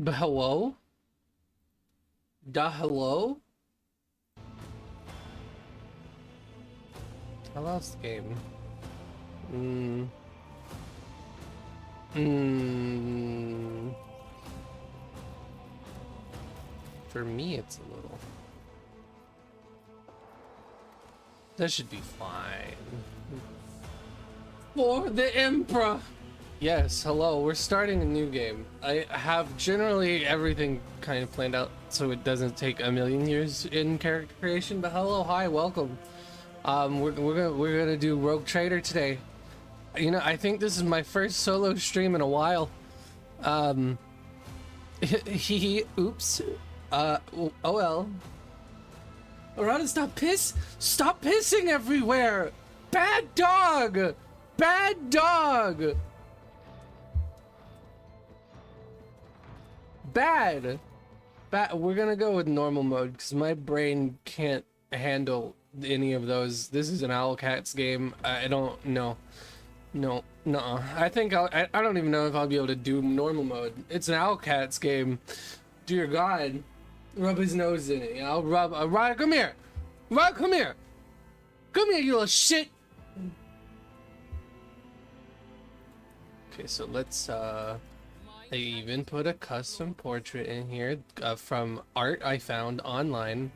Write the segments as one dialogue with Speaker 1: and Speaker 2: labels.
Speaker 1: But hello? Da hello? I lost the game. For me, it's a little. That should be fine. For the Emperor! Yes, hello, we're starting a new game. I have generally everything kind of planned out so it doesn't take a million years in character creation, but hello, hi, welcome. We're gonna do Rogue Trader today. You know, I think this is my first solo stream in a while. Oops. Oh well. Arana, stop pissing everywhere! Bad dog! Bad dog! Bad! We're gonna go with normal mode because my brain can't handle any of those. This is an Owlcats game. I don't know. No, no. I think I don't even know if I'll be able to do normal mode. It's an Owlcats game. Dear God. Rub his nose in it. I'll rub. Rod, come here. Rod, come here. Come here, you little shit. Okay, so let's I even put a custom portrait in here from art I found online.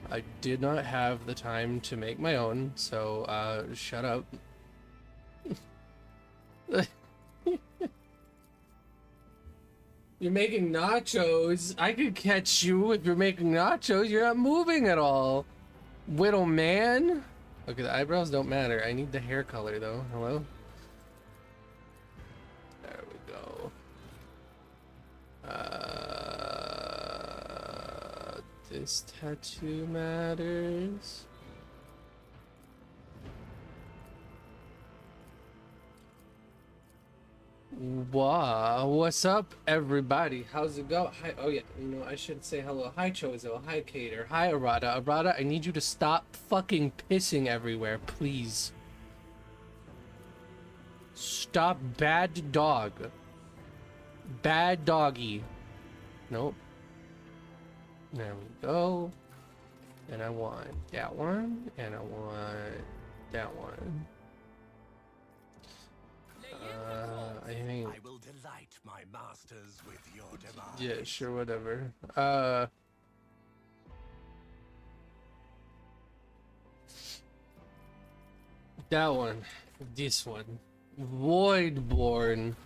Speaker 1: I did not have the time to make my own, so shut up. You're making nachos. I could catch you if you're making nachos. You're not moving at all. Whittle man. Okay, the eyebrows don't matter. I need the hair color though. Hello? There we go. This tattoo matters. Wow, what's up, everybody? How's it go? Hi. Oh yeah, you know I should say hello. Hi Chozo. Hi Cater. Hi Arata. Arata, I need you to stop fucking pissing everywhere, please. Stop, bad dog. Bad doggy. Nope. There we go. And I want that one, and I want that one. I think.
Speaker 2: I will delight my masters with your demands.
Speaker 1: Yeah, sure, whatever. That one. This one. Voidborn.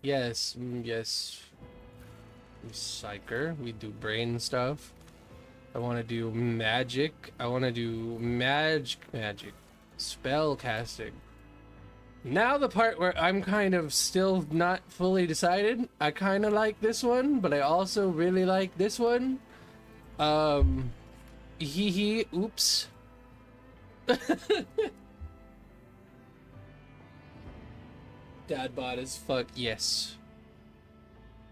Speaker 1: Yes, yes. Psyker. We do brain stuff. I want to do magic. I want to do magic. Spell casting. Now the part where I'm kind of still not fully decided. I kind of like this one, but I also really like this one. Oops. Dad bod as fuck. Yes.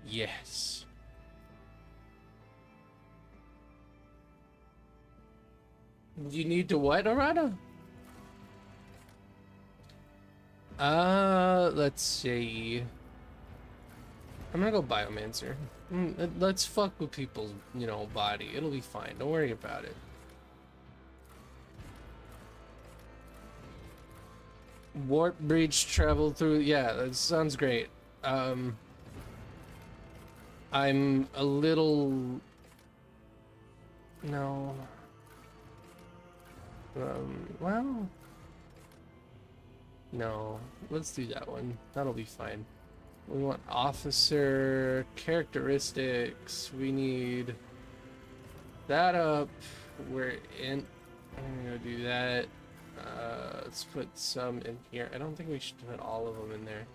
Speaker 1: Yes. You need to what, Arana? Let's see. I'm gonna go Biomancer. Let's fuck with people's, you know, body. It'll be fine. Don't worry about it. Warp breach, travel through. Yeah, that sounds great. I'm a little. No. Well. No, let's do that one. That'll be fine. We want officer characteristics. We need that up. We're in. I'm gonna do that. Let's put some in here. I don't think we should put all of them in there.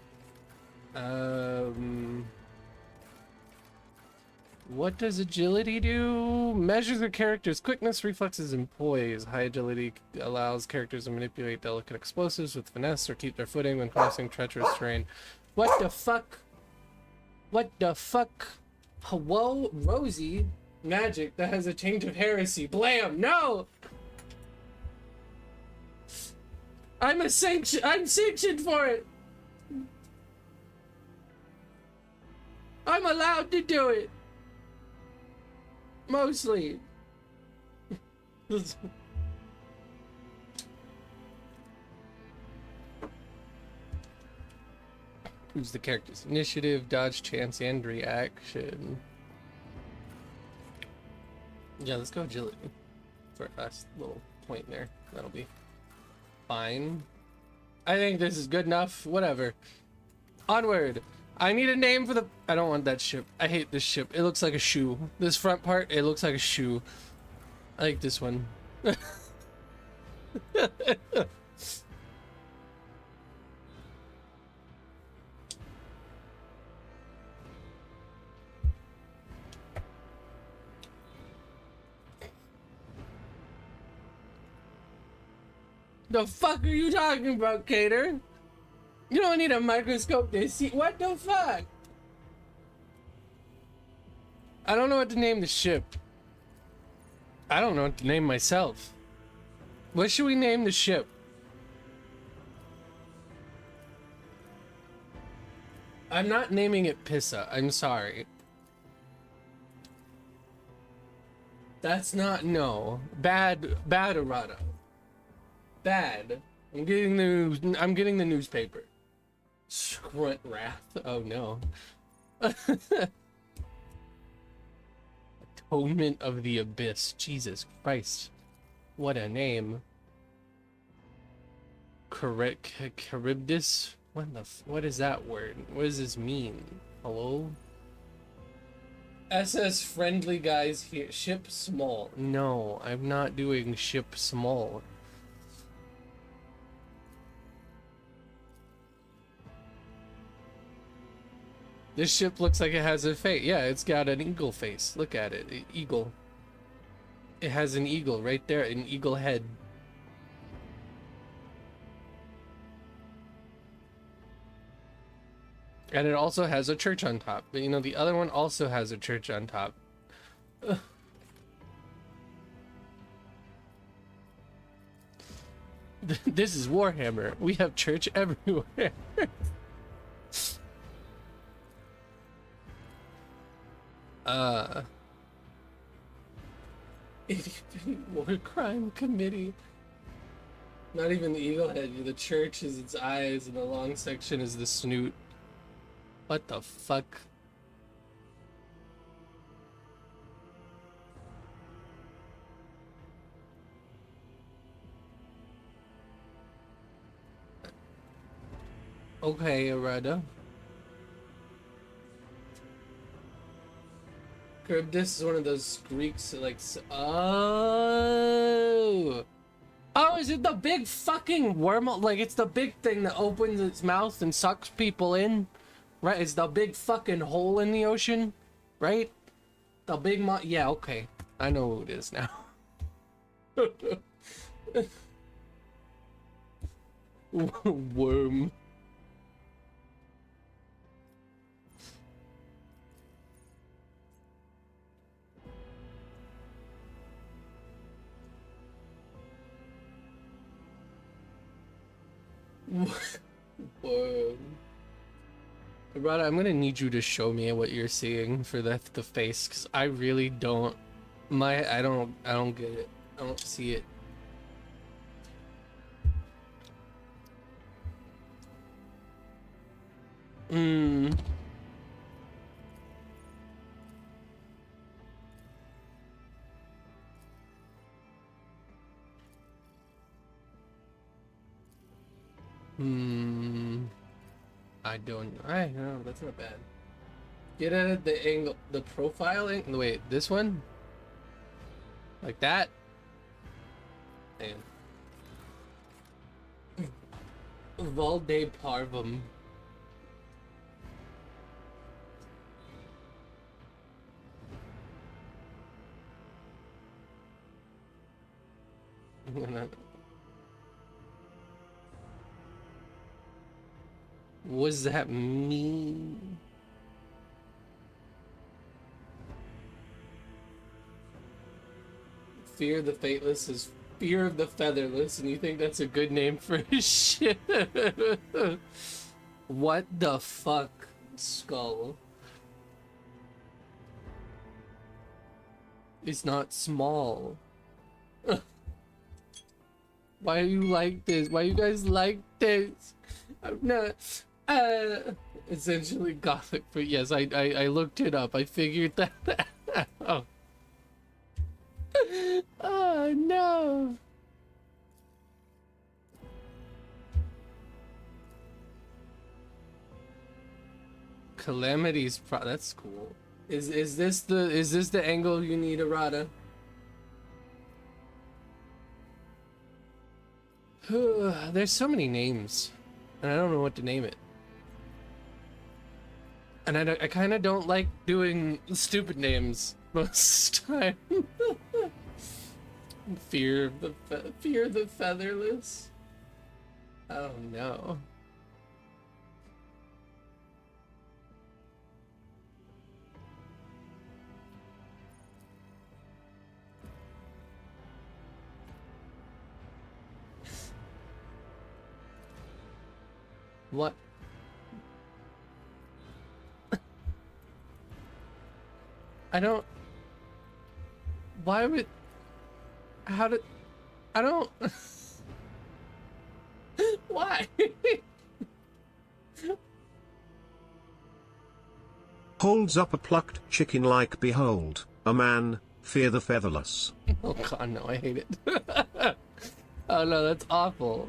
Speaker 1: What does agility do? Measures a character's quickness, reflexes, and poise. High agility allows characters to manipulate delicate explosives with finesse or keep their footing when crossing treacherous terrain. What the fuck? What the fuck? Hello, Rosie? Magic that has a taint of heresy. Blam! No! I'm sanctioned for it! I'm allowed to do it. Mostly. Who's the character's initiative, dodge, chance, and reaction? Yeah, let's go agility for us. Little point there. That'll be fine. I think this is good enough. Whatever. Onward. I need a name for the... I don't want that ship. I hate this ship. It looks like a shoe. This front part, it looks like a shoe. I like this one. The fuck are you talking about, Cater? You don't need a microscope to see. What the fuck? I don't know what to name the ship. I don't know what to name myself. What should we name the ship? I'm not naming it Pissa. I'm sorry. That's not... No. Bad errata. Bad. I'm getting the newspaper. Scrunt wrath. Oh no. Atonement of the Abyss. Jesus Christ. What a name. Charybdis? What is that word? What does this mean? Hello? SS friendly guys here. Ship small. No, I'm not doing ship small. This ship looks like it has a face. Yeah, it's got an eagle face. Look at it. Eagle. It has an eagle right there, an eagle head. And it also has a church on top. But you know, the other one also has a church on top. Ugh. This is Warhammer. We have church everywhere. War crime committee. Not even the eagle head. The church is its eyes, and the long section is the snoot. What the fuck? Okay, Arada. Charybdis is one of those Greeks that like... Oh! Oh, is it the big fucking worm? Like, it's the big thing that opens its mouth and sucks people in? Right? It's the big fucking hole in the ocean? Right? The big yeah, okay. I know who it is now. Worm. Whoa. Rada, I'm gonna need you to show me what you're seeing for the face, because I really don't. I don't get it. I don't see it. I don't know. That's not bad. Get at the angle, the profile angle. Wait, this one? Like that? Damn. Valde Parvum. What does that mean? Fear of the Fateless is Fear of the Featherless, and you think that's a good name for his shit? What the fuck, Skull? It's not small. Why are you like this? Why you guys like this? I'm not essentially gothic, but yes, I looked it up. I figured that out. Oh no. Calamity's that's cool. Is this the angle you need, Arata? There's so many names, and I don't know what to name it. And I kind of don't like doing stupid names most time. Fear the featherless. Oh no. What? I don't. Why would? How did? I don't. Why?
Speaker 3: Holds up a plucked chicken like behold, a man, fear the featherless.
Speaker 1: Oh god, no, I hate it. Oh no, that's awful.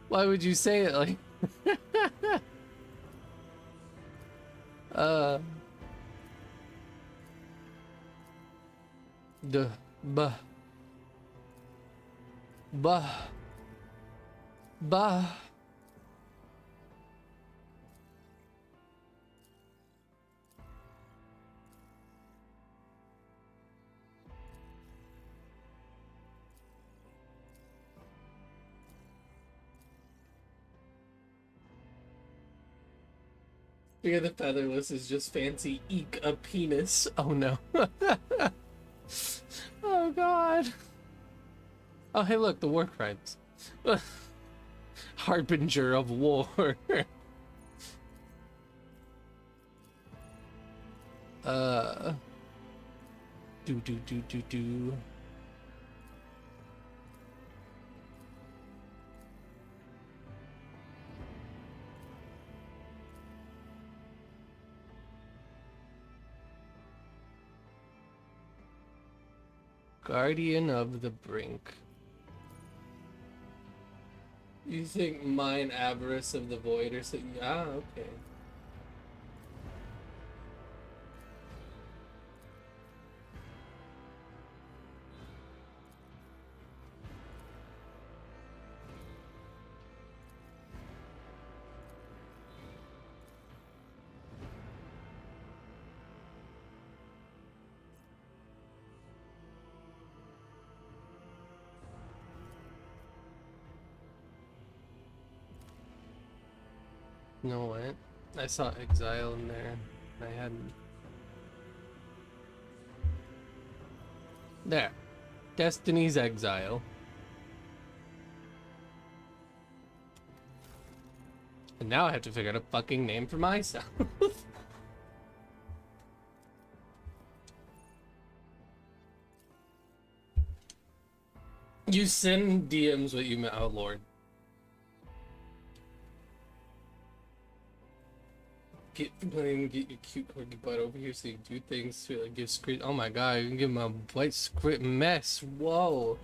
Speaker 1: Why would you say it like? The bah Fear the featherless is just fancy eek a penis. Oh no. Oh god. Oh hey look, the war crimes. Harbinger of war. Do. Guardian of the Brink. You think mine Avarice of the Void or something? Ah, okay. You know what? I saw Exile in there. I hadn't. There. Destiny's Exile. And now I have to figure out a fucking name for myself. You send DMs what you meant. Oh lord. Get your cute corgi butt over here so you do things to like give script. Oh my god, you can give my white script mess. Whoa.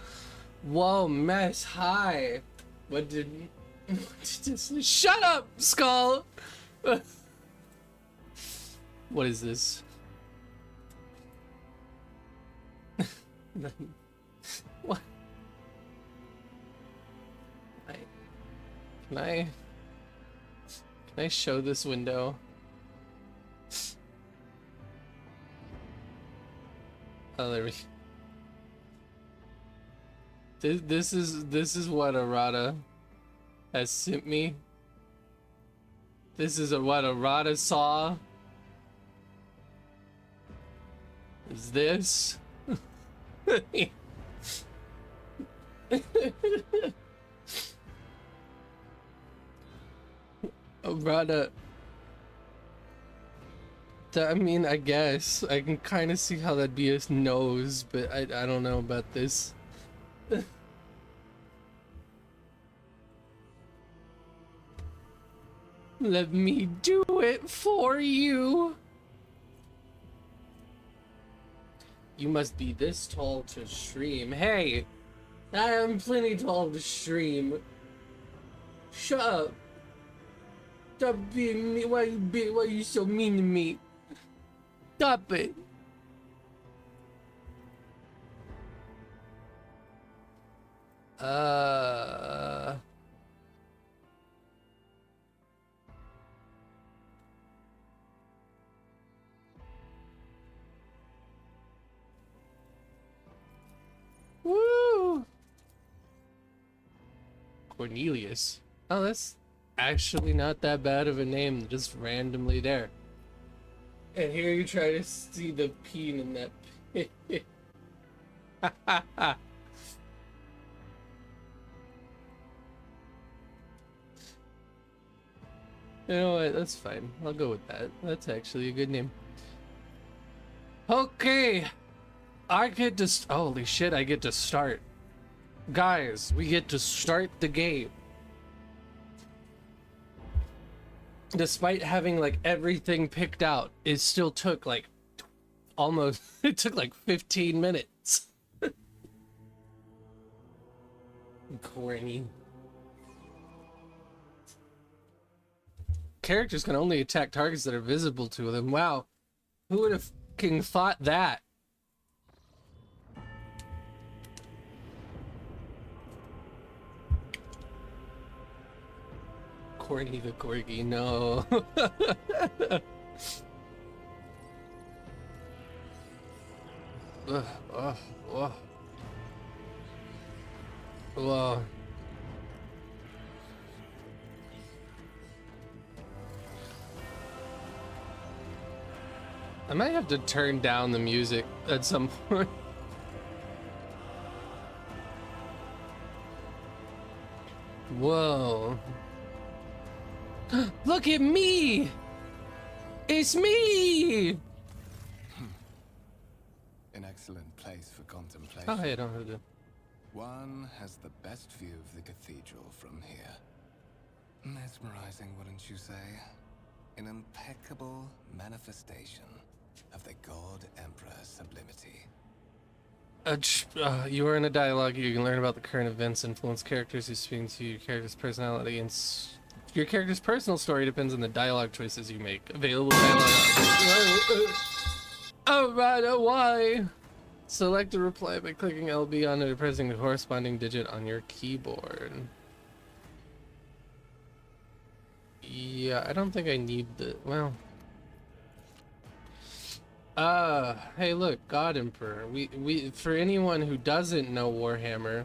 Speaker 1: Whoa, mess. Hi. What did this? Shut up, Skull! What is this? What? Can I show this window? Oh, there we go. This is what Arata has sent me. This is what Arata saw. Is this? Arata I mean, I guess I can kind of see how that'd be a nose, but I don't know about this. Let me do it for you. You must be this tall to stream. Hey, I am plenty tall to stream. Shut up. Stop being me. Why you so mean to me? Stop it. Woo! Cornelius. Oh, that's actually not that bad of a name, just randomly there. And here you try to see the peen in that pit. You know what? That's fine. I'll go with that. That's actually a good name. Okay. I get to... Holy shit, I get to start. Guys, we get to start the game. Despite having, like, everything picked out, it still took, like, almost... It took, like, 15 minutes. Corny. Characters can only attack targets that are visible to them. Wow. Who would have fucking thought that? Corny the corgi, no. Ugh, ugh, ugh. Whoa. I might have to turn down the music at some point. Whoa. Look at me! It's me!
Speaker 4: An excellent place for contemplation.
Speaker 1: Oh, hey, I don't have to.
Speaker 4: One has the best view of the cathedral from here. Mesmerizing, wouldn't you say? An impeccable manifestation of the God Emperor's sublimity.
Speaker 1: You are in a dialogue. You can learn about the current events, influence characters who speak to your character's personality, and your character's personal story depends on the dialogue choices you make. Available dialogue. Oh, right, why? Select a reply by clicking LB on it and pressing the corresponding digit on your keyboard. Yeah, I don't think I need the... Well... hey look, God Emperor. We for anyone who doesn't know Warhammer,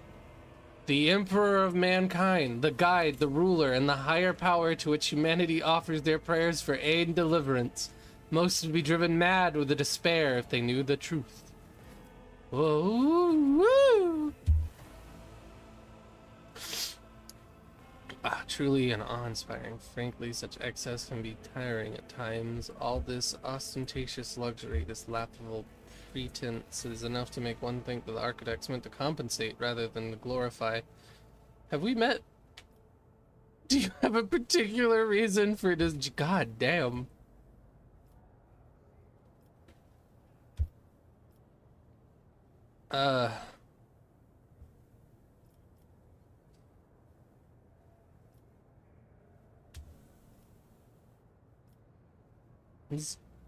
Speaker 1: the Emperor of mankind, the guide, the ruler, and the higher power to which humanity offers their prayers for aid and deliverance. Most would be driven mad with the despair if they knew the truth. Whoa, woo! Truly an awe-inspiring. Frankly, such excess can be tiring at times. All this ostentatious luxury, this laughable pretense is enough to make one think that the architects meant to compensate rather than to glorify. Have we met? Do you have a particular reason for this? God damn.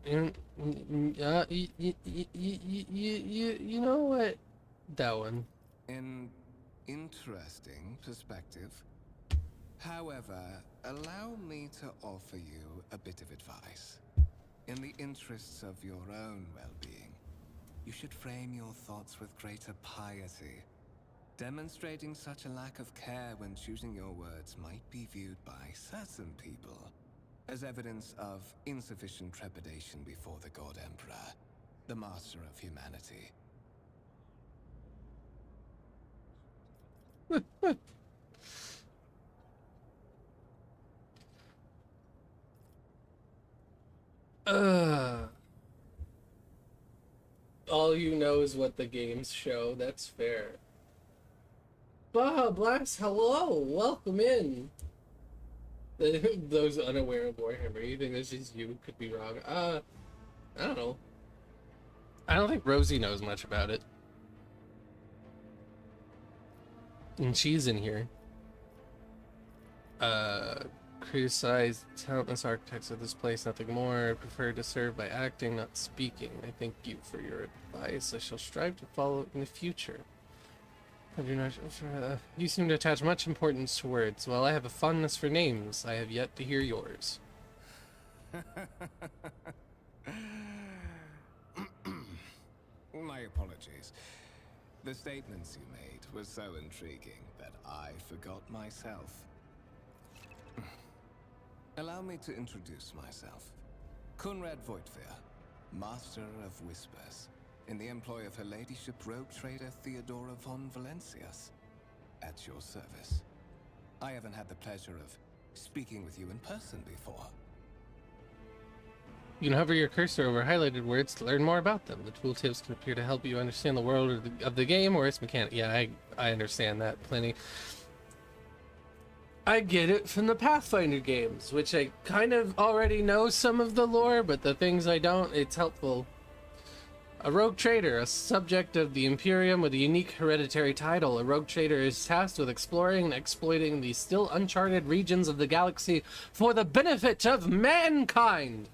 Speaker 1: You know what? That one.
Speaker 4: An interesting perspective. However, allow me to offer you a bit of advice. In the interests of your own well-being, you should frame your thoughts with greater piety. Demonstrating such a lack of care when choosing your words might be viewed by certain people as evidence of insufficient trepidation before the God Emperor, the master of humanity.
Speaker 1: all you know is what the games show. That's fair. Baja Blast, hello! Welcome in! Those unaware of Warhammer, you think this is you? Could be wrong. I don't know. I don't think Rosie knows much about it. And she's in here. Criticize talentless architects of this place, nothing more. I prefer to serve by acting, not speaking. I thank you for your advice. I shall strive to follow in the future. I do not. You seem to attach much importance to words. While I have a fondness for names, I have yet to hear yours.
Speaker 4: My apologies. The statements you made were so intriguing that I forgot myself. Allow me to introduce myself. Conrad Voigtveer, Master of Whispers, in the employ of Her Ladyship Rogue Trader Theodora von Valencias. At your service. I haven't had the pleasure of speaking with you in person before.
Speaker 1: You can hover your cursor over highlighted words to learn more about them. The tooltips can appear to help you understand the world of the game or its mechanic. Yeah, I understand that plenty. I get it from the Pathfinder games, which I kind of already know some of the lore, but the things I don't, it's helpful. A rogue trader, a subject of the Imperium with a unique hereditary title. A rogue trader is tasked with exploring and exploiting the still uncharted regions of the galaxy for the benefit of mankind.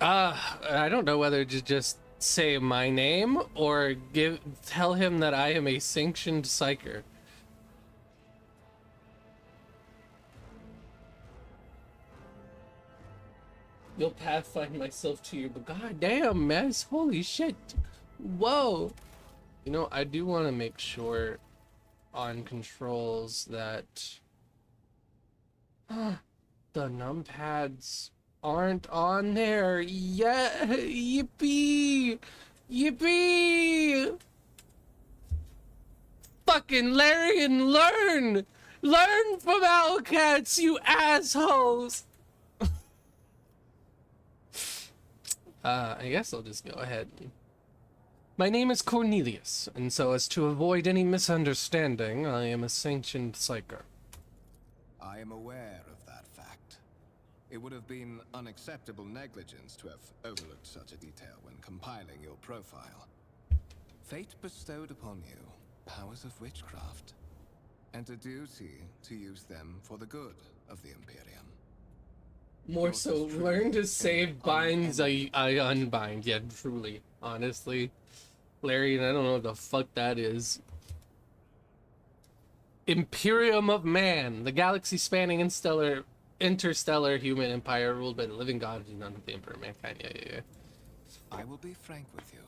Speaker 1: I don't know whether to just say my name or tell him that I am a sanctioned psyker. You'll pathfind myself to you, but goddamn, mess, holy shit, whoa. You know, I do want to make sure on controls that the numpads aren't on there. Yeah, yippee, yippee. Fucking Larian, learn from Owlcats, you assholes. I guess I'll just go ahead. My name is Cornelius, and so as to avoid any misunderstanding, I am a sanctioned psyker.
Speaker 4: I am aware of that fact. It would have been unacceptable negligence to have overlooked such a detail when compiling your profile. Fate bestowed upon you powers of witchcraft, and a duty to use them for the good of the Imperium.
Speaker 1: More so, learn to save binds, I unbind. Yeah, truly, honestly. Larry, and I don't know what the fuck that is. Imperium of Man, the galaxy-spanning interstellar human empire ruled by the living god and none of the Emperor Mankind. Yeah.
Speaker 4: I will be frank with you.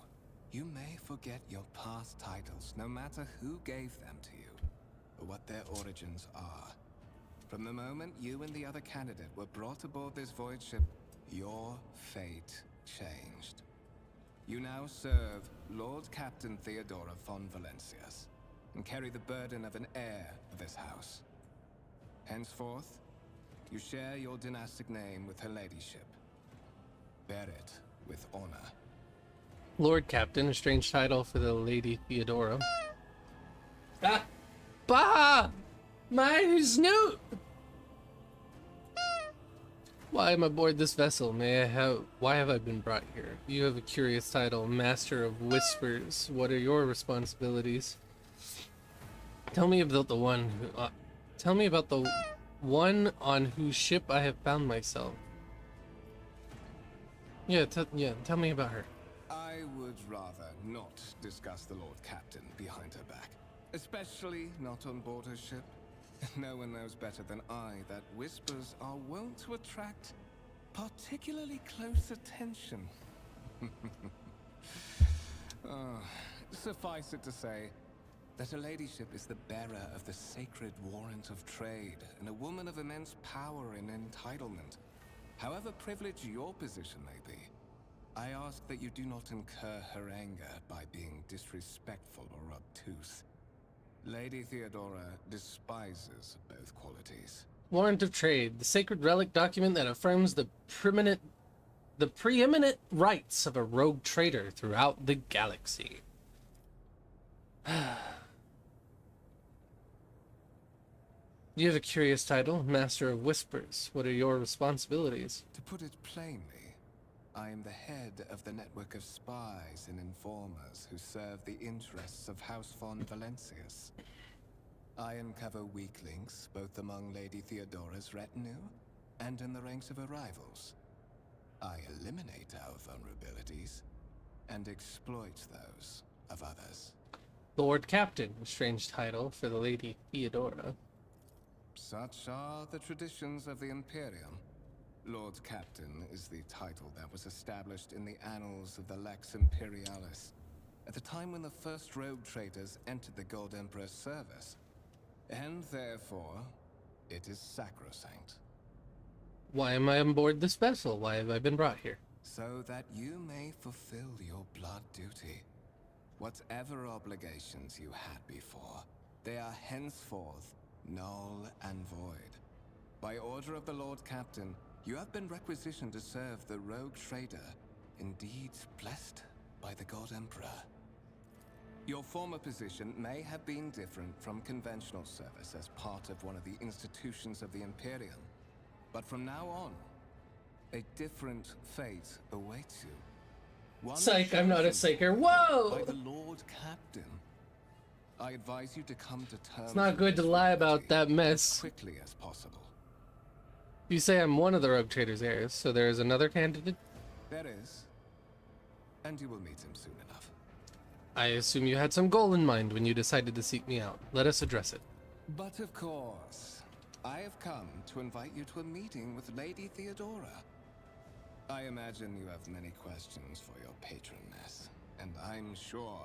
Speaker 4: You may forget your past titles, no matter who gave them to you, or what their origins are. From the moment you and the other candidate were brought aboard this void ship, your fate changed. You now serve Lord Captain Theodora von Valencias, and carry the burden of an heir of this house. Henceforth, you share your dynastic name with Her Ladyship. Bear it with honor.
Speaker 1: Lord Captain, a strange title for the Lady Theodora. Bah! My snoot! Why am I aboard this vessel? Why have I been brought here? You have a curious title, Master of Whispers. What are your responsibilities? Tell me about the one on whose ship I have found myself. Yeah, tell me about her.
Speaker 4: I would rather not discuss the Lord Captain behind her back. Especially not on board her ship. No one knows better than I that whispers are wont to attract particularly close attention. Suffice it to say that Her Ladyship is the bearer of the sacred warrant of trade and a woman of immense power and entitlement. However privileged your position may be, I ask that you do not incur her anger by being disrespectful or obtuse. Lady Theodora despises both qualities.
Speaker 1: Warrant of Trade, the sacred relic document that affirms the preeminent rights of a rogue trader throughout the galaxy. You have a curious title, Master of Whispers. What are your responsibilities?
Speaker 4: To put it plainly, I am the head of the network of spies and informers who serve the interests of House von Valencius. I uncover weak links both among Lady Theodora's retinue and in the ranks of her rivals. I eliminate our vulnerabilities and exploit those of others.
Speaker 1: Lord Captain, a strange title for the Lady Theodora.
Speaker 4: Such are the traditions of the Imperium. Lord Captain is the title that was established in the annals of the Lex Imperialis at the time when the first rogue traders entered the Gold Emperor's service, and therefore, it is sacrosanct.
Speaker 1: Why am I on board this vessel? Why have I been brought here?
Speaker 4: So that you may fulfill your blood duty. Whatever obligations you had before, they are henceforth null and void. By order of the Lord Captain, you have been requisitioned to serve the rogue trader, indeed blessed by the God Emperor. Your former position may have been different from conventional service as part of one of the institutions of the Imperium, but from now on, a different fate awaits you. One
Speaker 1: Psych, I'm not a
Speaker 4: chosen
Speaker 1: psycher. Whoa!
Speaker 4: by the Lord Captain. I advise you to come to terms.
Speaker 1: It's not good to lie about that mess.
Speaker 4: Quickly as possible.
Speaker 1: You say I'm one of the rogue trader's heirs, so there is another candidate?
Speaker 4: There is. And you will meet him soon enough.
Speaker 1: I assume you had some goal in mind when you decided to seek me out. Let us address it.
Speaker 4: But of course, I have come to invite you to a meeting with Lady Theodora. I imagine you have many questions for your patroness, and I'm sure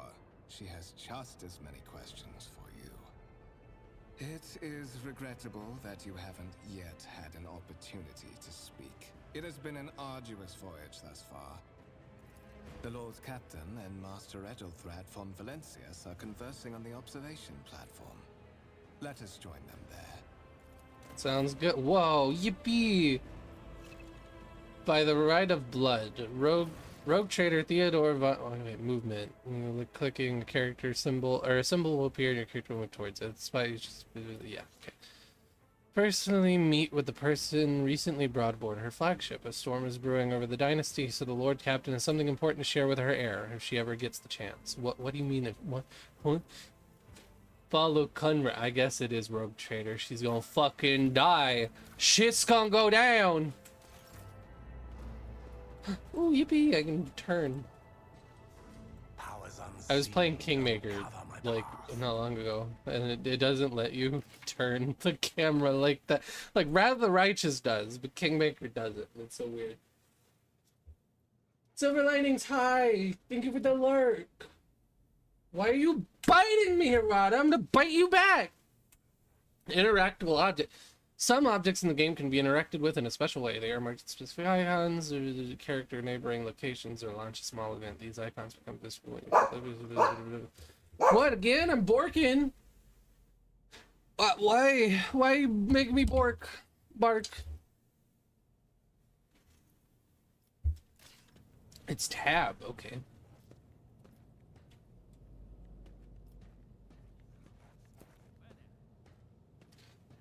Speaker 4: she has just as many questions for you. It is regrettable that you haven't yet had an opportunity to speak. It has been an arduous voyage thus far. The Lord Captain and Master Edelthrad von Valencius are conversing on the observation platform. Let us join them there.
Speaker 1: Sounds good. Whoa, yippee! By the right of blood, rogue trader Theodore von... Oh, wait, movement. Clicking a character symbol, or a symbol will appear and your character will move towards it. Just, yeah, okay. Personally meet with the person recently brought aboard her flagship. A storm is brewing over the dynasty, so the Lord Captain has something important to share with her heir, if she ever gets the chance. What do you mean if... What? Follow Conrad. I guess it is rogue trader. She's gonna fucking die. Shit's gonna go down. Ooh, yippee, I can turn. I was playing Kingmaker, like, not long ago, and it doesn't let you turn the camera like that. Like, Wrath of the Righteous does, but Kingmaker doesn't. It's so weird. Silver Linings, hi! Thank you for the alert! Why are you biting me, Rod? I'm gonna bite you back! Interactable object. Some objects in the game can be interacted with in a special way. They are marked with specific icons, or the character neighboring locations, or launch a small event. These icons become visible. What again? I'm borking. Why make me bark? It's tab. Okay.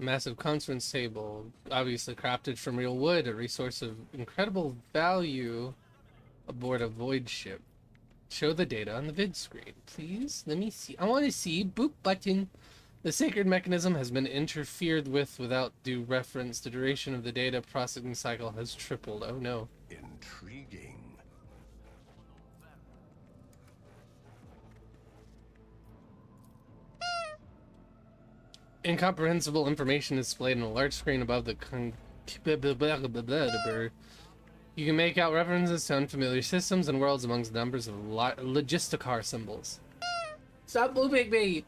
Speaker 1: Massive conference table, obviously crafted from real wood, a resource of incredible value aboard a void ship. Show the data on the vid screen, please. Let me see. I want to see. Boop button. The sacred mechanism has been interfered with without due reference. The duration of the data processing cycle has tripled. Oh no.
Speaker 2: Intriguing.
Speaker 1: Incomprehensible information is displayed on a large screen above the You can make out references to unfamiliar systems and worlds amongst numbers of logisticar symbols. Stop moving me!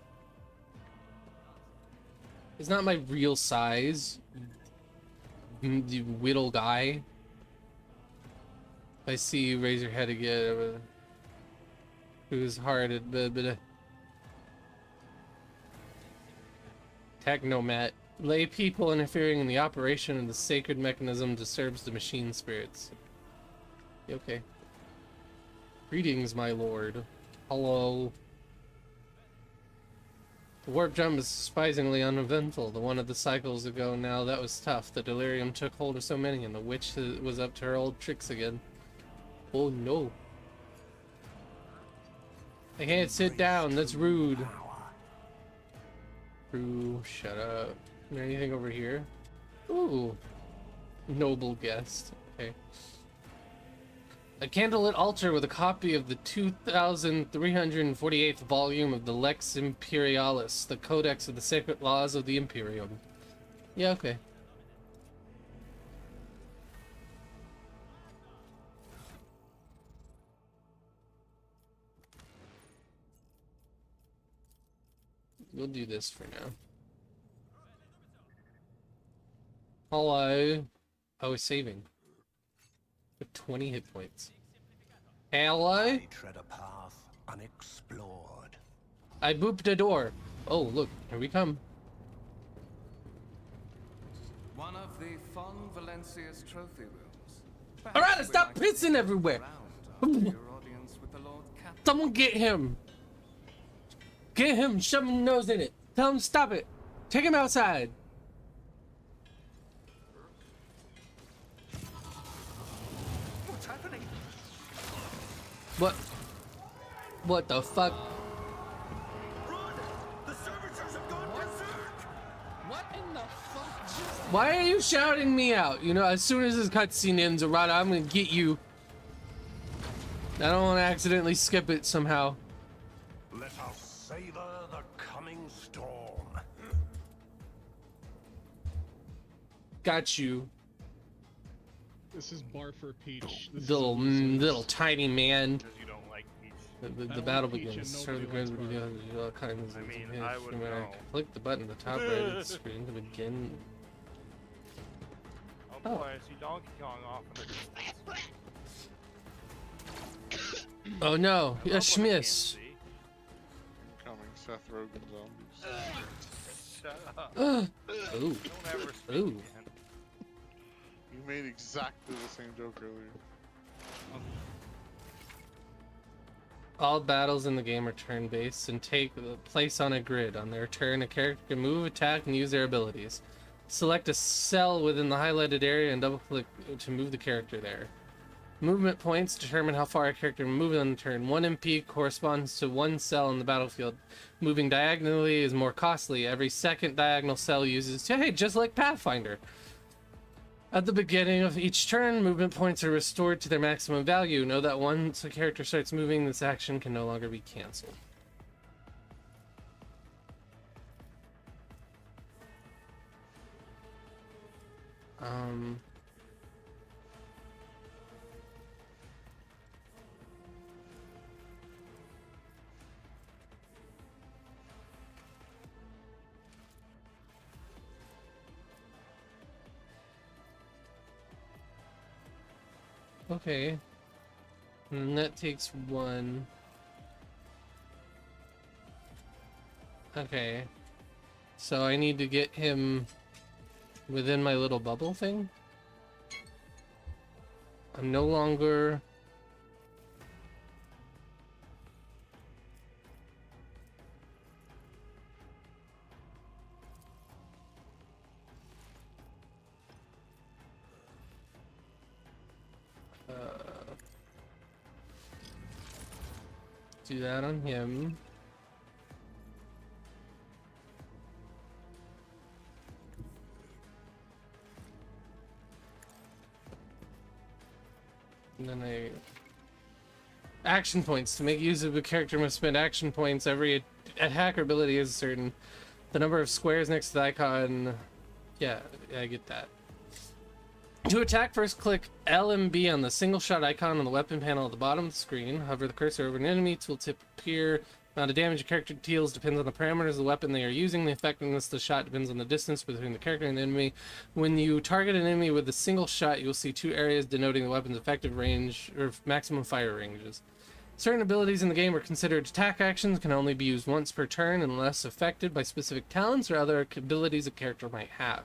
Speaker 1: It's not my real size, you whittle guy. I see you raise your head again. Who's hard at Technomat. Lay people interfering in the operation of the sacred mechanism disturbs the machine spirits. Okay. Greetings, my lord. Hello. The warp jump is surprisingly uneventful. The one of the cycles ago now, that was tough. The delirium took hold of so many, and the witch was up to her old tricks again. Oh no. I can't sit down, that's rude. True, shut up. Is there anything over here? Ooh. Noble guest. Okay. A candlelit altar with a copy of the 2348th volume of the Lex Imperialis, the Codex of the Sacred Laws of the Imperium. Yeah, okay. We'll do this for now. Hello. I was saving. With 20 hit points. Hello?
Speaker 2: I tread a path unexplored.
Speaker 1: I booped a door. Oh, look, here we come.
Speaker 4: One of the Fon Valencia's trophy rooms.
Speaker 1: Alright, stop pissing everywhere.
Speaker 4: Your audience with the Lord Captain.
Speaker 1: Someone get him. Get him, shove his nose in it. Tell him stop it. Take him outside.
Speaker 2: What's happening?
Speaker 1: What? What the fuck?
Speaker 2: Run! The servitors have gone berserk!
Speaker 1: What in the fuck just... Why are you shouting me out? You know, as soon as this cutscene ends, Arata, I'm gonna get you. I don't want to accidentally skip it somehow.
Speaker 2: Let us savor the coming storm.
Speaker 1: Got you,
Speaker 5: This is bar for Peach. This
Speaker 1: little tiny man.
Speaker 6: Because you don't like peach.
Speaker 1: The
Speaker 5: I
Speaker 1: battle
Speaker 5: like Peach and
Speaker 1: begins. Start the
Speaker 5: nobody
Speaker 1: grand
Speaker 5: likes
Speaker 1: video. All kinds of
Speaker 6: I mean,
Speaker 1: yeah,
Speaker 6: I would
Speaker 1: human-
Speaker 6: know.
Speaker 1: Click the button at the top right of the screen to begin.
Speaker 6: Oh boy, I see Donkey Kong off in the distance.
Speaker 1: Oh no,
Speaker 6: I
Speaker 1: a
Speaker 6: love what I can't
Speaker 1: Schmiss.
Speaker 6: see.
Speaker 7: Incoming Seth Rogen zombies.
Speaker 6: Shut up.
Speaker 1: Ooh,
Speaker 6: Don't ever speak
Speaker 1: Ooh.
Speaker 6: again.
Speaker 7: You made exactly the same joke earlier.
Speaker 1: all battles in the game are turn-based and take place on a grid. On their turn, a character can move, attack, and use their abilities. Select a cell within the highlighted area and double-click to move the character there. Movement points determine how far a character can move on the turn. 1 MP corresponds to 1 cell in the battlefield. Moving diagonally is more costly. Every second diagonal cell uses... Hey, just like Pathfinder. At the beginning of each turn, movement points are restored to their maximum value. Know that once a character starts moving, this action can no longer be cancelled. Okay. And that takes 1. Okay. So I need to get him within my little bubble thing. I'm no longer... do that on him. And then action points. To make use of a character must spend action points. Every attack or ability is certain. The number of squares next to the icon. Yeah, I get that. To attack, first click L and B on the single shot icon on the weapon panel at the bottom of the screen. Hover the cursor over an enemy, tooltip appear. Amount of damage a character deals depends on the parameters of the weapon they are using. The effectiveness of the shot depends on the distance between the character and the enemy. When you target an enemy with a single shot, you will see 2 areas denoting the weapon's effective range or maximum fire ranges. Certain abilities in the game are considered attack actions, can only be used once per turn unless affected by specific talents or other abilities a character might have.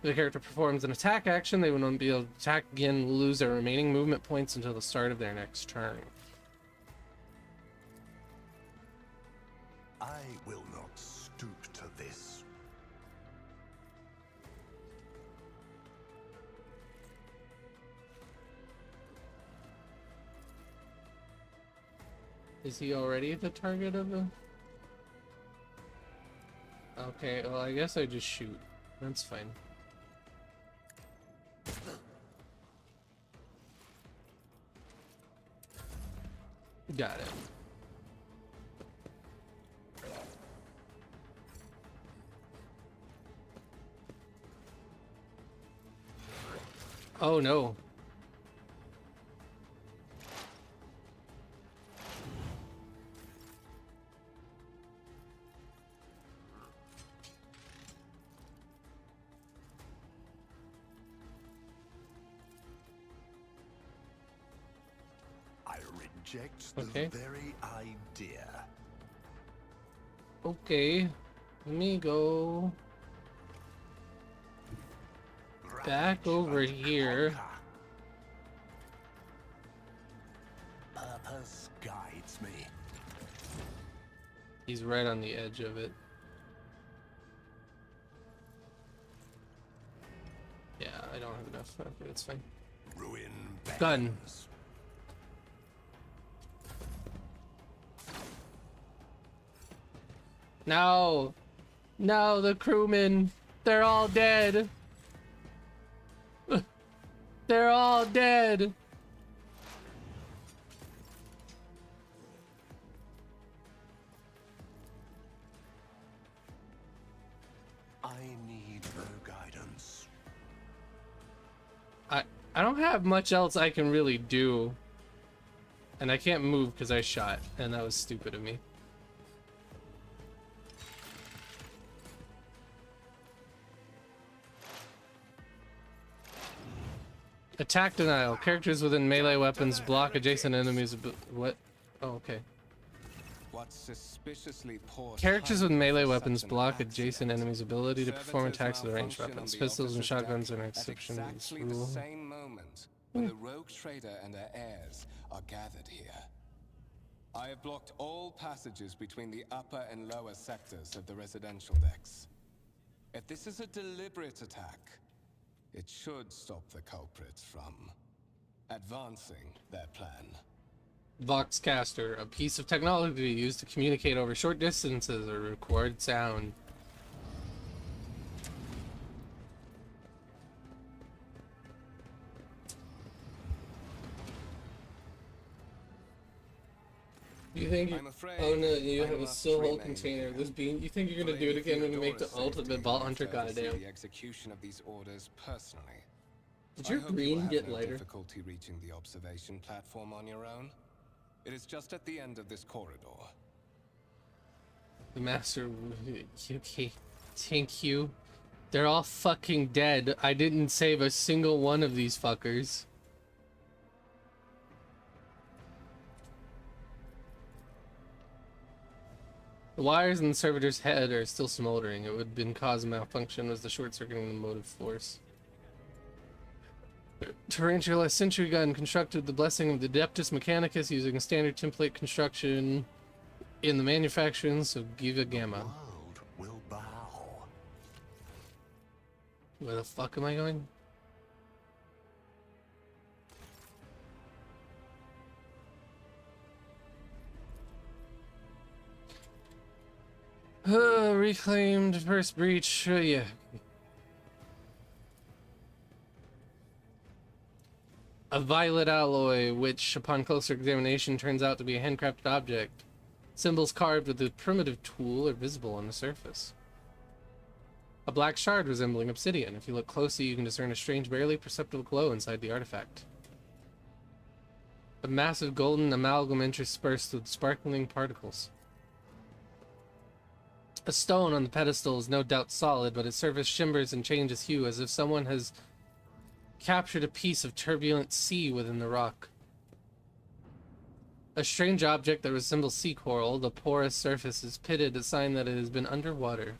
Speaker 1: If a character performs an attack action, they will not be able to attack again and lose their remaining movement points until the start of their next turn.
Speaker 2: I will not stoop to this.
Speaker 1: Is he already the target of the... Okay, well, I guess I just shoot. That's fine. Got it. Oh no.
Speaker 2: I reject
Speaker 1: Okay.
Speaker 2: the very idea.
Speaker 1: Okay. Let me go back over here.
Speaker 2: Purpose guides me.
Speaker 1: He's right on the edge of it. Yeah, I don't have enough. Okay, that's fine.
Speaker 2: Ruin
Speaker 1: Gun.
Speaker 2: beckons.
Speaker 1: No! No, the crewmen! They're all dead! They're all dead!
Speaker 2: I need no guidance.
Speaker 1: I don't have much else I can really do. And I can't move because I shot, and that was stupid of me. Attack denial. Characters within melee weapons block adjacent enemies. What? Oh, okay.
Speaker 4: What suspiciously poor
Speaker 1: Characters with
Speaker 4: timing
Speaker 1: melee
Speaker 4: for
Speaker 1: weapons
Speaker 4: such an
Speaker 1: block
Speaker 4: accident.
Speaker 1: adjacent enemies' ability to perform
Speaker 4: Servitors
Speaker 1: attacks with ranged
Speaker 4: malfunction
Speaker 1: weapons.
Speaker 4: on the
Speaker 1: Pistols and
Speaker 4: opposite
Speaker 1: shotguns
Speaker 4: deck
Speaker 1: are an
Speaker 4: at
Speaker 1: exception to this
Speaker 4: exactly the
Speaker 1: rule.
Speaker 4: same moment when the Rogue Trader and her heirs are gathered here. I have blocked all passages between the upper and lower sectors of the residential decks. If this is a deliberate attack, it should stop the culprits from advancing their plan.
Speaker 1: Voxcaster, a piece of technology used to communicate over short distances or record sound. You think?
Speaker 4: I'm afraid
Speaker 1: Oh no, you
Speaker 4: I
Speaker 1: have a
Speaker 4: must
Speaker 1: still whole
Speaker 4: remain
Speaker 1: container.
Speaker 4: here.
Speaker 1: This bean. You think you're gonna do it
Speaker 4: Lady
Speaker 1: again when you make the
Speaker 4: Theodora's
Speaker 1: ultimate
Speaker 4: safety
Speaker 1: vault
Speaker 4: will
Speaker 1: hunter?
Speaker 4: oversee
Speaker 1: Goddamn.
Speaker 4: the execution of these orders personally.
Speaker 1: Did
Speaker 4: I
Speaker 1: your
Speaker 4: hope you will
Speaker 1: green
Speaker 4: have
Speaker 1: get
Speaker 4: no
Speaker 1: lighter?
Speaker 4: difficulty reaching the observation platform on your own. It is just at the end of this corridor.
Speaker 1: The master. Okay, thank you. They're all fucking dead. I didn't save a single one of these fuckers. The wires in the servitor's head are still smoldering. It would have been cause of malfunction was the short-circuiting the motive force. Tarantula sentry gun constructed the blessing of the Adeptus Mechanicus using a standard template construction in the manufacturings of Giva Gamma.
Speaker 2: World will bow.
Speaker 1: Where the fuck am I going? Reclaimed first breach. Yeah. A violet alloy, which upon closer examination turns out to be a handcrafted object. Symbols carved with a primitive tool are visible on the surface. A black shard resembling obsidian. If you look closely, you can discern a strange, barely perceptible glow inside the artifact. A massive golden amalgam interspersed with sparkling particles. A stone on the pedestal is no doubt solid, but its surface shimmers and changes hue as if someone has captured a piece of turbulent sea within the rock. A strange object that resembles sea coral. The porous surface is pitted, a sign that it has been underwater.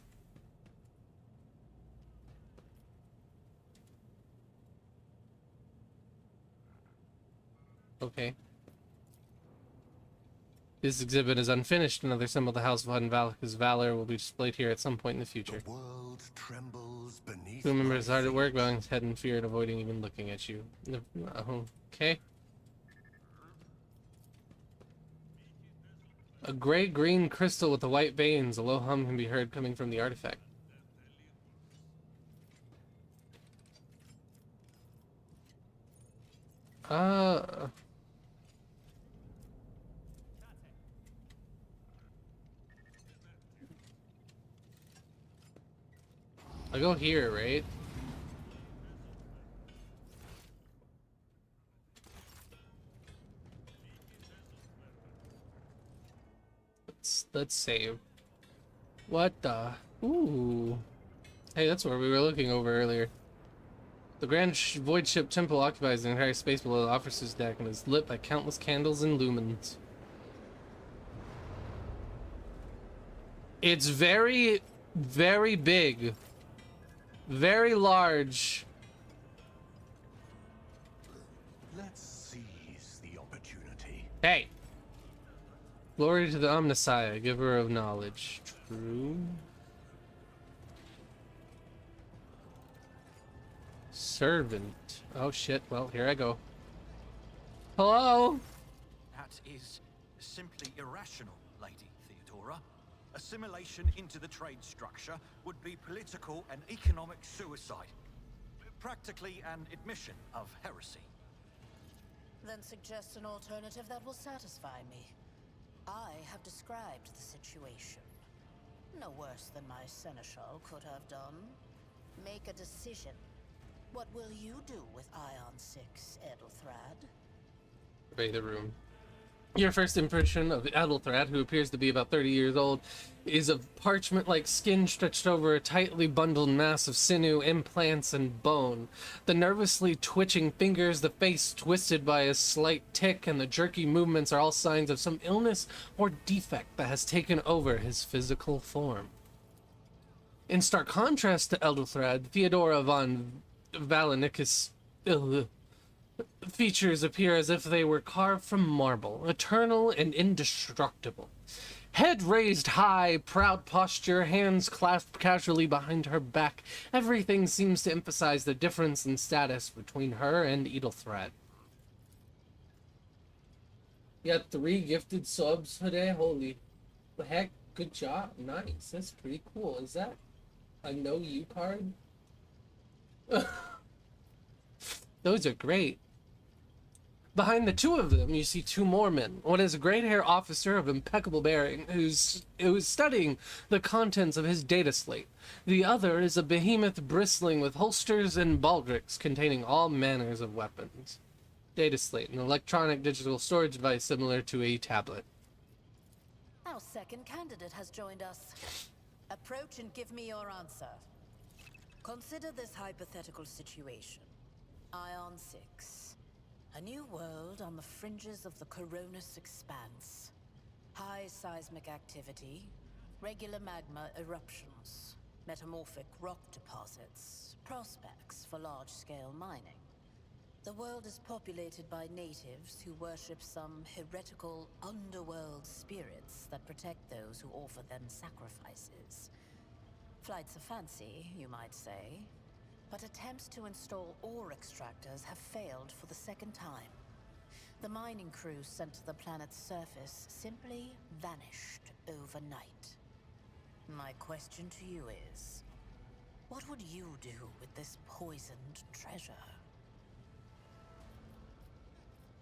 Speaker 1: Okay. This exhibit is unfinished. Another symbol of the House of Unvalak's valor will be displayed here at some point in the future.
Speaker 2: The world trembles beneath
Speaker 1: Who remembers
Speaker 2: my
Speaker 1: hard at work,
Speaker 2: feet.
Speaker 1: bowing his head in fear and avoiding even looking at you. Okay. A gray-green crystal with the white veins. A low hum can be heard coming from the artifact. I go here, right? Let's save. What the? Ooh. Hey, that's where we were looking over earlier. The Grand Void Ship Temple occupies the entire space below the officer's deck and is lit by countless candles and lumens. It's very, very big. Very large.
Speaker 2: Let's seize the opportunity.
Speaker 1: Hey! Glory to the Omnissiah, giver of knowledge. True. Servant. Oh shit, well, here I go. Hello?
Speaker 8: That is simply irrational, Lady Theodora. Assimilation into the trade structure would be political and economic suicide. Practically an admission of heresy.
Speaker 9: Then suggest an alternative that will satisfy me. I have described the situation. No worse than my seneschal could have done. Make a decision. What will you do with Ion 6, Edelthrad?
Speaker 1: Survey the room. Your first impression of Adelthrad, who appears to be about 30 years old, is of parchment-like skin stretched over a tightly bundled mass of sinew, implants, and bone. The nervously twitching fingers, the face twisted by a slight tic, and the jerky movements are all signs of some illness or defect that has taken over his physical form. In stark contrast to Edelthrad, Theodora von Valenicus features appear as if they were carved from marble, eternal and indestructible. Head raised high, proud posture, hands clasped casually behind her back. Everything seems to emphasize the difference in status between her and Edelthrad. You got 3 gifted subs today? Holy the heck, good job. Nice. That's pretty cool. Is that a no you card? Those are great. Behind the 2 of them, you see 2 more men. One is a gray-haired officer of impeccable bearing who's studying the contents of his data slate. The other is a behemoth bristling with holsters and baldricks containing all manners of weapons. Data slate, an electronic digital storage device similar to a tablet.
Speaker 9: Our second candidate has joined us. Approach and give me your answer. Consider this hypothetical situation. Ion 6. A new world on the fringes of the Coronis expanse. High seismic activity, regular magma eruptions, metamorphic rock deposits, prospects for large-scale mining. The world is populated by natives who worship some heretical underworld spirits that protect those who offer them sacrifices. Flights of fancy, you might say. But attempts to install ore extractors have failed for the second time. The mining crews sent to the planet's surface simply vanished overnight. My question to you is, what would you do with this poisoned treasure?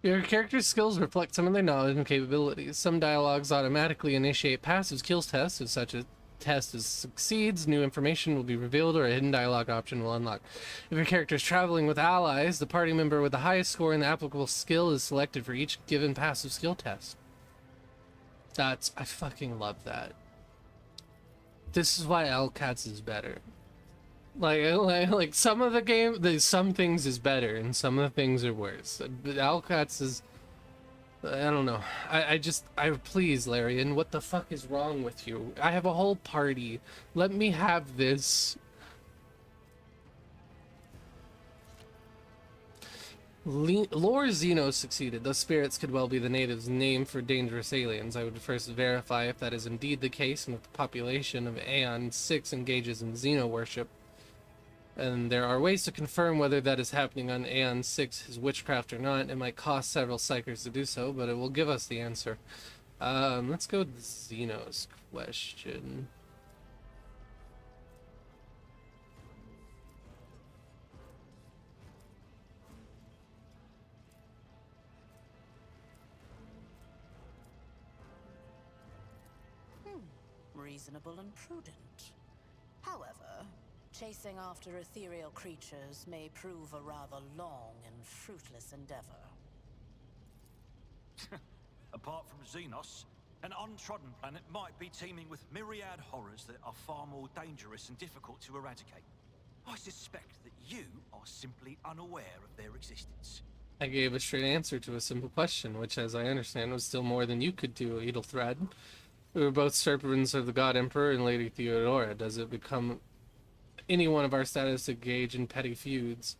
Speaker 1: Your character's skills reflect some of their knowledge and capabilities. Some dialogues automatically initiate passive skills tests, if such a test succeeds, new information will be revealed or a hidden dialogue option will unlock. If your character is traveling with allies, the party member with the highest score in the applicable skill is selected for each given passive skill test. I fucking love that. This is why LCATS is better. Like some of the game, some things is better and some of the things are worse. LCATS is I don't know. I please, Larian, what the fuck is wrong with you? I have a whole party. Let me have this. Lore Xeno succeeded. Those spirits could well be the natives' name for dangerous aliens. I would first verify if that is indeed the case and if the population of Aeon 6 engages in Xeno worship. And there are ways to confirm whether that is happening on Aeon 6 is witchcraft or not. It might cost several psychers to do so, but it will give us the answer. Let's go with Xeno's question.
Speaker 9: Reasonable and prudent. However, chasing after ethereal creatures may prove a rather long and fruitless endeavor.
Speaker 8: Apart from Xenos, an untrodden planet might be teeming with myriad horrors that are far more dangerous and difficult to eradicate. I suspect that you are simply unaware of their existence.
Speaker 1: I gave a straight answer to a simple question, which, as I understand, was still more than you could do, Edelthread. We were both servants of the God Emperor and Lady Theodora. Does it become any one of our status to engage in petty feuds?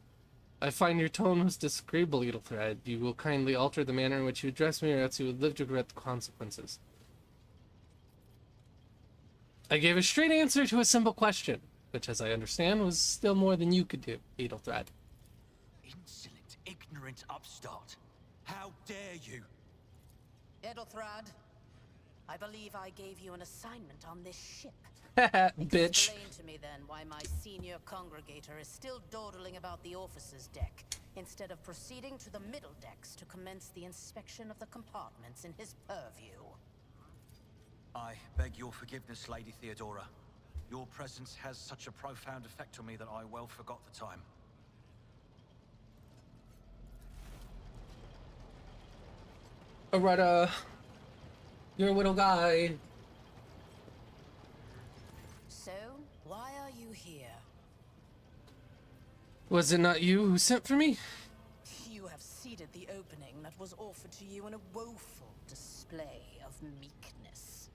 Speaker 1: I find your tone was disagreeable, Edelthread. You will kindly alter the manner in which you address me, or else you would live to regret the consequences. I gave a straight answer to a simple question, which, as I understand, was still more than you could do, Edelthread.
Speaker 8: Insolent, ignorant upstart. How dare you?
Speaker 9: Edelthrad, I believe I gave you an assignment on this ship.
Speaker 1: Bitch.
Speaker 9: Explain to me then why my senior congregator is still dawdling about the officers' deck, instead of proceeding to the middle decks to commence the inspection of the compartments in his purview.
Speaker 8: I beg your forgiveness, Lady Theodora. Your presence has such a profound effect on me that I well forgot the time.
Speaker 1: Alright, you're a little guy.
Speaker 9: So, why are you here?
Speaker 1: Was it not you who sent for me?
Speaker 9: You have ceded the opening that was offered to you in a woeful display of meekness.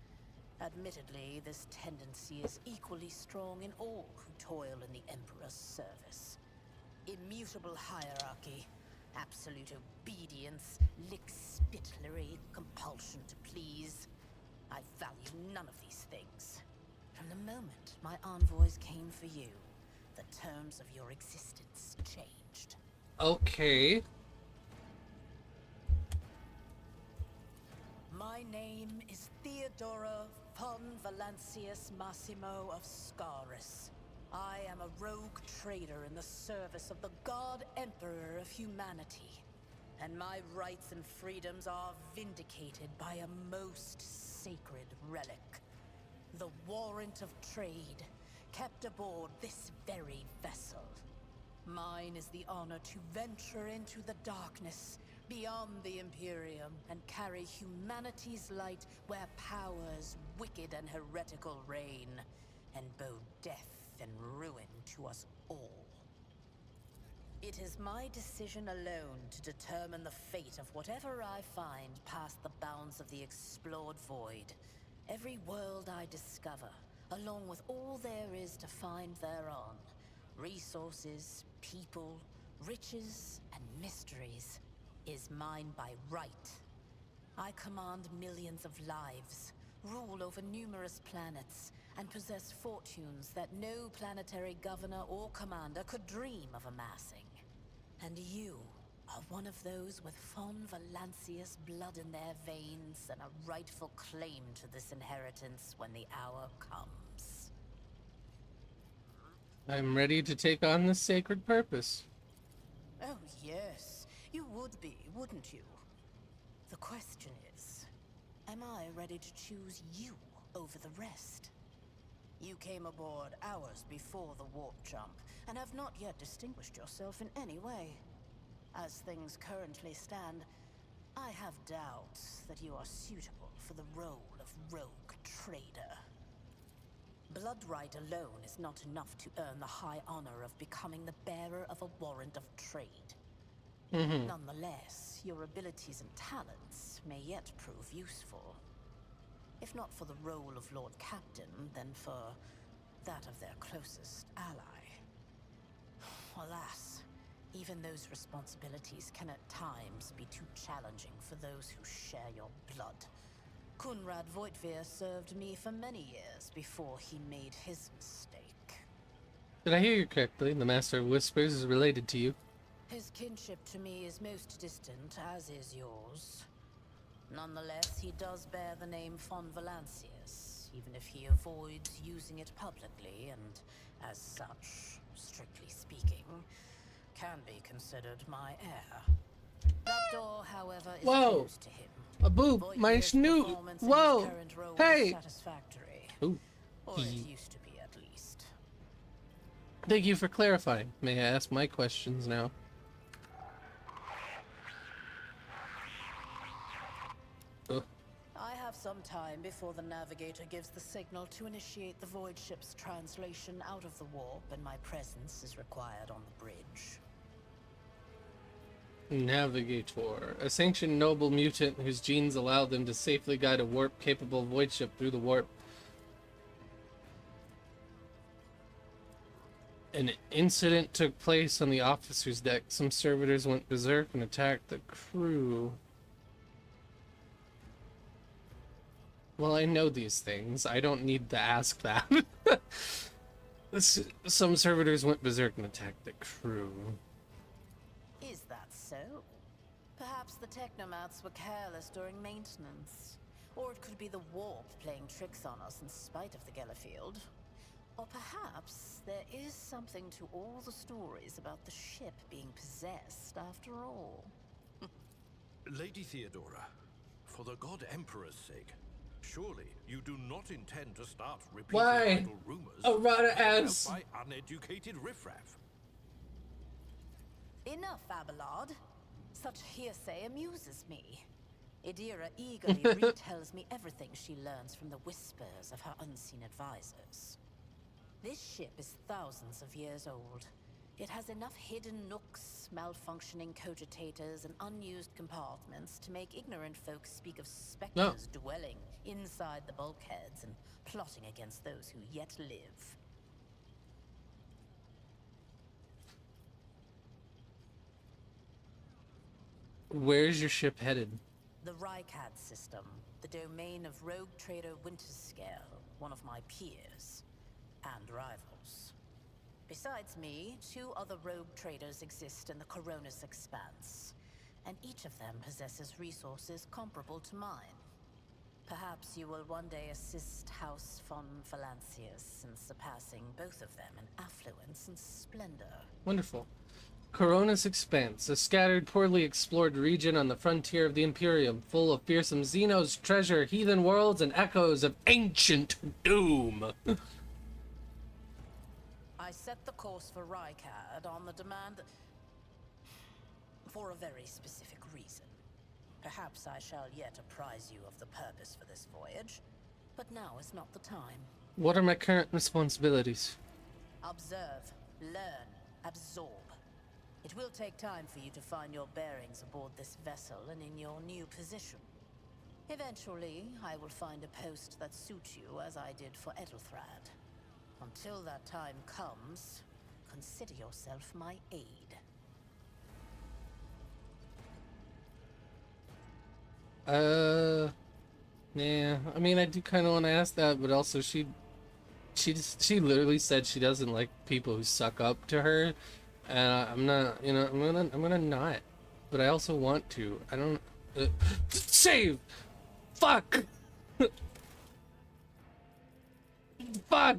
Speaker 9: Admittedly, this tendency is equally strong in all who toil in the Emperor's service. Immutable hierarchy, absolute obedience, lick-spittlery, compulsion to please. I value none of these things. From the moment my envoys came for you, the terms of your existence changed.
Speaker 1: Okay.
Speaker 9: My name is Theodora von Valancius Massimo of Scaris. I am a rogue trader in the service of the God Emperor of humanity, and my rights and freedoms are vindicated by a most sacred relic. The warrant of trade, kept aboard this very vessel. Mine is the honor to venture into the darkness, beyond the Imperium, and carry humanity's light where powers wicked and heretical reign, and bow death and ruin to us all. It is my decision alone to determine the fate of whatever I find past the bounds of the explored void. Every world I discover, along with all there is to find thereon, resources, people, riches, and mysteries, is mine by right. I command millions of lives, rule over numerous planets, and possess fortunes that no planetary governor or commander could dream of amassing. And you are one of those with von Valancius blood in their veins and a rightful claim to this inheritance when the hour comes.
Speaker 1: I'm ready to take on this sacred purpose.
Speaker 9: Oh yes, you would be, wouldn't you? The question is, am I ready to choose you over the rest? You came aboard hours before the warp jump, and have not yet distinguished yourself in any way. As things currently stand, I have doubts that you are suitable for the role of rogue trader. Bloodright alone is not enough to earn the high honor of becoming the bearer of a warrant of trade. Nonetheless, your abilities and talents may yet prove useful. If not for the role of Lord Captain, then for that of their closest ally. Alas, even those responsibilities can at times be too challenging for those who share your blood. Kunrad Voitvir served me for many years before he made his mistake.
Speaker 1: Did I hear you correctly? The Master of Whispers is related to you.
Speaker 9: His kinship to me is most distant, as is yours. Nonetheless, he does bear the name von Valancius, even if he avoids using it publicly, and as such, strictly speaking, can be considered my heir. That door, however, is closed to him.
Speaker 1: A boo! My snoot!
Speaker 9: Performance in
Speaker 1: Whoa!
Speaker 9: his current role
Speaker 1: Hey!
Speaker 9: is satisfactory.
Speaker 1: Ooh.
Speaker 9: Or it used to be, at least.
Speaker 1: Thank you for clarifying. May I ask my questions now?
Speaker 9: I have some time before the navigator gives the signal to initiate the void ship's translation out of the warp, and my presence is required on the bridge.
Speaker 1: Navigator. A sanctioned noble mutant whose genes allow them to safely guide a warp-capable void ship through the warp. An incident took place on the officer's deck. Some servitors went berserk and attacked the crew. Well, I know these things. I don't need to ask that. Some servitors went berserk and attacked the crew.
Speaker 9: Is that so? Perhaps the technomats were careless during maintenance. Or it could be the warp playing tricks on us in spite of the Gellerfield. Or perhaps there is something to all the stories about the ship being possessed after all.
Speaker 10: Lady Theodora, for the God Emperor's sake, surely you do not intend to start repeating idle rumors
Speaker 1: Errata ass
Speaker 10: by uneducated riffraff.
Speaker 9: Enough, Abelard. Such hearsay amuses me. Idira eagerly retells me everything she learns from the whispers of her unseen advisors. This ship is thousands of years old. It has enough hidden nooks, malfunctioning cogitators, and unused compartments to make ignorant folks speak of specters dwelling inside the bulkheads and plotting against those who yet live.
Speaker 1: Where's your ship headed?
Speaker 9: The Rykad system, the domain of Rogue Trader Winterscale, one of my peers and rivals. Besides me, 2 other rogue traders exist in the Coronis Expanse, and each of them possesses resources comparable to mine. Perhaps you will one day assist House von Valancius in surpassing both of them in affluence and splendor.
Speaker 1: Wonderful. Coronis Expanse, a scattered, poorly explored region on the frontier of the Imperium, full of fearsome Xenos, treasure, heathen worlds, and echoes of ancient doom.
Speaker 9: I set the course for Rykad on the demand for a very specific reason. Perhaps I shall yet apprise you of the purpose for this voyage, but now is not the time.
Speaker 1: What are my current responsibilities?
Speaker 9: Observe, learn, absorb. It will take time for you to find your bearings aboard this vessel and in your new position. Eventually, I will find a post that suits you as I did for Edelthrad. Until that time comes, consider yourself my aide.
Speaker 1: Yeah, I mean, I do kind of want to ask that, but also she literally said she doesn't like people who suck up to her, and I'm not, you know, I'm gonna not, but I also want to. I don't, save! Fuck! Fuck!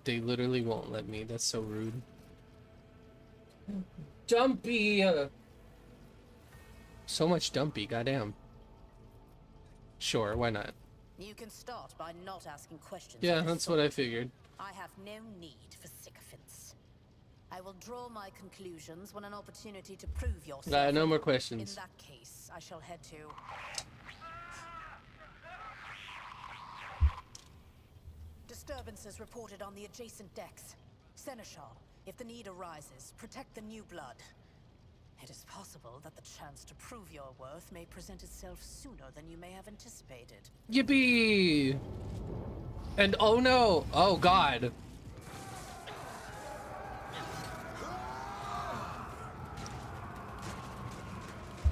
Speaker 1: They literally won't let me. That's so rude. Dumpy! So much dumpy, goddamn. Sure, why not?
Speaker 9: You can start by not asking questions.
Speaker 1: Yeah, that's what I figured.
Speaker 9: I have no need for sycophants. I will draw my conclusions when an opportunity to prove yourself.
Speaker 1: No more questions.
Speaker 9: In that case, I shall head to... Disturbances reported on the adjacent decks. Seneschal, if the need arises, protect the new blood. It is possible that the chance to prove your worth may present itself sooner than you may have anticipated.
Speaker 1: Yippee! And oh no! Oh god!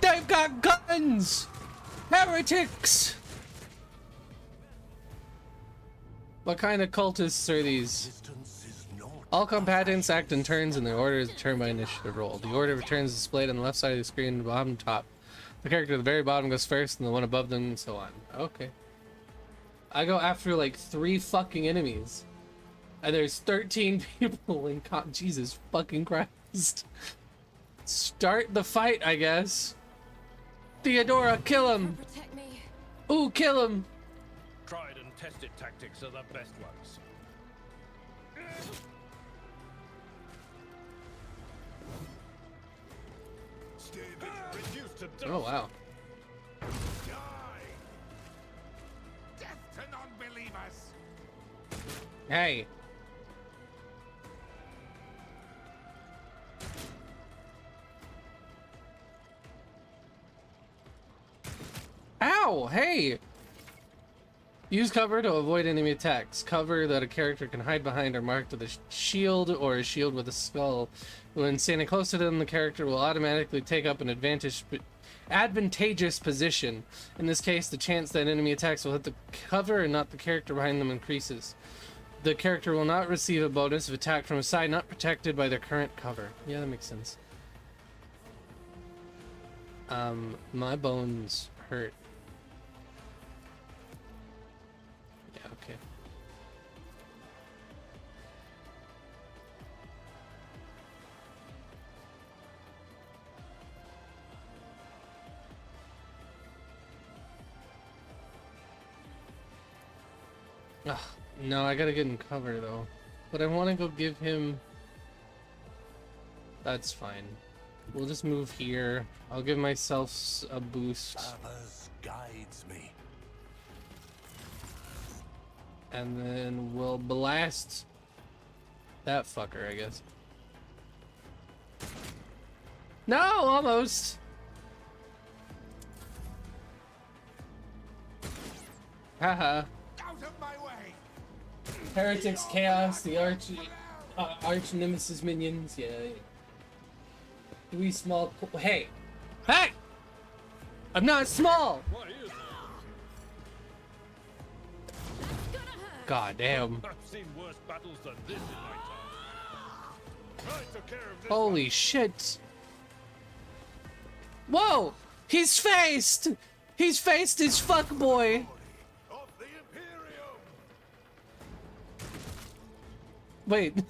Speaker 1: They've got guns! Heretics! What kind of cultists are these? All combatants act in turns and the order is determined by initiative roll. The order of turns is displayed on the left side of the screen, bottom top. The character at the very bottom goes first and the one above them and so on. Okay. I go after like 3 fucking enemies. And there's 13 people in Jesus fucking Christ. Start the fight, I guess. Theodora, kill him!
Speaker 9: Protect me.
Speaker 1: Ooh, kill him!
Speaker 10: Tried and tested tactics are the best ones.
Speaker 1: Oh wow.
Speaker 2: Death to non-believers!
Speaker 1: Hey. Ow! Hey! Use cover to avoid enemy attacks. Cover that a character can hide behind are marked with a shield or a shield with a skull. When standing close to them, the character will automatically take up an advantageous position. In this case, the chance that enemy attacks will hit the cover and not the character behind them increases. The character will not receive a bonus if attacked from a side not protected by their current cover. Yeah, that makes sense. My bones hurt. Yeah, okay. Ugh, no, I gotta get in cover though. But I want to go give him... That's fine. We'll just move here. I'll give myself a boost.
Speaker 10: Purpose guides me.
Speaker 1: And then we'll blast that fucker, I guess. No, almost. Haha.
Speaker 2: Out of my way!
Speaker 1: Heretics, Chaos, the arch nemesis minions. Yeah. 3 small. Hey, hey! I'm not small.
Speaker 10: What is that?
Speaker 1: God damn.
Speaker 10: I've seen worse battles than this in my time. I took care of this.
Speaker 1: Holy shit. Whoa! He's faced! He's faced his fuckboy!
Speaker 10: Of the Imperium.
Speaker 1: Wait.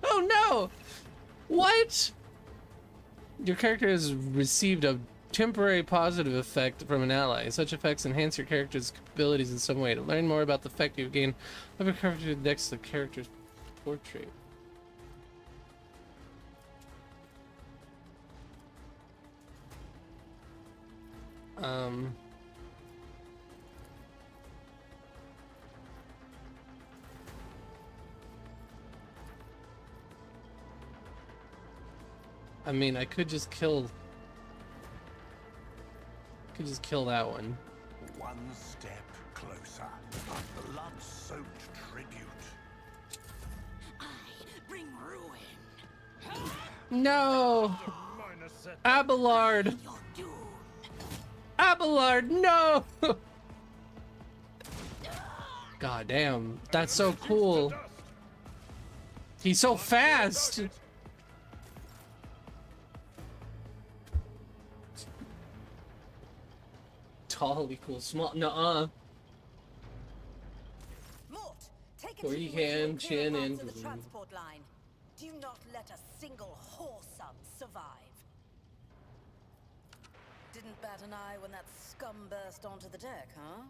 Speaker 1: Oh no! What? Your character has received a temporary positive effect from an ally. Such effects enhance your character's abilities in some way. To learn more about the effect you gain, have your character next to the character's portrait. I mean, I could just kill that one.
Speaker 10: One step closer. A blood-soaked tribute.
Speaker 9: I bring ruin.
Speaker 1: No!
Speaker 10: Minor set.
Speaker 1: Abelard!
Speaker 9: Your doom.
Speaker 1: Abelard, no! God damn, that's so cool. He's so fast! Totally cool. Small, nuh-uh.
Speaker 9: Mort, take
Speaker 1: Where
Speaker 9: a
Speaker 1: you
Speaker 9: team with
Speaker 1: can,
Speaker 9: and clear
Speaker 1: chin
Speaker 9: parts
Speaker 1: in.
Speaker 9: of the transport line. Do not let a single whoreson survive. Didn't bat an eye when that scum burst onto the deck, huh?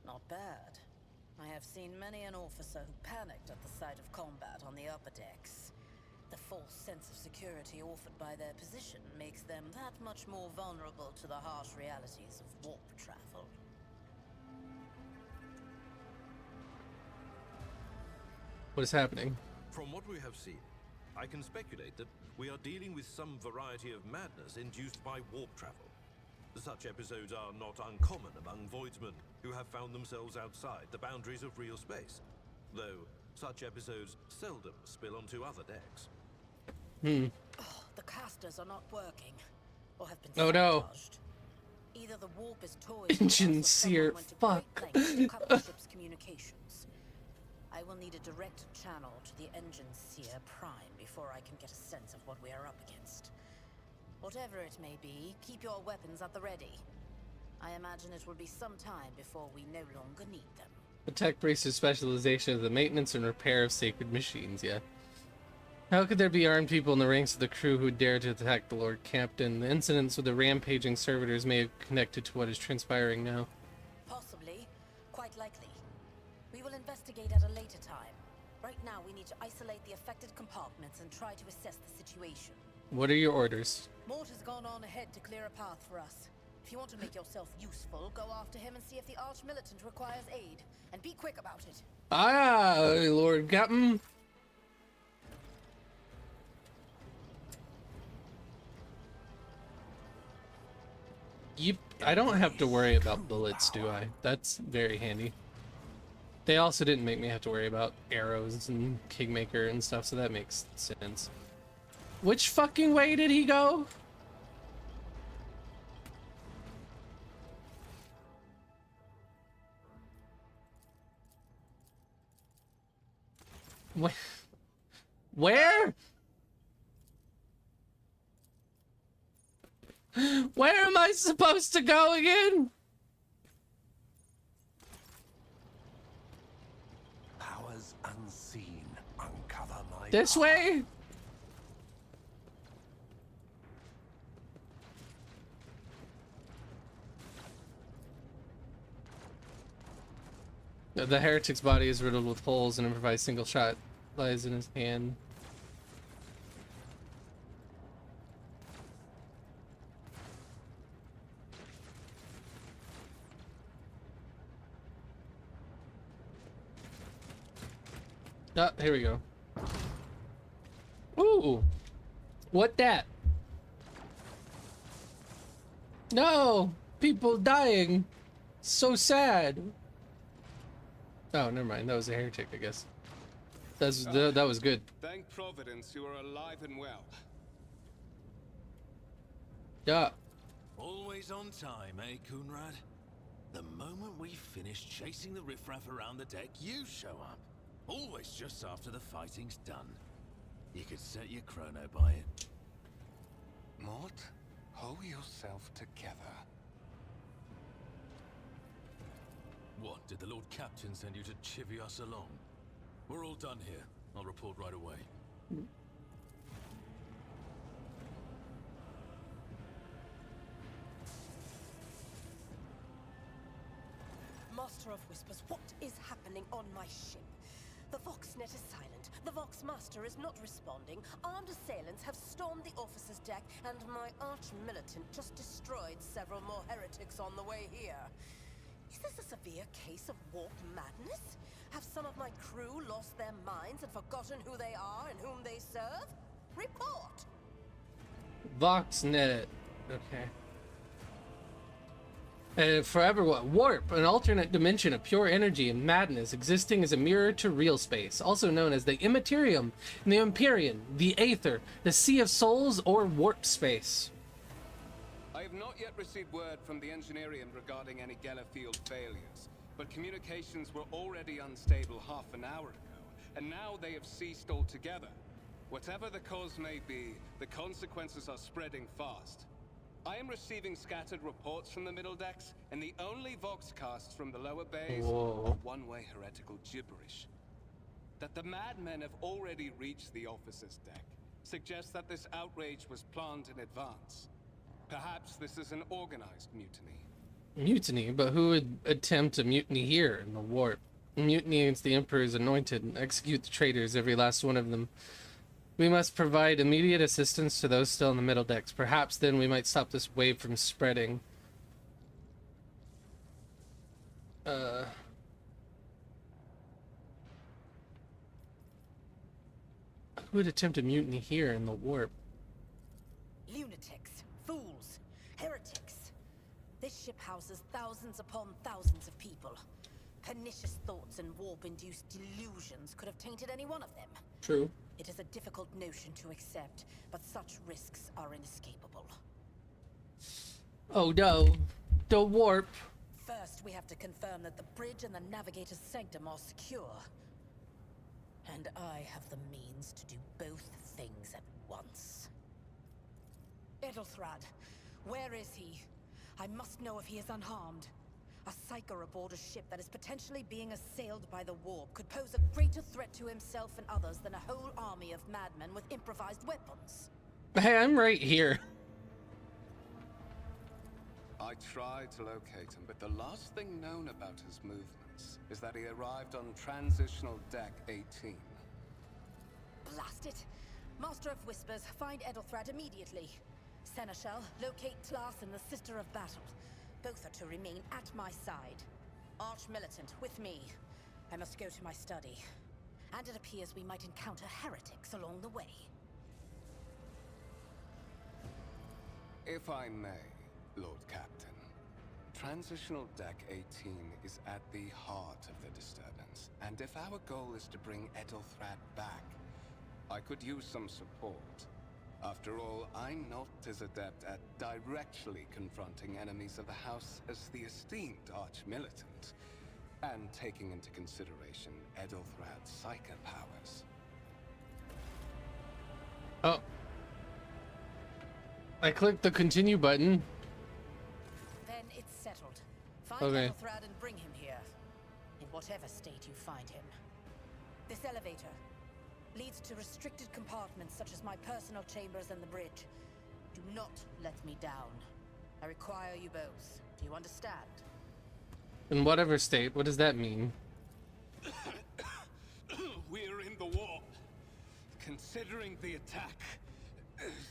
Speaker 9: Not bad. I have seen many an officer who panicked at the sight of combat on the upper decks. The false sense of security offered by their position makes them that much more vulnerable to the harsh realities of warp travel.
Speaker 1: What is happening?
Speaker 10: From what we have seen, I can speculate that we are dealing with some variety of madness induced by warp travel. Such episodes are not uncommon among voidsmen who have found themselves outside the boundaries of real space, though such episodes seldom spill onto other decks.
Speaker 9: Oh, the casters are not working, or have been
Speaker 1: Oh no.
Speaker 9: sabotaged. Either the warp is toying
Speaker 1: Engine sear, fuck.
Speaker 9: to cut the ship's communications. I will need a direct channel to the engine sear prime before I can get a sense of what we are up against. Whatever it may be, keep your weapons at the ready. I imagine it will be some time before we no longer need them.
Speaker 1: The tech brace's specialization is the maintenance and repair of sacred machines, yeah. How could there be armed people in the ranks of the crew who dare to attack the Lord Captain? The incidents with the rampaging servitors may have connected to what is transpiring now.
Speaker 9: Possibly. Quite likely. We will investigate at a later time. Right now, we need to isolate the affected compartments and try to assess the situation.
Speaker 1: What are your orders?
Speaker 9: Mort has gone on ahead to clear a path for us. If you want to make yourself useful, go after him and see if the Arch-Militant requires aid. And be quick about it.
Speaker 1: Ah, Lord Captain. Yep, I don't have to worry about bullets, do I? That's very handy. They also didn't make me have to worry about arrows and Kingmaker and stuff, so that makes sense. Which fucking way did he go? Where? Where am I supposed to go again?
Speaker 10: Powers unseen uncover my
Speaker 1: This way? The heretic's body is riddled with holes, and an improvised single shot lies in his hand. Ah, here we go. Ooh! What that? No! People dying! So sad! Oh, never mind. That was a heretic, I guess. That was good.
Speaker 4: Thank Providence you are alive and well.
Speaker 1: Yeah.
Speaker 11: Always on time, eh, Coonrad? The moment we finish chasing the riffraff around the deck, you show up. Always just after the fighting's done. You could set your chrono by it.
Speaker 4: Mort, hold yourself together.
Speaker 11: What, did the Lord Captain send you to chivvy us along? We're all done here. I'll report right away.
Speaker 12: Master of Whispers, what is happening on my ship? The Voxnet is silent. The Vox Master is not responding. Armed assailants have stormed the officer's deck, and my Arch-Militant just destroyed several more heretics on the way here. Is this a severe case of warp madness? Have some of my crew lost their minds and forgotten who they are and whom they serve? Report!
Speaker 1: Voxnet. Okay. Forever what? Warp, an alternate dimension of pure energy and madness existing as a mirror to real space, also known as the Immaterium, the Empyrean, the Aether, the Sea of Souls, or Warp Space.
Speaker 4: I have not yet received word from the Engineerium regarding any Geller field failures, but communications were already unstable half an hour ago, and now they have ceased altogether. Whatever the cause may be, the consequences are spreading fast. I am receiving scattered reports from the middle decks, and the only voxcasts from the lower bays are one-way heretical gibberish. That the madmen have already reached the officer's deck suggests that this outrage was planned in advance. Perhaps this is an organized mutiny.
Speaker 1: Mutiny? But who would attempt a mutiny here in the warp? Mutiny against the Emperor's anointed and execute the traitors, every last one of them. We must provide immediate assistance to those still in the middle decks. Perhaps then we might stop this wave from spreading. Who would attempt a mutiny here in the warp?
Speaker 9: Lunatics, fools, heretics. This ship houses thousands upon thousands of people. Pernicious thoughts and warp-induced delusions could have tainted any one of them.
Speaker 1: True.
Speaker 9: It is a difficult notion to accept, but such risks are inescapable.
Speaker 1: Oh no, the warp.
Speaker 9: First, we have to confirm that the bridge and the navigator's sanctum are secure. And I have the means to do both things at once. Edelthrad, where is he? I must know if he is unharmed. A psyker aboard a ship that is potentially being assailed by the warp could pose a greater threat to himself and others than a whole army of madmen with improvised weapons.
Speaker 1: Hey, I'm right here.
Speaker 4: I tried to locate him, but the last thing known about his movements is that he arrived on transitional deck 18.
Speaker 9: Blast it! Master of Whispers, find Edelthrad immediately. Seneschal, locate Tlas and the Sister of Battle. Both are to remain at my side. Arch-militant, with me. I must go to my study. And it appears we might encounter heretics along the way.
Speaker 4: If I may, Lord Captain, Transitional Deck 18 is at the heart of the disturbance, and if our goal is to bring Edelthrad back, I could use some support. After all, I'm not as adept at directly confronting enemies of the House as the esteemed Arch-Militant, and taking into consideration Edelthrad's psychic powers.
Speaker 1: Oh. I clicked the continue button.
Speaker 9: Then it's settled. Find
Speaker 1: Okay.
Speaker 9: Edelthrad and bring him here. In whatever state you find him. This elevator leads to restricted compartments such as my personal chambers and the bridge. Do not let me down. I require you both. Do you understand?
Speaker 1: In whatever state, what does that mean?
Speaker 4: We're in the warp. Considering the attack,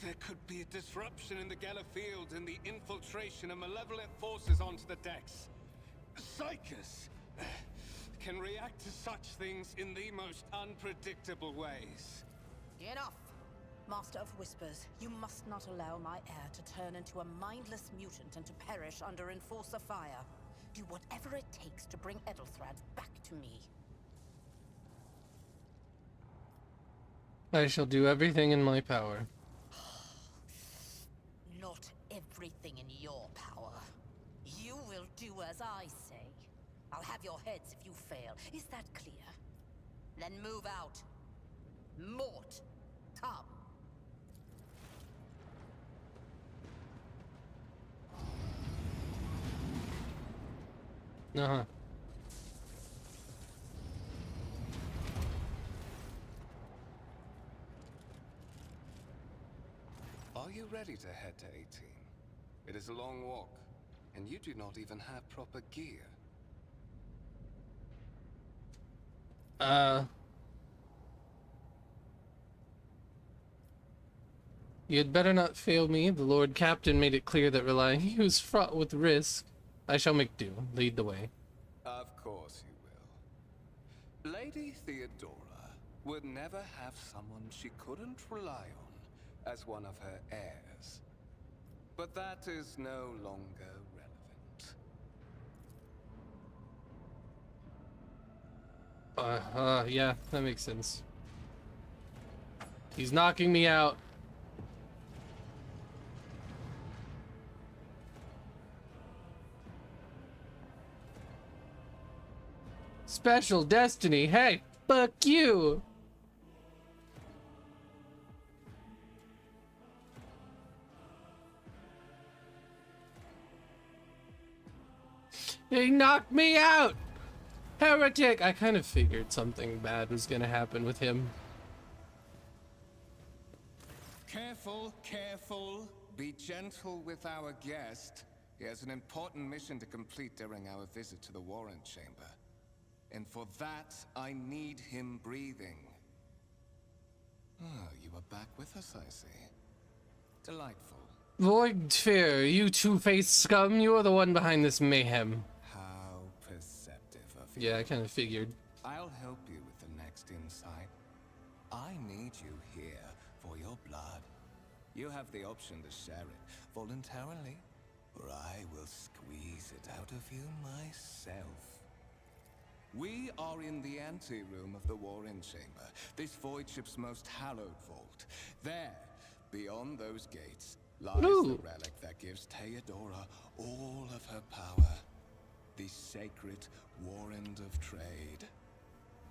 Speaker 4: there could be a disruption in the Geller field and the infiltration of malevolent forces onto the decks. Psychers can react to such things in the most unpredictable ways.
Speaker 9: Enough! Master of Whispers, you must not allow my heir to turn into a mindless mutant and to perish under Enforcer fire. Do whatever it takes to bring Edelthrad back to me.
Speaker 1: I shall do everything in my power.
Speaker 9: Not everything in your power. You will do as I say. I'll have your heads if you fail. Is that clear? Then move out. Mort, come.
Speaker 1: Uh-huh.
Speaker 4: Are you ready to head to 18? It is a long walk, and you do not even have proper gear.
Speaker 1: You had better not fail me. The Lord Captain made it clear that relying you is fraught with risk. I shall make do. Lead the way.
Speaker 4: Of course you will. Lady Theodora would never have someone she couldn't rely on as one of her heirs. But that is no longer relevant.
Speaker 1: Yeah, that makes sense. He's knocking me out. Special Destiny, hey, fuck you! He knocked me out! Heretic! I kind of figured something bad was gonna happen with him.
Speaker 4: Careful, careful. Be gentle with our guest. He has an important mission to complete during our visit to the Warrant Chamber. And for that, I need him breathing. Oh, you are back with us, I see. Delightful.
Speaker 1: Void Fear, you two-faced scum, you are the one behind this mayhem.
Speaker 4: How perceptive of you.
Speaker 1: Yeah, I kind of figured.
Speaker 4: I'll help you with the next insight. I need you here for your blood. You have the option to share it voluntarily, or I will squeeze it out of you myself. We are in the anteroom of the Warren Chamber, this void ship's most hallowed vault. There, beyond those gates, lies the relic that gives Theodora all of her power. The sacred Warrant of Trade.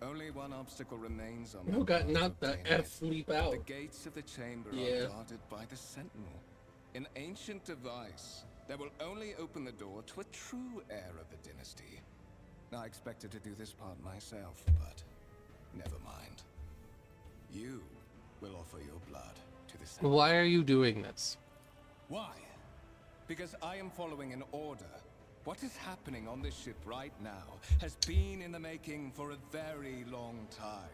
Speaker 4: Only one obstacle remains on
Speaker 1: Who got knocked the F leap out?
Speaker 4: The gates of the chamber are guarded by the Sentinel. An ancient device that will only open the door to a true heir of the dynasty. I expected to do this part myself, but never mind. You will offer your blood to the Sentinel.
Speaker 1: Why are you doing this?
Speaker 4: Why? Because I am following an order. What is happening on this ship right now has been in the making for a very long time.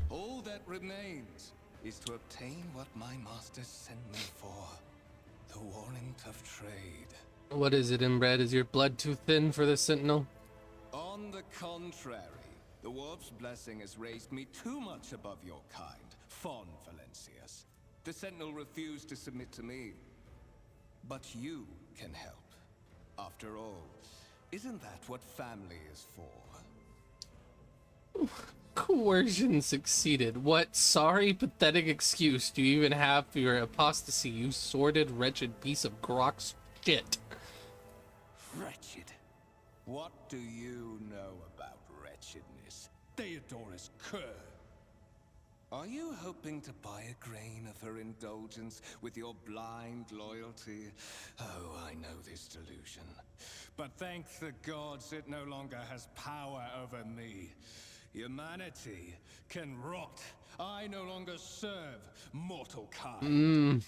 Speaker 4: All that remains is to obtain what my masters sent me for. The Warrant of Trade.
Speaker 1: What is it, inbred? Is your blood too thin for the Sentinel?
Speaker 4: On the contrary, the Warp's blessing has raised me too much above your kind, Fon Valencius. The Sentinel refused to submit to me. But you can help. After all, isn't that what family is for?
Speaker 1: Coercion succeeded. What sorry, pathetic excuse do you even have for your apostasy, you sordid, wretched piece of grok shit?
Speaker 4: Wretched? What do you know about wretchedness? Theodora's cur. Are you hoping to buy a grain of her indulgence with your blind loyalty? Oh, I know this delusion. But thank the gods it no longer has power over me. Humanity can rot. I no longer serve mortal kind.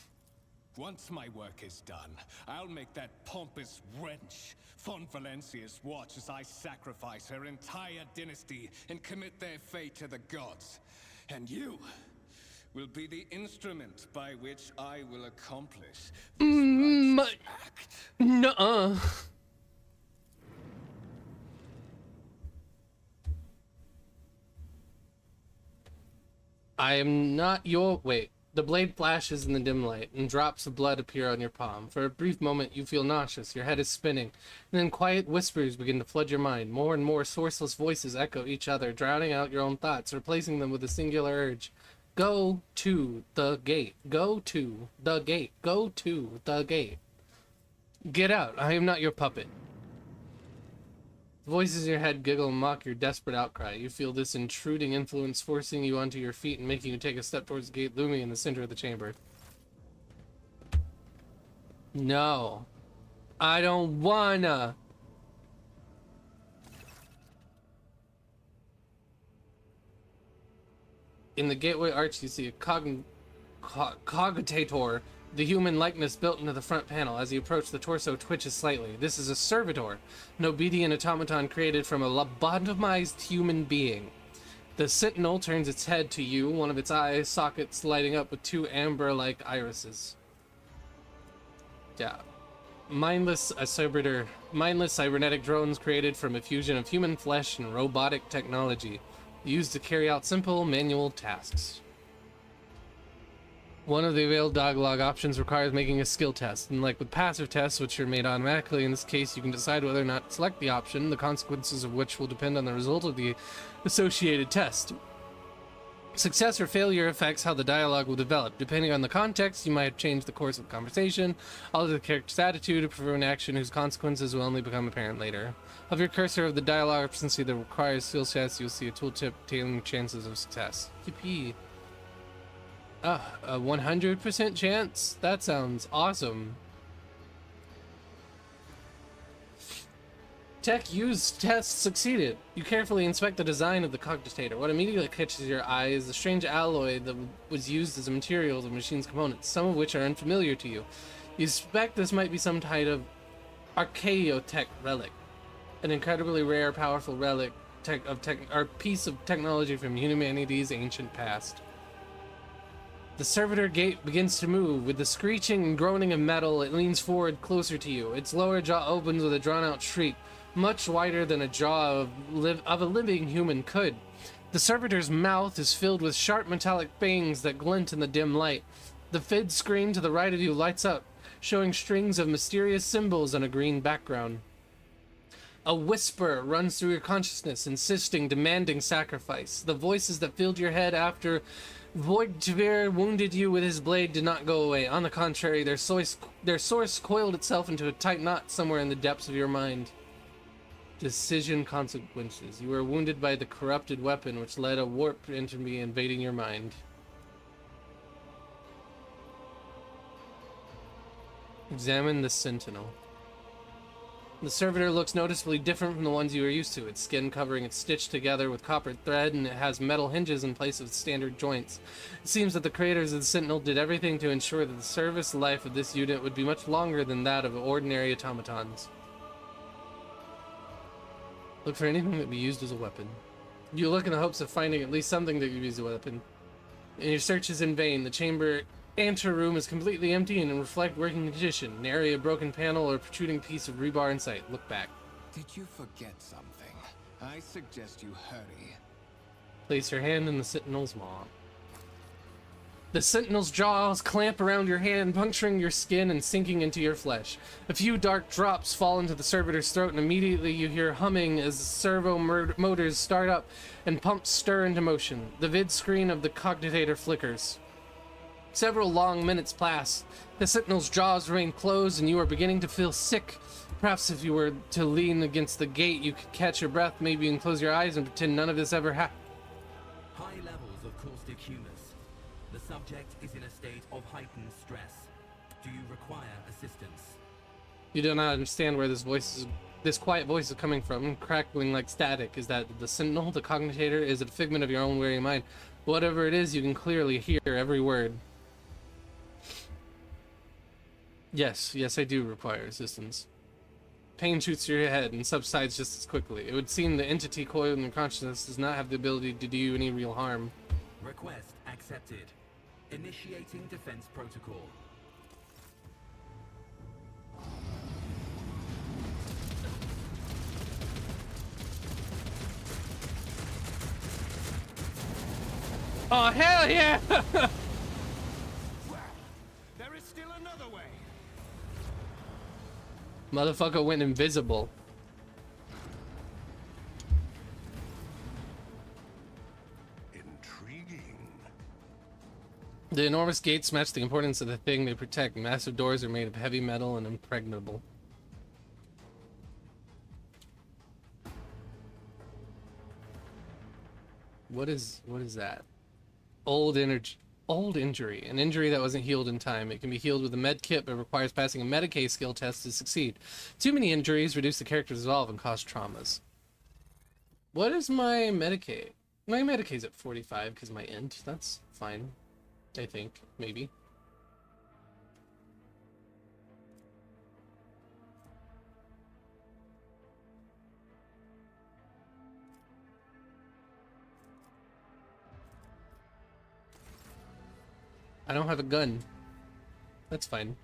Speaker 4: Once my work is done, I'll make that pompous wench, Fon Valencius, watch as I sacrifice her entire dynasty and commit their fate to the gods. And you will be the instrument by which I will accomplish this righteous act.
Speaker 1: Nuh-uh. I am not your... Wait. The blade flashes in the dim light, and drops of blood appear on your palm. For a brief moment, you feel nauseous, your head is spinning, and then quiet whispers begin to flood your mind. More and more sourceless voices echo each other, drowning out your own thoughts, replacing them with a singular urge. Go to the gate. Go to the gate. Go to the gate. Get out. I am not your puppet. Voices in your head giggle and mock your desperate outcry. You feel this intruding influence forcing you onto your feet and making you take a step towards the gate looming in the center of the chamber. No. I don't wanna. In the gateway arch, you see a cogitator, the human likeness built into the front panel. As you approach, the torso twitches slightly. This is a servitor, an obedient automaton created from a lobotomized human being. The Sentinel turns its head to you, one of its eye sockets lighting up with two amber-like irises. Yeah. Mindless cybernetic drones created from a fusion of human flesh and robotic technology, used to carry out simple manual tasks. One of the available dialogue options requires making a skill test, and like with passive tests, which are made automatically, in this case you can decide whether or not to select the option, the consequences of which will depend on the result of the associated test. Success or failure affects how the dialogue will develop. Depending on the context, you might change the course of the conversation, alter the character's attitude, or prefer an action whose consequences will only become apparent later. Of your cursor of the dialogue option that requires skill tests, you'll see a tooltip tailing chances of success. Yippee. A 100% chance? That sounds awesome. Tech used test succeeded. You carefully inspect the design of the cogitator. What immediately catches your eye is the strange alloy that was used as a material of the machine's components, some of which are unfamiliar to you. You suspect this might be some type of archaeotech relic, an incredibly rare, powerful relic or piece of technology from humanity's ancient past. The servitor gate begins to move. With the screeching and groaning of metal, it leans forward closer to you. Its lower jaw opens with a drawn-out shriek, much wider than a jaw of a living human could. The servitor's mouth is filled with sharp metallic fangs that glint in the dim light. The vid screen to the right of you lights up, showing strings of mysterious symbols on a green background. A whisper runs through your consciousness, insisting, demanding sacrifice. The voices that filled your head after VODs wounded you with his blade did not go away. On the contrary, their source coiled itself into a tight knot somewhere in the depths of your mind. Decision consequences. You were wounded by the corrupted weapon, which led a warp entity invading your mind. Examine the Sentinel. The servitor looks noticeably different from the ones you are used to. Its skin covering is stitched together with copper thread, and it has metal hinges in place of standard joints. It seems that the creators of the Sentinel did everything to ensure that the service life of this unit would be much longer than that of ordinary automatons. Look for anything that would be used as a weapon. You look in the hopes of finding at least something that could be used as a weapon. And your search is in vain. The chamber anteroom is completely empty and in reflect working condition. Nary a broken panel or protruding piece of rebar in sight. Look back.
Speaker 4: Did you forget something? I suggest you hurry.
Speaker 1: Place your hand in the Sentinel's maw. The Sentinel's jaws clamp around your hand, puncturing your skin and sinking into your flesh. A few dark drops fall into the servitor's throat, and immediately you hear humming as servo motors start up and pumps stir into motion. The vid screen of the cogitator flickers. Several long minutes pass. The Sentinel's jaws remain closed, and you are beginning to feel sick. Perhaps if you were to lean against the gate, you could catch your breath. Maybe you can close your eyes and pretend none of this ever happened.
Speaker 13: High levels of caustic humus. The subject is in a state of heightened stress. Do you require assistance?
Speaker 1: You do not understand where this quiet voice is coming from, crackling like static. Is that the Sentinel, the cogitator? Is it a figment of your own weary mind? Whatever it is, you can clearly hear every word. Yes, I do require assistance. Pain shoots through your head and subsides just as quickly. It would seem the entity coiled in your consciousness does not have the ability to do you any real harm.
Speaker 13: Request accepted. Initiating defense protocol.
Speaker 1: Oh, hell yeah!
Speaker 2: There is still another way.
Speaker 1: Motherfucker went invisible.
Speaker 3: Intriguing.
Speaker 1: The enormous gates match the importance of the thing they protect. Massive doors are made of heavy metal and impregnable. What is that? Old injury. An injury that wasn't healed in time. It can be healed with a med kit, but requires passing a Medicaid skill test to succeed. Too many injuries reduce the character's resolve and cause traumas. What is my Medicaid? My Medicaid's at 45 because of my int. That's fine. I think. Maybe. I don't have a gun. That's fine.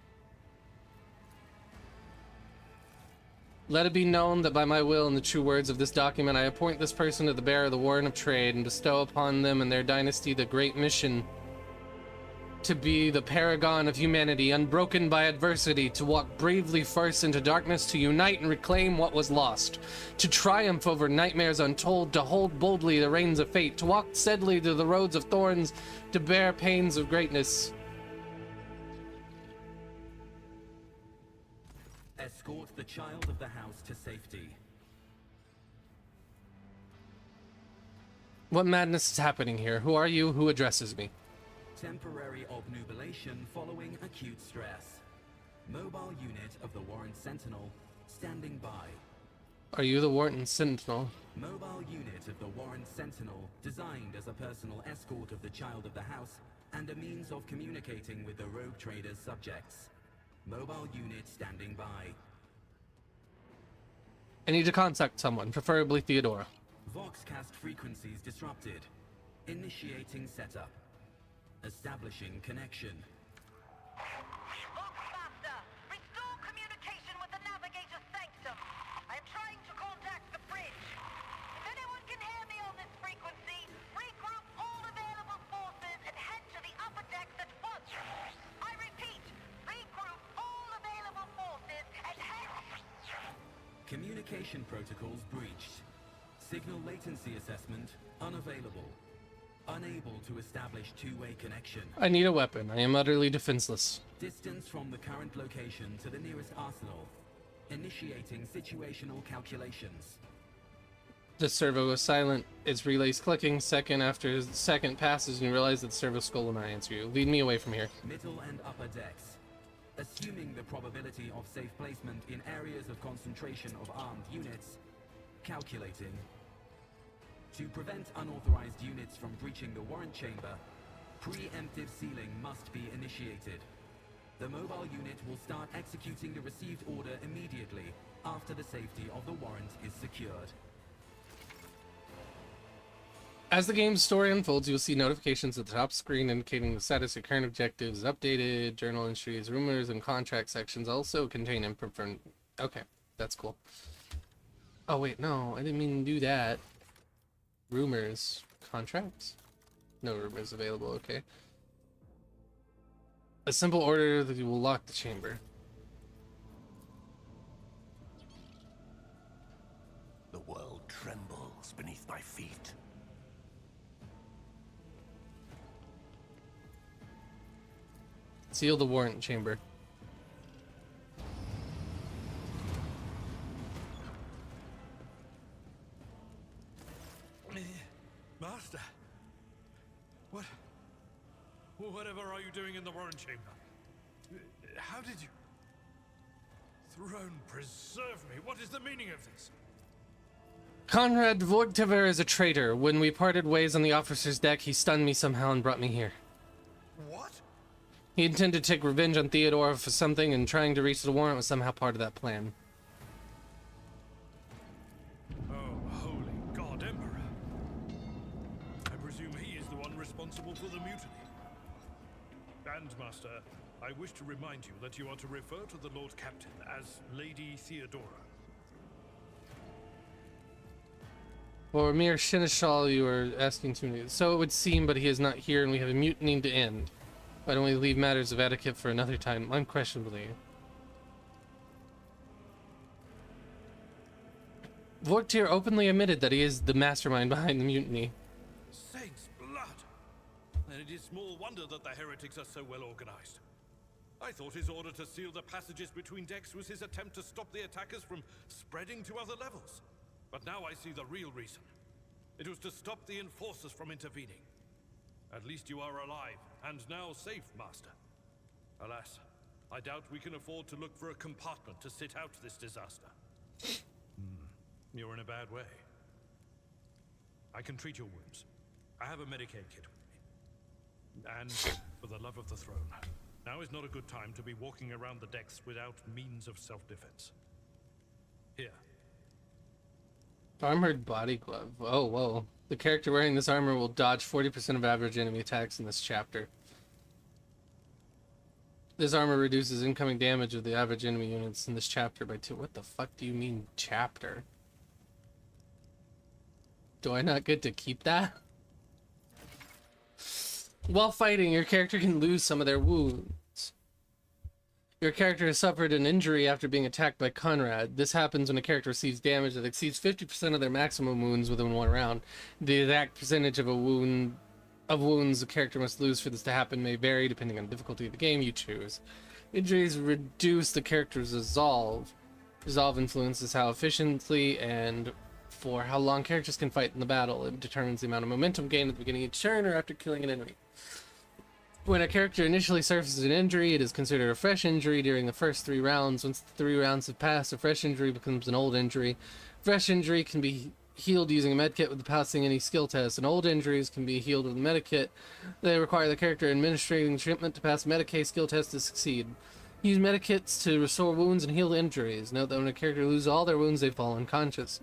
Speaker 1: Let it be known that by my will and the true words of this document, I appoint this person to the bearer of the warrant of trade and bestow upon them and their dynasty the great mission to be the paragon of humanity, unbroken by adversity, to walk bravely first into darkness, to unite and reclaim what was lost, to triumph over nightmares untold, to hold boldly the reins of fate, to walk steadily through the roads of thorns, to bear pains of greatness.
Speaker 13: Escort the child of the house to safety.
Speaker 1: What madness is happening here? Who are you? Who addresses me?
Speaker 13: Temporary obnubilation following acute stress. Mobile unit of the Warren Sentinel standing by.
Speaker 1: Are you the Warren Sentinel?
Speaker 13: Mobile unit of the Warren Sentinel designed as a personal escort of the child of the house and a means of communicating with the Rogue Trader's subjects. Mobile unit standing by.
Speaker 1: I need to contact someone, preferably Theodora.
Speaker 13: Voxcast frequencies disrupted. Initiating setup. Establishing connection.
Speaker 14: Voxmaster, restore communication with the navigator's sanctum. I am trying to contact the bridge. If anyone can hear me on this frequency,
Speaker 13: Communication protocols breached. Signal latency assessment unavailable. Unable to establish two-way connection.
Speaker 1: I need a weapon. I am utterly defenseless.
Speaker 13: Distance from the current location to the nearest arsenal. Initiating situational calculations.
Speaker 1: The servo goes silent. Its relays clicking. Second after second passes, and you realize that the servo skull will not answer you. Lead me away from here.
Speaker 13: Middle and upper decks. Assuming the probability of safe placement in areas of concentration of armed units. Calculating. To prevent unauthorized units from breaching the warrant chamber, preemptive sealing must be initiated. The mobile unit will start executing the received order immediately after the safety of the warrant is secured.
Speaker 1: As the game's story unfolds, you'll see notifications at the top screen indicating the status of current objectives updated. Journal entries, rumors, and contract sections also contain info from... Okay, that's cool. Oh wait, no, I didn't mean to do that. Rumors. Contracts? No rumors available, okay. A simple order that will lock the chamber.
Speaker 11: The world trembles beneath my feet.
Speaker 1: Seal the warrant chamber.
Speaker 10: Master, whatever are you doing in the warrant chamber? How did you... Throne preserve me. What is the meaning of this?
Speaker 1: Conrad WH40k is a traitor. When we parted ways on the officer's deck, he stunned me somehow and brought me here.
Speaker 10: What?
Speaker 1: He intended to take revenge on Theodora for something, and trying to reach the warrant was somehow part of that plan.
Speaker 10: Oh, holy God, Emperor. I presume he is the one responsible for the mutiny. And, Master, I wish to remind you that you are to refer to the Lord Captain as Lady Theodora.
Speaker 1: For mere Seneschal, you are asking too many. So it would seem, but he is not here, and we have a mutiny to end. Why don't we leave matters of etiquette for another time? Unquestionably. WH40k openly admitted that he is the mastermind behind the mutiny.
Speaker 10: Saints' blood! Then it is small wonder that the heretics are so well organized. I thought his order to seal the passages between decks was his attempt to stop the attackers from spreading to other levels. But now I see the real reason. It was to stop the enforcers from intervening. At least you are alive, and now safe, Master. Alas, I doubt we can afford to look for a compartment to sit out this disaster. You're in a bad way. I can treat your wounds. I have a Medicaid kit with me. And, for the love of the throne, now is not a good time to be walking around the decks without means of self-defense. Here.
Speaker 1: Armored body glove. Oh, whoa. The character wearing this armor will dodge 40% of average enemy attacks in this chapter. This armor reduces incoming damage of the average enemy units in this chapter by 2. What the fuck do you mean, chapter? Do I not get to keep that? While fighting, your character can lose some of their wounds. Your character has suffered an injury after being attacked by Conrad. This happens when a character receives damage that exceeds 50% of their maximum wounds within one round. The exact percentage of wounds a character must lose for this to happen may vary depending on the difficulty of the game you choose. Injuries reduce the character's resolve. Resolve influences how efficiently and for how long characters can fight in the battle. It determines the amount of momentum gained at the beginning of each turn or after killing an enemy. When a character initially surfaces an injury, it is considered a fresh injury during the first 3 rounds. Once the 3 rounds have passed, a fresh injury becomes an old injury. Fresh injury can be healed using a medkit with passing any skill test, and old injuries can be healed with a medikit. They require the character administering treatment to pass a Medicaid skill test to succeed. Use medikits to restore wounds and heal injuries. Note that when a character loses all their wounds, they fall unconscious.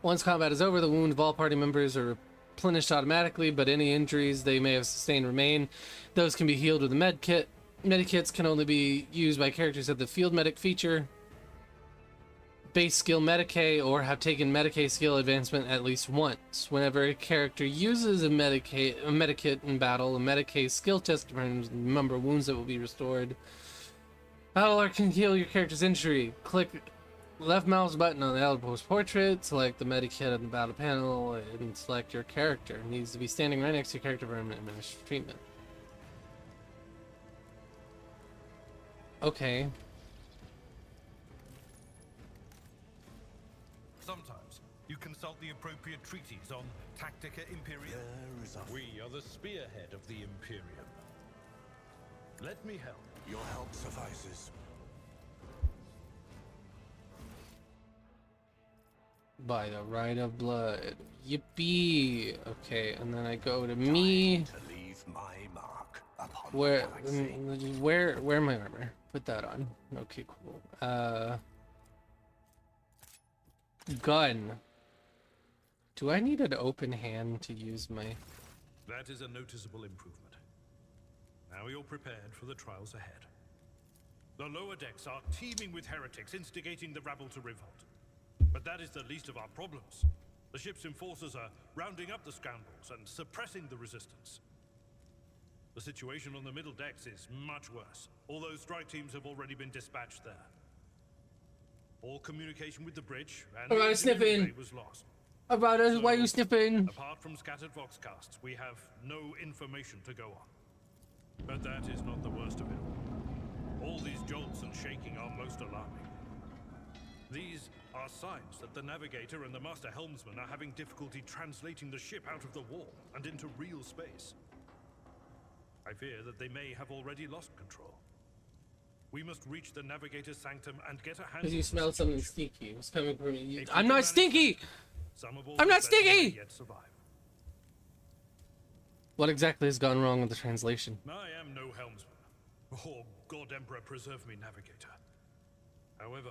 Speaker 1: Once combat is over, the wound of all party members are replenished automatically, but any injuries they may have sustained remain. Those can be healed with a medkit. Medikits can only be used by characters that have the field medic feature, base skill Medicaid, or have taken Medicaid skill advancement at least once. Whenever a character uses a medikit in battle, a Medicaid skill test determines the number of wounds that will be restored. Battler can heal your character's injury. Click Left mouse button on the outpost portrait, select the medikit on the battle panel, and select your character. It needs to be standing right next to your character for administration treatment. Okay.
Speaker 10: Sometimes you consult the appropriate treaties on Tactica Imperium. We are the spearhead of the Imperium. Let me help.
Speaker 11: Your help suffices.
Speaker 1: By the right of blood. Yippee! Okay, and then I go to me.
Speaker 11: To leave my mark upon
Speaker 1: Where
Speaker 11: the galaxy.
Speaker 1: where my armor? Put that on. Okay, cool. Gun. Do I need an open hand to use my...
Speaker 10: That is a noticeable improvement. Now you're prepared for the trials ahead. The lower decks are teeming with heretics instigating the rabble to revolt. But that is the least of our problems. The ship's enforcers are rounding up the scoundrels and suppressing the resistance. The situation on the middle decks is much worse, although strike teams have already been dispatched there. All communication with the bridge and
Speaker 1: Alright,
Speaker 10: the
Speaker 1: sniffing.
Speaker 10: was lost.
Speaker 1: Alright,
Speaker 10: So,
Speaker 1: why are you sniffing?
Speaker 10: Apart from scattered voxcasts, we have no information to go on. But that is not the worst of it all. All these jolts and shaking are most alarming. These are signs that the navigator and the master helmsman are having difficulty translating the ship out of the warp and into real space. I fear that they may have already lost control. We must reach the navigator's sanctum and get a handle.
Speaker 1: Because you smell something stinky. It's coming from me.
Speaker 10: If we
Speaker 1: I'm
Speaker 10: can
Speaker 1: not
Speaker 10: manage
Speaker 1: stinky!
Speaker 10: Some of all
Speaker 1: I'm
Speaker 10: the
Speaker 1: not
Speaker 10: vessels may
Speaker 1: stinky!
Speaker 10: yet survive.
Speaker 1: What exactly has gone wrong with the translation?
Speaker 10: I am no helmsman, or God Emperor preserve me navigator. However,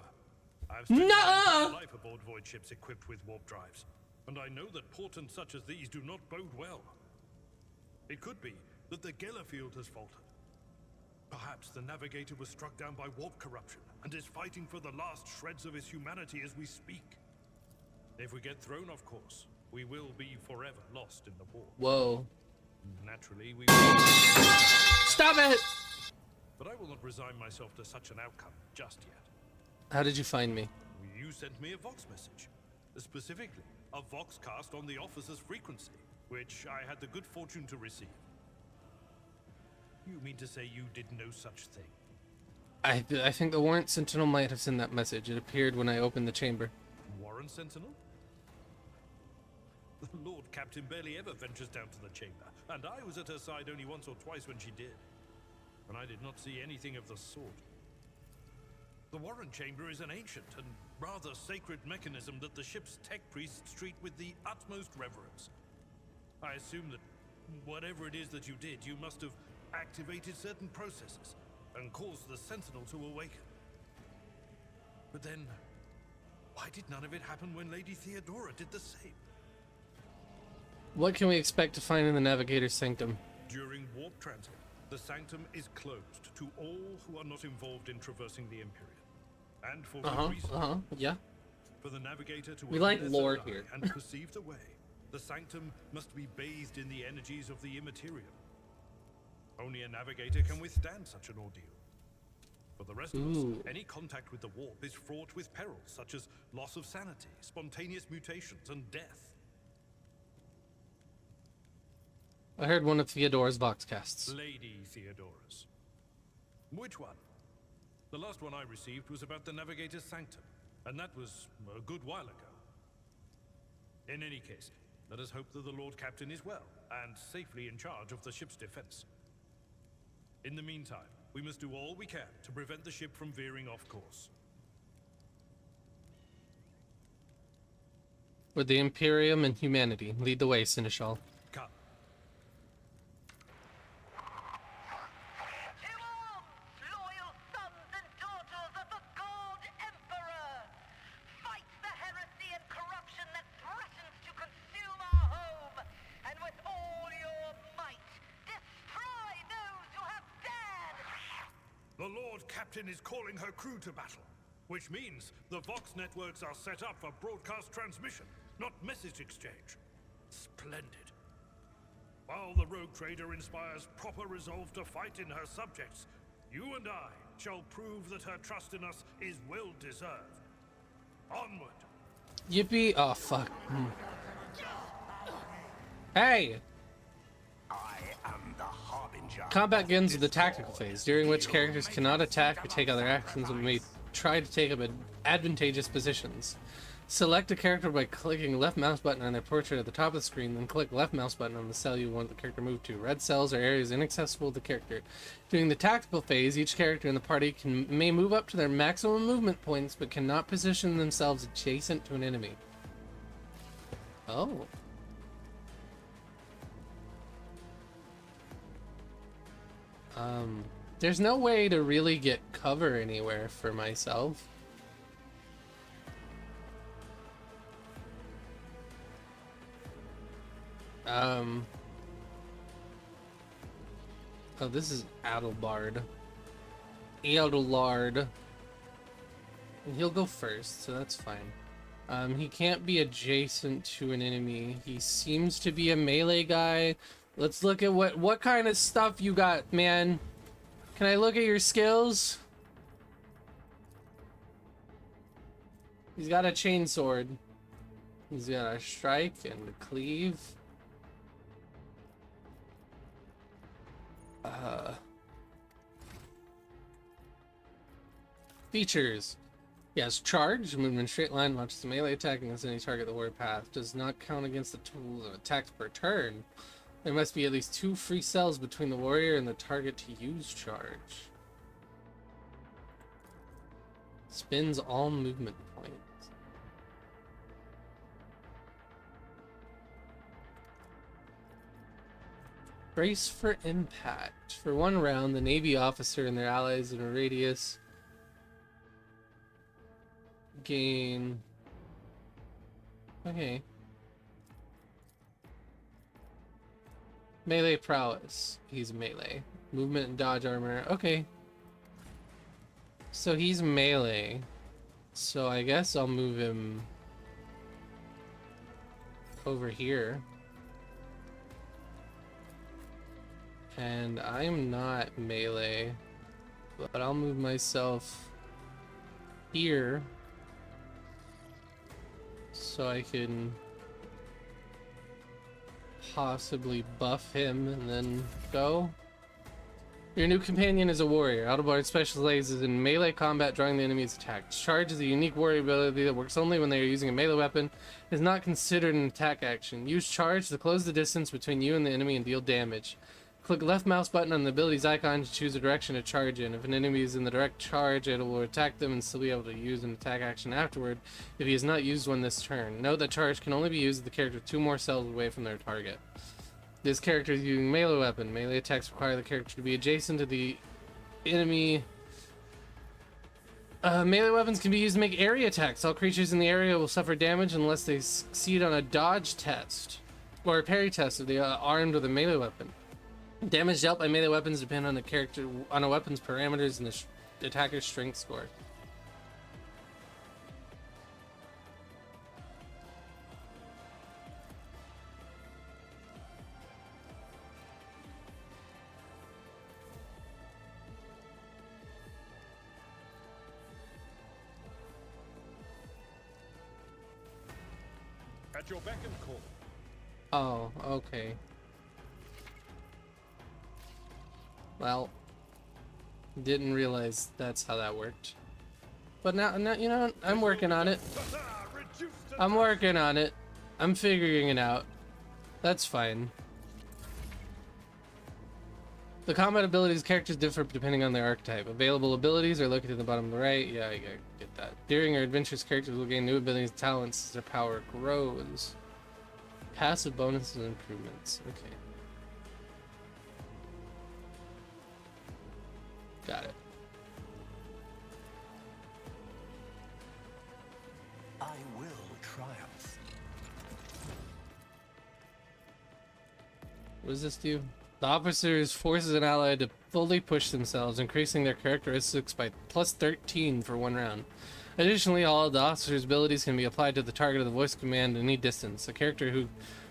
Speaker 10: I've spent my entire life aboard void ships equipped with warp drives, and I know that portents such as these do not bode well. It could be that the Gellerfield has faltered. Perhaps the navigator was struck down by warp corruption and is fighting for the last shreds of his humanity as we speak. If we get thrown off course, we will be forever lost in the war.
Speaker 1: Whoa.
Speaker 10: Naturally, we
Speaker 1: Stop it!
Speaker 10: But I will not resign myself to such an outcome just yet.
Speaker 1: How did you find me?
Speaker 10: You sent me a Vox message. Specifically, a Voxcast on the officer's frequency, which I had the good fortune to receive. You mean to say you did no such thing?
Speaker 1: I think the Warrant Sentinel might have sent that message. It appeared when I opened the chamber.
Speaker 10: Warren Sentinel? The Lord Captain barely ever ventures down to the chamber, and I was at her side only once or twice when she did. And I did not see anything of the sort. The Warren Chamber is an ancient and rather sacred mechanism that the ship's tech priests treat with the utmost reverence. I assume that whatever it is that you did, you must have activated certain processes and caused the Sentinel to awaken. But then, why did none of it happen when Lady Theodora did the same?
Speaker 1: What can we expect to find in the Navigator's Sanctum?
Speaker 10: During warp transit, the Sanctum is closed to all who are not involved in traversing the Imperium. And for good reason.
Speaker 1: Yeah.
Speaker 10: For the Navigator to
Speaker 1: We like
Speaker 10: open
Speaker 1: lore
Speaker 10: their third
Speaker 1: here.
Speaker 10: eye and perceive the way, the Sanctum must be bathed in the energies of the Immaterium. Only a Navigator can withstand such an ordeal. For the rest of us, any contact with the warp is fraught with perils such as loss of sanity, spontaneous mutations, and death.
Speaker 1: I heard one of Theodora's Voxcasts.
Speaker 10: Lady Theodora's. Which one? The last one I received was about the Navigator's Sanctum, and that was a good while ago. In any case, let us hope that the Lord Captain is well, and safely in charge of the ship's defense. In the meantime, we must do all we can to prevent the ship from veering off course.
Speaker 1: With the Imperium and humanity, lead the way, Seneschal.
Speaker 10: Come.
Speaker 14: Loyal sons and daughters of the God Emperor! Fight the heresy and corruption that threatens to consume our home! And with all your might, destroy those who have dared!
Speaker 10: The Lord Captain is calling her crew to battle, which means the Vox networks are set up for broadcast transmission, not message exchange. Splendid. While the Rogue Trader inspires proper resolve to fight in her subjects, you and I shall prove that her trust in us is well deserved. Onward.
Speaker 1: Yippee! Oh fuck. Hey!
Speaker 2: I am the harbinger.
Speaker 1: Combat begins with the tactical phase, during which characters cannot attack or take other actions and may try to take up advantageous positions. Select a character by clicking left mouse button on their portrait at the top of the screen, then click left mouse button on the cell you want the character moved to. Red cells are areas inaccessible to the character. During the tactical phase, each character in the party may move up to their maximum movement points, but cannot position themselves adjacent to an enemy. Oh. There's no way to really get cover anywhere for myself. Oh, this is Adelbard. Adelard. And he'll go first, so that's fine. He can't be adjacent to an enemy. He seems to be a melee guy. Let's look at what kind of stuff you got, man. Can I look at your skills? He's got a chainsword. He's got a strike and a cleave. Features. He has charge, movement in straight line, launches a melee attack against any target the warrior path. Does not count against the tools of attacks per turn. There must be at least 2 free cells between the warrior and the target to use charge. Spins all movement points. Brace for impact. For 1 round, the Navy officer and their allies in a radius gain... Okay. Melee prowess. He's melee. Movement and dodge armor. Okay. So he's melee. So I guess I'll move him over here. And I'm not melee, but I'll move myself here so I can possibly buff him and then go. Your new companion is a warrior. Adelbard specializes in melee combat, drawing the enemy's attack. Charge is a unique warrior ability that works only when they are using a melee weapon. It is not considered an attack action. Use charge to close the distance between you and the enemy and deal damage. Click left mouse button on the ability's icon to choose a direction to charge in. If an enemy is in the direct charge, it will attack them and still be able to use an attack action afterward if he has not used one this turn. Note that charge can only be used if the character is 2 more cells away from their target. This character is using melee weapon. Melee attacks require the character to be adjacent to the enemy. Melee weapons can be used to make area attacks. All creatures in the area will suffer damage unless they succeed on a dodge test or a parry test if they are armed with a melee weapon. Damage dealt by melee weapons depend on a weapon's parameters and the attacker's strength score.
Speaker 10: At your beck and call.
Speaker 1: Oh, okay. Well, didn't realize that's how that worked. But now you know, I'm working on it. I'm working on it. I'm figuring it out. That's fine. The combat abilities characters differ depending on their archetype. Available abilities are located at the bottom of the right. Yeah, I get that. During your adventures, characters will gain new abilities and talents as their power grows. Passive bonuses and improvements. Okay. Got it.
Speaker 2: I will triumph.
Speaker 1: What does this do? The officers forces an ally to fully push themselves, increasing their characteristics by plus 13 for 1 round. Additionally, all of the officer's abilities can be applied to the target of the voice command at any distance. A character who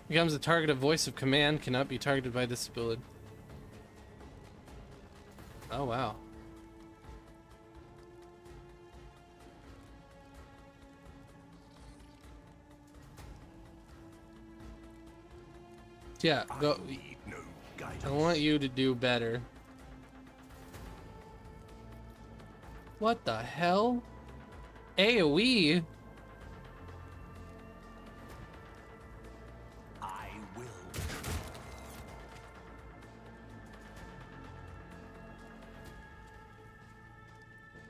Speaker 1: becomes the target of voice of command cannot be targeted by this ability. Oh, wow. Yeah, go. I want you to do better. What the hell? AoE?
Speaker 11: I will.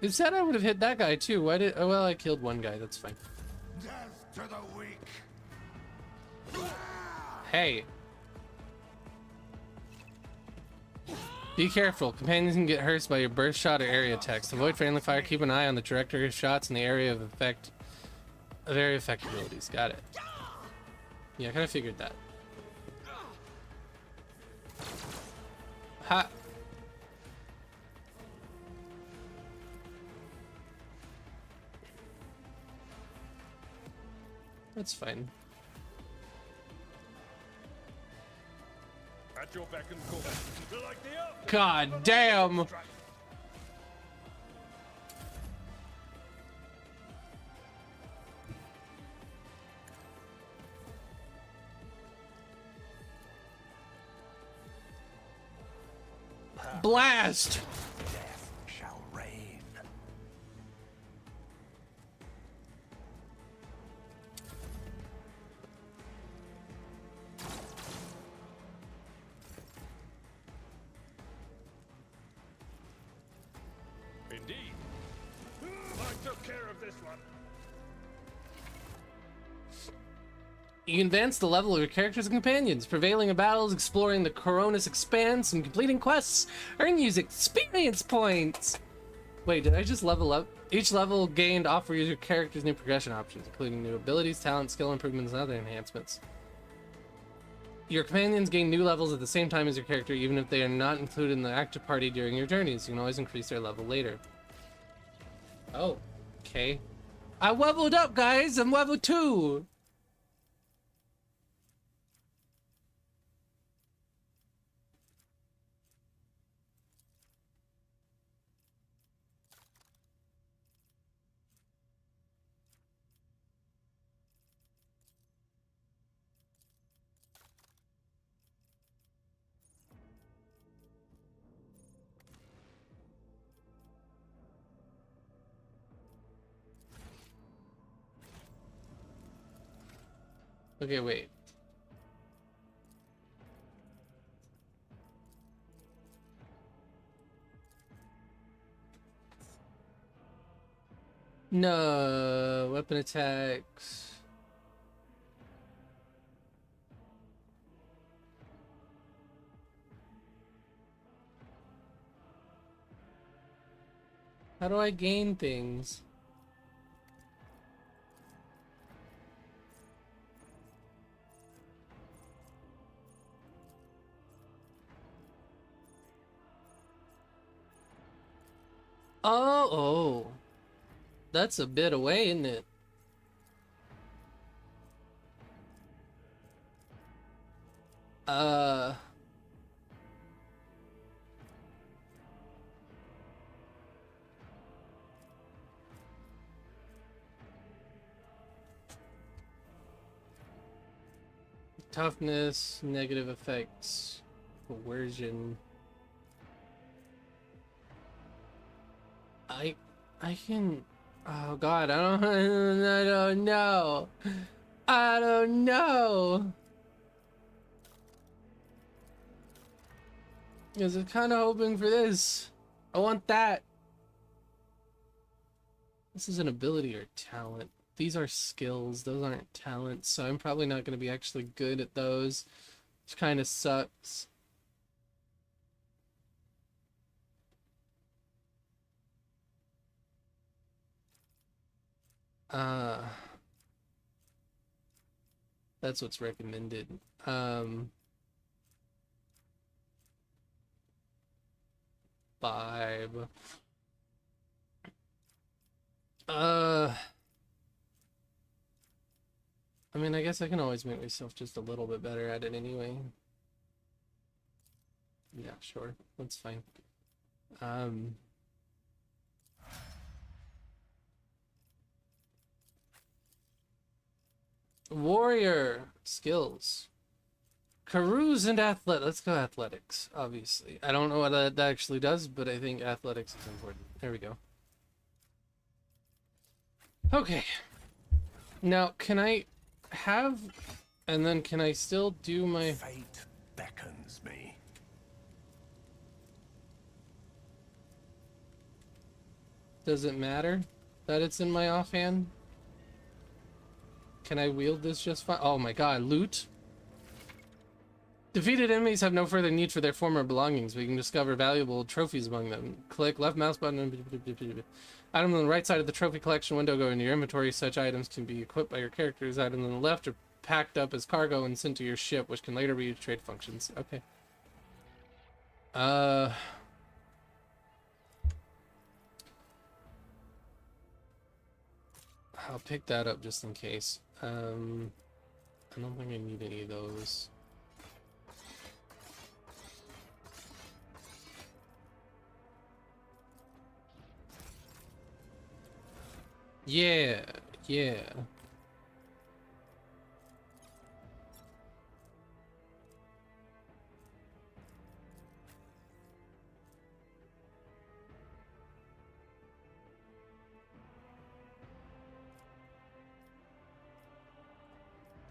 Speaker 1: It said I would have hit that guy too. Why did? Oh, well, I killed one guy. That's fine.
Speaker 2: Death to the weak.
Speaker 1: Hey. Be careful. Companions can get hurt by your burst shot or area attacks. Avoid friendly fire. Keep an eye on the trajectory of shots and the area of effect. Of area effect abilities. Got it. Yeah, I kind of figured that. Ha. That's fine.
Speaker 2: At your beck and call. Like the
Speaker 1: God damn. Blast.
Speaker 11: Death shall reign.
Speaker 2: Indeed. I took care of this one.
Speaker 1: You can advance the level of your characters and companions, prevailing in battles, exploring the Coronis Expanse, and completing quests. Earn use experience points! Wait, did I just level up? Each level gained offers your characters new progression options, including new abilities, talent, skill improvements, and other enhancements. Your companions gain new levels at the same time as your character, even if they are not included in the active party during your journeys. You can always increase their level later. Oh, okay. I leveled up, guys! I'm level 2! Okay, wait. No, weapon attacks. How do I gain things? Oh. That's a bit away, isn't it? Toughness, negative effects, coercion. I can. Oh God, I don't. I don't know. I don't know. I was kind of hoping for this. I want that. This is an ability or talent. These are skills. Those aren't talents. So I'm probably not going to be actually good at those, which kind of sucks. That's what's recommended. Vibe. I mean, I guess I can always make myself just a little bit better at it anyway. Yeah, sure. That's fine. Warrior skills. Carouse and athletics. Let's go athletics, obviously. I don't know what that actually does, but I think athletics is important. There we go. Okay. Now, can I have... And then can I still do my...
Speaker 11: Fate beckons me.
Speaker 1: Does it matter that it's in my offhand? Can I wield this just fine? Oh my god, loot? Defeated enemies have no further need for their former belongings. We can discover valuable trophies among them. Click left mouse button and... Items on the right side of the trophy collection window go into your inventory. Such items can be equipped by your characters. Items on the left are packed up as cargo and sent to your ship, which can later be used for trade functions. Okay. I'll pick that up just in case. I don't think I need any of those. Yeah, yeah.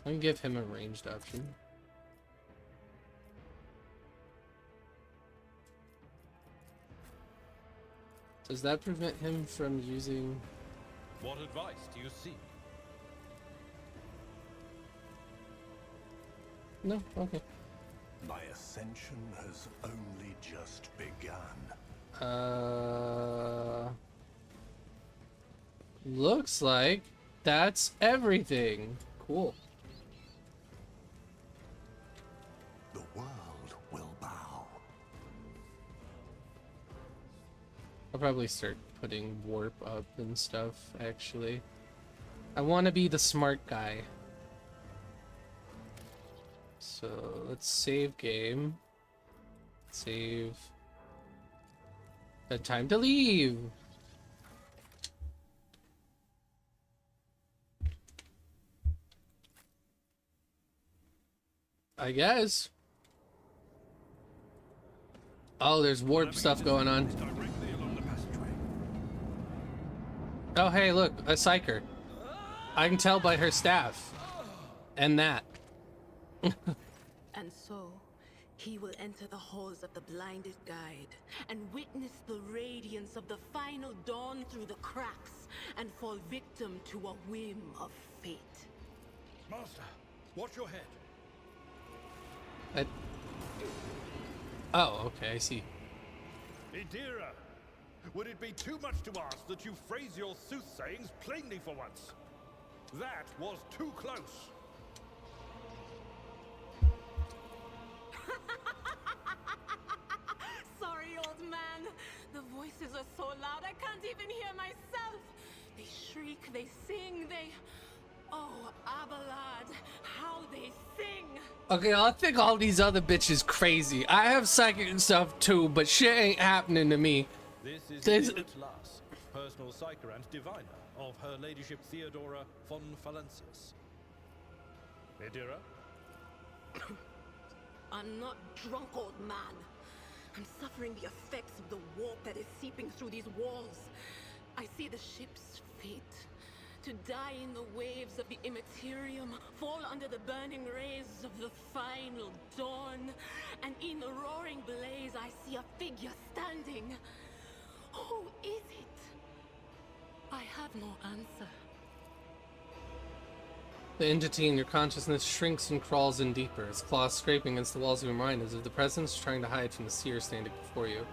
Speaker 1: I can give him a ranged option. Does that prevent him from using...
Speaker 10: What advice do you seek?
Speaker 1: No? Okay.
Speaker 11: My ascension has only just begun.
Speaker 1: Looks like that's everything. Cool.
Speaker 11: The world will bow.
Speaker 1: I'll probably start putting warp up and stuff, actually. I want to be the smart guy. So, let's save game. Save. Time to leave! I guess. Oh, there's warp stuff going on. Oh, hey, look, a psyker. I can tell by her staff. And that.
Speaker 15: And so, he will enter the halls of the blinded guide and witness the radiance of the final dawn through the cracks and fall victim to a whim of fate.
Speaker 8: Master, watch your head.
Speaker 1: Oh, okay, I see.
Speaker 8: Idira, would it be too much to ask that you phrase your soothsayings plainly for once? That was too close.
Speaker 15: Sorry, old man. The voices are so loud I can't even hear myself. They shriek, they sing, they... Oh, Abelard, how they sing!
Speaker 1: Okay, I think all these other bitches crazy. I have psychic and stuff too, but shit ain't happening to me.
Speaker 10: This is Atlas, personal psyker and diviner of Her Ladyship Theodora von Valensis. Idira?
Speaker 15: I'm not drunk, old man. I'm suffering the effects of the warp that is seeping through these walls. I see the ship's fate. To die in the waves of the immaterium, fall under the burning rays of the final dawn. And in the roaring blaze, I see a figure standing. Who is it? I have no answer.
Speaker 1: The entity in your consciousness shrinks and crawls in deeper, its claws scraping against the walls of your mind as if the presence trying to hide from the seer standing before you.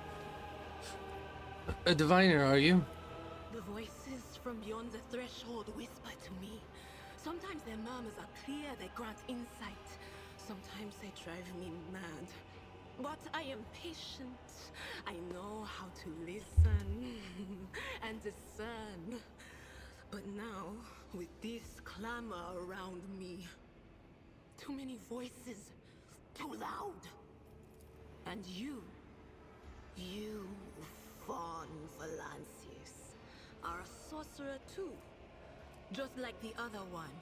Speaker 1: A diviner, are you?
Speaker 15: The voices from beyond the threshold whisper to me. Sometimes their murmurs are clear, they grant insight. Sometimes they drive me mad. But I am patient. I know how to listen and discern. But now, with this clamor around me, too many voices, too loud. And you, Von Valensis, are a sorcerer too, just like the other one.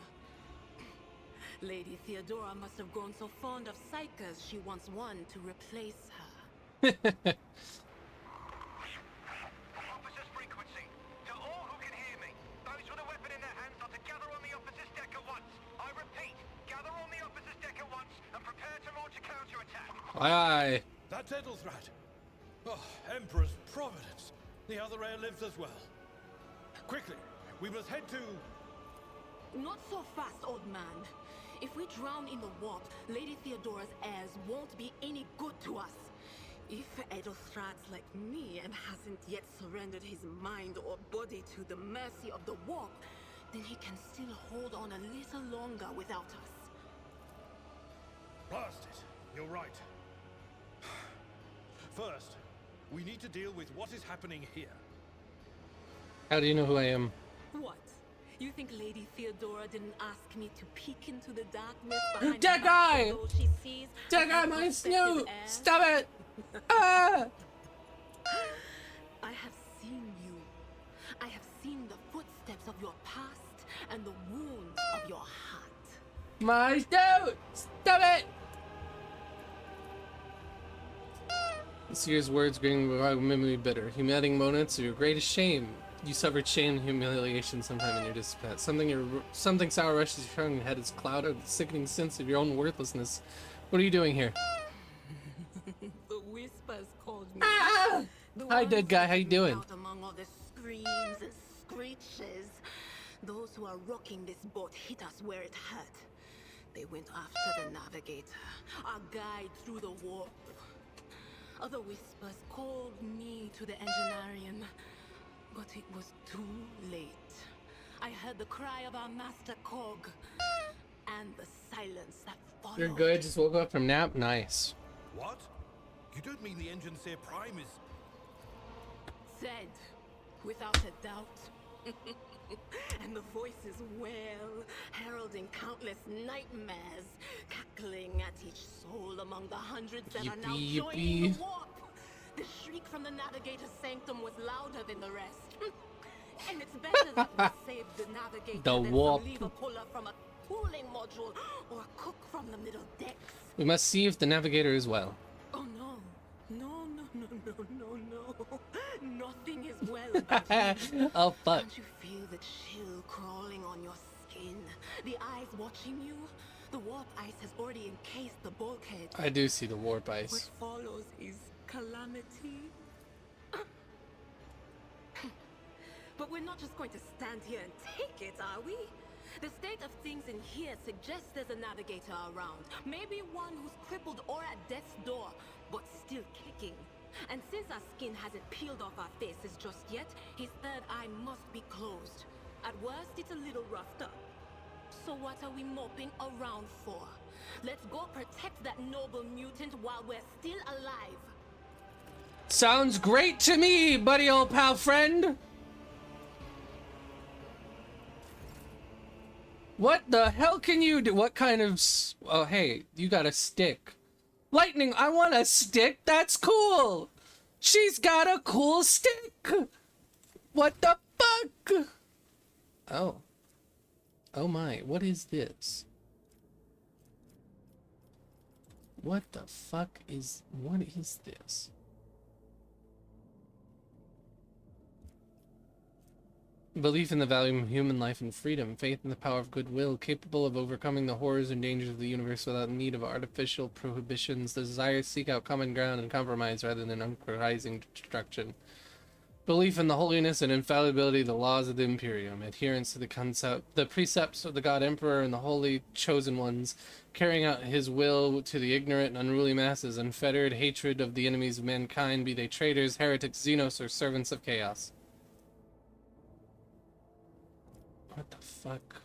Speaker 15: Lady Theodora must have grown so fond of psychers she wants one to replace her.
Speaker 8: Officers frequency. To all who can hear me, those with a weapon in their hands are to gather on the officer's deck at once. I repeat, gather on the officer's deck at once and prepare to launch a counterattack.
Speaker 1: Aye.
Speaker 10: That's Edelthrat. Oh, Emperor's Providence. The other heir lives as well. Quickly, we must head to...
Speaker 15: Not so fast, old man. If we drown in the warp, Lady Theodora's heirs won't be any good to us. If Edelthrat's like me and hasn't yet surrendered his mind or body to the mercy of the warp, then he can still hold on a little longer without us.
Speaker 10: Blast it. You're right. First, we need to deal with what is happening here.
Speaker 1: How do you know who I am?
Speaker 15: What? You think Lady Theodora didn't ask me to peek into the darkness behind
Speaker 1: That guy!
Speaker 15: she sees?
Speaker 1: That guy, my Snoop! Stop it! Ah!
Speaker 15: I have seen you. I have seen the footsteps of your past and the wounds of your heart.
Speaker 1: My Snoop! Stop it! This year's words bring memory bitter. Humiliating moments of your greatest shame. You suffered shame and humiliation sometime in your disappointment. Something sour rushes your tongue and head is clouded with the sickening sense of your own worthlessness. What are you doing here?
Speaker 15: The whispers called me.
Speaker 1: Ah! Hi, dead guy. How you doing?
Speaker 15: Out among all the screams and screeches. Those who are rocking this boat hit us where it hurt. They went after the navigator, our guide through the warp. Other whispers called me to the engineering, but it was too late. I heard the cry of our master Cog, and the silence that followed.
Speaker 1: You're good. Just woke up from nap. Nice.
Speaker 10: What? You don't mean the engine Seer Prime is...
Speaker 15: Said, without a doubt. And the voices wail, heralding countless nightmares, cackling at each soul among the hundreds that are now joining the warp. The shriek from the navigator's sanctum was louder than the rest. And it's better that we save the navigator than
Speaker 1: warp.
Speaker 15: some lever puller from a cooling module or a cook from the middle decks.
Speaker 1: We must see if the navigator is well.
Speaker 15: Oh no. No. Nothing is well about you.
Speaker 1: Oh fuck.
Speaker 15: Can't you feel the chill crawling on your skin? The eyes watching you? The warp ice has already encased the bulkhead.
Speaker 1: I do see the warp ice.
Speaker 15: What follows is calamity. But we're not just going to stand here and take it, are we? The state of things in here suggests there's a navigator around. Maybe one who's crippled or at death's door, but still kicking. And since our skin hasn't peeled off our faces just yet, his third eye must be closed. At worst, it's a little roughed up. So what are we moping around for? Let's go protect that noble mutant while we're still alive.
Speaker 1: Sounds great to me, buddy old pal friend. What the hell can you do? What kind of... Oh, hey, you got a stick. Lightning, I want a stick. That's cool. She's got a cool stick. What the fuck? Oh. Oh my, what is this? What the fuck is... What is this? Belief in the value of human life and freedom, faith in the power of goodwill, capable of overcoming the horrors and dangers of the universe without need of artificial prohibitions, the desire to seek out common ground and compromise rather than uncomprising destruction. Belief in the holiness and infallibility of the laws of the Imperium, adherence to the precepts of the God Emperor and the holy chosen ones, carrying out his will to the ignorant and unruly masses, unfettered hatred of the enemies of mankind, be they traitors, heretics, xenos, or servants of chaos. What the fuck?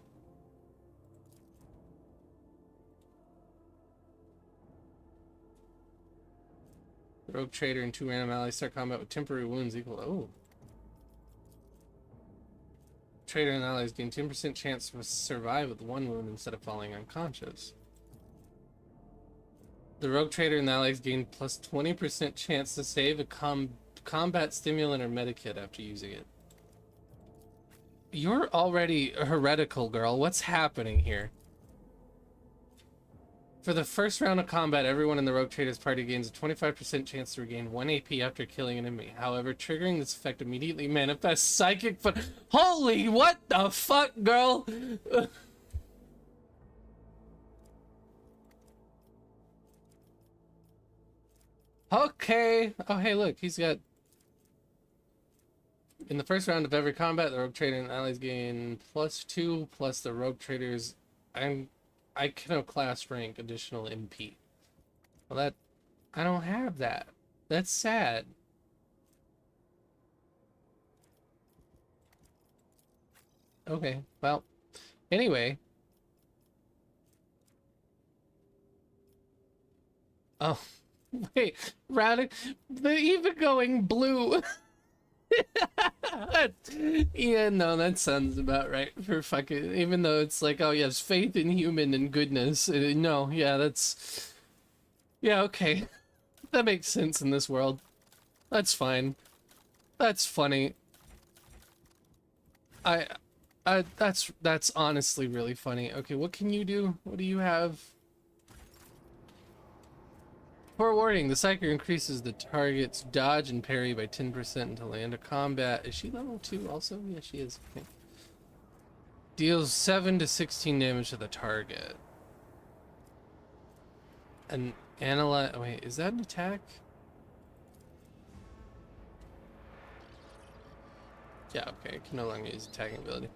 Speaker 1: The Rogue Trader and 2 random allies start combat with temporary wounds equal... Oh. Trader and allies gain 10% chance to survive with 1 wound instead of falling unconscious. The Rogue Trader and allies gain plus 20% chance to save a combat stimulant or medikit after using it. You're already heretical, girl. What's happening here? For the first round of combat, everyone in the Rogue Trader's party gains a 25% chance to regain 1 AP after killing an enemy. However, triggering this effect immediately manifests psychic Holy, what the fuck, girl? Okay. Oh, hey, look, he's got... In the first round of every combat, the Rogue Trader and allies gain +2 plus the Rogue Trader's iconoclast rank additional MP. Well, that... I don't have that. That's sad. Okay, well, anyway. Oh, wait, routing, they're even going blue. Yeah, no, that sounds about right for fucking, even though it's like, oh yes, faith in human and goodness. No, yeah, that's, yeah, okay. That makes sense in this world. That's fine. That's funny. That's honestly really funny. Okay, what can you do? What do you have? Forewarning, the Psyker increases the target's dodge and parry by 10% until the end of combat. Is she level 2 also? Yeah, she is. Okay. Deals 7 to 16 damage to the target. And analyze... Wait, is that an attack? Yeah, okay, can no longer use attacking ability.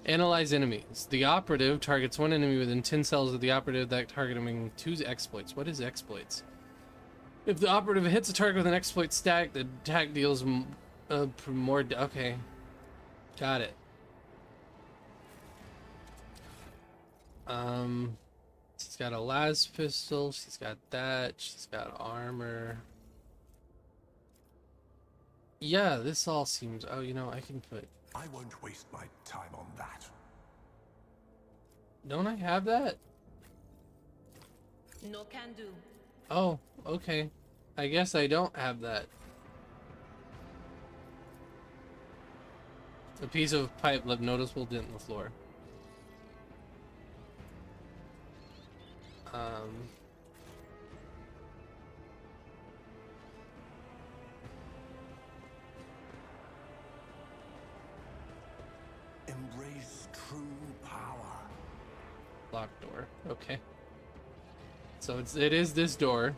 Speaker 1: Analyze enemies. The operative targets one enemy within 10 cells of the operative that target him 2 exploits. What is exploits? If the operative hits a target with an exploit stack, the attack deals more... Okay. Got it. She's got a las pistol. She's got that. She's got armor. Yeah, this all seems... Oh, you know, I can put...
Speaker 16: I won't waste my time on that.
Speaker 1: Don't I have that?
Speaker 15: No can do.
Speaker 1: Oh, okay. I guess I don't have that. A piece of pipe left noticeable dent in the floor.
Speaker 16: Embrace true power.
Speaker 1: Locked door. Okay. So it is this door.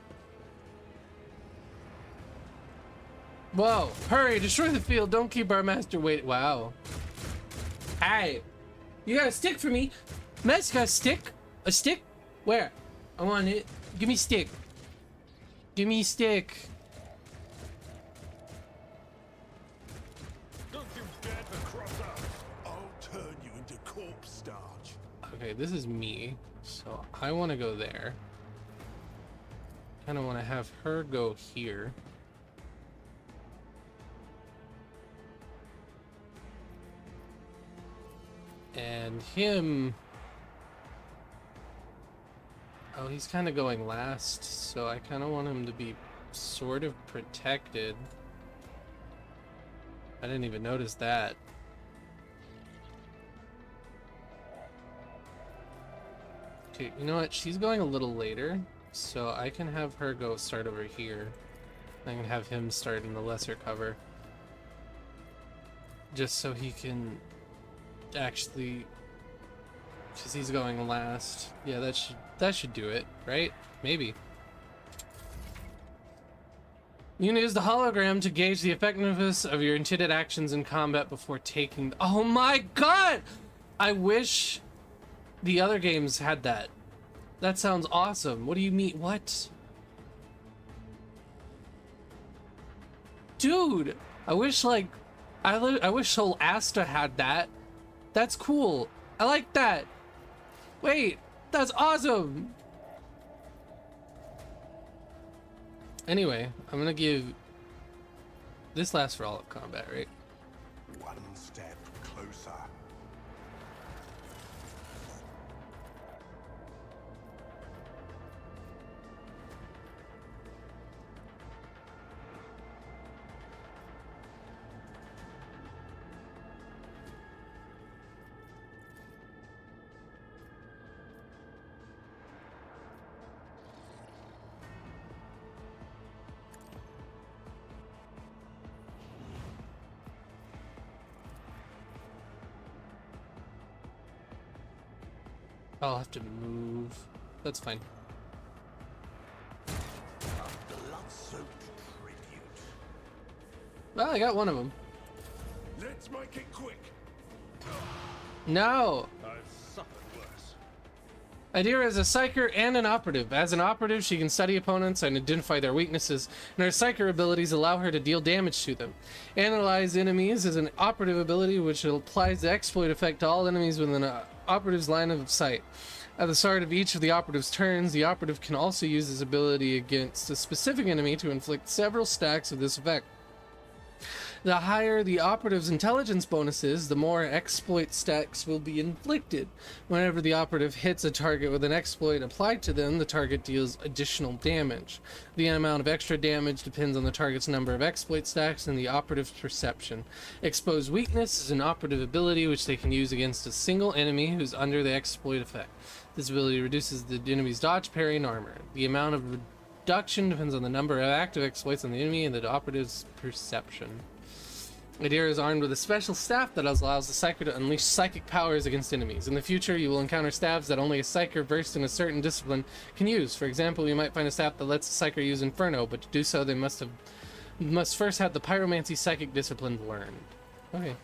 Speaker 1: Whoa! Hurry! Destroy the field! Don't keep our master wait. Wow. Hey! You got a stick for me? Master got a stick? A stick? Where? I want it. Give me stick. Give me stick.
Speaker 16: Don't you dare to cross us! I'll turn you into corpse starch.
Speaker 1: Okay, this is me. So I want to go there. Kind of want to have her go here. And him... Oh, he's kind of going last, so I kind of want him to be sort of protected. I didn't even notice that. Okay, you know what? She's going a little later, so I can have her go start over here. I can have him start in the lesser cover. Just so he can actually... Because he's going last. Yeah, that should do it, right? Maybe. You can use the hologram to gauge the effectiveness of your intended actions in combat before taking... Oh my god! I wish the other games had that. That sounds awesome. What do you mean? What? Dude! I wish, like... I wish Soul Asta had that. That's cool. I like that. Wait, that's awesome. Anyway, I'm gonna give... This lasts for all of combat, right?
Speaker 16: One step closer.
Speaker 1: I'll have to move. That's fine.
Speaker 16: Blood-soaked tribute.
Speaker 1: Well, I got one of them.
Speaker 16: Let's make it quick.
Speaker 1: No!
Speaker 16: I've suffered worse.
Speaker 1: Idira is a psyker and an operative. As an operative, she can study opponents and identify their weaknesses, and her psyker abilities allow her to deal damage to them. Analyze enemies is an operative ability which applies the exploit effect to all enemies within an operative's line of sight. At the start of each of the operative's turns, the operative can also use this ability against a specific enemy to inflict several stacks of this effect. The higher the operative's intelligence bonus is, the more exploit stacks will be inflicted. Whenever the operative hits a target with an exploit applied to them, the target deals additional damage. The amount of extra damage depends on the target's number of exploit stacks and the operative's perception. Expose weakness is an operative ability which they can use against a single enemy who's under the exploit effect. This ability reduces the enemy's dodge, parry, and armor. The amount of reduction depends on the number of active exploits on the enemy and the operative's perception. Idira is armed with a special staff that allows the psyker to unleash psychic powers against enemies. In the future, you will encounter staffs that only a psyker versed in a certain discipline can use. For example, you might find a staff that lets a psyker use Inferno, but to do so, they must first have the pyromancy psychic discipline learned. Okay.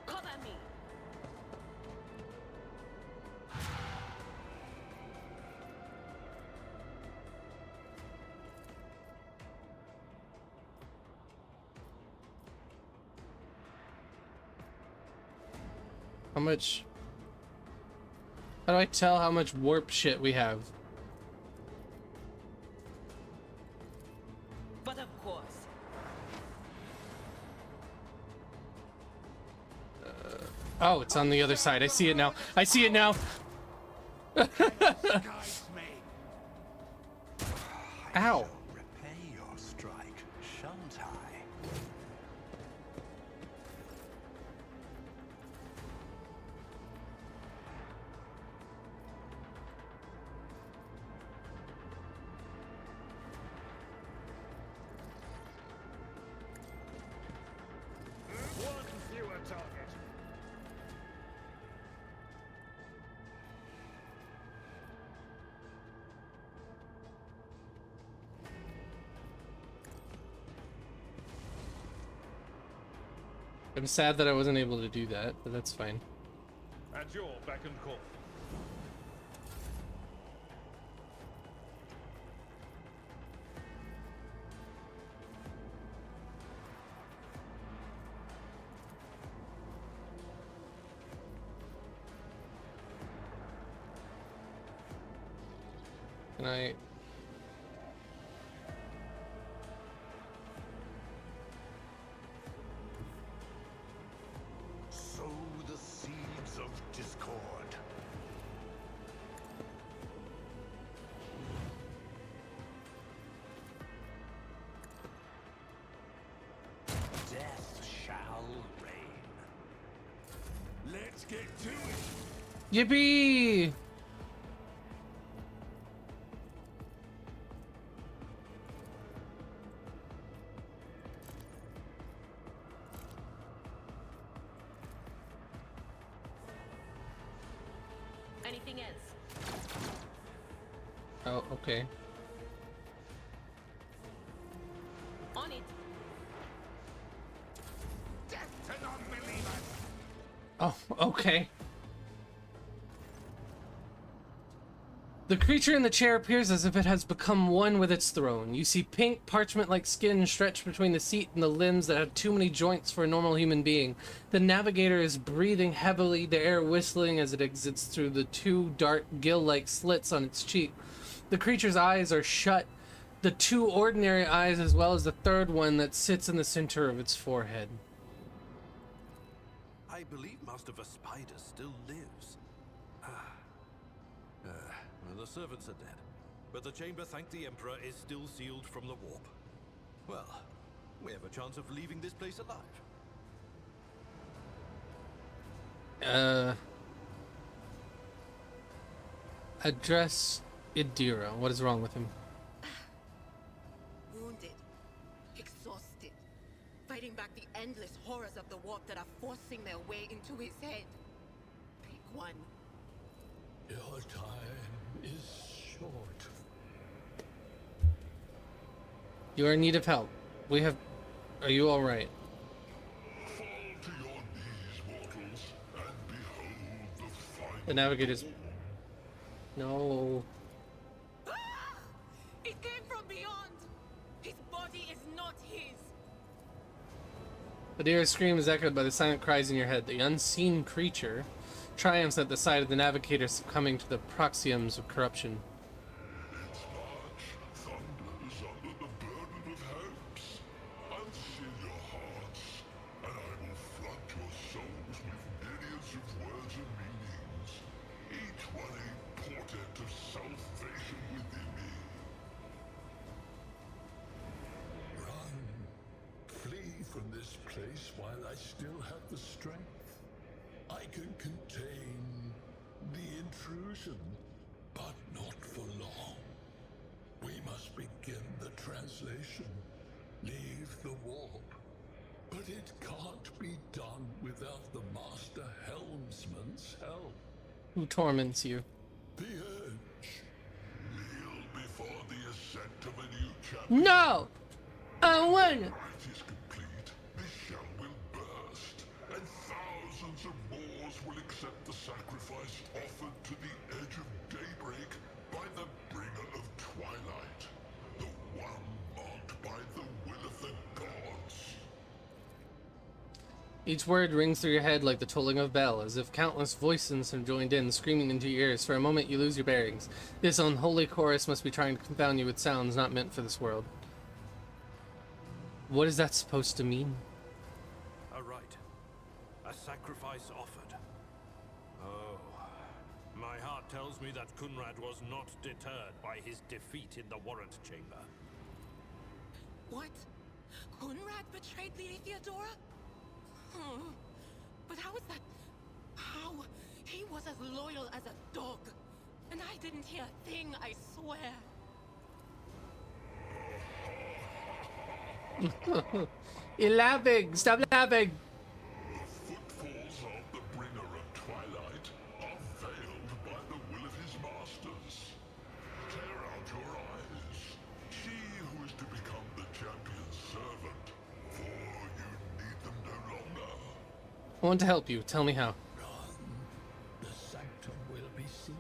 Speaker 12: Cover me.
Speaker 1: How much? How do I tell how much warp shit we have?
Speaker 12: But of course.
Speaker 1: Oh, it's on the other side. I see it now. I see it now. Ow.
Speaker 16: Repay your strike, shan't I?
Speaker 2: One fewer target.
Speaker 1: I'm sad that I wasn't able to do that, but that's fine.
Speaker 2: At your beck and call.
Speaker 1: Can I?
Speaker 16: Sow the seeds of discord. Death shall reign. Let's get to it.
Speaker 1: Yippee!
Speaker 12: Anything else?
Speaker 1: Oh, okay.
Speaker 12: On it.
Speaker 16: Death to non-believers.
Speaker 1: Oh, okay. The creature in the chair appears as if it has become one with its throne. You see pink, parchment-like skin stretched between the seat and the limbs that have too many joints for a normal human being. The navigator is breathing heavily, the air whistling as it exits through the two dark gill-like slits on its cheek. The creature's eyes are shut, the two ordinary eyes as well as the third one that sits in the center of its forehead.
Speaker 10: I believe Master Vespider still lives. Well, the servants are dead, but the chamber, thank the Emperor, is still sealed from the warp. Well, we have a chance of leaving this place alive.
Speaker 1: Address Idira. What is wrong with him?
Speaker 15: Wounded. Exhausted. Fighting back the endless horrors of the warp that are forcing their way into his head. Pick one.
Speaker 16: Your time is short.
Speaker 1: You are in need of help. We have... Are you alright?
Speaker 16: Fall to your knees, mortals, and behold the final...
Speaker 1: The navigator's... No.
Speaker 15: Ah! It came from beyond. His body is not his.
Speaker 1: Idira's scream is echoed by the silent cries in your head. The unseen creature triumphs at the sight of the navigator succumbing to the proxiums of corruption.
Speaker 16: Its march thunders under the burden of hopes. Unseal your hearts, and I will flood your souls with myriads of words and meanings, each one a portent of salvation within me. Run. Flee from this place while I still have the strength. I can contain the intrusion, but not for long. We must begin the translation. Leave the warp. But it can't be done without the Master Helmsman's help.
Speaker 1: Who torments you?
Speaker 16: The Urge. Kneel before the ascent of a new champion.
Speaker 1: No! I won!
Speaker 16: It is complete. This shell will burst, and thousands of Moors will accept the sacrifice offered to the edge of daybreak by the bringer of twilight, the one marked by the will of the gods.
Speaker 1: Each word rings through your head like the tolling of a bell, as if countless voices have joined in, screaming into your ears. For a moment you lose your bearings. This unholy chorus must be trying to confound you with sounds not meant for this world. What is that supposed to mean?
Speaker 10: A rite. A sacrifice offered. Oh. My heart tells me that Kunrad was not deterred by his defeat in the warrant chamber.
Speaker 15: What? Kunrad betrayed Lady Theodora? But how is that? How? He was as loyal as a dog. And I didn't hear a thing, I swear.
Speaker 1: You're laughing! Stop laughing!
Speaker 16: The footfalls of the bringer of twilight are veiled by the will of his masters. Tear out your eyes. She who is to become the champion's servant, for you need them no longer.
Speaker 1: I want to help you. Tell me how.
Speaker 16: The sanctum will be sealed.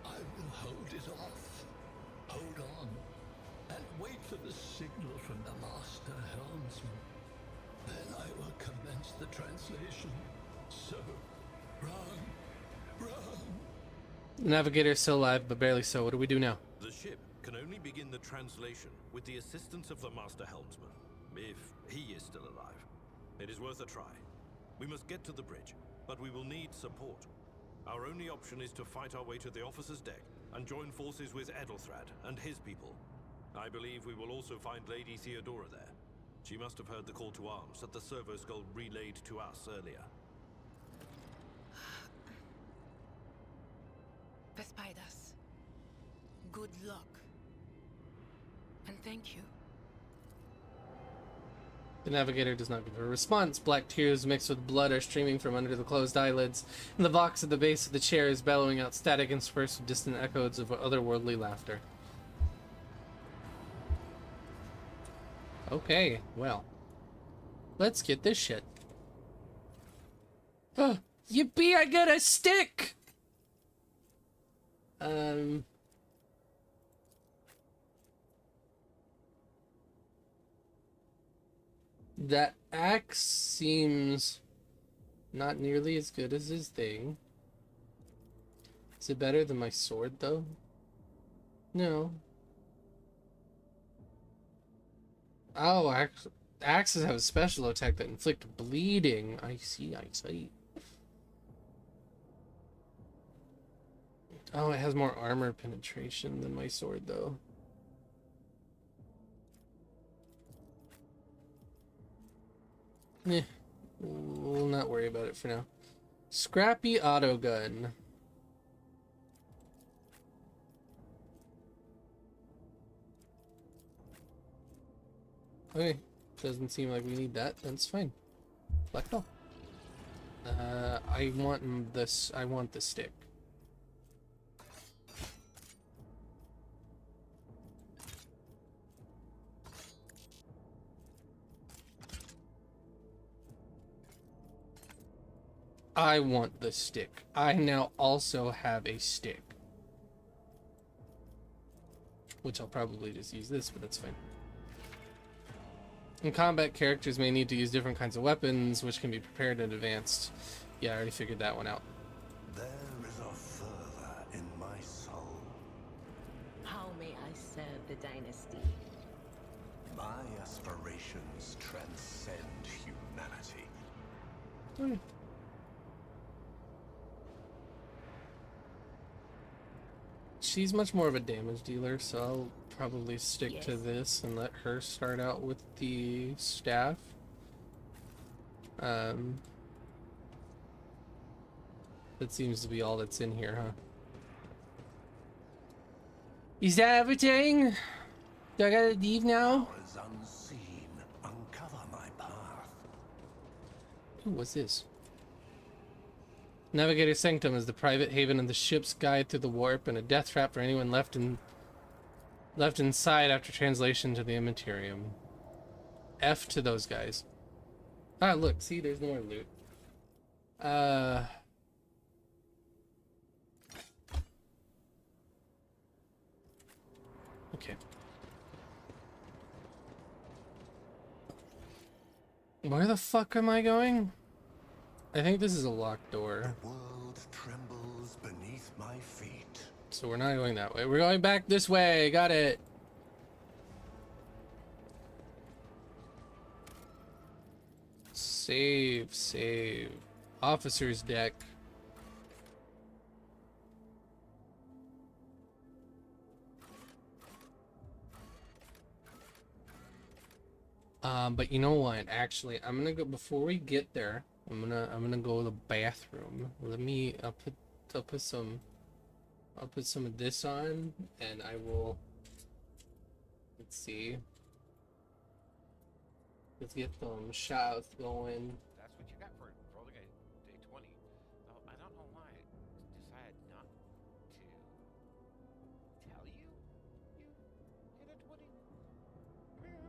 Speaker 16: I will hold it off. Hold on. And wait for the signal from the Master Helmsman. Then I will commence the translation. So, run.
Speaker 1: The navigator is still alive, but barely so. What do we do now?
Speaker 10: The ship can only begin the translation with the assistance of the Master Helmsman, if he is still alive. It is worth a try. We must get to the bridge, but we will need support. Our only option is to fight our way to the officer's deck and join forces with Edelthrad and his people. I believe we will also find Lady Theodora there. She must have heard the call to arms that the servo skull relayed to us earlier.
Speaker 15: Vespidas. Good luck. And thank you.
Speaker 1: The navigator does not give a response. Black tears mixed with blood are streaming from under the closed eyelids, and the vox at the base of the chair is bellowing out static interspersed with distant echoes of otherworldly laughter. Okay, well. Let's get this shit. Oh, yippee, I got a stick! That axe seems not nearly as good as his thing. Is it better than my sword, though? No. Oh, axes have a special attack that inflict bleeding. I see, I see. Oh, it has more armor penetration than my sword, though. Eh, we'll not worry about it for now. Scrappy auto gun. Okay, doesn't seem like we need that. That's fine. Black ball. I want this. I want the stick. I want the stick. I now also have a stick. Which I'll probably just use this, but that's fine. In combat, characters may need to use different kinds of weapons, which can be prepared in advance. Yeah, I already figured that one out.
Speaker 16: There is a fervor in my soul.
Speaker 17: How may I serve the dynasty?
Speaker 16: My aspirations transcend humanity.
Speaker 1: She's much more of a damage dealer, so I'll probably stick to this and let her start out with the staff. That seems to be all that's in here, huh? Is that everything? Do I gotta leave now?
Speaker 16: Unseen, uncover my path.
Speaker 1: Ooh, what's this? Navigator's Sanctum is the private haven of the ship's guide through the warp and a death trap for anyone left inside after translation to the Immaterium. F to those guys. Ah, look, see, there's more loot. Okay. Where the fuck am I going? I think this is a locked door.
Speaker 16: The world trembles beneath my feet.
Speaker 1: So we're not going that way. We're going back this way. Got it. Save, save. Officer's deck. But you know what? Actually, I'm gonna go before we get there. I'm gonna go to the bathroom. I'll put some of this on, and I will. Let's see. Let's get some shots going.
Speaker 6: That's what you got for rolling a day 20. Oh, I don't know why I decided not to tell you. You hit a 20. Free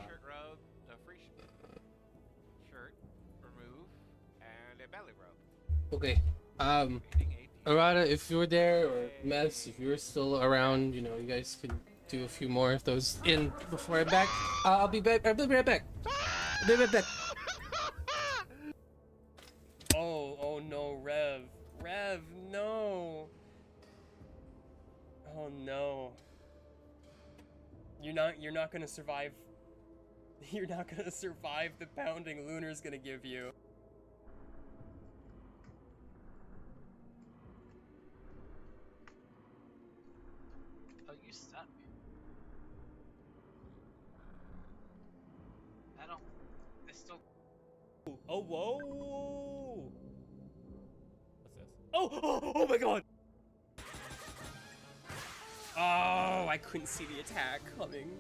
Speaker 6: shirt robe, no free shirt, remove, and a belly robe.
Speaker 1: Okay. Arata, if you're there, or Mess, if you're still around, you know, you guys could do a few more of those in before I'm back. I'll be back. I'll be right back. I'll be right back.
Speaker 18: Oh no, Rev, no. Oh no. You're not gonna survive. You're not gonna survive the pounding Lunar's gonna give you.
Speaker 19: Oh, you stunned me. I don't. They still.
Speaker 18: Oh, whoa! What's this? Oh my god! Oh, I couldn't see the attack coming.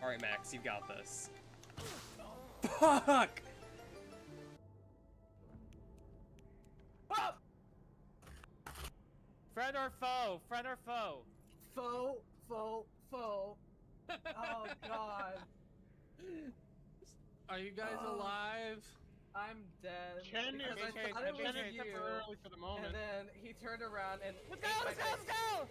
Speaker 18: Alright, Max, you've got this. Fuck! Ah! Friend or foe? Friend or foe?
Speaker 20: Foe. Oh god.
Speaker 1: Are you guys alive?
Speaker 20: I'm dead.
Speaker 5: Ken
Speaker 20: because
Speaker 5: is
Speaker 20: I thought it was
Speaker 5: Ken is
Speaker 20: you.
Speaker 5: temporarily for the moment.
Speaker 20: And then he turned around and
Speaker 1: Let's go! Let's go! Let's go!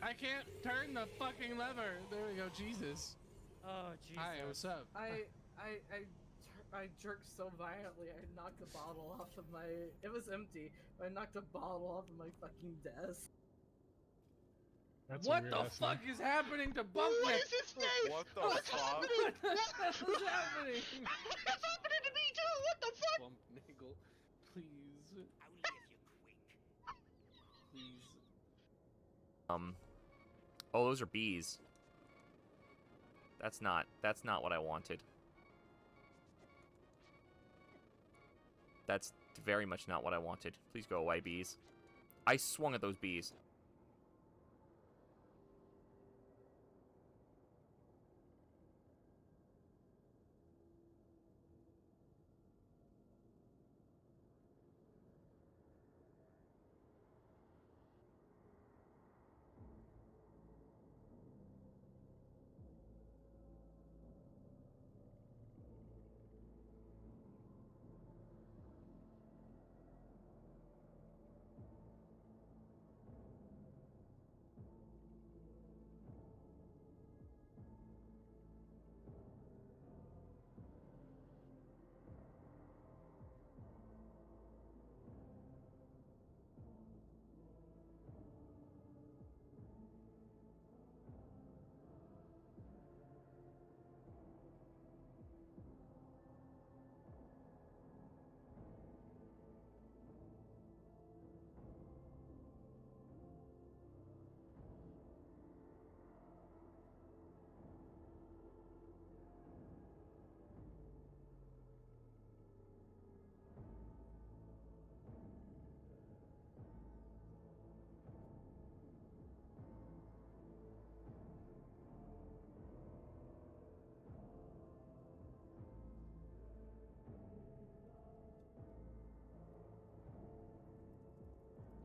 Speaker 1: I can't turn the fucking lever. There we go. Jesus.
Speaker 18: Oh Jesus.
Speaker 1: Hi. What's up?
Speaker 20: I jerked so violently I knocked a bottle off of my. It was empty, but I knocked a bottle off of my fucking desk.
Speaker 5: That's
Speaker 1: What the fuck is happening to Bumpnet?
Speaker 7: What is his face?
Speaker 2: What the
Speaker 7: What's
Speaker 2: fuck?
Speaker 7: happening?
Speaker 1: What is happening?
Speaker 7: It's happening to me too. What the fuck?
Speaker 1: Bump Niggle, please.
Speaker 8: Only if you're quick.
Speaker 1: Please.
Speaker 21: Oh, those are bees. That's not what I wanted. That's very much not what I wanted. Please go away, bees. I swung at those bees.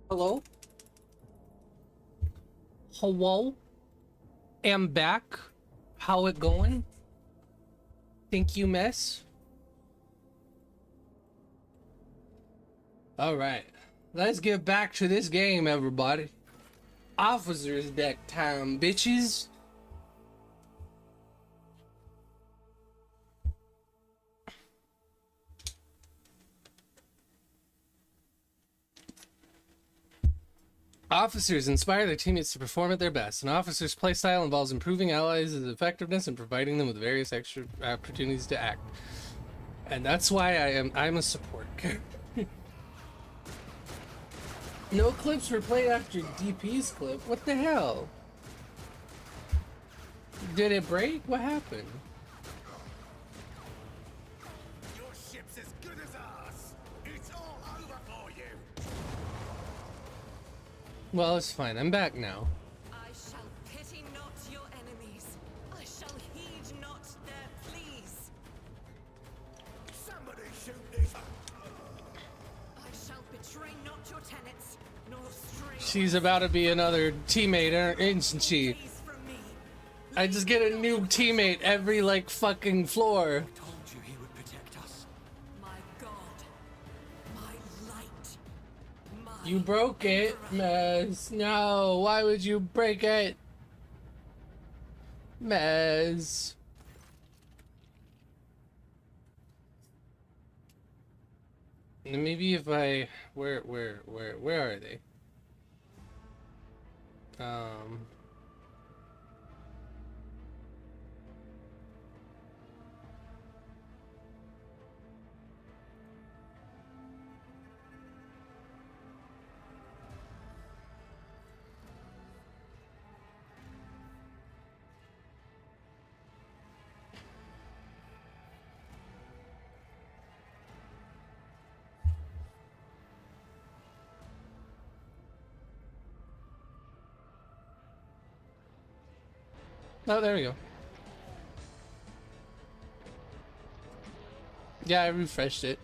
Speaker 1: Hello? Hello? Am back. How it going? Think you miss? Alright. Let's get back to this game, everybody. Officer's deck time, bitches. Officers inspire their teammates to perform at their best. An officer's playstyle involves improving allies' effectiveness and providing them with various extra opportunities to act. And that's why I'm a support character. No clips were played after DP's clip. What the hell? Did it break? What happened?
Speaker 2: Your ship's as good as ours. It's all over for you.
Speaker 1: Well, it's fine. I'm back now.
Speaker 15: I shall pity not your enemies. I shall heed not their pleas.
Speaker 2: Somebody shoot this.
Speaker 15: I shall betray not your tenets, nor stray.
Speaker 1: She's about to be another teammate, isn't she? I just get a new teammate every, like, fucking floor.
Speaker 8: Told you he would protect us.
Speaker 15: My God, my light.
Speaker 1: You broke it, Mez. No, why would you break it? Mez. Maybe if I... Where are they? Oh, there we go. Yeah, I refreshed it.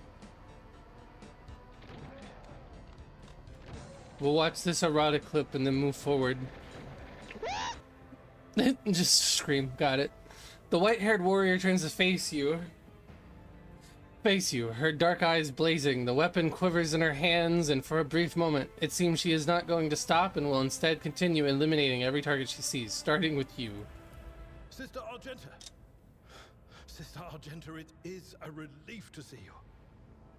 Speaker 1: We'll watch this erotic clip and then move forward. Just scream. Got it. The white-haired warrior turns to face you. face you, her dark eyes blazing. The weapon quivers in her hands, and for a brief moment, it seems she is not going to stop and will instead continue eliminating every target she sees, starting with you.
Speaker 10: Sister Argenta! Sister Argenta, it is a relief to see you.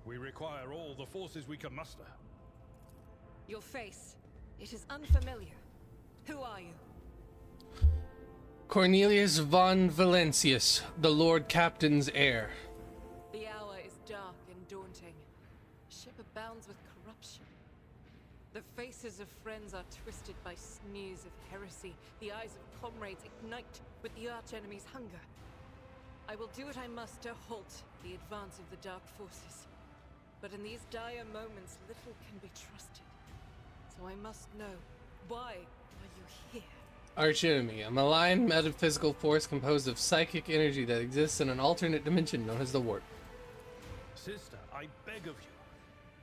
Speaker 10: We require all the forces we can muster.
Speaker 9: Your face. It is unfamiliar. Who are you?
Speaker 1: Cornelius von Valentius, the Lord Captain's heir.
Speaker 9: The hour is dark and daunting. Ship abounds with corruption. The faces of friends are twisted by sneers of heresy. The eyes of comrades ignite with the archenemy's hunger. I will do what I must to halt the advance of the dark forces. But in these dire moments, little can be trusted. So I must know, why are you here?
Speaker 1: Archenemy, a malign metaphysical force composed of psychic energy that exists in an alternate dimension known as the Warp.
Speaker 10: Sister, I beg of you.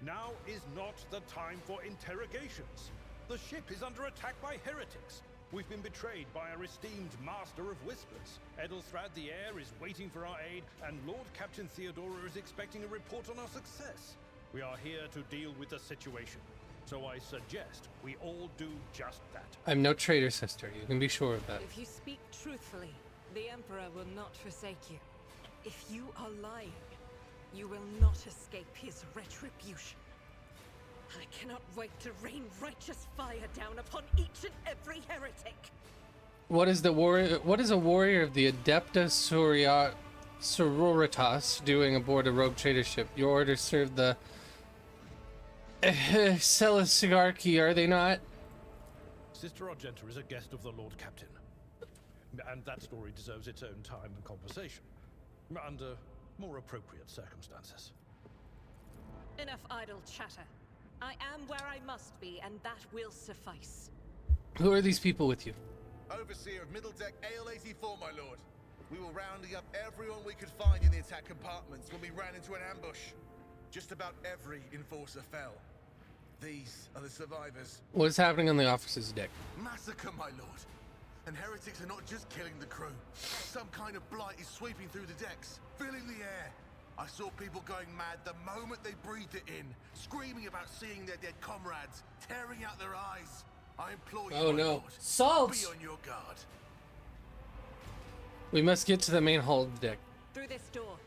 Speaker 10: Now is not the time for interrogations. The ship is under attack by heretics. We've been betrayed by our esteemed Master of Whispers. Edelstrad the Heir is waiting for our aid, and Lord Captain Theodora is expecting a report on our success. We are here to deal with the situation. So I suggest we all do just that.
Speaker 1: I'm no traitor, sister. You can be sure of that.
Speaker 9: If you speak truthfully, the Emperor will not forsake you. If you are lying, you will not escape his retribution. I cannot wait to rain righteous fire down upon each and every heretic.
Speaker 1: What is the warrior? What is a warrior of the Adepta Sororitas doing aboard a rogue trader ship? Your orders serve the Celestiarchy, are they not?
Speaker 10: Sister Argenta is a guest of the Lord Captain. And that story deserves its own time and conversation. Under more appropriate circumstances.
Speaker 9: Enough idle chatter. I am where I must be, and that will suffice.
Speaker 1: Who are these people with you?
Speaker 2: Overseer of Middle Deck AL-84, my lord. We were rounding up everyone we could find in the attack compartments when we ran into an ambush. Just about every enforcer fell. These are the survivors.
Speaker 1: What is happening on the officer's deck?
Speaker 2: Massacre, my lord. And heretics are not just killing the crew. Some kind of blight is sweeping through the decks, filling the air. I saw people going mad the moment they breathed it in, screaming about seeing their dead comrades, tearing out their eyes. I implore you,
Speaker 1: oh
Speaker 2: my
Speaker 1: no.
Speaker 2: lord,
Speaker 1: Salt!
Speaker 2: be on your guard.
Speaker 1: We must get to the main hall of the deck.
Speaker 9: Through this door.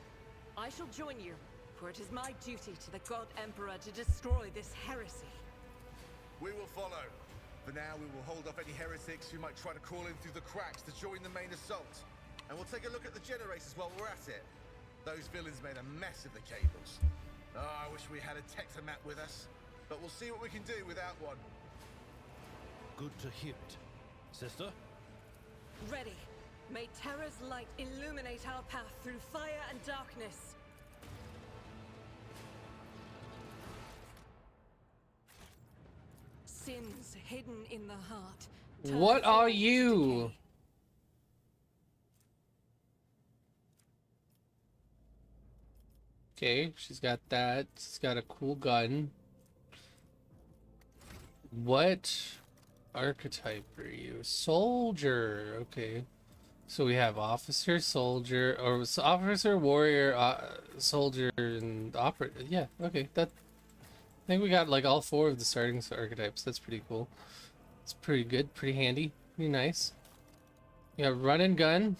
Speaker 9: I shall join you, for it is my duty to the God Emperor to destroy this heresy.
Speaker 2: We will follow. For now, we will hold off any heretics who might try to crawl in through the cracks to join the main assault. And we'll take a look at the generators while we're at it. Those villains made a mess of the cables. Oh, I wish we had a Tectomat with us. But we'll see what we can do without one.
Speaker 10: Good to hear it. Sister?
Speaker 9: Ready. May terror's light illuminate our path through fire and darkness. Sins hidden in the heart.
Speaker 1: What are you? Okay, she's got that. She's got a cool gun. What archetype are you? Soldier. Okay. So we have officer, soldier, or officer, warrior, soldier, and operative. Yeah, okay. That. I think we got like all 4 of the starting archetypes. That's pretty cool. It's pretty good, pretty handy, pretty nice. You have run and gun.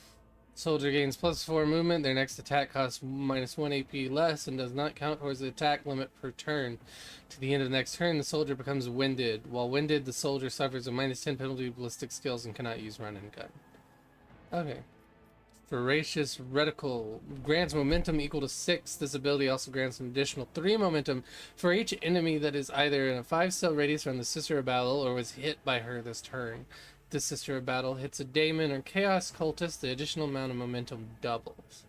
Speaker 1: Soldier gains +4 movement. Their next attack costs -1 AP less and does not count towards the attack limit per turn. To the end of the next turn, the soldier becomes winded. While winded, the soldier suffers a -10 penalty to ballistic skills and cannot use run and gun. Okay. Voracious Reticle grants momentum equal to 6. This ability also grants an additional 3 momentum for each enemy that is either in a 5-cell radius from the Sister of Battle or was hit by her this turn. If the Sister of Battle hits a Daemon or Chaos Cultist, the additional amount of momentum doubles.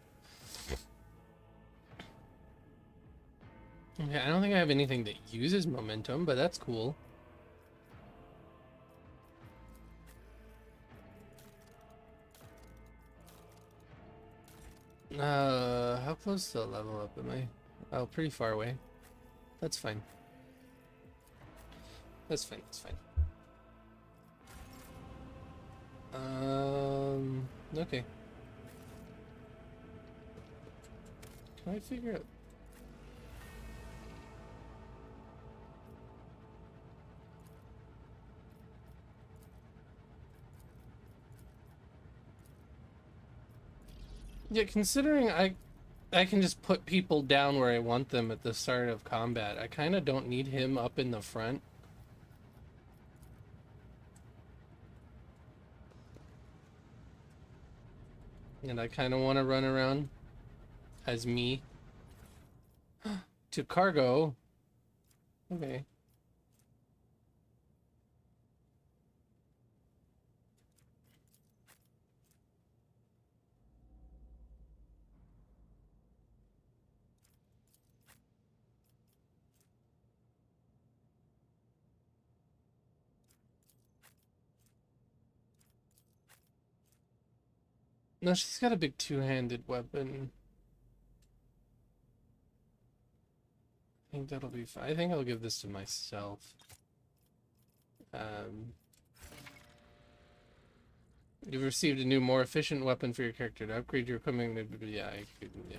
Speaker 1: Okay, I don't think I have anything that uses momentum, but that's cool. How close to the level up am I? Oh, pretty far away. That's fine. That's fine, that's fine. Okay. Can I figure out? Yeah, considering I can just put people down where I want them at the start of combat, I kind of don't need him up in the front. And I kind of want to run around as me. To cargo. Okay. No, she's got a big two-handed weapon. I think that'll be fine. I think I'll give this to myself. You've received a new, more efficient weapon for your character. To upgrade your equipment, yeah, I could, yeah.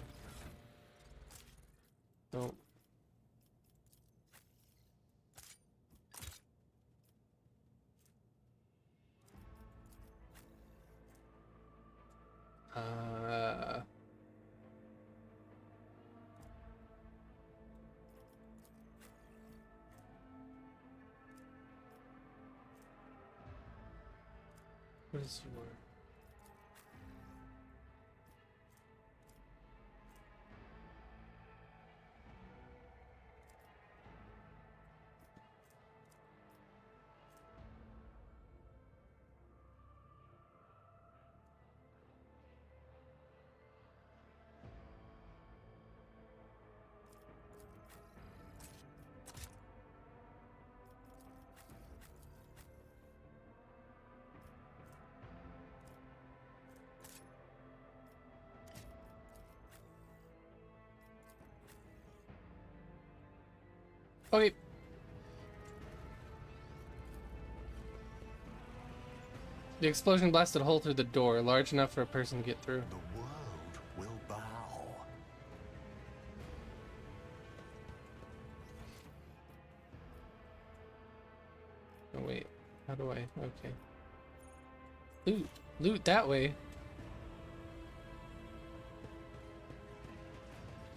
Speaker 1: Oh. What is your... Okay. The explosion blasted a hole through the door, large enough for a person to get through.
Speaker 16: The world will bow.
Speaker 1: Oh wait, how do I? Okay. Loot, loot that way.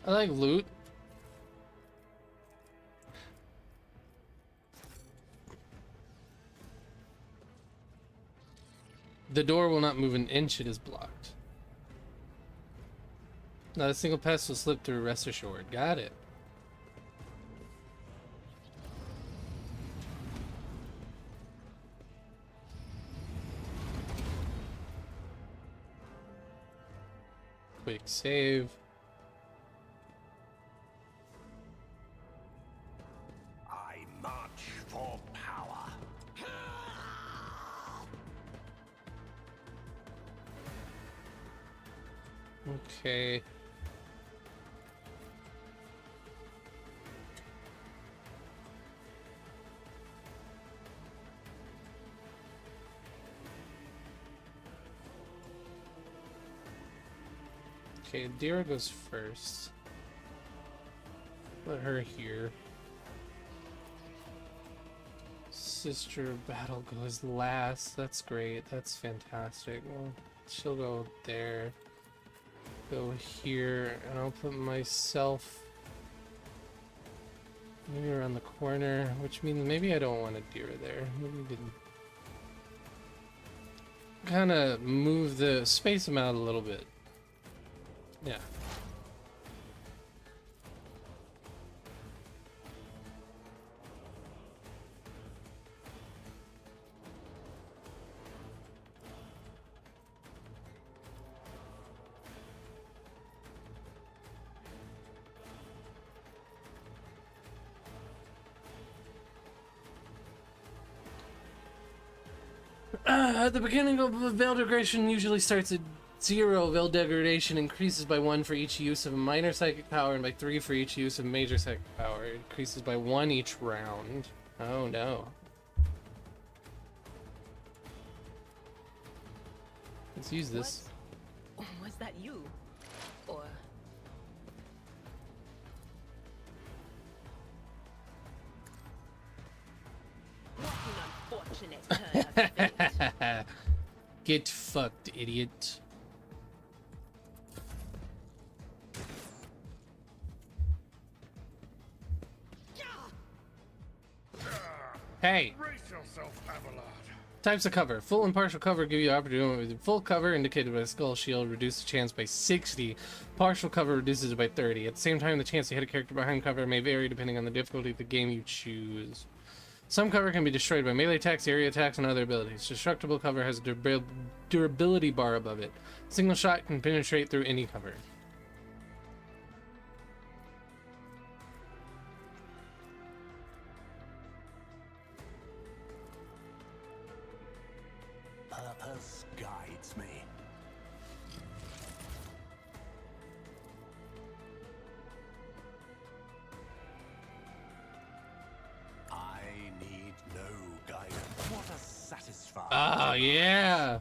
Speaker 1: I like loot. The door will not move an inch, it is blocked. Not a single pest will slip through, rest assured. Got it. Quick save.
Speaker 16: I march for power.
Speaker 1: Okay. Okay, Dira goes first. Put her here. Sister Battle goes last. That's great. That's fantastic. Well, she'll go there. Go here, and I'll put myself maybe around the corner, which means maybe I don't want a deer there. Maybe we can kind of move the space them out a little bit. Yeah. At the beginning of veil degradation usually starts at 0. Veil degradation increases by 1 for each use of a minor psychic power and by 3 for each use of major psychic power. It increases by 1 each round. Oh no. Let's use this.
Speaker 17: Was that you? Or... What an unfortunate turn of fate.
Speaker 1: Get fucked, idiot. Hey!
Speaker 16: Brace yourself, Abelard.
Speaker 1: Types of cover. Full and partial cover give you opportunity. Full cover, indicated by a skull shield, reduces the chance by 60. Partial cover reduces it by 30. At the same time, the chance to hit a character behind cover may vary depending on the difficulty of the game you choose. Some cover can be destroyed by melee attacks, area attacks, and other abilities. Destructible cover has a durability bar above it. Single shot can penetrate through any cover.
Speaker 8: Purpose guides me. I need no guidance. What a satisfying.
Speaker 1: Oh, yeah!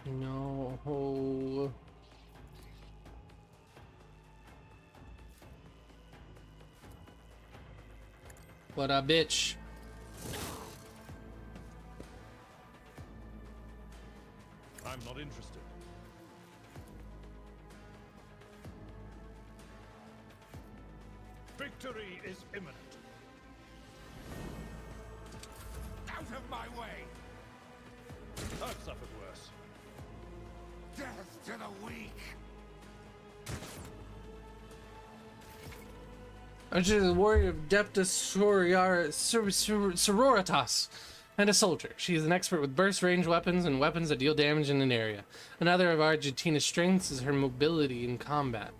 Speaker 1: No. What a bitch.
Speaker 10: I'm not interested.
Speaker 16: Victory is imminent. Out of my way!
Speaker 10: I've suffered worse.
Speaker 16: Death to the weak!
Speaker 1: She's a warrior of Deptus Sororitas and a soldier. She is an expert with burst range weapons and weapons that deal damage in an area. Another of Argentina's strengths is her mobility in combat.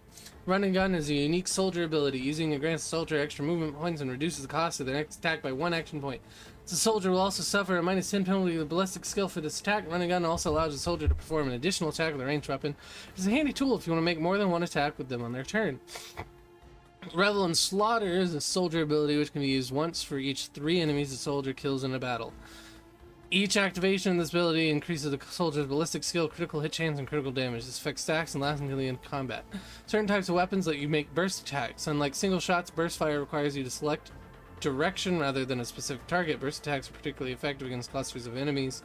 Speaker 1: Run and gun is a unique soldier ability. Using it grants the soldier extra movement points and reduces the cost of the next attack by 1 action point. The soldier will also suffer a -10 penalty with ballistic skill for this attack. Run and gun also allows the soldier to perform an additional attack with a ranged weapon. It's a handy tool if you want to make more than one attack with them on their turn. Revel and Slaughter is a soldier ability which can be used once for each 3 enemies the soldier kills in a battle. Each activation of this ability increases the soldier's ballistic skill, critical hit chance, and critical damage. This effect stacks and lasts until the end of combat. Certain types of weapons let you make burst attacks. Unlike single shots, burst fire requires you to select direction rather than a specific target. Burst attacks are particularly effective against clusters of enemies.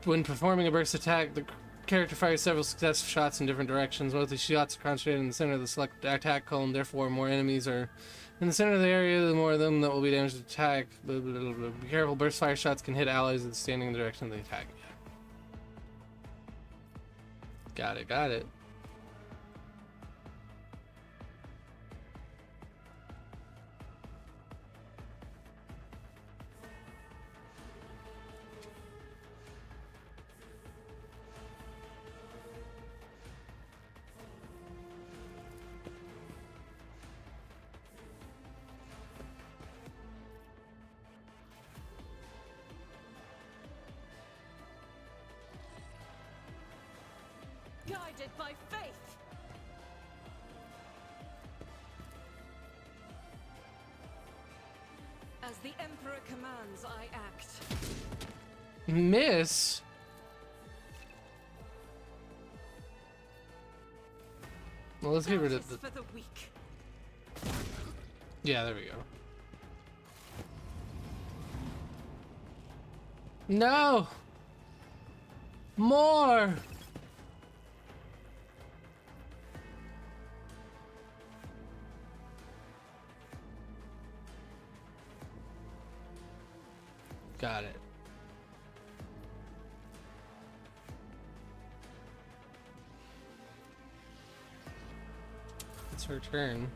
Speaker 1: When performing a burst attack, the character fires several successive shots in different directions. Most of the shots are concentrated in the center of the select attack column, therefore more enemies are in the center of the area, the more of them that will be damaged to attack. Blah, blah, blah, blah. Be careful, burst fire shots can hit allies that standing in the direction of the attack. Got it, got it.
Speaker 9: Guided by faith. As the Emperor commands, I act.
Speaker 1: Miss? Well, let's get rid of the...
Speaker 9: For the weak.
Speaker 1: Yeah, there we go. No! More! Got it. It's her turn.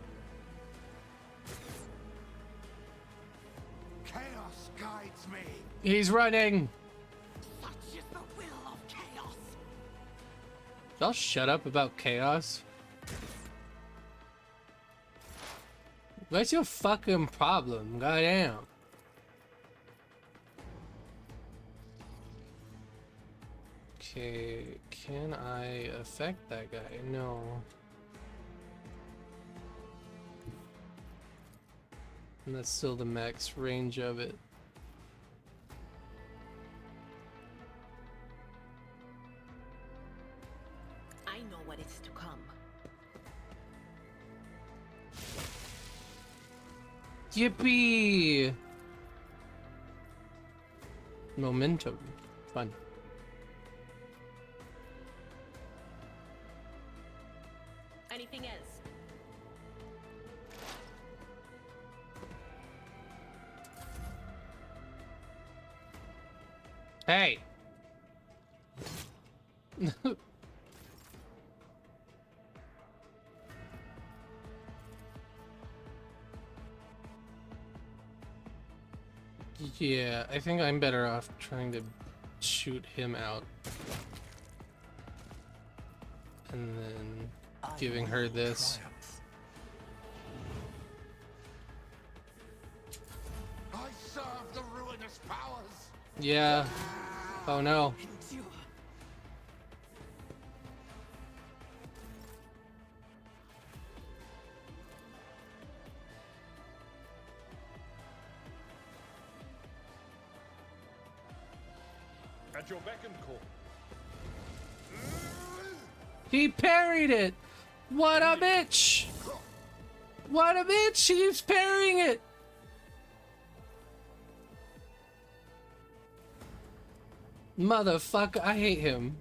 Speaker 16: Chaos guides me.
Speaker 1: He's running!
Speaker 16: Such is the will of chaos.
Speaker 1: Y'all shut up about chaos. What's your fucking problem? Goddamn. Okay, can I affect that guy? No. And that's still the max range of it.
Speaker 17: I know what is to come.
Speaker 1: Yippee! Momentum. Fun. Hey! Yeah, I think I'm better off trying to shoot him out. And then giving her this.
Speaker 16: I serve the ruinous powers.
Speaker 1: Yeah. Oh no.
Speaker 16: At your beck and call.
Speaker 1: He parried it! What a bitch! What a bitch! He keeps parrying it! Motherfucker, I hate him.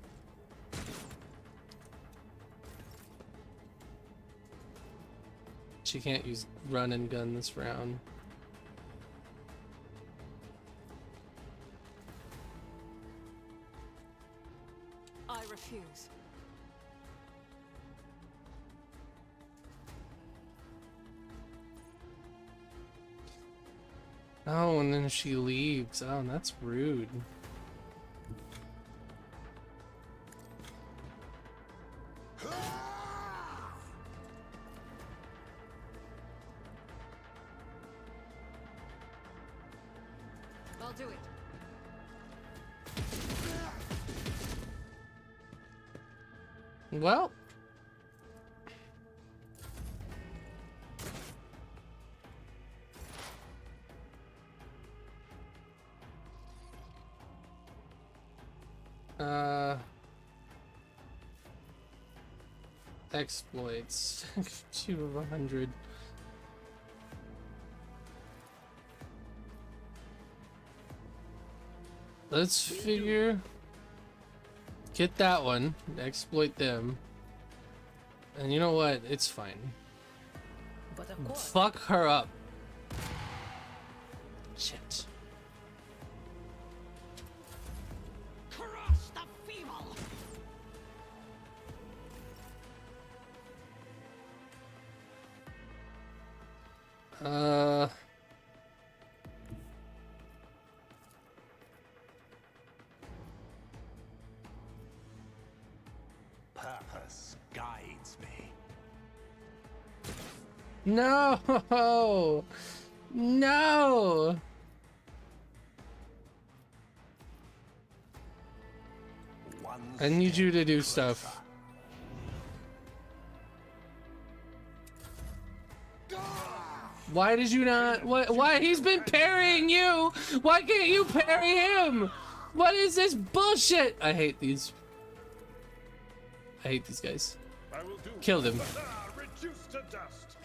Speaker 1: She can't use run and gun this round.
Speaker 9: I refuse.
Speaker 1: Oh, and then she leaves. Oh, that's rude.
Speaker 9: I'll do it.
Speaker 1: Well. Exploits. 2 of 100. Let's figure. Get that one. Exploit them. And you know what? It's fine. Fuck her up. Shit.
Speaker 14: Crush the feeble.
Speaker 11: Purpose guides me.
Speaker 1: No! No! I need you to do stuff. Why did you not? What? Why? He's been parrying you! Why can't you parry him? What is this bullshit? I hate these. I hate these guys.
Speaker 16: I will do.
Speaker 1: Kill them.
Speaker 16: Reduced to dust.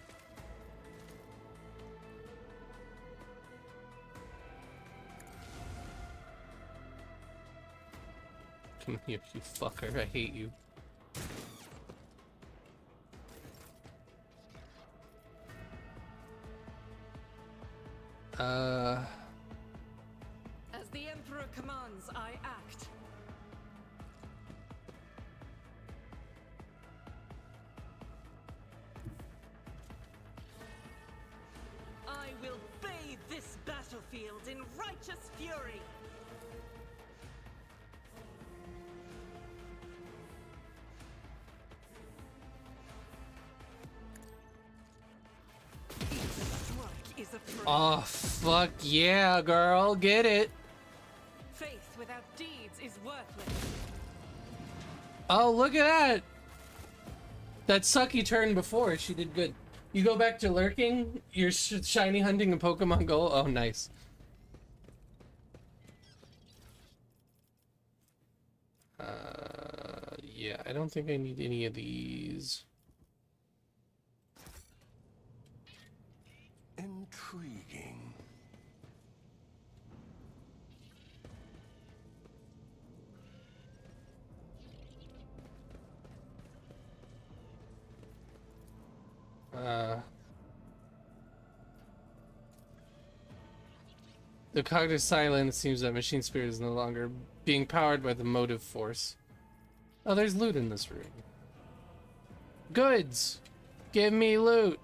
Speaker 1: Come here, you fucker. I hate you.
Speaker 9: As the Emperor commands, I act. I will bathe this battlefield in righteous fury. Each strike is a prayer.
Speaker 1: Oh, fuck yeah, girl. Get it.
Speaker 9: Faith without deeds is worthless.
Speaker 1: Oh, look at that. That sucky turn before, she did good. You go back to lurking, you're shiny hunting in Pokemon Go. Oh, nice. Yeah, I don't think I need any of these.
Speaker 11: Intriguing.
Speaker 1: The cognitive silent, it seems that machine spirit is no longer being powered by the motive force. Oh, there's loot in this room. Goods! Give me loot!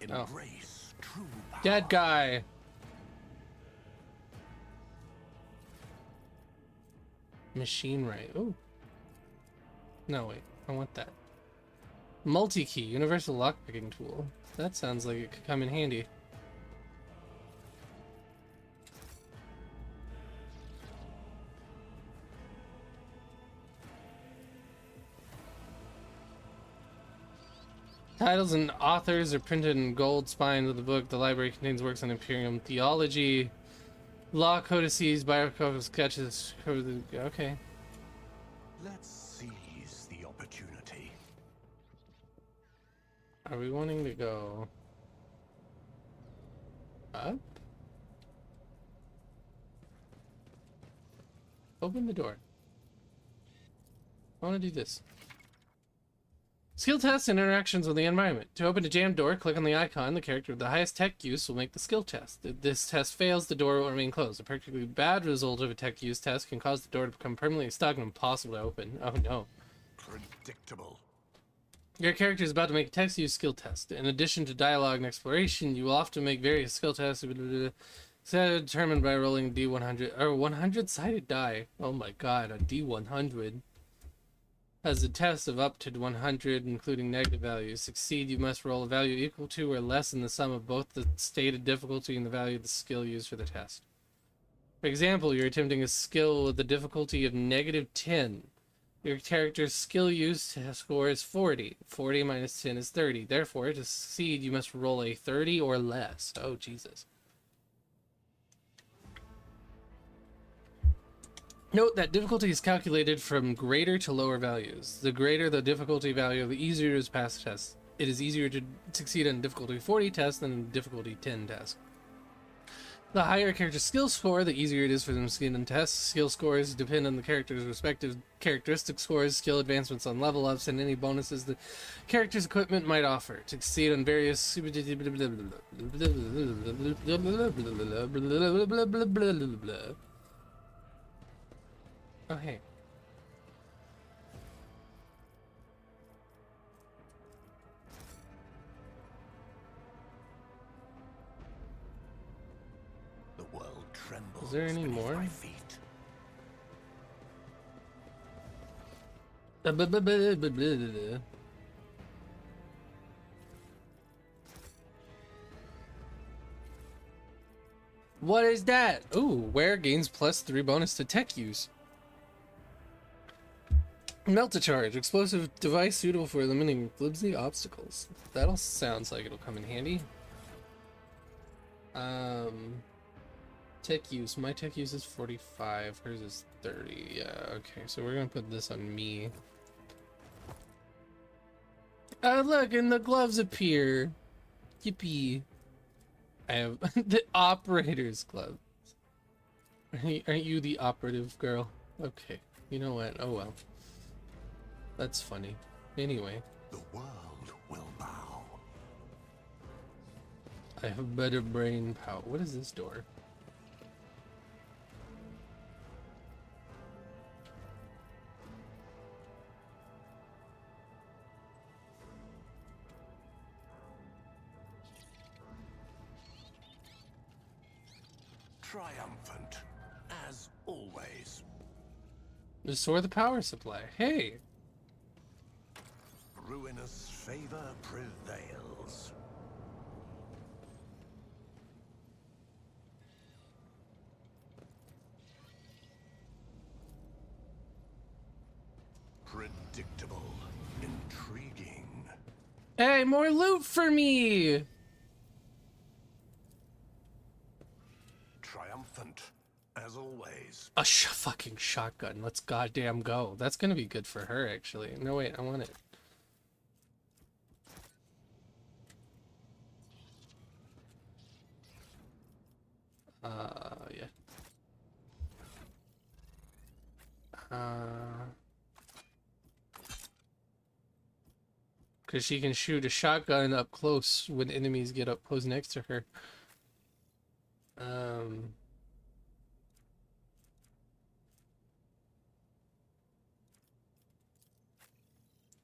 Speaker 11: Embrace true power.
Speaker 1: Dead guy! Machine right. Oh. No, wait. I want that. Multi-key, universal lockpicking tool. That sounds like it could come in handy. Titles and authors are printed in gold spines of the book. The library contains works on Imperium theology, law codices, biographical sketches. Okay.
Speaker 11: Let's seize the opportunity.
Speaker 1: Are we wanting to go up? Open the door. I want to do this. Skill tests and interactions with the environment. To open a jammed door, click on the icon. The character with the highest tech use will make the skill test. If this test fails, the door will remain closed. A particularly bad result of a tech use test can cause the door to become permanently stuck and impossible to open. Oh no.
Speaker 11: Predictable.
Speaker 1: Your character is about to make a text use skill test. In addition to dialogue and exploration, you will often make various skill tests determined by rolling D100 or 100-sided die. Oh my god, a D100. Has a test of up to 100, including negative values. Succeed, you must roll a value equal to or less than the sum of both the stated difficulty and the value of the skill used for the test. For example, you're attempting a skill with a difficulty of -10. Your character's skill use score is 40. 40 minus 10 is 30. Therefore, to succeed, you must roll a 30 or less. Oh, Jesus. Note that difficulty is calculated from greater to lower values. The greater the difficulty value, the easier it is to pass the test. It is easier to succeed on difficulty 40 test than a difficulty 10 test. The higher a character's skill score, the easier it is for them to succeed on tests. Skill scores depend on the character's respective characteristic scores, skill advancements on level ups, and any bonuses the character's equipment might offer. To succeed on various... Oh, hey.
Speaker 11: The world trembles.
Speaker 1: Is there any more?
Speaker 11: My feet.
Speaker 1: What is that? Ooh, wear gains +3 bonus to tech use. Melt-a-charge, explosive device suitable for eliminating flimsy obstacles. That all sounds like it'll come in handy. Tech use. My tech use is 45. Hers is 30. Yeah, okay. So we're gonna put this on me. Oh, look, and the gloves appear. Yippee. I have the operator's gloves. Aren't you the operative girl? Okay. You know what? Oh well. That's funny. Anyway.
Speaker 11: The world will bow.
Speaker 1: I have better brain power. What is this door?
Speaker 11: Triumphant, as always.
Speaker 1: Restore the power supply. Hey!
Speaker 11: Ruinous favor prevails. Predictable, intriguing.
Speaker 1: Hey, more loot for me!
Speaker 11: Triumphant, as
Speaker 16: as always.
Speaker 1: A fucking shotgun. Let's goddamn go. That's gonna be good for her, actually. No, wait, I want it. Yeah. Because she can shoot a shotgun up close when enemies get up close next to her.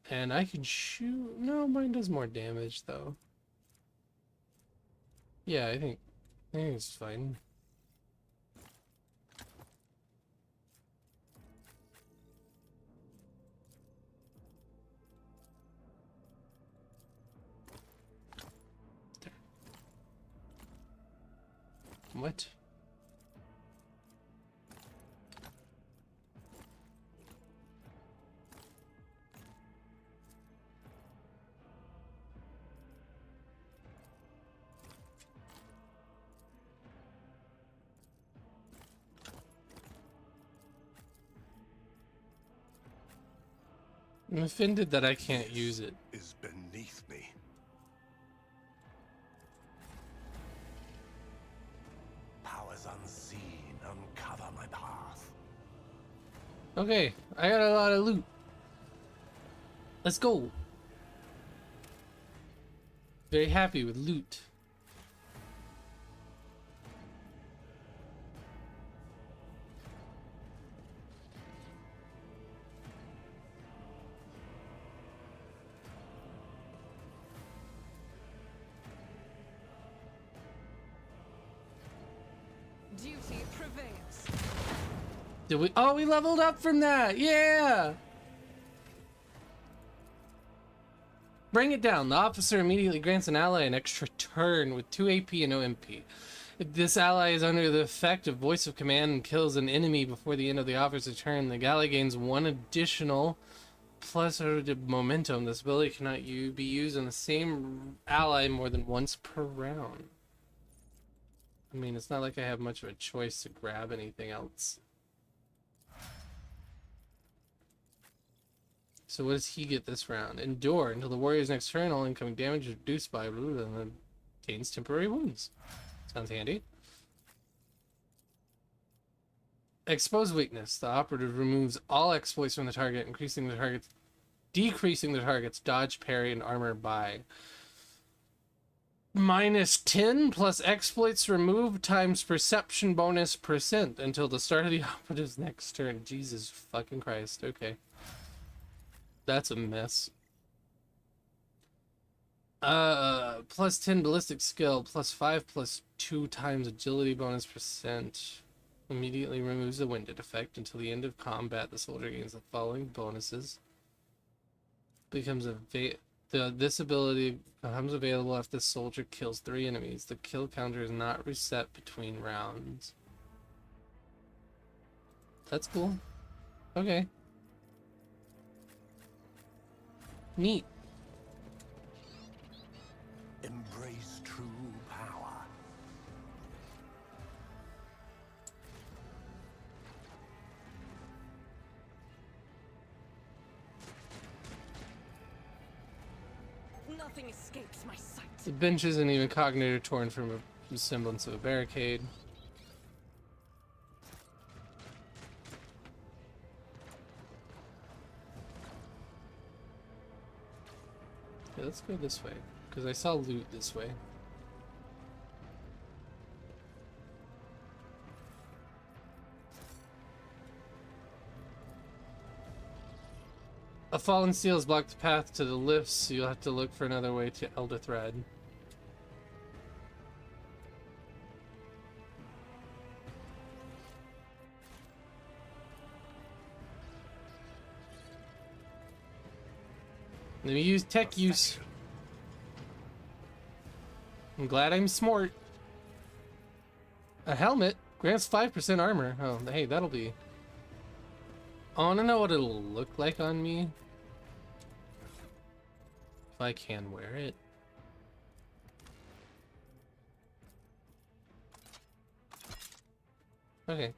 Speaker 1: And I can shoot... No, mine does more damage, though. Yeah, I think it's fine. There. What? I'm offended that I can't use it.
Speaker 16: Is beneath me. Powers unseen uncover my path.
Speaker 1: Okay, I got a lot of loot. Let's go. Very happy with loot.
Speaker 9: Duty prevails.
Speaker 1: Did we? Oh, we leveled up from that. Yeah. Bring it down. The officer immediately grants an ally an extra turn with 2 AP and no MP. If this ally is under the effect of voice of command and kills an enemy before the end of the officer's turn, the ally gains 1 additional plus momentum. This ability cannot be used on the same ally more than once per round. I mean, it's not like I have much of a choice to grab anything else. So what does he get this round? Endure. Until the warrior's next turn, all incoming damage is reduced by and then gains temporary wounds. Sounds handy. Expose weakness. The operative removes all exploits from the target, decreasing the target's dodge, parry, and armor by -10 plus exploits removed times perception bonus % until the start of the operative's next turn. Jesus fucking Christ. Okay. That's a mess. +10 ballistic skill, +5 +2 times agility bonus %. Immediately removes the winded effect until the end of combat. The soldier gains the following bonuses. Becomes this ability becomes available if the soldier kills 3 enemies. The kill counter is not reset between rounds. That's cool. Okay. Neat.
Speaker 16: Embrace true power.
Speaker 9: Nothing escapes my sight.
Speaker 1: The bench isn't even cognitive or torn from a semblance of a barricade. Okay, let's go this way, because I saw loot this way. A fallen steel has blocked the path to the lifts, so you'll have to look for another way to Elder Thread. Let me use tech use. I'm glad I'm smart. A helmet grants 5% armor. Oh, hey, that'll be... I want to know what it'll look like on me. If I can wear it. Okay.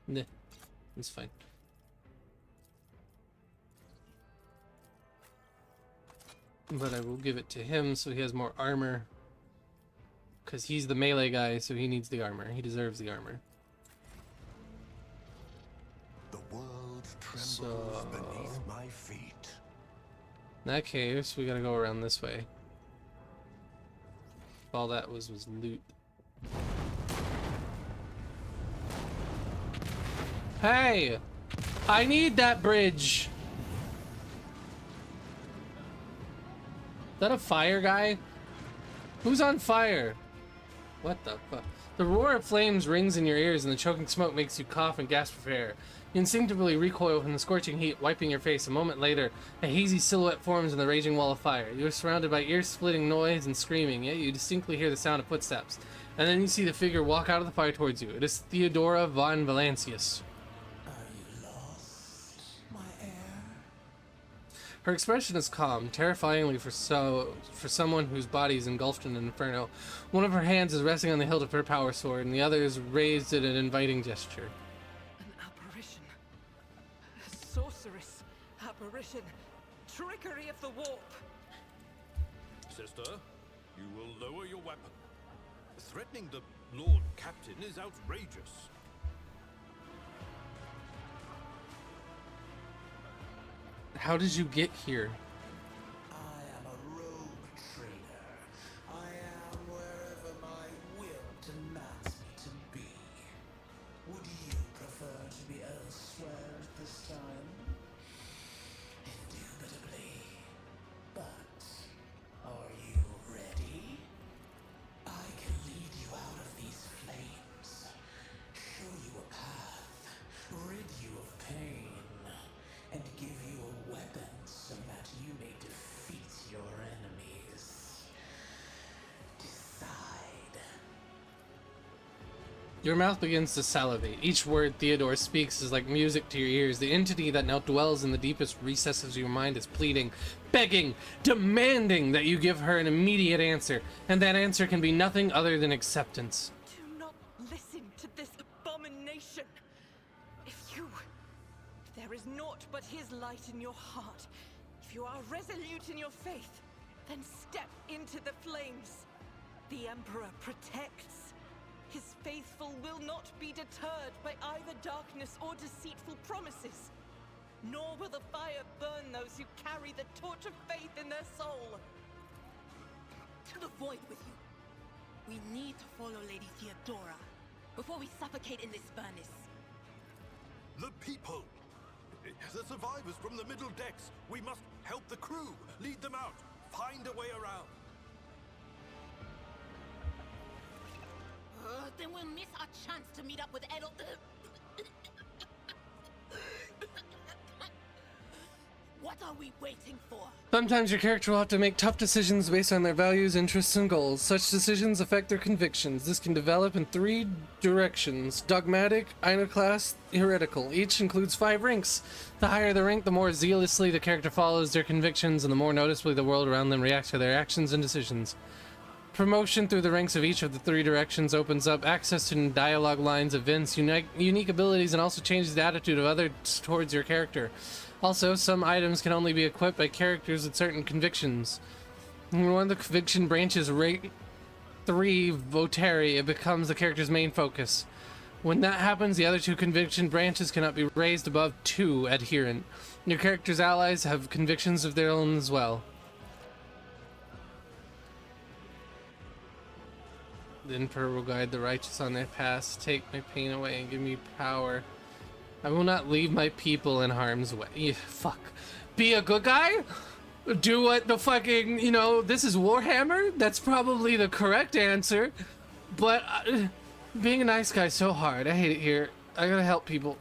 Speaker 1: Nah, it's fine. But I will give it to him so he has more armor. Because he's the melee guy, so he needs the armor. He deserves the armor.
Speaker 16: The world trembles beneath my feet.
Speaker 1: In that case, we gotta go around this way. All that was loot. Hey! I need that bridge! Is that a fire guy? Who's on fire? What the fuck? The roar of flames rings in your ears and the choking smoke makes you cough and gasp for air. You instinctively recoil from the scorching heat, wiping your face. A moment later, a hazy silhouette forms in the raging wall of fire. You are surrounded by ear-splitting noise and screaming, yet you distinctly hear the sound of footsteps. And then you see the figure walk out of the fire towards you. It is Theodora von Valancius. Her expression is calm, terrifyingly for someone whose body is engulfed in an inferno. One of her hands is resting on the hilt of her power sword, and the other is raised in an inviting gesture.
Speaker 9: An apparition. A sorceress. Apparition. Trickery of the warp.
Speaker 10: Sister, you will lower your weapon. Threatening the Lord Captain is outrageous.
Speaker 1: How did you get here?
Speaker 4: I am a rogue trader. I am wherever my will demands me to be. Would you prefer to be elsewhere at this time? Indubitably. But are you ready? I can lead you out of these flames, show you a path, rid you of pain, and give you a weapon so that you may defeat your enemies. Decide.
Speaker 1: Your mouth begins to salivate. Each word Theodore speaks is like music to your ears. The entity that now dwells in the deepest recesses of your mind is pleading, begging, demanding that you give her an immediate answer. And that answer can be nothing other than acceptance.
Speaker 9: Do not listen to this abomination. If there is naught but his light in your heart, if you are resolute in your faith, then step into the flames. The Emperor protects. His faithful will not be deterred by either darkness or deceitful promises. Nor will the fire burn those who carry the torch of faith in their soul.
Speaker 15: To the void with you. We need to follow Lady Theodora before we suffocate in this furnace.
Speaker 10: The people! The survivors from the middle decks! We must help the crew! Lead them out! Find a way around!
Speaker 15: Then we'll miss our chance to meet up with Edel. What are we waiting for?
Speaker 1: Sometimes your character will have to make tough decisions based on their values, interests, and goals. Such decisions affect their convictions. This can develop in 3 directions: dogmatic, iconoclast, heretical. Each includes 5 ranks. The higher the rank, the more zealously the character follows their convictions, and the more noticeably the world around them reacts to their actions and decisions. Promotion through the ranks of each of the 3 directions opens up access to dialogue lines, events, unique abilities, and also changes the attitude of others towards your character. Also, some items can only be equipped by characters with certain convictions. When one of the conviction branches rate 3 Voteri, it becomes the character's main focus. When that happens, the other 2 conviction branches cannot be raised above 2 adherent. Your character's allies have convictions of their own as well. The Emperor will guide the righteous on their paths, take my pain away and give me power. I will not leave my people in harm's way. Yeah, fuck. Be a good guy? Do what the fucking, this is Warhammer? That's probably the correct answer. But being a nice guy is so hard. I hate it here. I gotta help people.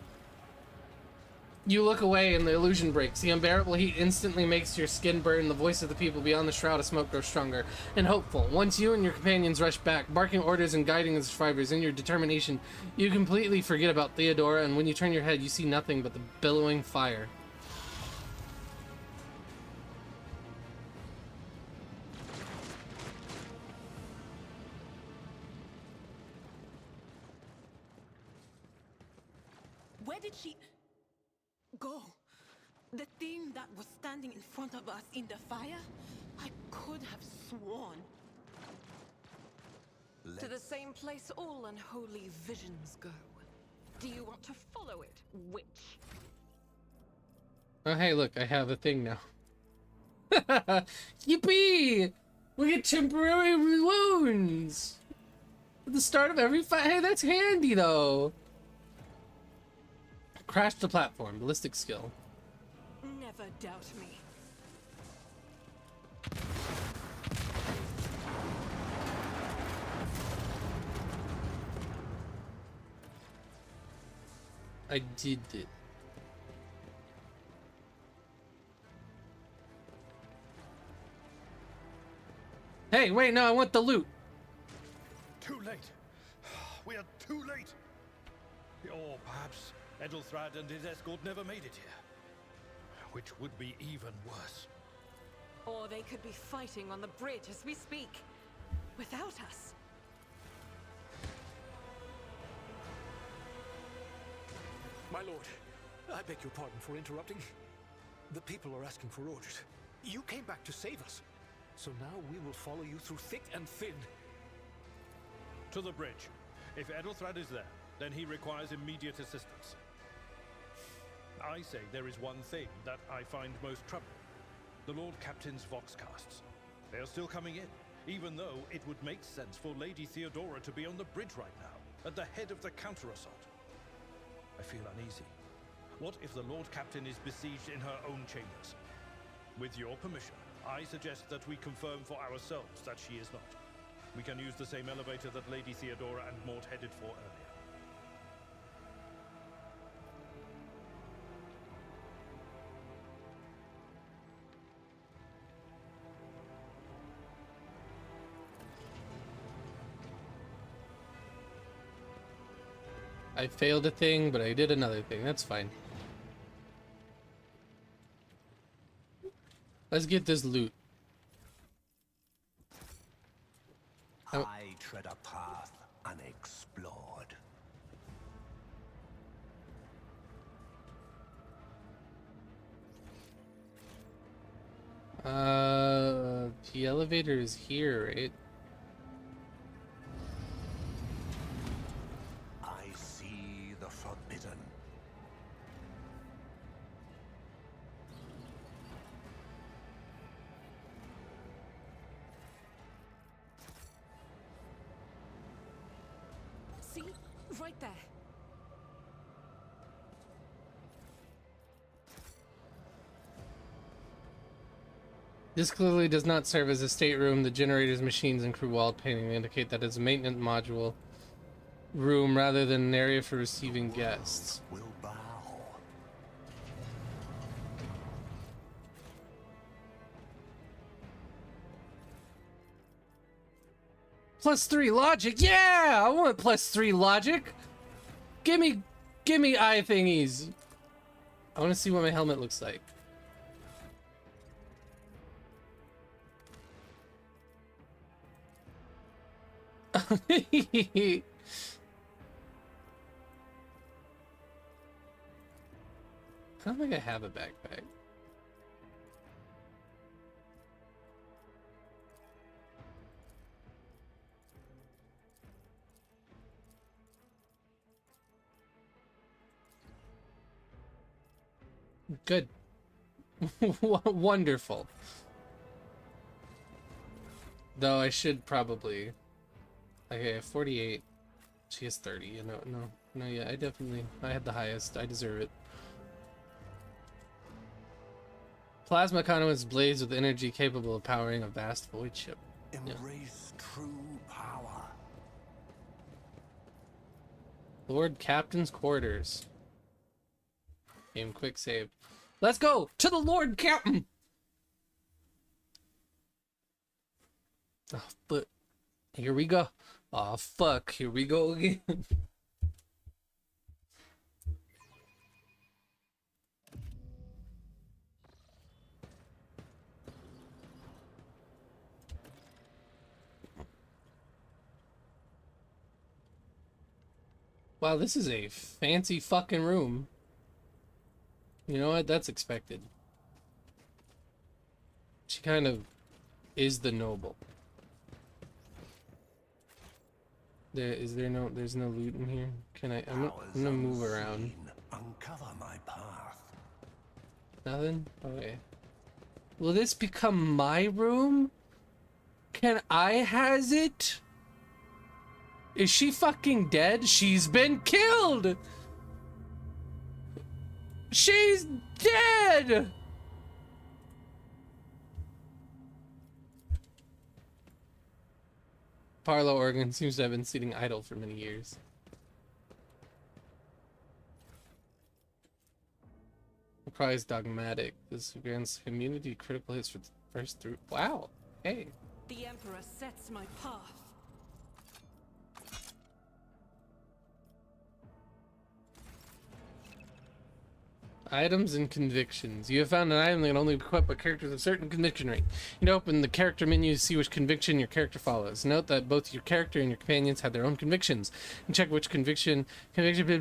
Speaker 1: You look away and the illusion breaks. The unbearable heat instantly makes your skin burn. The voice of the people beyond the shroud of smoke grows stronger and hopeful. Once you and your companions rush back, barking orders and guiding the survivors in your determination, you completely forget about Theodora, and when you turn your head, you see nothing but the billowing fire.
Speaker 15: Where did she go? The thing that was standing in front of us in the fire? I could have sworn.
Speaker 9: To the same place all unholy visions go. Do you want to follow it, witch?
Speaker 1: Oh, hey, look, I have a thing now. Yippee! We get temporary wounds! At the start of every fight. Hey, that's handy, though! Crash the platform. Ballistic skill.
Speaker 9: Never doubt me.
Speaker 1: I did it. Hey, wait, no, I want the loot.
Speaker 8: Too late. We are too late. Or perhaps Edelthrad and his escort never made it here. Which would be even worse.
Speaker 9: Or they could be fighting on the bridge as we speak. Without us.
Speaker 3: My lord, I beg your pardon for interrupting. The people are asking for orders. You came back to save us. So now we will follow you through thick and thin.
Speaker 10: To the bridge. If Edelthrad is there, then he requires immediate assistance. I say there is one thing that I find most troubling. The Lord Captain's Voxcasts. They are still coming in, even though it would make sense for Lady Theodora to be on the bridge right now, at the head of the counter-assault. I feel uneasy. What if the Lord Captain is besieged in her own chambers? With your permission, I suggest that we confirm for ourselves that she is not. We can use the same elevator that Lady Theodora and Mort headed for earlier.
Speaker 1: I failed a thing, but I did another thing. That's fine. Let's get this loot.
Speaker 4: I tread a path unexplored.
Speaker 1: The elevator is here, right?
Speaker 4: I see the forbidden.
Speaker 9: See? Right there.
Speaker 1: This clearly does not serve as a stateroom. The generators, machines, and crew wall painting indicate that it's a maintenance module room rather than an area for receiving guests.
Speaker 4: Will bow.
Speaker 1: +3 logic. Yeah, I want +3 logic. Give me eye thingies. I want to see what my helmet looks like. I don't think I have a backpack. Good. Wonderful. Though I should probably... Okay, 48. She has 30. No, yeah, I had the highest. I deserve it. Plasma conduits blaze with energy capable of powering a vast void ship.
Speaker 4: Embrace true power.
Speaker 1: Lord Captain's quarters. Game quick save. Let's go to the Lord Captain. Oh, but here we go. Oh fuck, here we go again. Wow, this is a fancy fucking room. You know what? That's expected. She kind of is the noble. There's no loot in here. Can I'm gonna move around.
Speaker 4: Uncover my path.
Speaker 1: Nothing? Okay. Will this become my room? Can I has it? Is she fucking dead? She's been killed! She's dead! Parlo, Oregon seems to have been sitting idle for many years. The prize dogmatic. This grants community critical hits for the first through. Wow. Hey.
Speaker 9: The Emperor sets my path.
Speaker 1: Items and convictions. You have found an item that can only equip a character with a certain conviction rate. You open the character menu to see which conviction your character follows. Note that both your character and your companions have their own convictions. And check which conviction.
Speaker 4: Trembles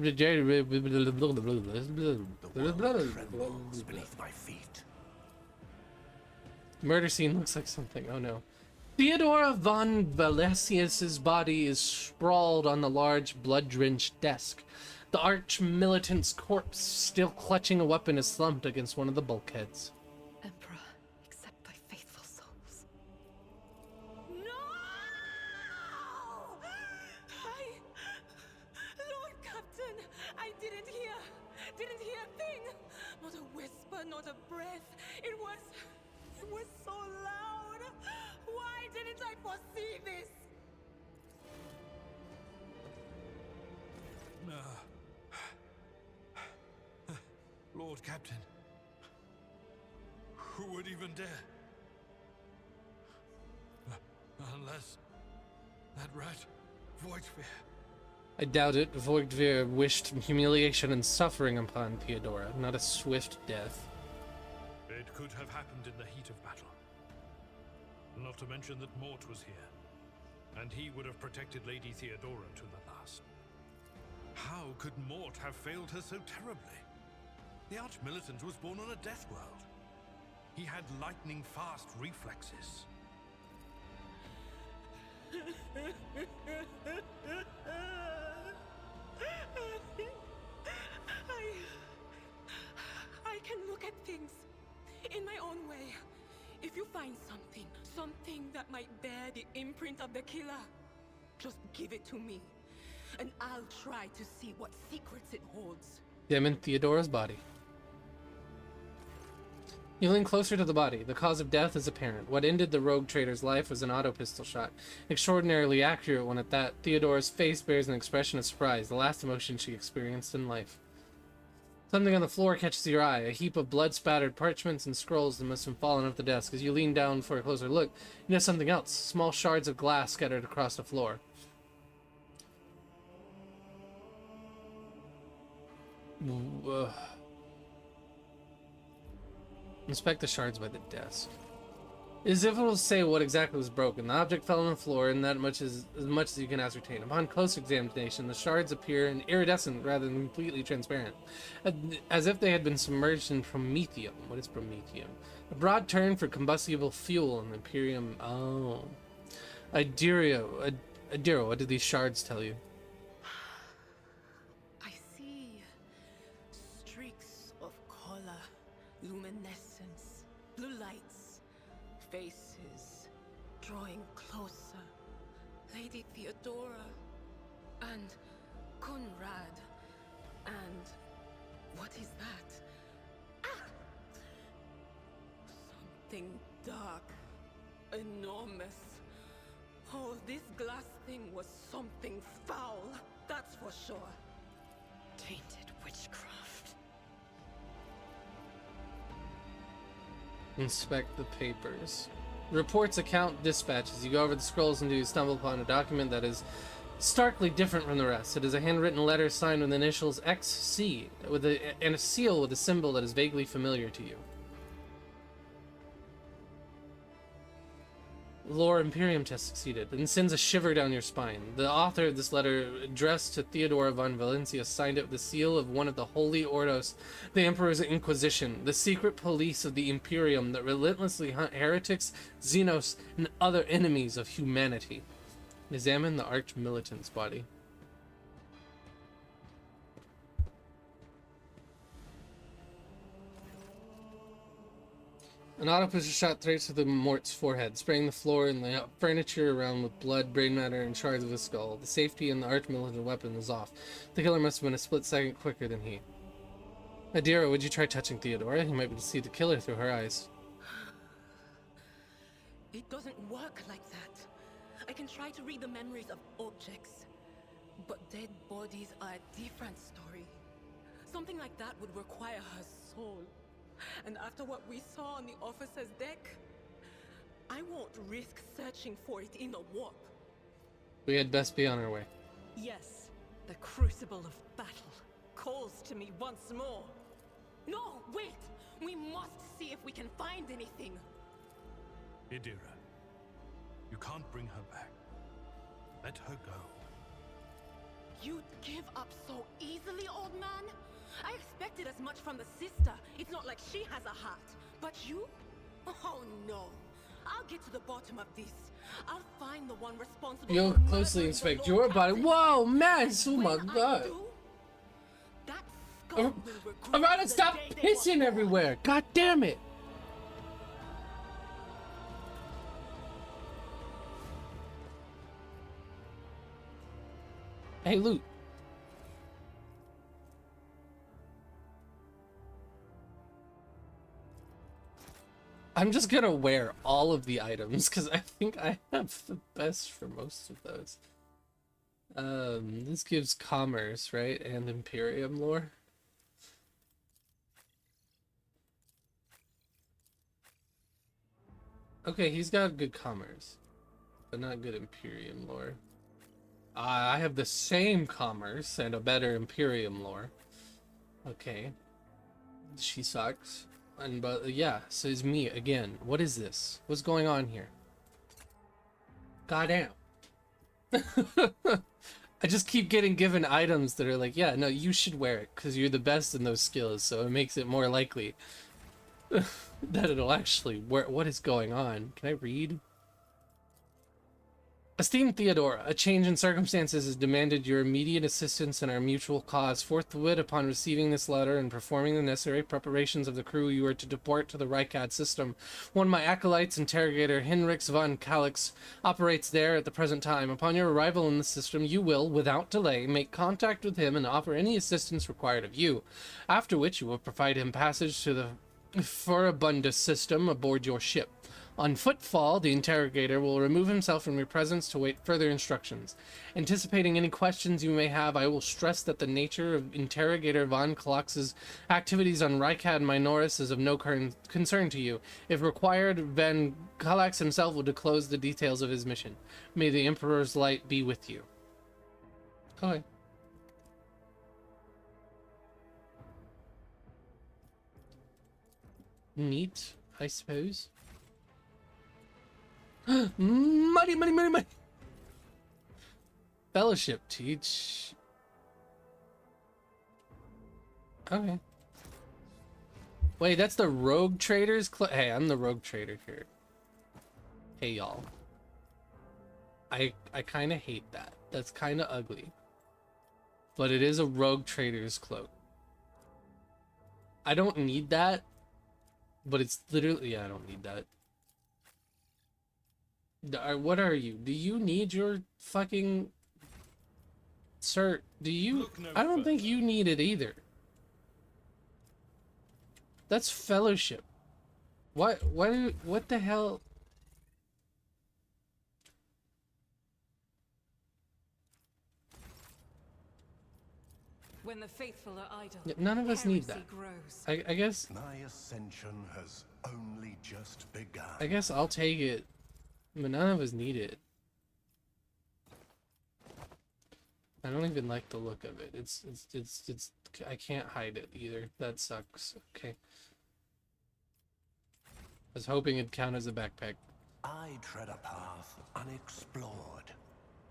Speaker 4: beneath my feet.
Speaker 1: Murder scene looks like something. Oh no. Theodora von Valesius's body is sprawled on the large, blood-drenched desk. The arch-militant's corpse, still clutching a weapon, is slumped against one of the bulkheads.
Speaker 9: Emperor, accept thy faithful souls.
Speaker 15: Lord Captain, I didn't hear a thing. Not a whisper, not a breath. It was so loud. Why didn't I foresee this?
Speaker 8: Lord Captain, who would even dare? Unless that rat, Voidsphere.
Speaker 1: I doubt it. Voigtveer wished humiliation and suffering upon Theodora, not a swift death.
Speaker 10: It could have happened in the heat of battle. Not to mention that Mort was here, and he would have protected Lady Theodora to the last. How could Mort have failed her so terribly? The Arch-Militant was born on a death world. He had lightning-fast reflexes.
Speaker 15: I can look at things in my own way. If you find something that might bear the imprint of the killer, just give it to me, and I'll try to see what secrets it holds.
Speaker 1: Examine Theodora's body. You lean closer to the body. The cause of death is apparent. What ended the rogue trader's life was an auto pistol shot. Extraordinarily accurate one at that. Theodora's face bears an expression of surprise, the last emotion she experienced in life. Something on the floor catches your eye. A heap of blood-spattered parchments and scrolls that must have fallen off the desk. As you lean down for a closer look, you notice something else. Small shards of glass scattered across the floor. Inspect the shards by the desk. It is difficult to say what exactly was broken. The object fell on the floor, and that much as much as you can ascertain. Upon close examination, the shards appear iridescent rather than completely transparent, as if they had been submerged in promethium. What is promethium? A broad term for combustible fuel in the Imperium. Oh. Adiro, what did these shards tell you?
Speaker 15: I see streaks of color, luminescence, blue lights, faces drawing closer. Lady Theodora and Conrad and what is that? Ah! Something dark, enormous. Oh, this glass thing was something foul, that's for sure. Tainted witchcraft.
Speaker 1: Inspect the papers. Reports, account, dispatches. You go over the scrolls until you stumble upon a document that is starkly different from the rest. It is a handwritten letter signed with the initials XC, and a seal with a symbol that is vaguely familiar to you. Lore Imperium test succeeded, and sends a shiver down your spine. The author of this letter, addressed to Theodora von Valencia, signed it with the seal of one of the Holy Ordos, the Emperor's Inquisition, the secret police of the Imperium that relentlessly hunt heretics, xenos, and other enemies of humanity. Examine the arch-militant's body. An autopus shot straight to the Mort's forehead, spraying the floor and the furniture around with blood, brain matter, and shards of his skull. The safety in the arch-militant weapon was off. The killer must have been a split second quicker than he. Adira, would you try touching Theodora? You might be able to see the killer through her eyes.
Speaker 15: It doesn't work like that. I can try to read the memories of objects, but dead bodies are a different story. Something like that would require her soul. And after what we saw on the officer's deck, I won't risk searching for it in a warp.
Speaker 1: We had best be on our way.
Speaker 9: Yes, the crucible of battle calls to me once more.
Speaker 15: No, wait! We must see if we can find anything.
Speaker 11: Idira, you can't bring her back. Let her go.
Speaker 15: You'd give up so easily, old man? I expected as much from the sister. It's not like she has a heart. But you? Oh no. I'll get to the bottom of this. I'll find the one responsible.
Speaker 1: You'll closely inspect your body. Whoa, man! Oh my god. Alright, stop pissing everywhere! God damn it! Hey, loot. I'm just gonna wear all of the items because I think I have the best for most of those. This gives commerce, right? And Imperium lore. Okay, he's got good commerce, but not good Imperium lore. I have the same commerce and a better Imperium lore. Okay. She sucks. And but yeah, so it's me again. What is this? What's going on here? Goddamn. I just keep getting given items that are like, yeah, no, you should wear it because you're the best in those skills, so it makes it more likely that it'll actually work. What is going on? Can I read? Esteemed Theodora, a change in circumstances has demanded your immediate assistance in our mutual cause. Forthwith upon receiving this letter and performing the necessary preparations of the crew, you are to depart to the Rykad system. One of my acolytes, interrogator Henriks von Kalix, operates there at the present time. Upon your arrival in the system, you will, without delay, make contact with him and offer any assistance required of you. After which you will provide him passage to the Furibundus system aboard your ship. On footfall, the interrogator will remove himself from your presence to wait further instructions. Anticipating any questions you may have, I will stress that the nature of Interrogator von Kalix's activities on Rykad Minoris is of no concern to you. If required, Van Kalix himself will disclose the details of his mission. May the Emperor's light be with you. Okay. Neat, I suppose. Money, money, money, money. Fellowship teach. Okay. Wait, that's the Rogue Trader's Hey, I'm the Rogue Trader here. Hey, y'all. I kind of hate that. That's kind of ugly. But it is a Rogue Trader's cloak. I don't need that. But it's literally... Yeah, I don't need that. What are you? Do you need your fucking cert? Do you? I don't think you need it either. That's fellowship. What the hell?
Speaker 9: When the faithful are idle,
Speaker 1: Yeah, none of us need that.
Speaker 9: heresy grows.
Speaker 1: I guess.
Speaker 13: My ascension has only just begun.
Speaker 1: I guess I'll take it. But none of us need it. I don't even like the look of it. It's I can't hide it either. That sucks. Okay. I was hoping it'd count as a backpack.
Speaker 13: I tread a path unexplored.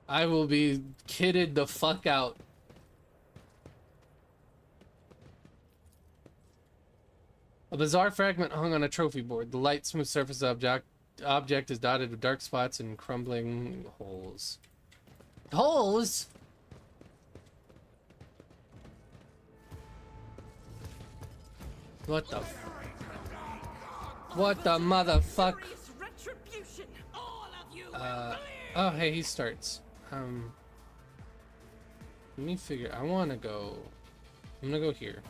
Speaker 1: I will be kitted the fuck out. A bizarre fragment hung on a trophy board. The light, smooth surface object is dotted with dark spots and crumbling holes. Holes? What the? What the motherfuck? Oh, hey, he starts. Let me figure. I want to go. I'm gonna go here.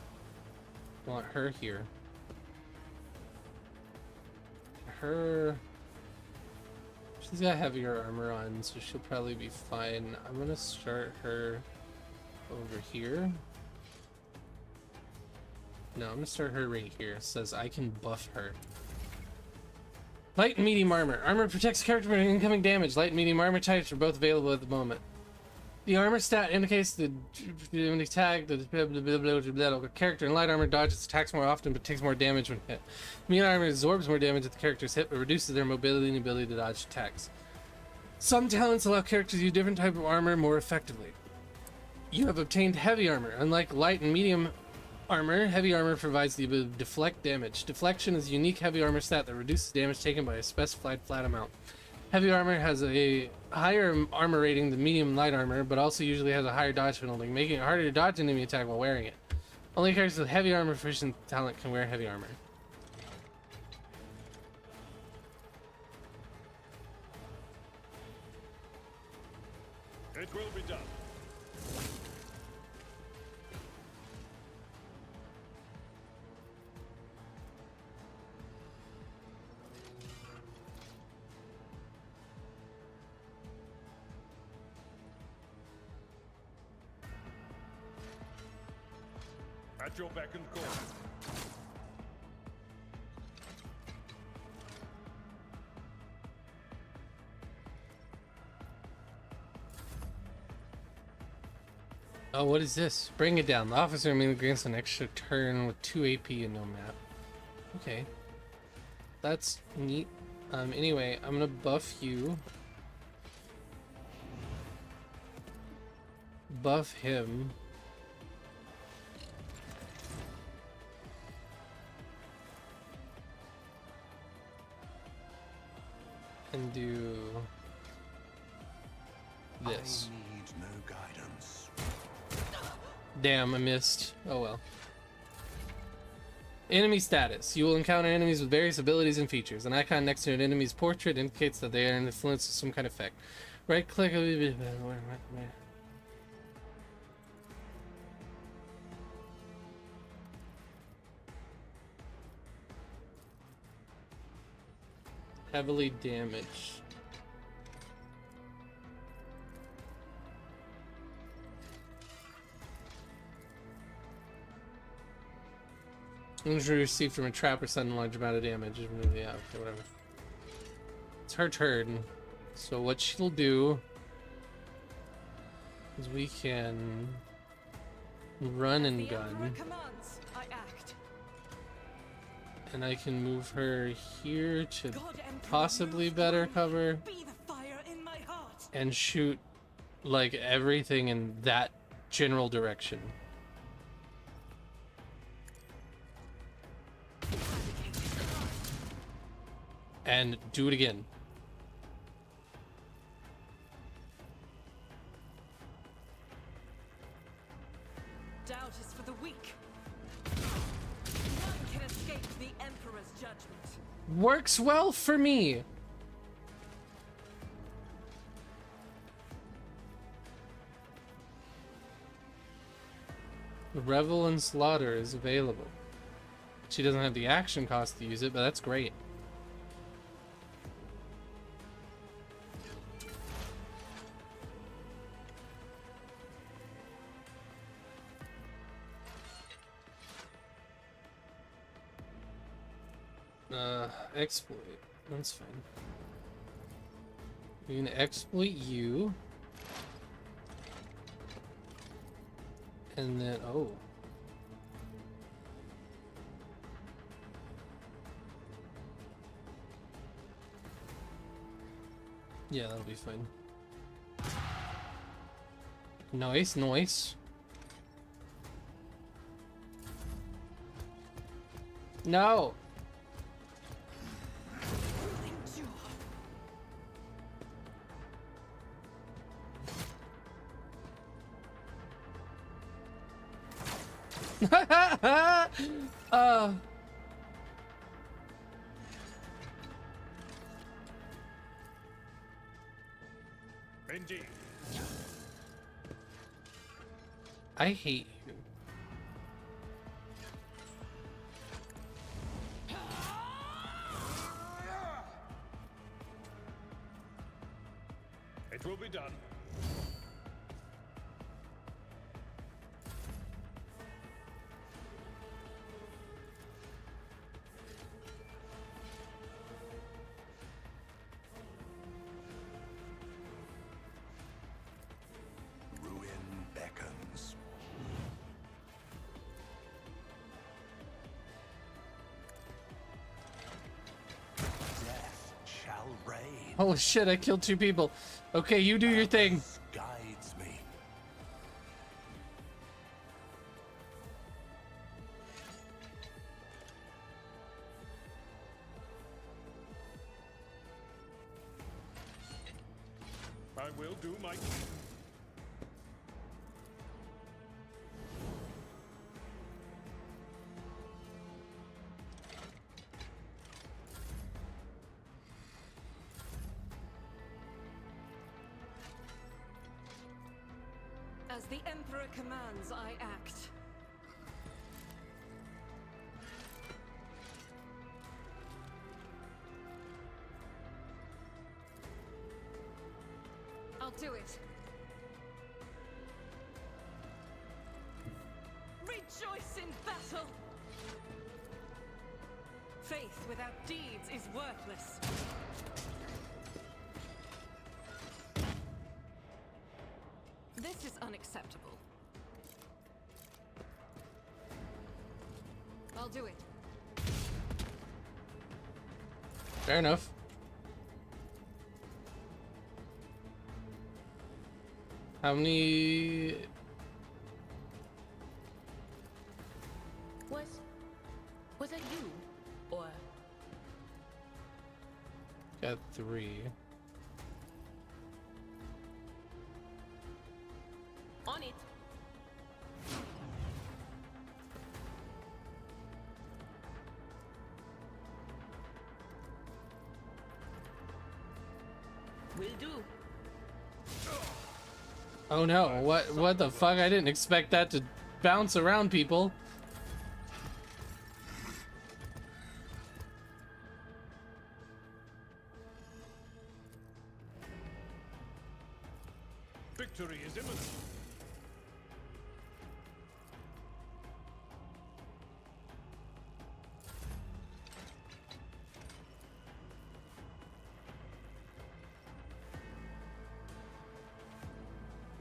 Speaker 1: I want her here. Her. She's got heavier armor on, so she'll probably be fine. I'm gonna start her over here. No, I'm gonna start her right here. It says I can buff her. Light and medium armor. Armor protects character from incoming damage. Light and medium armor types are both available at the moment. The armor stat indicates the tag the character in light armor dodges attacks more often but takes more damage when hit. Medium armor absorbs more damage if the character is hit but reduces their mobility and ability to dodge attacks. Some talents allow characters to use different type of armor more effectively. You have obtained heavy armor. Unlike light and medium armor, heavy armor provides the ability to deflect damage. Deflection is a unique heavy armor stat that reduces damage taken by a specified flat amount. Heavy armor has a higher armor rating than medium and light armor, but also usually has a higher dodge penalty, making it harder to dodge an enemy attack while wearing it. Only characters with heavy armor proficient talent can wear heavy armor.
Speaker 10: It will be done. At your beck and call.
Speaker 1: Oh, what is this? Bring it down. The officer immediately grants an extra turn with 2 AP and no map. Okay. That's neat. Anyway, I'm gonna buff you. Buff him. And do this.
Speaker 13: I need no guidance.
Speaker 1: Damn, I missed. Oh well. Enemy status. You will encounter enemies with various abilities and features. An icon next to an enemy's portrait indicates that they are influenced with some kind of effect. Right click. Heavily damaged. Injury received from a trap or sudden large amount of damage. Yeah, okay, whatever. It's her turn. So what she'll do is we can run and gun. And I can move her here to possibly better cover and shoot like everything in that general direction. And do it again.
Speaker 9: Doubt is for the weak. None can escape the Emperor's judgment.
Speaker 1: Works well for me. Revel and Slaughter is available. She doesn't have the action cost to use it, but that's great. Exploit. That's fine. We're gonna exploit you. And then, oh. Yeah, that'll be fine. Nice, nice. No!
Speaker 3: Benji.
Speaker 1: I hate you.
Speaker 3: It will be done.
Speaker 13: Ruin beckons. Death shall reign.
Speaker 1: Holy shit, I killed 2 people. Okay, you do your thing.
Speaker 13: Guides me.
Speaker 3: I will do my...
Speaker 9: As the Emperor commands, I act. I'll do it. Rejoice in battle! Faith without deeds is worthless. This is unacceptable. I'll do it.
Speaker 1: Fair enough. How many...
Speaker 17: Was that you? Or
Speaker 1: Got 3.
Speaker 17: on it? Will do.
Speaker 1: Oh no, what the fuck? I didn't expect that to bounce around people.
Speaker 3: Victory is imminent.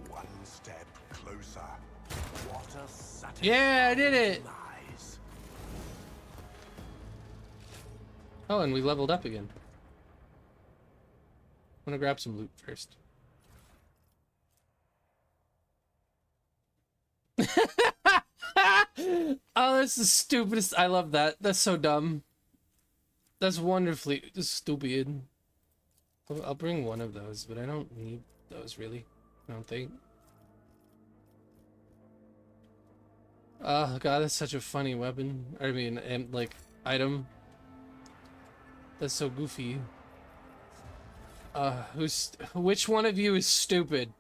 Speaker 13: One step closer. What a satisfying
Speaker 1: Yeah, I did it!
Speaker 13: demise.
Speaker 1: Oh, and we leveled up again. I'm gonna grab some loot first. Oh, that's the stupidest. I love that. That's so dumb. That's wonderfully stupid. I'll bring one of those, but I don't need those really. I don't think. Oh god, that's such a funny weapon. I mean, like, item. That's so goofy. Which one of you is stupid?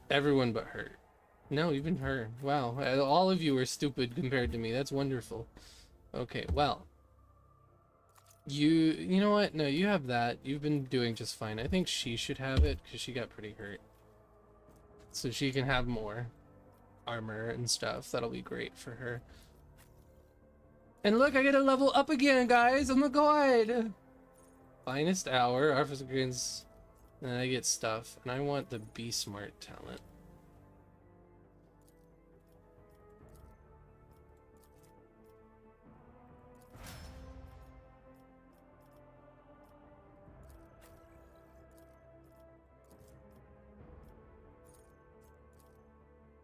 Speaker 1: Everyone but her. No, even her. Wow, all of you are stupid compared to me. That's wonderful. Okay, well. You know what? No, you have that. You've been doing just fine. I think she should have it because she got pretty hurt. So she can have more armor and stuff. That'll be great for her. And look, I get a level up again, guys. Oh my god. Finest hour, officer gains, and I get stuff. And I want the Be Smart talent.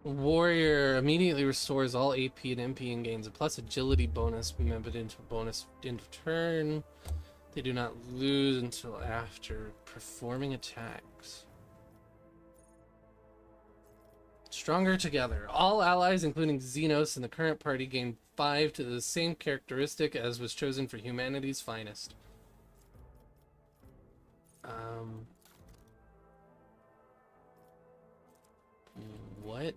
Speaker 1: Warrior immediately restores all AP and MP and gains a plus agility bonus, remembered into a bonus end of turn. They do not lose until after performing attacks. Stronger together. All allies, including Xenos in the current party, gain 5 to the same characteristic as was chosen for humanity's finest. What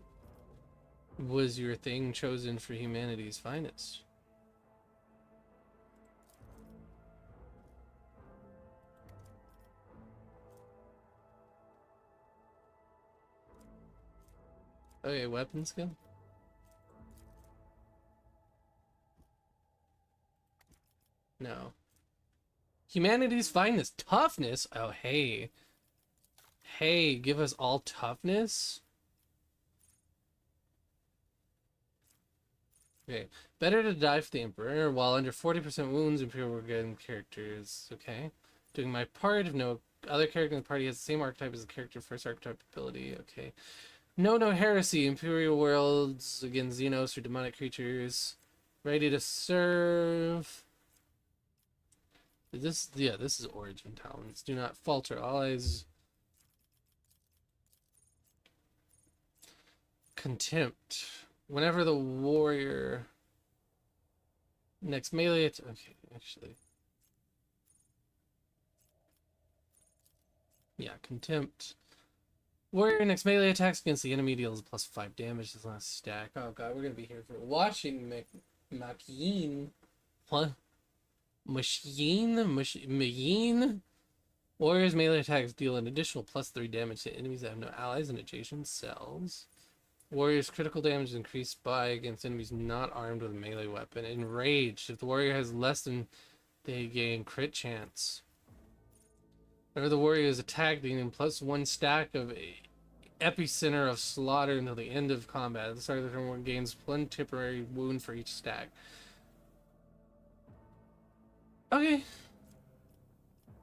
Speaker 1: was your thing chosen for humanity's finest? Okay, weapon skill? No. Humanity's finest. Toughness? Oh, hey. Hey, give us all toughness? Okay. Better to die for the Emperor. While under 40% wounds, Imperial Brigade characters. Okay. Doing my part. If no other character in the party has the same archetype as the character first archetype ability. Okay. No heresy. Imperial worlds against Xenos or demonic creatures. Ready to serve. This is Origin Talents. Do not falter. Allies. Contempt. Whenever the warrior next melee okay, actually. Yeah, contempt. Warrior next melee attacks against the enemy deals +5 damage this last stack. Oh god, we're gonna be here for watching machine. What? Machine? Warrior's melee attacks deal an additional +3 damage to enemies that have no allies and adjacent cells. Warrior's critical damage is increased by against enemies not armed with a melee weapon. Enraged. If the warrior has less than, they gain crit chance. Whenever the warrior is attacked, they gain +1 stack of epicenter of slaughter until the end of combat. At the start of the turn, one gains 1 temporary wound for each stack. Okay.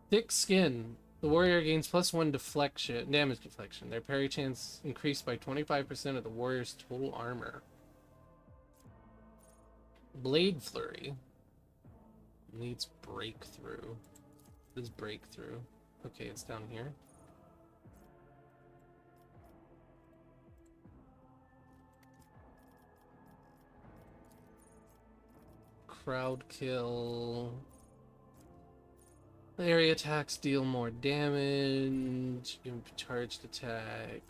Speaker 1: Thick skin. The warrior gains +1 deflection, damage deflection. Their parry chance increased by 25% of the warrior's total armor. Blade flurry. Needs breakthrough. What is breakthrough? Okay, it's down here. Crowd kill. Area attacks deal more damage. Charged attack.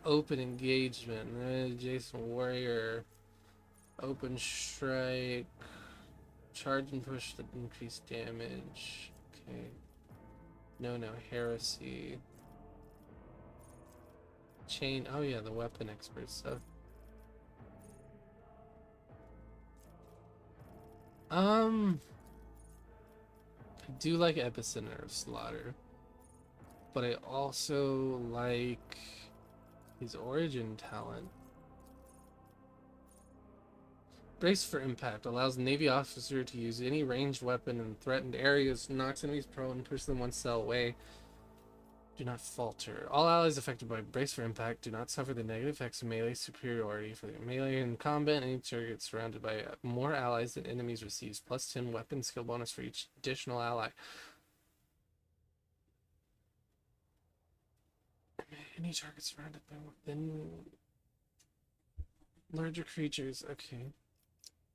Speaker 1: Open engagement. Adjacent warrior. Open strike. Charge and push to increase damage. Okay. No heresy. Chain. Oh yeah, the weapon expert stuff. I do like Epicenter of Slaughter, but I also like his origin talent. Brace for impact allows the Navy officer to use any ranged weapon in threatened areas, knocks enemies prone, push them 1 cell away. Do not falter. All allies affected by brace for impact do not suffer the negative effects of melee superiority. For the melee in combat, any target surrounded by more allies than enemies receives +10 weapon skill bonus for each additional ally. Any target surrounded by then larger creatures. Okay.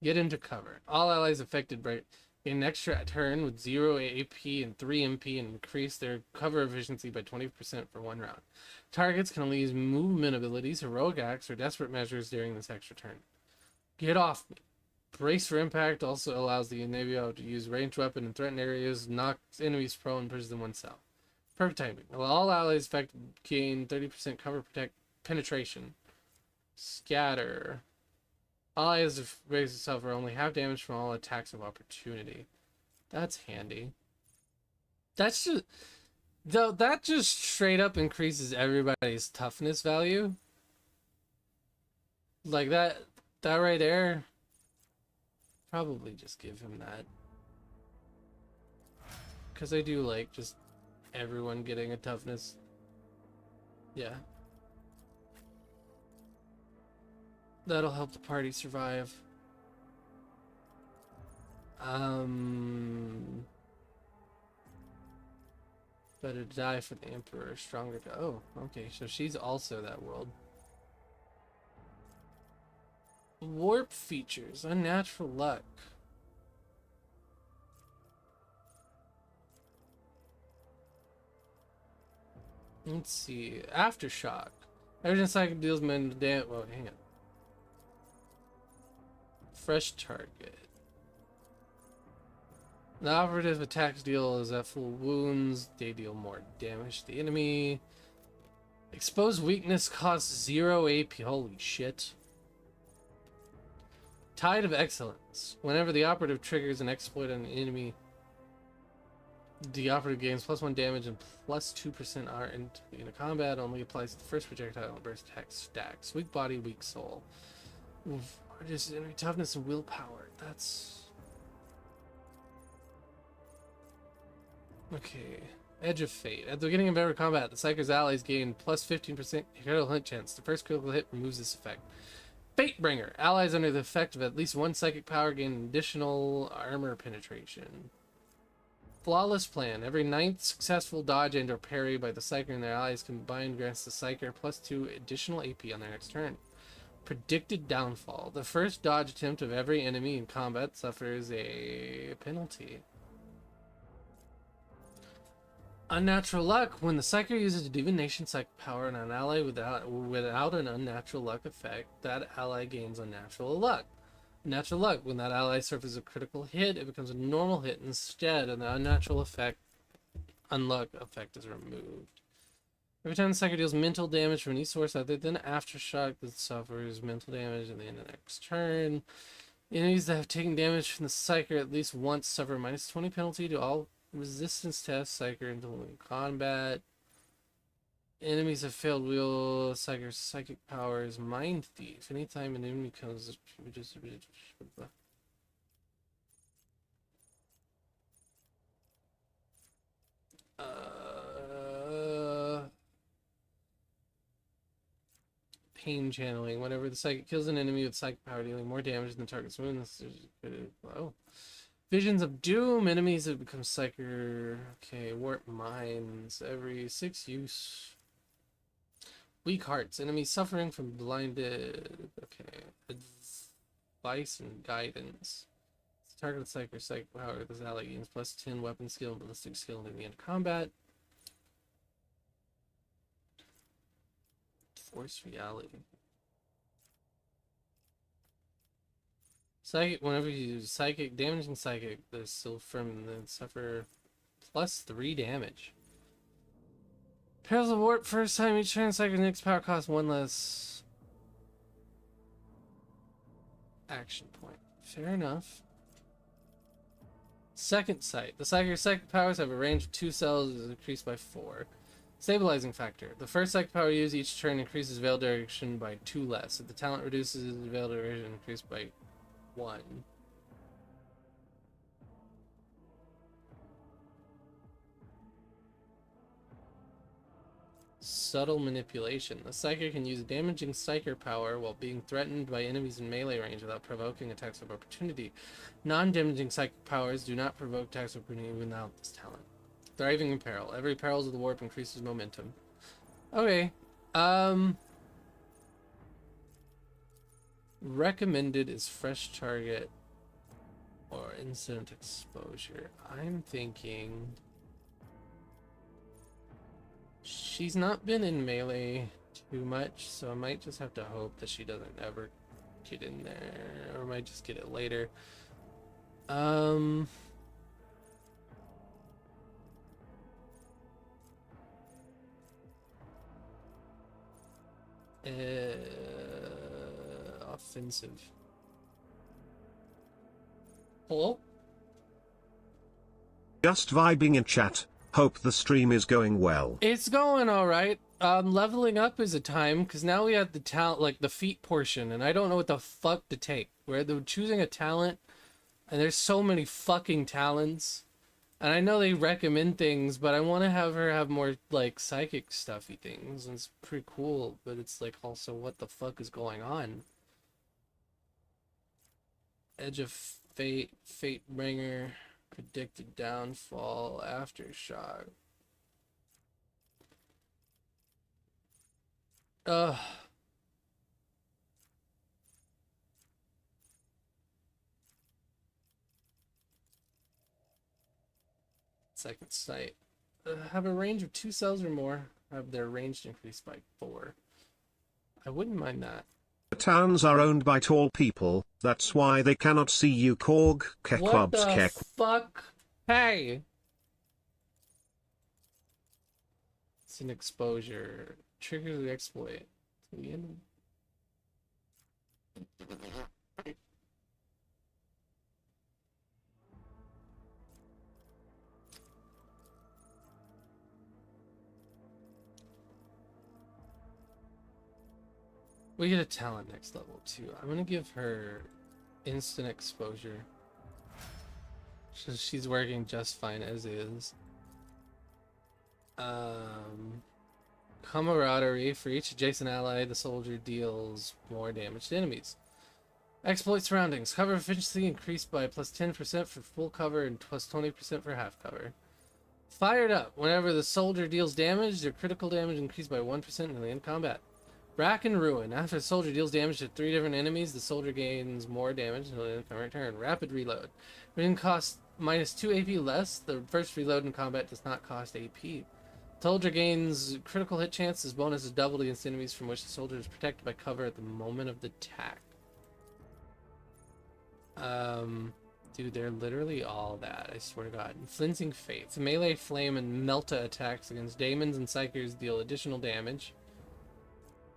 Speaker 1: Get into cover. All allies affected by an extra turn with 0 AP and 3 MP and increase their cover efficiency by 20% for 1 round. Targets can only use movement abilities, heroic acts, or desperate measures during this extra turn. Get off me. Brace for impact also allows the Navy to use ranged weapon in threatened areas, knocks enemies prone, and pushes them 1 cell. Perfect timing. All allies affected gain 30% cover penetration. Scatter. Allies raise itself for only half damage from all attacks of opportunity. That's handy. That's just though that just straight up increases everybody's toughness value. Like that right there. Probably just give him that. Cause I do like just everyone getting a toughness. Yeah. That'll help the party survive. Better die for the Emperor, stronger to... Oh, okay, so she's also that world. Warp features, unnatural luck. Let's see, Aftershock. Every cycle deals mental damage. Well, hang on. Fresh target. The operative attacks deal is at full wounds. They deal more damage to the enemy. Exposed weakness costs 0 AP. Holy shit. Tide of Excellence. Whenever the operative triggers an exploit on an enemy, the operative gains +1 damage and +2% R in a combat. Only applies to the first projectile and burst attack stacks. Weak body, weak soul. Oof. Just enemy toughness and willpower. That's... Okay. Edge of Fate. At the beginning of every combat, the Psyker's allies gain +15% critical hit chance. The first critical hit removes this effect. Fatebringer. Allies under the effect of at least one psychic power gain additional armor penetration. Flawless Plan. Every 9th successful dodge and or parry by the Psyker and their allies combined grants the Psyker +2 additional AP on their next turn. Predicted Downfall. The first dodge attempt of every enemy in combat suffers a penalty. Unnatural Luck. When the Psyker uses a Divination Psychic power on an ally without an Unnatural Luck effect, that ally gains Unnatural Luck. Natural Luck. When that ally suffers a critical hit, it becomes a normal hit instead, and the Unnatural effect, Unluck effect is removed. Every time the Psyker deals mental damage from any source other than Aftershock, that suffers mental damage at the end of the next turn. Enemies that have taken damage from the Psyker at least once suffer a -20 penalty to all resistance tests, Psyker until in combat. Enemies have failed wheel Psyker's psychic powers. Mind Thief. Anytime an enemy comes... Pain channeling. Whenever the psychic kills an enemy with psychic power, dealing more damage than the target's wound. Oh. Visions of Doom. Enemies have become psychic. Okay. Warp Minds. Every 6 use. Weak Hearts. Enemies suffering from blinded. Okay. Advice and Guidance. Target psychic psychic power. This ally gains +10 weapon skill and ballistic skill at the end of combat. Force Reality. Psychic. Whenever you use psychic, damaging psychic, there's still from then suffer +3 damage. Perils of Warp. First time each turn, psychic next power costs 1 less action point. Fair enough. Second Sight. The Psychic psychic powers have a range of 2 cells, is increased by 4. Stabilizing Factor. The first psychic power used each turn increases veil direction by 2 less. If the talent reduces the veil direction, increased by 1. Subtle Manipulation. The Psyker can use damaging Psyker power while being threatened by enemies in melee range without provoking attacks of opportunity. Non-damaging Psychic powers do not provoke attacks of opportunity without this talent. Thriving in Peril. Every Perils of the Warp increases momentum. Okay. Recommended is Fresh Target or Incident Exposure. I'm thinking... She's not been in melee too much, so I might just have to hope that she doesn't ever get in there, or I might just get it later. Offensive. Hello?
Speaker 12: Just vibing in chat. Hope the stream is going well.
Speaker 1: It's going alright. Leveling up is a time, because now we have the talent, like the feat portion, and I don't know what the fuck to take. We're choosing a talent, and there's so many fucking talents. And I know they recommend things, but I want to have her have more, like, psychic stuffy things. And it's pretty cool, but it's like, also, what the fuck is going on? Edge of Fate, Fate Bringer, predicted downfall, aftershock. Ugh. Second sight. Have a range of 2 cells or more. Have their range increased by 4. I wouldn't mind that.
Speaker 12: The towns are owned by tall people, that's why they cannot see you. Korg,
Speaker 1: What the
Speaker 12: kek.
Speaker 1: fuck? Hey! It's an exposure. Triggers the exploit. To the end. We get a talent next level too. I'm gonna give her instant exposure. So she's working just fine as is. Camaraderie. For each adjacent ally, the soldier deals more damage to enemies. Exploit surroundings. Cover efficiency increased by plus 10% for full cover and plus 20% for half cover. Fired up. Whenever the soldier deals damage, their critical damage increased by 1% until the end of combat. Rack and Ruin. After the soldier deals damage to 3 different enemies, the soldier gains more damage until the end of combat turn. Rapid Reload. Reload costs minus 2 AP less. The first reload in combat does not cost AP. Soldier gains critical hit chance. This bonus is doubled against enemies from which the soldier is protected by cover at the moment of the attack. Dude, they're literally all that, I swear to God. Flinching Fates. Melee, Flame, and Melta attacks against Daemons and Psychers deal additional damage.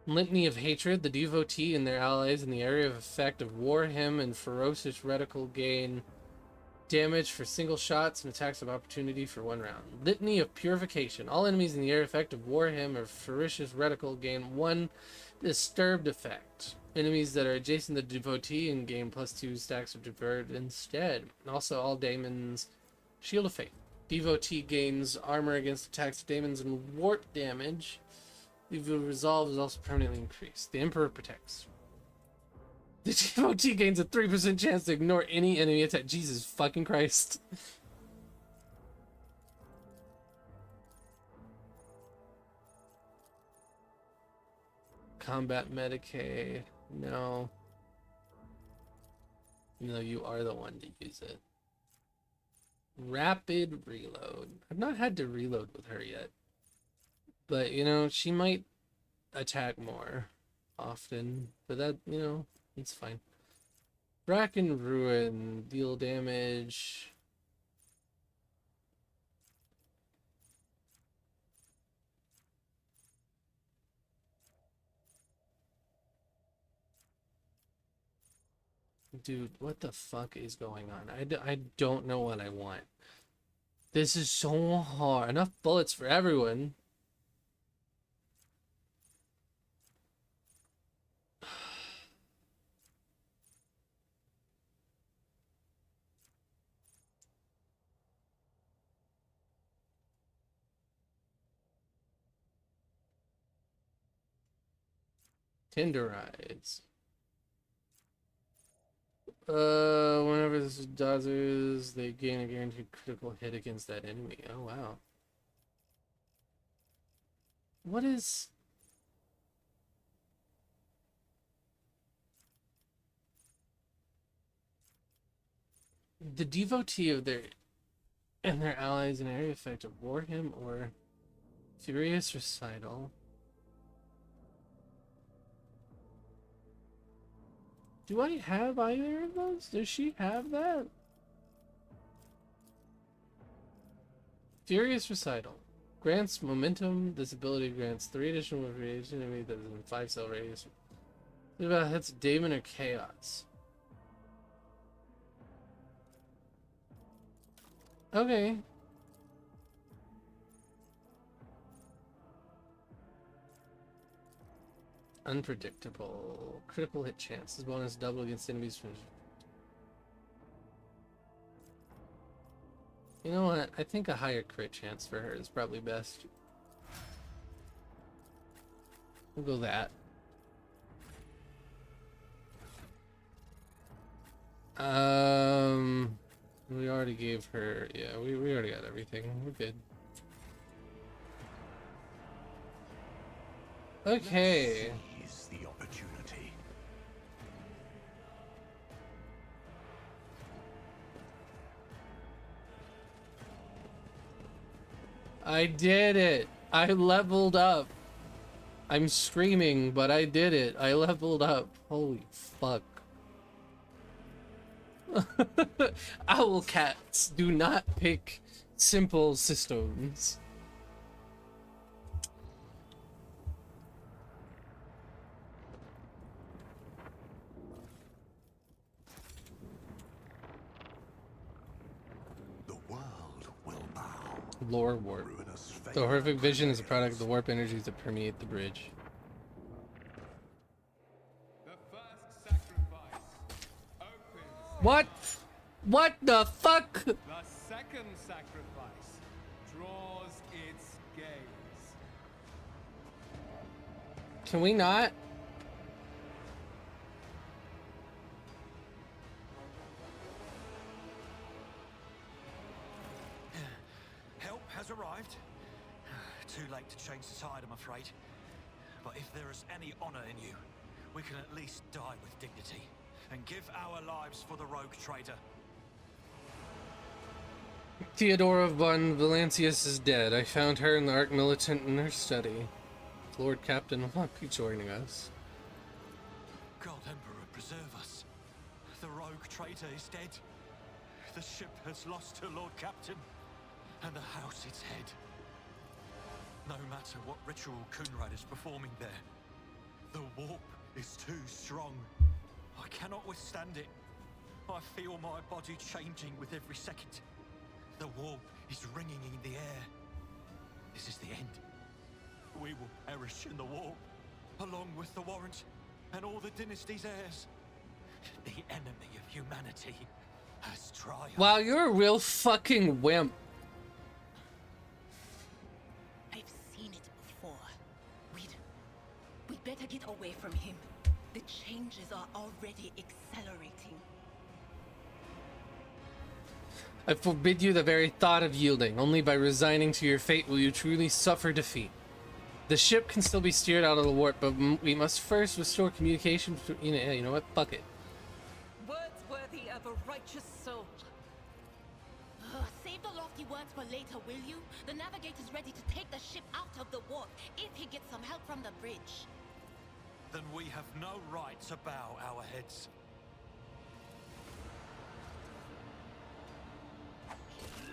Speaker 1: Litany of Hatred. The devotee and their allies in the area of effect of War Hymn and Ferocious Reticle gain damage for single shots and attacks of opportunity for 1 round. Litany of Purification. All enemies in the area effect of War Hymn or Ferocious Reticle gain 1 disturbed effect. Enemies that are adjacent to the devotee and gain plus 2 stacks of divert instead. And also all Daemons. Shield of Faith. Devotee gains armor against attacks of Daemons and warp damage. The resolve is also permanently increased. The Emperor protects. The devotee gains a 3% chance to ignore any enemy attack. Jesus fucking Christ. Combat Medicaid. No. No, you are the one to use it. Rapid Reload. I've not had to reload with her yet. But, you know, she might attack more often. But that, you know, it's fine. Rack and Ruin. Deal damage. Dude, what the fuck is going on? I don't know what I want. This is so hard. Enough bullets for everyone. Tenderides. Whenever this does, they gain a guaranteed critical hit against that enemy. Oh, wow. What is... The devotee of their... and their allies in area effect of War Hymn or Furious Recital. Do I have either of those? Does she have that? Furious Recital. Grants momentum. This ability grants 3 additional variation enemy that is in 5 cell radius. What about hits Daemon or Chaos? Okay. Unpredictable. Critical hit chance. This bonus double against enemies from... You know what? I think a higher crit chance for her is probably best. We'll go that. We already gave her. Yeah, we already got everything. We're good. Okay.
Speaker 13: Seize the opportunity.
Speaker 1: I did it. I leveled up. I'm screaming, but I did it. I leveled up. Holy fuck. Owl cats do not pick simple systems.
Speaker 13: The world will bow.
Speaker 1: Lore warp. The horrific vision is a product of the warp energies that permeate the bridge. What? What the fuck?
Speaker 6: The second sacrifice draws its gaze.
Speaker 1: Can we not?
Speaker 8: Help has arrived. Too late to change the tide, I'm afraid. But if there is any honor in you, we can at least die with dignity and give our lives for the Rogue Trader.
Speaker 1: Theodora von Valancius is dead. I found her and the Arc Militant in her study. Lord Captain will not be joining us.
Speaker 8: God Emperor, preserve us. The Rogue Trader is dead. The ship has lost her Lord Captain, and the house its head. No matter what ritual Kunrad is performing there, the warp is too strong. I cannot withstand it. I feel my body changing with every second. The warp is ringing in the air. This is the end. We will perish in the warp, along with the Warrant and all the dynasty's heirs. The enemy of humanity has triumphed.
Speaker 1: Wow, you're a real fucking wimp.
Speaker 15: I've seen it before. We'd better get away from him. The changes are already accelerating.
Speaker 1: I forbid you the very thought of yielding. Only by resigning to your fate will you truly suffer defeat. The ship can still be steered out of the warp, but we must first restore communication. You know what? Fuck it.
Speaker 9: Words worthy of a righteous soul.
Speaker 15: Save the lofty words for later, will you? The navigator's ready to take the ship out of the warp if he gets some help from the bridge.
Speaker 8: Then we have no right to bow our heads.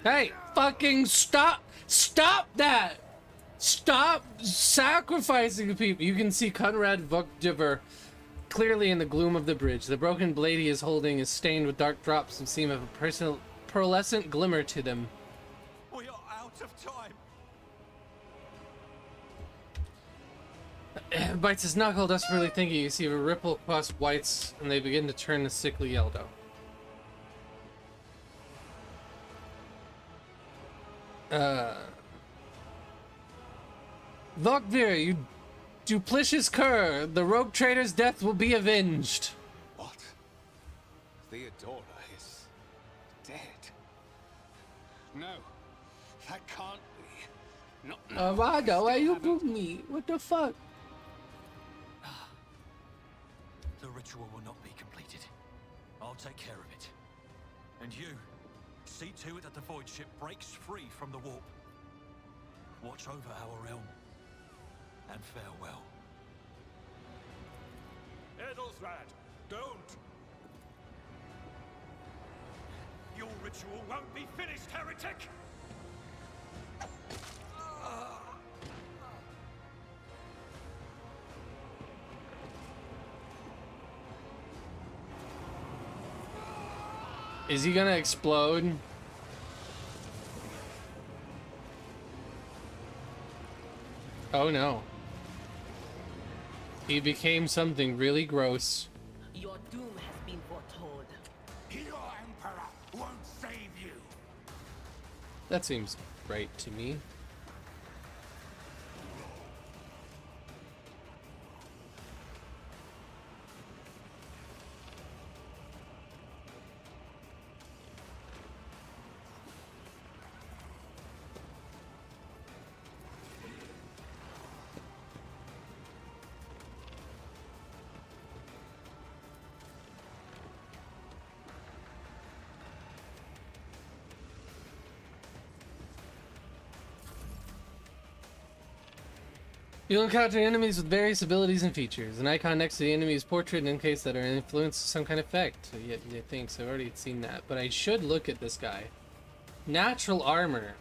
Speaker 1: Hey, fucking stop! Stop that! Stop sacrificing people! You can see Conrad Vogdiver clearly in the gloom of the bridge. The broken blade he is holding is stained with dark drops and seem of a personal pearlescent glimmer to them.
Speaker 8: We are out of time.
Speaker 1: Bites his knuckle, desperately thinking. You see a ripple across whites, and they begin to turn a sickly yellow. Vogdir, you duplicitous cur, the Rogue Trader's death will be avenged.
Speaker 22: What? Theodora is dead. No, that can't be. No.
Speaker 1: Rado, why you prove me? What the fuck?
Speaker 8: The ritual will not be completed. I'll take care of it. And you, see to it that the void ship breaks free from the warp. Watch over our realm. And farewell.
Speaker 22: Edelthrad, don't!
Speaker 8: Your ritual won't be finished, heretic!
Speaker 1: Is he gonna explode? Oh no. He became something really gross.
Speaker 15: Your doom has been foretold.
Speaker 13: Your Emperor won't save you.
Speaker 1: That seems right to me. You'll encounter enemies with various abilities and features. An icon next to the enemy's portrait indicates that are influenced some kind of effect. Yeah, thanks. I've already seen that. But I should look at this guy. Natural armor.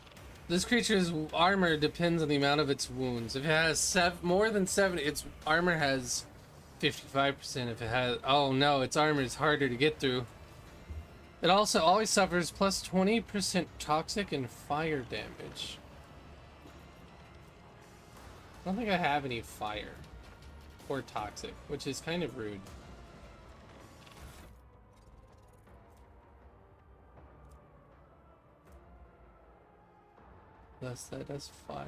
Speaker 1: This creature's armor depends on the amount of its wounds. If it has more than 7, its armor has 55%. If it has... Oh no, its armor is harder to get through. It also always suffers plus 20% toxic and fire damage. I don't think I have any fire or toxic, which is kind of rude. Plus that does fire.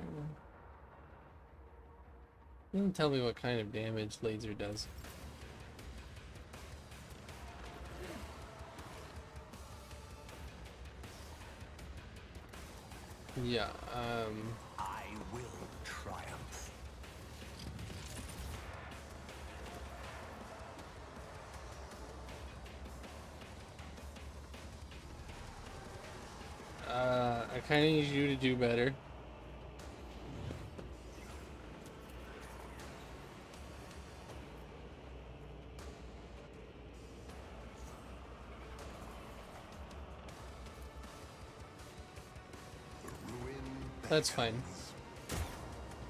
Speaker 1: It doesn't tell me what kind of damage laser does. Yeah,
Speaker 4: I will triumph.
Speaker 1: I kind of need you to do better. That's fine.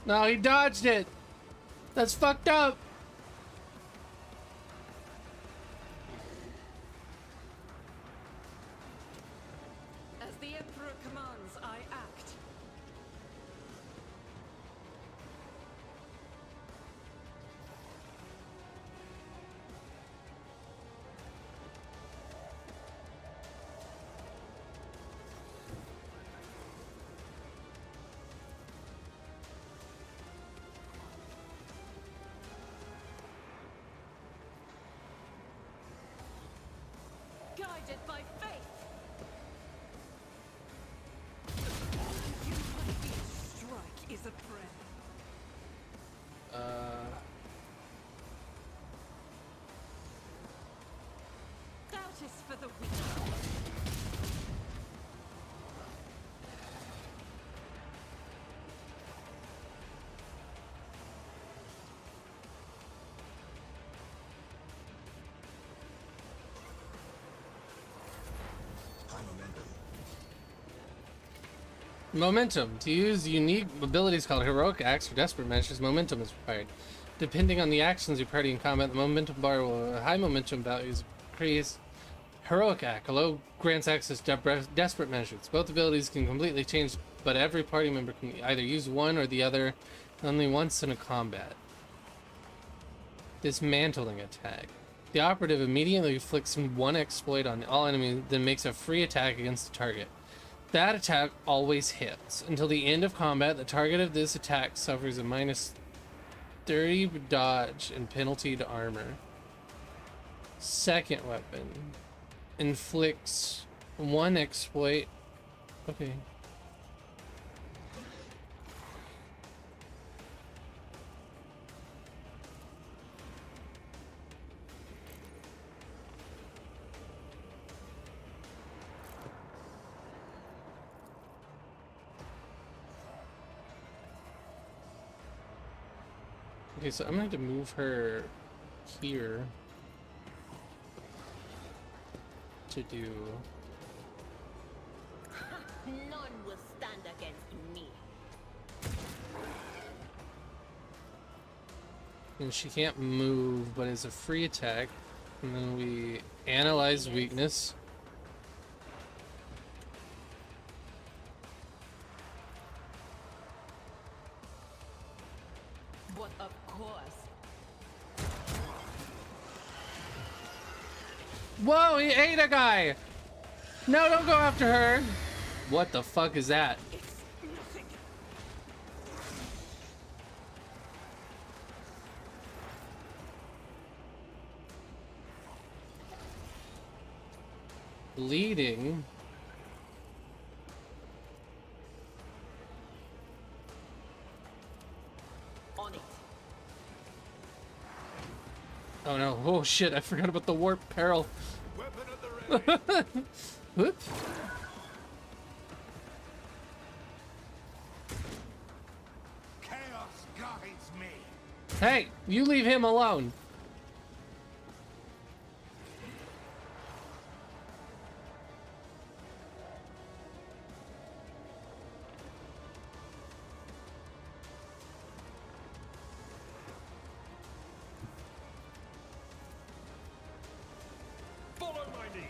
Speaker 1: No, he dodged it! That's fucked up!
Speaker 9: As the Emperor commands, I act. Guided by faith. Each strike is a prayer. Doubt is for the weak.
Speaker 1: Momentum. To use unique abilities called Heroic Acts or Desperate Measures, momentum is required. Depending on the actions you party in combat, the momentum bar will high momentum values increase. Heroic Act. A low grants access to Desperate Measures. Both abilities can completely change, but every party member can either use one or the other only once in a combat. Dismantling Attack. The operative immediately inflicts one exploit on all enemies, then makes a free attack against the target. That attack always hits. Until the end of combat, the target of this attack suffers a minus 30 dodge and penalty to armor. Second weapon. Inflicts one exploit. Okay. Okay, so I'm gonna have to move her here to do.
Speaker 17: None will stand against me.
Speaker 1: And she can't move, but it's a free attack. And then we analyze weakness.
Speaker 17: But of course.
Speaker 1: Whoa, he ate a guy! No, don't go after her! What the fuck is that? Bleeding.
Speaker 17: On it.
Speaker 1: Oh no, oh shit, I forgot about the warp peril. Whoop.
Speaker 13: Chaos guides me.
Speaker 1: Hey, you leave him alone.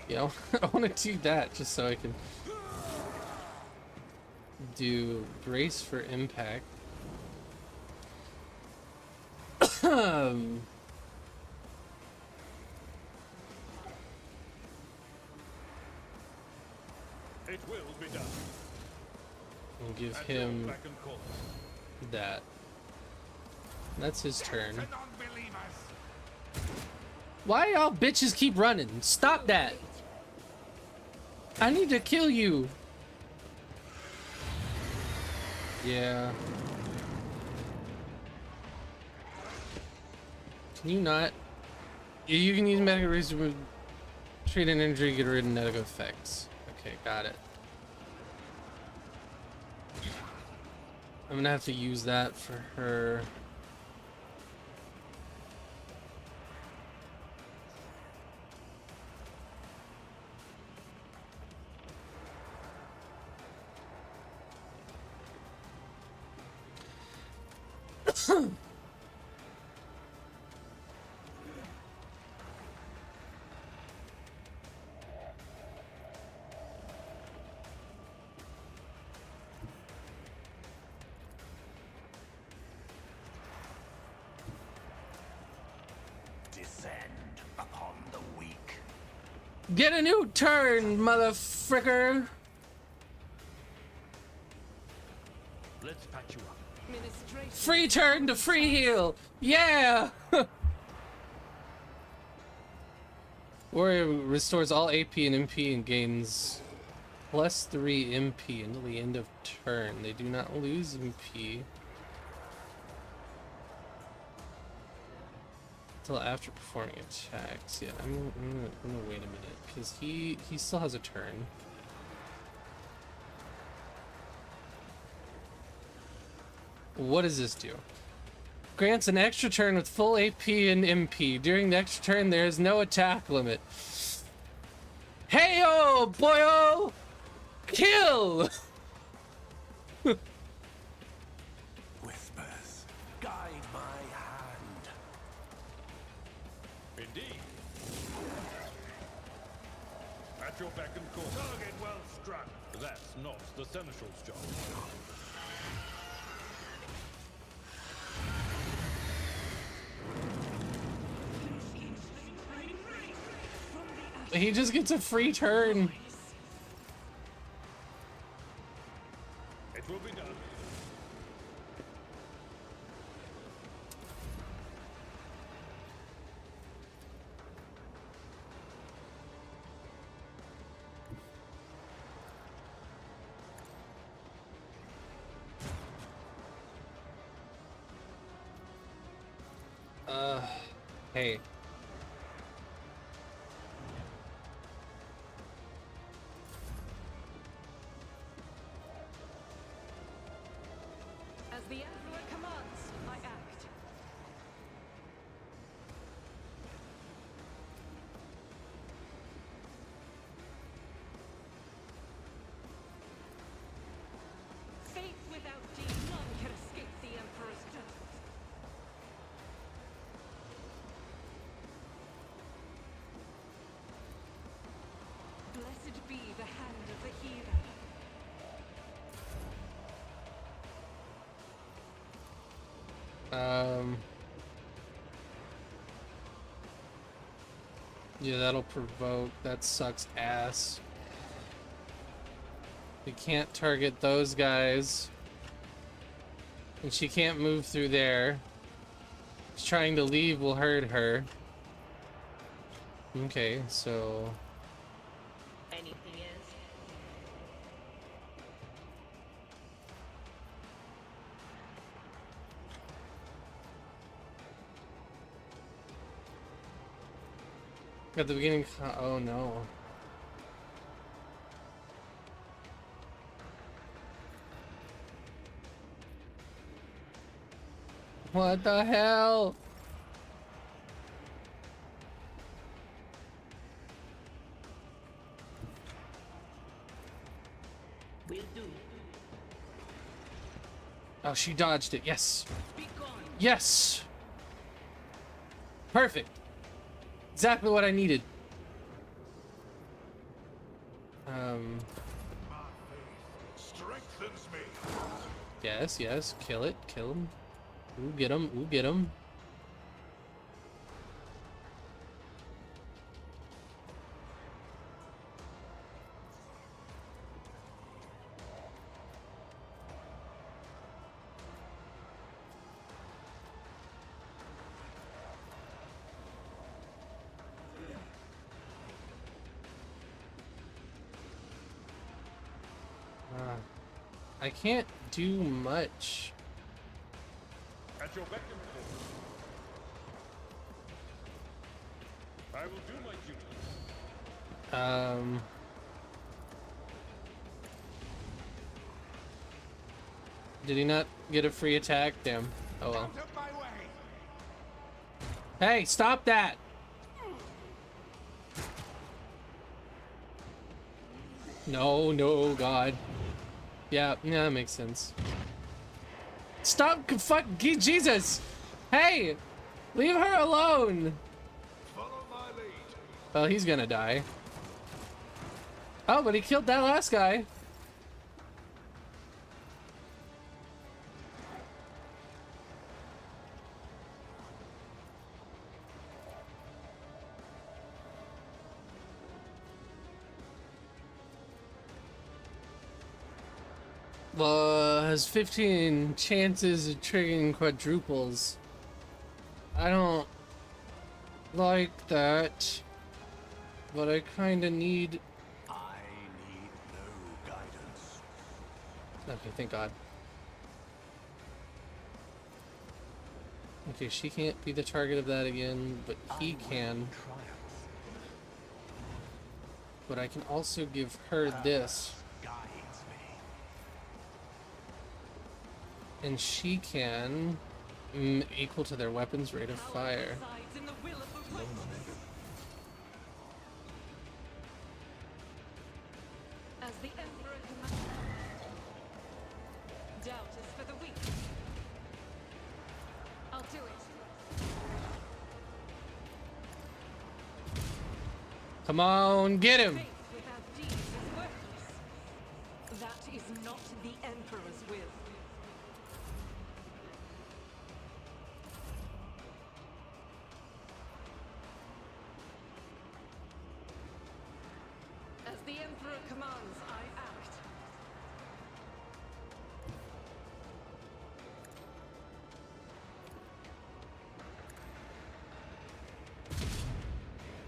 Speaker 1: You know, I want to do that just so I can do brace for impact.
Speaker 22: It will be done.
Speaker 1: And give him that. That's his turn. Why y'all bitches keep running? Stop that! I need to kill you! Yeah. Can you not? You can use medical rays to remove, treat an injury, get rid of negative effects. Okay, got it. I'm gonna have to use that for her.
Speaker 13: Descend upon the weak.
Speaker 1: Get a new turn, motherfricker!
Speaker 22: Let's patch you up.
Speaker 1: Free turn to free heal! Yeah! Warrior restores all AP and MP and gains +3 MP until the end of turn. They do not lose MP until after performing attacks. Yeah, I'm gonna wait a minute because he still has a turn. What does this do? Grants an extra turn with full AP and MP. During the extra turn, there is no attack limit. Heyo, boyo! Kill!
Speaker 13: Whispers, guide my hand.
Speaker 22: Indeed. At your beck and call. Target well struck. That's not the Seneschal's job.
Speaker 1: He just gets a free turn.
Speaker 22: It will be done.
Speaker 1: Hey.
Speaker 9: As the Emperor commands, I act. Fate without deed, none can escape the Emperor's judgment. Blessed be the hand of the healer.
Speaker 1: Yeah, that'll provoke. That sucks ass. We can't target those guys. And she can't move through there. She's trying to leave will hurt her. Okay, so...
Speaker 17: Anything is.
Speaker 1: At the beginning... Oh no. What the hell?
Speaker 4: Will do.
Speaker 1: Oh, she dodged it. Yes. Yes. Perfect. Exactly what I needed.
Speaker 13: Strengthens me.
Speaker 1: Yes, yes. Kill it. Kill him. Ooh, get him. Ooh, get him. I can't do much.
Speaker 22: At your beck and call. I will do my duty.
Speaker 1: Did he not get a free attack? Damn. Oh well. Hey, stop that! No, no, God. Yeah, that makes sense. Stop! Fuck! Jesus! Hey! Leave her alone!
Speaker 13: Follow my lead.
Speaker 1: Well, he's gonna die. Oh, but he killed that last guy. Has 15 chances of triggering quadruples. I don't like that, but I kinda need...
Speaker 13: I need no guidance.
Speaker 1: Okay, thank God. Okay, she can't be the target of that again, but he can. But I can also give her this. And she can equal to their weapons rate of fire.
Speaker 9: As the Emperor commands. Doubt is for the weak. I'll do it.
Speaker 1: Come on, get him!
Speaker 9: Faith without deeds is worthless. That is not the Emperor's will. As the Emperor commands, I act.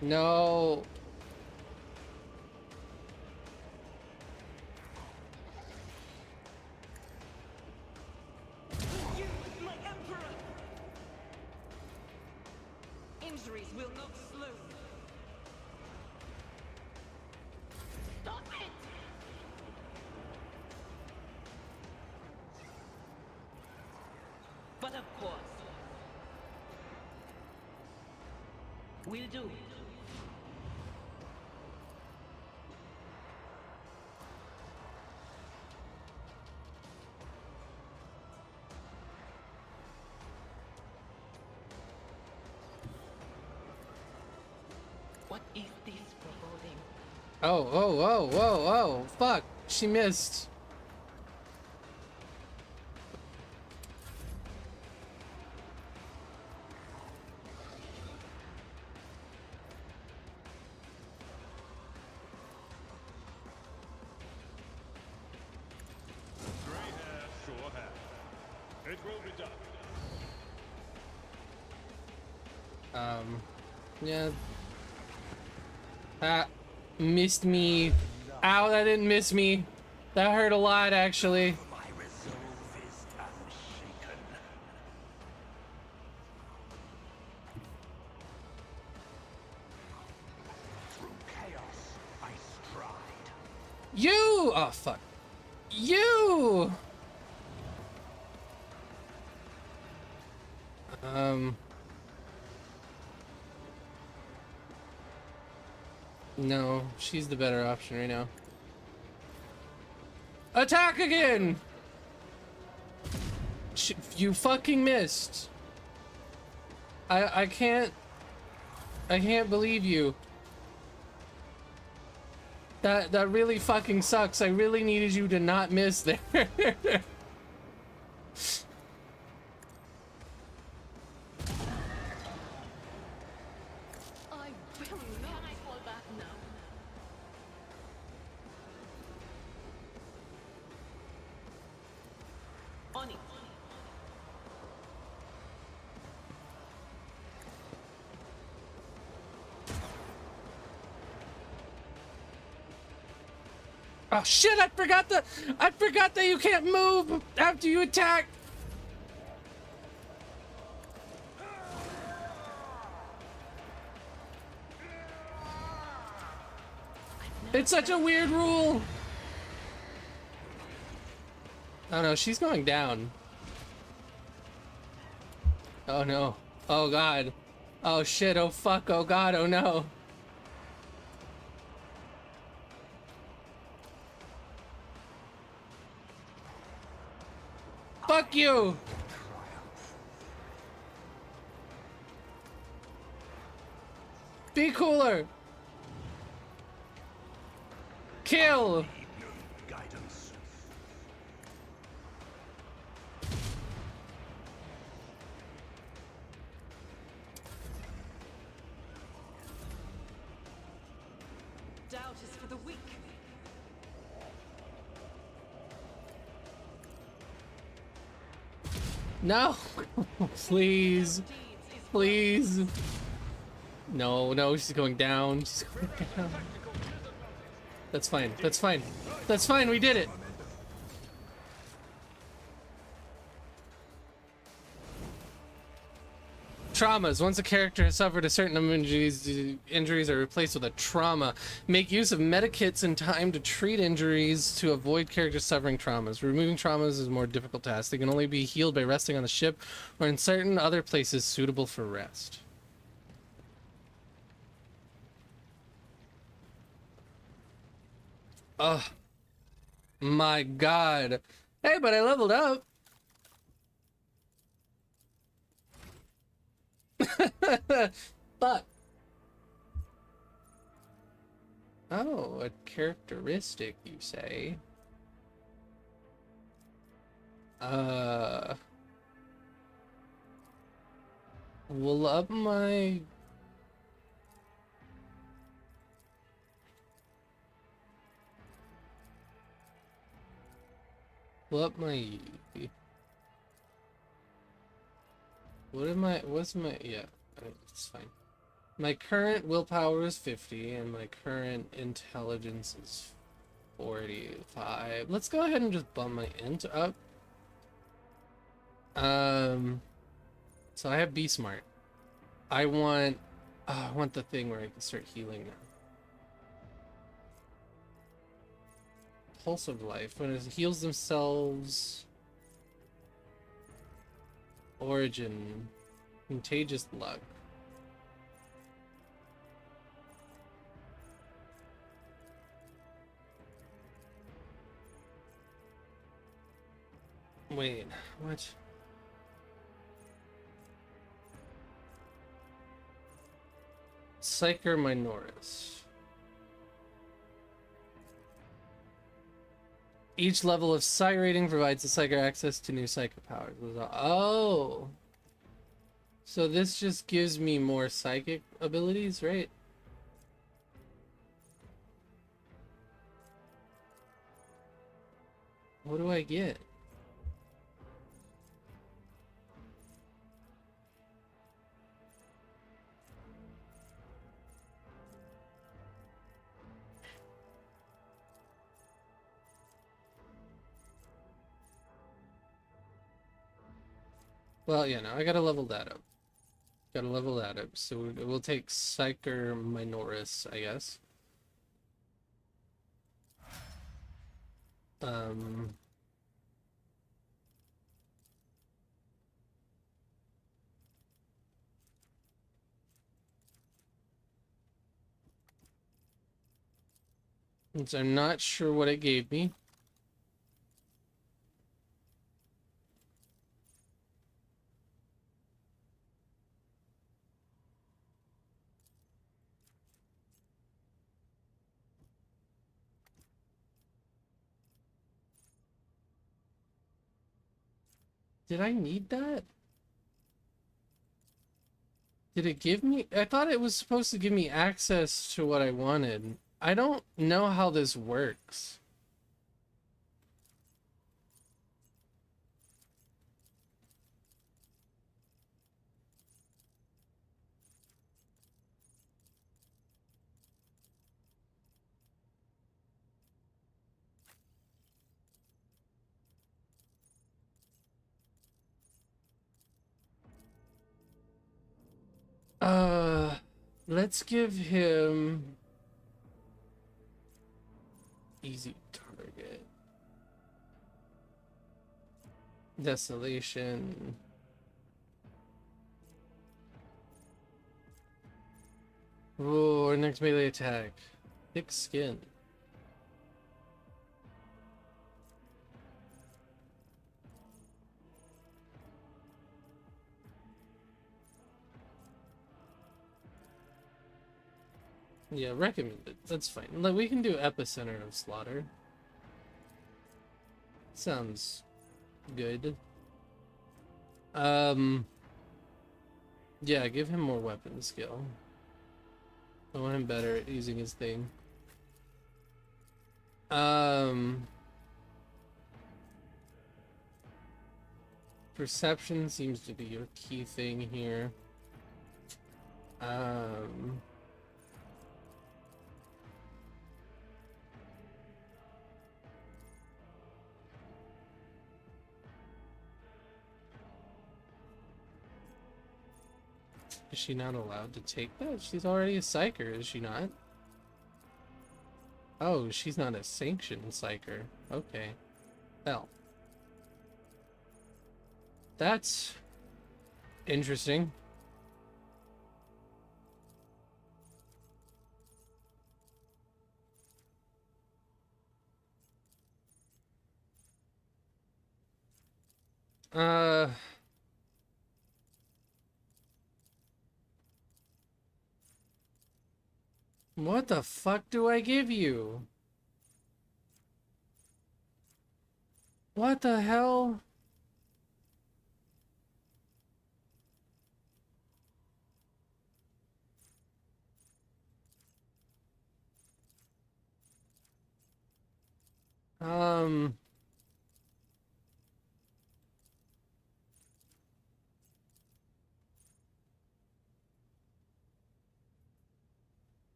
Speaker 1: No.
Speaker 9: You, my Emperor! Injuries will not slow me. Stop it!
Speaker 4: But of course. Will do. What is this foreboding?
Speaker 1: Oh, oh, oh, whoa, oh, fuck. She missed.
Speaker 22: Grey hair, sure hair. It will be done.
Speaker 1: Yeah. That missed me. Ow, that didn't miss me. That hurt a lot, actually.
Speaker 13: My resolve is unshaken. Through chaos, I stride.
Speaker 1: You! Oh, fuck. You! No, she's the better option right now. Attack again! You fucking missed. I can't believe you. That really fucking sucks. I really needed you to not miss there. Oh shit, I forgot that you can't move after you attack. It's such a weird rule. Oh no, she's going down. Oh no. Oh god. Oh shit, oh fuck, oh god, oh no. Fuck you! Be cooler! Kill!
Speaker 13: Guidance.
Speaker 9: Doubt is for the weak.
Speaker 1: No! Please. Please. No, no, she's going down. She's going down. That's fine. That's fine. That's fine. We did it. Traumas. Once a character has suffered a certain number of injuries are replaced with a trauma. Make use of medikits in time to treat injuries to avoid characters suffering traumas. Removing traumas is a more difficult task. They can only be healed by resting on the ship or in certain other places suitable for rest. Oh my god. Hey, but I leveled up. But oh, a characteristic, you say? Will up my what's my, yeah, it's fine. My current willpower is 50 and my current intelligence is 45. Let's go ahead and just bump my int up. So I have Be Smart. I want the thing where I can start healing now. Pulse of Life. When it heals themselves. Origin. Contagious Luck. Wait, what? Psyker Minoris. Each level of Psy rating provides the Psyker access to new Psycho powers. Oh! So this just gives me more psychic abilities, right? What do I get? Well, yeah, no, I gotta level that up. Gotta level that up. So we'll take Psyker Minoris, I guess. Since I'm not sure what it gave me. Did I need that? Did it give me? I thought it was supposed to give me access to what I wanted. I don't know how this works. Let's give him easy target. Desolation. Ooh, our next melee attack. Thick skin. Yeah, recommended. That's fine. Like, we can do epicenter of slaughter. Sounds good. Yeah, give him more weapon skill. I want him better at using his thing. Perception seems to be your key thing here. Is she not allowed to take that? She's already a psyker, is she not? Oh, she's not a sanctioned psyker. Okay. Well. That's interesting. What the fuck do I give you? What the hell?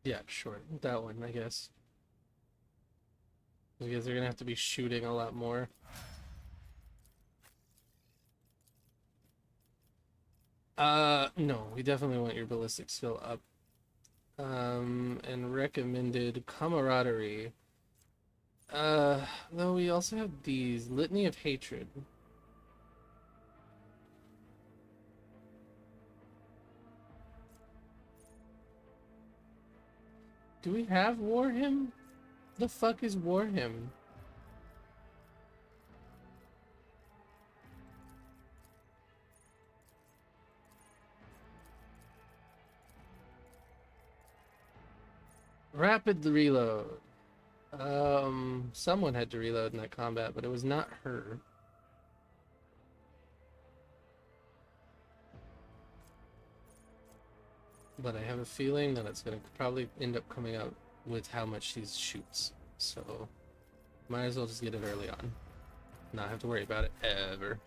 Speaker 1: Yeah, sure. That one, I guess. Because they're gonna have to be shooting a lot more. No, we definitely want your ballistic skill up. And recommended camaraderie. Though we also have these. Litany of Hatred. Do we have War Hymn? The fuck is War Hymn? Rapid reload. Someone had to reload in that combat, but it was not her. But I have a feeling that it's gonna probably end up coming out with how much she shoots. So, might as well just get it early on. Not have to worry about it ever.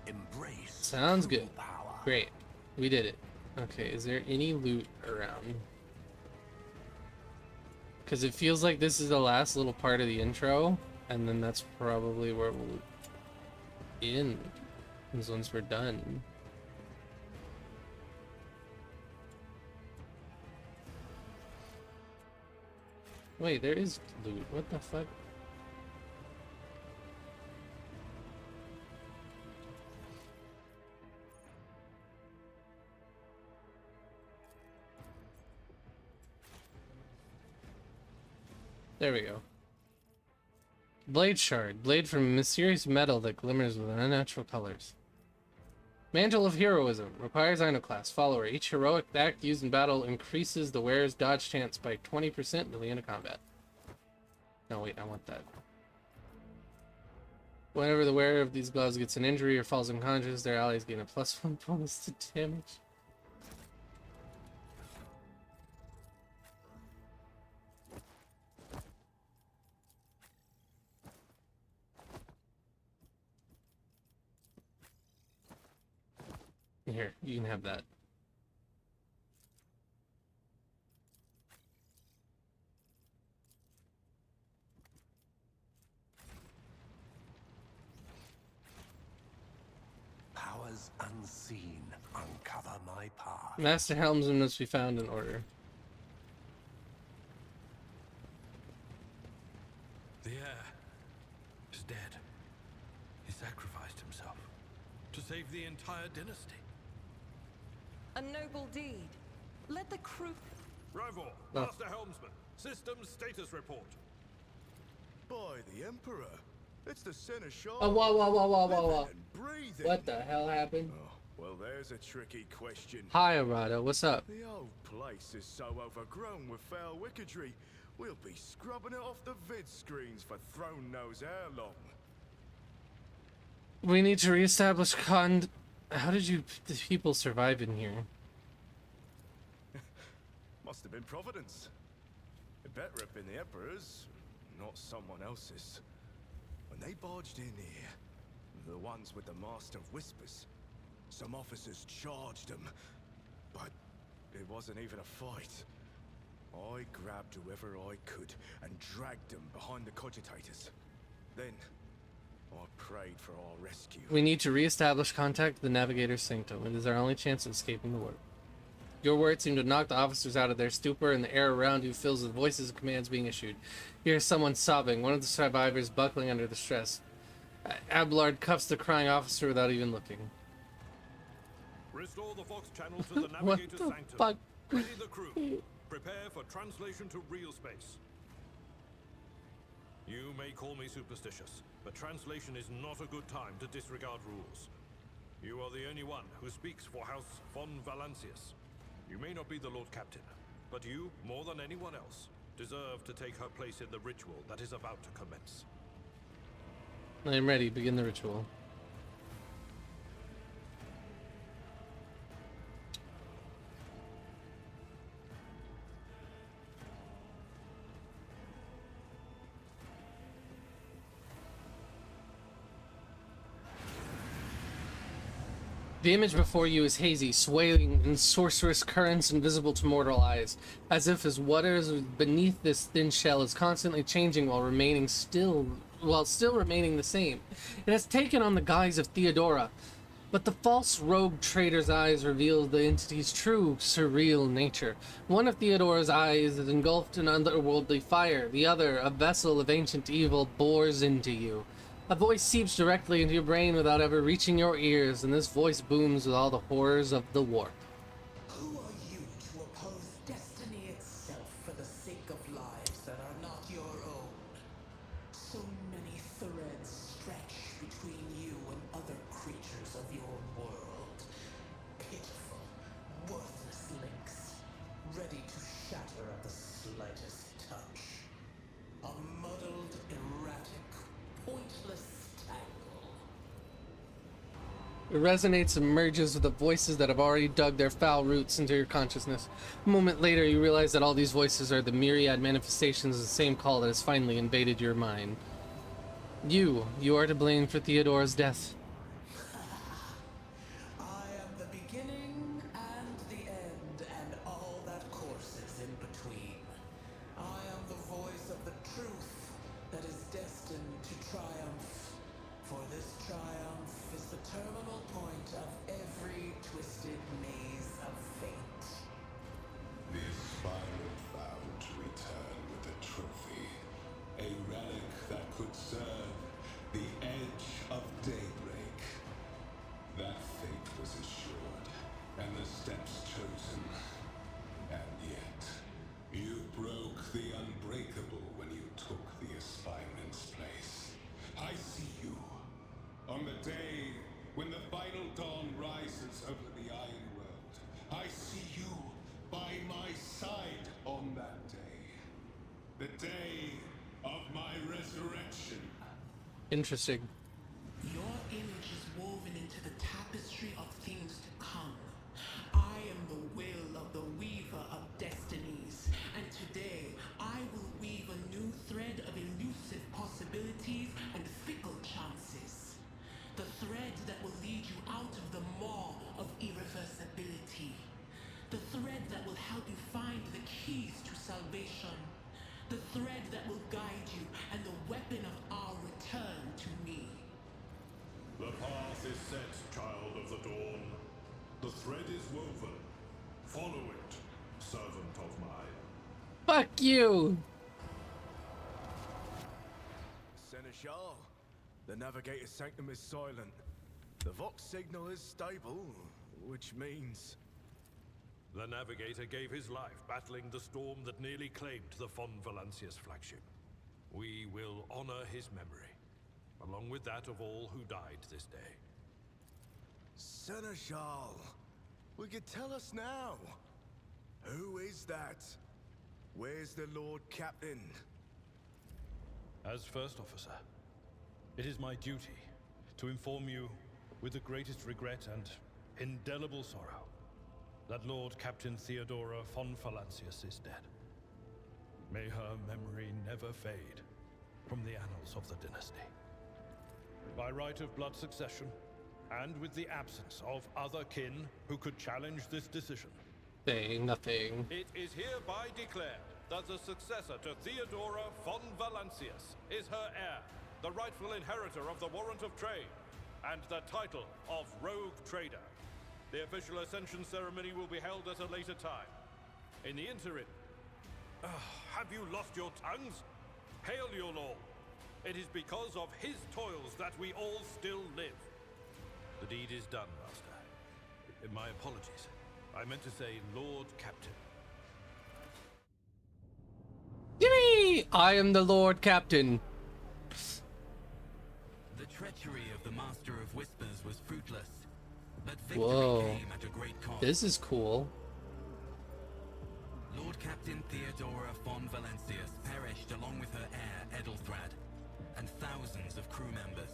Speaker 13: Embrace.
Speaker 1: Sounds good. Great. We did it. Okay, is there any loot around? Because it feels like this is the last little part of the intro, and then that's probably where we'll end. Once we're done. Wait, there is loot. What the fuck? There we go. Blade shard. Blade from mysterious metal that glimmers with unnatural colors. Mantle of heroism. Requires Iconoclast. Follower. Each heroic act used in battle increases the wearer's dodge chance by 20% at the end of combat. No, wait, I want that. Whenever the wearer of these gloves gets an injury or falls unconscious, their allies gain a +1 bonus to damage. Here, you can have that.
Speaker 13: Powers unseen uncover my path.
Speaker 1: Master Helmsman must be found in order.
Speaker 10: The heir is dead. He sacrificed himself to save the entire dynasty.
Speaker 9: A noble deed. Let the crew...
Speaker 22: Rival,
Speaker 1: Oh.
Speaker 22: Master Helmsman, systems status report.
Speaker 18: By the Emperor, it's the Seneschal.
Speaker 1: Oh, whoa.
Speaker 18: Living and breathing.
Speaker 1: What the hell happened?
Speaker 18: Oh, well, there's a tricky question.
Speaker 1: Hi, Arado. What's up?
Speaker 18: The old place is so overgrown with foul wickedry, we'll be scrubbing it off the vid screens for throne knows how long.
Speaker 1: We need to reestablish How did the people survive in here?
Speaker 18: Must have been Providence. It better have been the Emperor's, not someone else's. When they barged in here, the ones with the Master of Whispers, some officers charged them, but it wasn't even a fight. I grabbed whoever I could and dragged them behind the cogitators. Then, I prayed for our rescue.
Speaker 1: We need to reestablish contact with the Navigator's Sanctum. It is our only chance of escaping the warp. Your words seem to knock the officers out of their stupor, and the air around you fills with voices and commands being issued. You hear someone sobbing, one of the survivors buckling under the stress. Abelard cuffs the crying officer without even looking.
Speaker 10: Restore the Vox channel to the
Speaker 1: What
Speaker 10: Navigator's
Speaker 1: the
Speaker 10: Sanctum.
Speaker 1: fuck?
Speaker 10: Ready the crew. Prepare for translation to real space. You may call me superstitious, but translation is not a good time to disregard rules. You are the only one who speaks for House von Valancius. You may not be the Lord Captain, but you, more than anyone else, deserve to take her place in the ritual that is about to commence.
Speaker 1: I am ready. Begin the ritual. The image before you is hazy, swaying in sorcerous currents invisible to mortal eyes, as if as waters beneath this thin shell is constantly changing while still remaining the same. It has taken on the guise of Theodora, but the false rogue trader's eyes reveal the entity's true, surreal nature. One of Theodora's eyes is engulfed in otherworldly fire, the other, a vessel of ancient evil, bores into you. A voice seeps directly into your brain without ever reaching your ears, and this voice booms with all the horrors of the warp.
Speaker 4: Who are you to oppose destiny itself for the sake of lives that are not your own? So many threads stretch between you and other creatures of your world. Pitiful, worthless links, ready to shatter at the slightest touch. A muddled, erratic, pointless tangle.
Speaker 1: It resonates and merges with the voices that have already dug their foul roots into your consciousness. A moment later, you realize that all these voices are the myriad manifestations of the same call that has finally invaded your mind. You are to blame for Theodora's death.
Speaker 4: I am the beginning and the end, and all that courses in between. I am the voice of the truth that is destined to triumph. For this triumph is the terminal point of every twisted maze of fate.
Speaker 16: The aspirant vowed to return with a trophy, a relic that could serve the edge of daybreak. That fate was assured, and the steps chosen. And yet, you broke the unbreakable when you pale dawn rises over the Iron World, I see you by my side on that day. The day of my resurrection.
Speaker 1: Interesting.
Speaker 4: Your image is woven into the tapestry of things to come. I am the will of the weaver of destinies, and today I will weave a new thread of elusive possibilities and fickle chances. The thread that will lead you out of the maw of irreversibility. The thread that will help you find the keys to salvation. The thread that will guide you and the weapon of our return to me.
Speaker 16: The path is set, child of the dawn. The thread is woven. Follow it, servant of mine.
Speaker 1: Fuck you!
Speaker 18: Seneschal, the navigator's sanctum is silent. The Vox signal is stable, which means...
Speaker 10: The navigator gave his life battling the storm that nearly claimed the Von Valancius flagship. We will honor his memory, along with that of all who died this day.
Speaker 18: Seneschal, we could tell us now. Who is that? Where's the Lord Captain?
Speaker 22: As First Officer, it is my duty to inform you with the greatest regret and indelible sorrow that Lord Captain Theodora von Valancius is dead. May her memory never fade from the annals of the dynasty. By right of blood succession, and with the absence of other kin who could challenge this decision,
Speaker 1: Nothing.
Speaker 10: it is hereby declared that the successor to Theodora von Valancius is her heir, the rightful inheritor of the Warrant of Trade, and the title of Rogue Trader. The official ascension ceremony will be held at a later time. In the interim, have you lost your tongues? Hail your lord. It is because of his toils that we all still live. The deed is done, Master. My apologies. I meant to say Lord Captain.
Speaker 1: Gimme! I am the Lord Captain.
Speaker 11: The treachery of the Master of Whispers was fruitless, but victory
Speaker 1: Whoa.
Speaker 11: came at a great cost.
Speaker 1: This is cool.
Speaker 11: Lord Captain Theodora von Valancius perished along with her heir, Edelthrad, and thousands of crew members.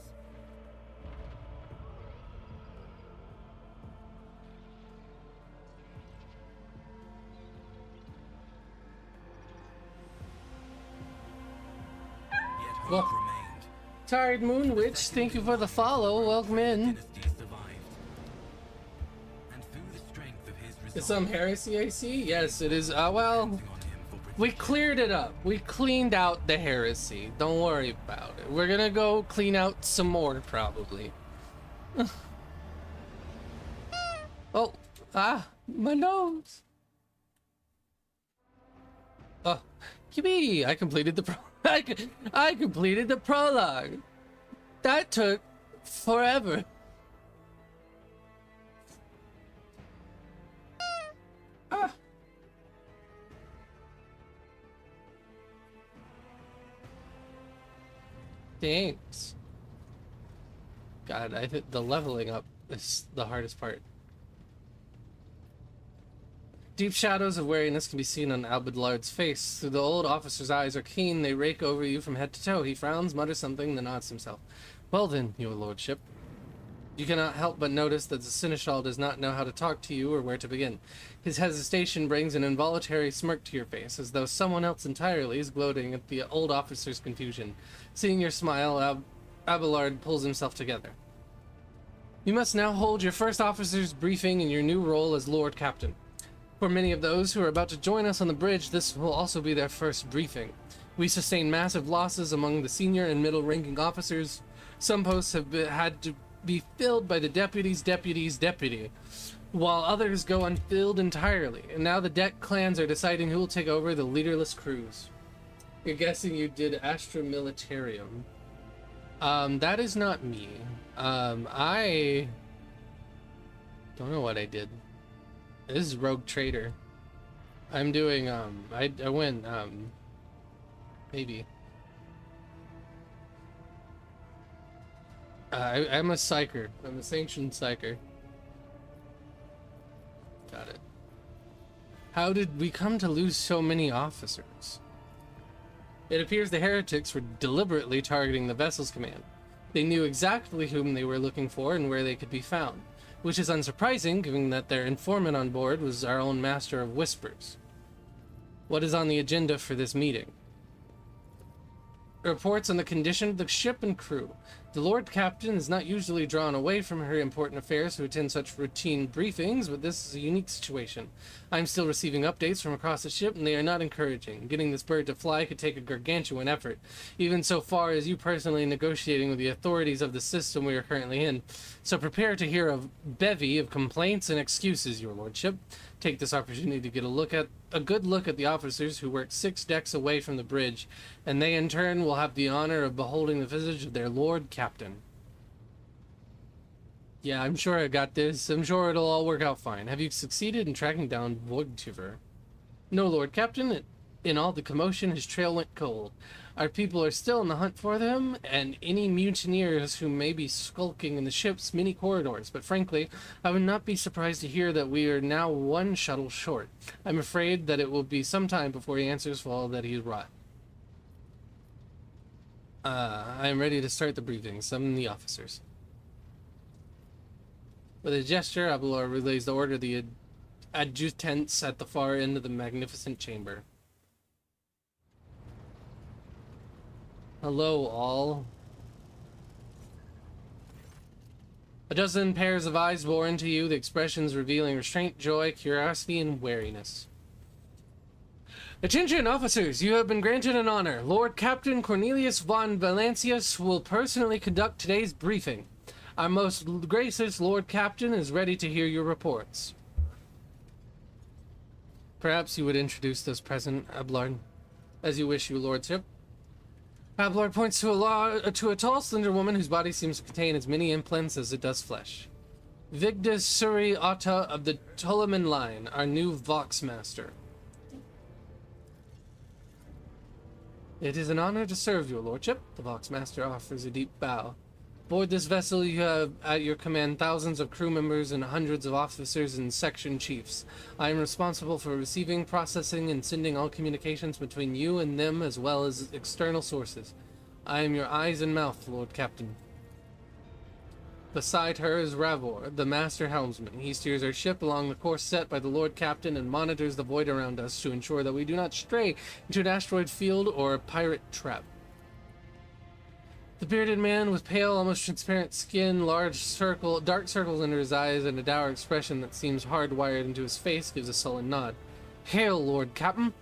Speaker 11: Yet hope
Speaker 1: Well,
Speaker 11: remained.
Speaker 1: Tired Moon Witch, thank you for the follow. Welcome in.
Speaker 11: Dynasty survived. And through the strength of his
Speaker 1: Is
Speaker 11: resolve,
Speaker 1: some heresy I see? Yes, it is. Well, we cleared it up. We cleaned out the heresy. Don't worry about it. We're gonna go clean out some more, probably. Oh, my nose. Oh, yippee! I completed the I completed the prologue. That took forever. Ah. Thanks. God, I think the leveling up is the hardest part. Deep shadows of wariness can be seen on Albelard's face. Through the old officer's eyes are keen, they rake over you from head to toe. He frowns, mutters something, then nods himself. Well then, your lordship. You cannot help but notice that the Seneschal does not know how to talk to you or where to begin. His hesitation brings an involuntary smirk to your face, as though someone else entirely is gloating at the old officer's confusion. Seeing your smile, Abelard pulls himself together. You must now hold your first officer's briefing in your new role as Lord Captain. For many of those who are about to join us on the bridge, this will also be their first briefing. We sustain massive losses among the senior and middle-ranking officers. Some posts have had to be filled by the deputy's deputy, while others go unfilled entirely. And now the deck clans are deciding who will take over the leaderless crews. You're guessing you did Astra Militarium. That is not me. I don't know what I did. This is Rogue Trader. I'm doing, I win, maybe. I'm a psyker. I'm a sanctioned psyker. Got it. How did we come to lose so many officers? It appears the heretics were deliberately targeting the vessel's command. They knew exactly whom they were looking for and where they could be found, which is unsurprising given that their informant on board was our own Master of Whispers. What is on the agenda for this meeting? Reports on the condition of the ship and crew. The Lord Captain is not usually drawn away from her important affairs to attend such routine briefings, but this is a unique situation. I'm still receiving updates from across the ship, and they are not encouraging. Getting this bird to fly could take a gargantuan effort, even so far as you personally negotiating with the authorities of the system we are currently in. So prepare to hear a bevy of complaints and excuses, Your Lordship. Take this opportunity to get a good look at the officers who work 6 decks away from the bridge, and they in turn will have the honor of beholding the visage of their Lord Captain. Yeah, I'm sure I got this. I'm sure it'll all work out fine. Have you succeeded in tracking down PNGtuber? No, Lord Captain. In all the commotion, his trail went cold. Our people are still in the hunt for them, and any mutineers who may be skulking in the ship's many corridors. But frankly, I would not be surprised to hear that we are now 1 shuttle short. I'm afraid that it will be some time before he answers for all that he's wrought. I am ready to start the briefing. Summon the officers. With a gesture, Abelard relays the order to the adjutants at the far end of the magnificent chamber. Hello, all. A dozen pairs of eyes bore into you, the expressions revealing restraint, joy, curiosity, and wariness. Attention, officers! You have been granted an honor. Lord Captain Cornelius von Valancius will personally conduct today's briefing. Our most gracious Lord Captain is ready to hear your reports. Perhaps you would introduce those present, Abelard, as you wish, your lordship. Abelard points to a tall, slender woman whose body seems to contain as many implants as it does flesh. Vigdis Suri Atta of the Ptoleman line, our new Vox Master. It is an honor to serve your lordship. The Vox Master offers a deep bow. Aboard this vessel you have at your command thousands of crew members and hundreds of officers and section chiefs. I am responsible for receiving, processing, and sending all communications between you and them as well as external sources. I am your eyes and mouth, Lord Captain. Beside her is Ravor, the master helmsman. He steers our ship along the course set by the Lord Captain and monitors the void around us to ensure that we do not stray into an asteroid field or a pirate trap. The bearded man with pale, almost transparent skin, dark circles under his eyes, and a dour expression that seems hardwired into his face gives a sullen nod. Hail, Lord Captain!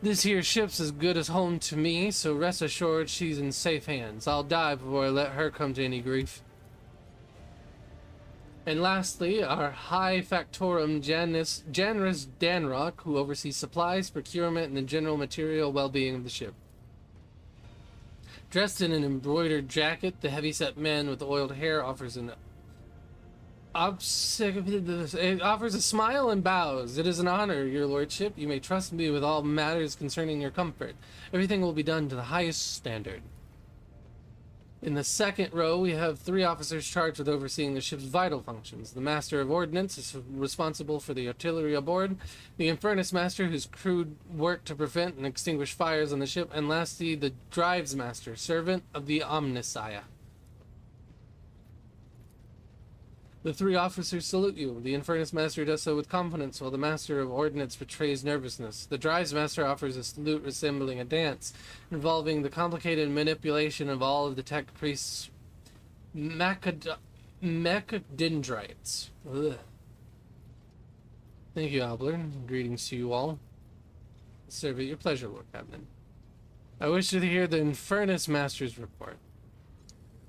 Speaker 1: This here ship's as good as home to me, so rest assured she's in safe hands. I'll die before I let her come to any grief. And lastly, our High Factorum Janus Danrock, who oversees supplies, procurement, and the general material well-being of the ship. Dressed in an embroidered jacket, the heavy-set man with oiled hair offers a smile and bows. It is an honor, your lordship. You may trust me with all matters concerning your comfort. Everything will be done to the highest standard. In the second row, we have 3 officers charged with overseeing the ship's vital functions. The Master of Ordnance is responsible for the artillery aboard, the Infernus Master, whose crew work to prevent and extinguish fires on the ship, and lastly, the Drives Master, servant of the Omnissiah. The 3 officers salute you. The Infernus Master does so with confidence, while the Master of Ordnance betrays nervousness. The Drives Master offers a salute resembling a dance, involving the complicated manipulation of all of the tech priests' mechadendrites. Ugh. Thank you, Abelard. Greetings to you all. Serve at your pleasure, Lord Captain. I wish to hear the Infernus Master's report.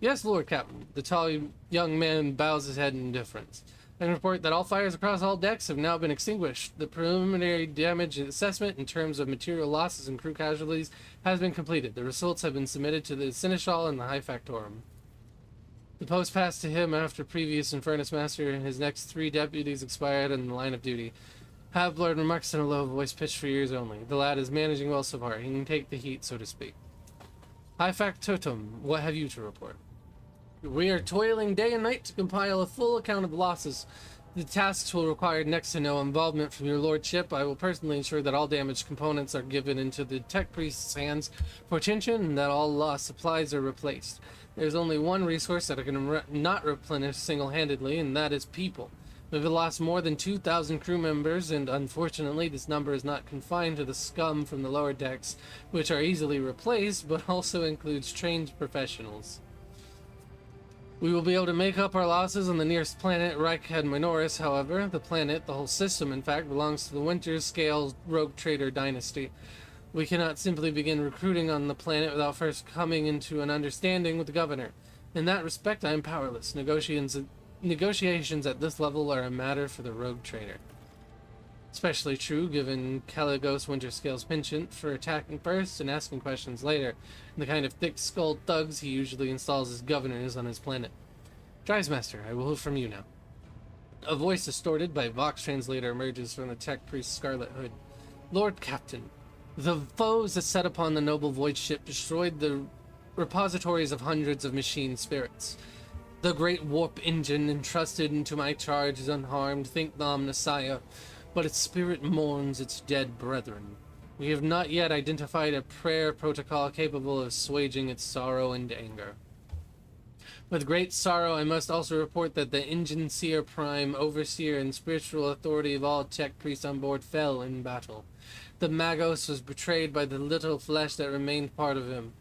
Speaker 1: Yes, Lord Captain. The tall young man bows his head in indifference. I can report that all fires across all decks have now been extinguished. The preliminary damage assessment in terms of material losses and crew casualties has been completed. The results have been submitted to the Seneschal and the High Factorum. The post passed to him after previous Infernus Master and his next 3 deputies expired in the line of duty. Abelard remarks in a low voice pitched for ears only. The lad is managing well so far. He can take the heat, so to speak. High Factotum, what have you to report? We are toiling day and night to compile a full account of the losses. The tasks will require next to no involvement from your lordship. I will personally ensure that all damaged components are given into the tech priest's hands for attention and that all lost supplies are replaced. There's only one resource that I can not replenish single-handedly, and that is people. We've lost more than 2,000 crew members, and unfortunately this number is not confined to the scum from the lower decks, which are easily replaced, but also includes trained professionals. We will be able to make up our losses on the nearest planet, Reichhead Minoris. However, the planet, the whole system in fact, belongs to the Winter Scale Rogue Trader dynasty. We cannot simply begin recruiting on the planet without first coming into an understanding with the governor. In that respect, I am powerless. Negotiations at this level are a matter for the Rogue Trader. Especially true given Caligos Winterscale's penchant for attacking first and asking questions later, and the kind of thick-skulled thugs he usually installs as governors on his planet. Master, I will hear from you now. A voice distorted by Vox translator emerges from the tech priest's scarlet hood. Lord Captain, the foes that set upon the noble void ship destroyed the repositories of hundreds of machine spirits. The great warp engine entrusted into my charge is unharmed, think the Omnissiah, but its spirit mourns its dead brethren. We have not yet identified a prayer protocol capable of assuaging its sorrow and anger. With great sorrow, I must also report that the Engine Seer Prime, Overseer, and spiritual authority of all tech priests on board fell in battle. The Magos was betrayed by the little flesh that remained part of him.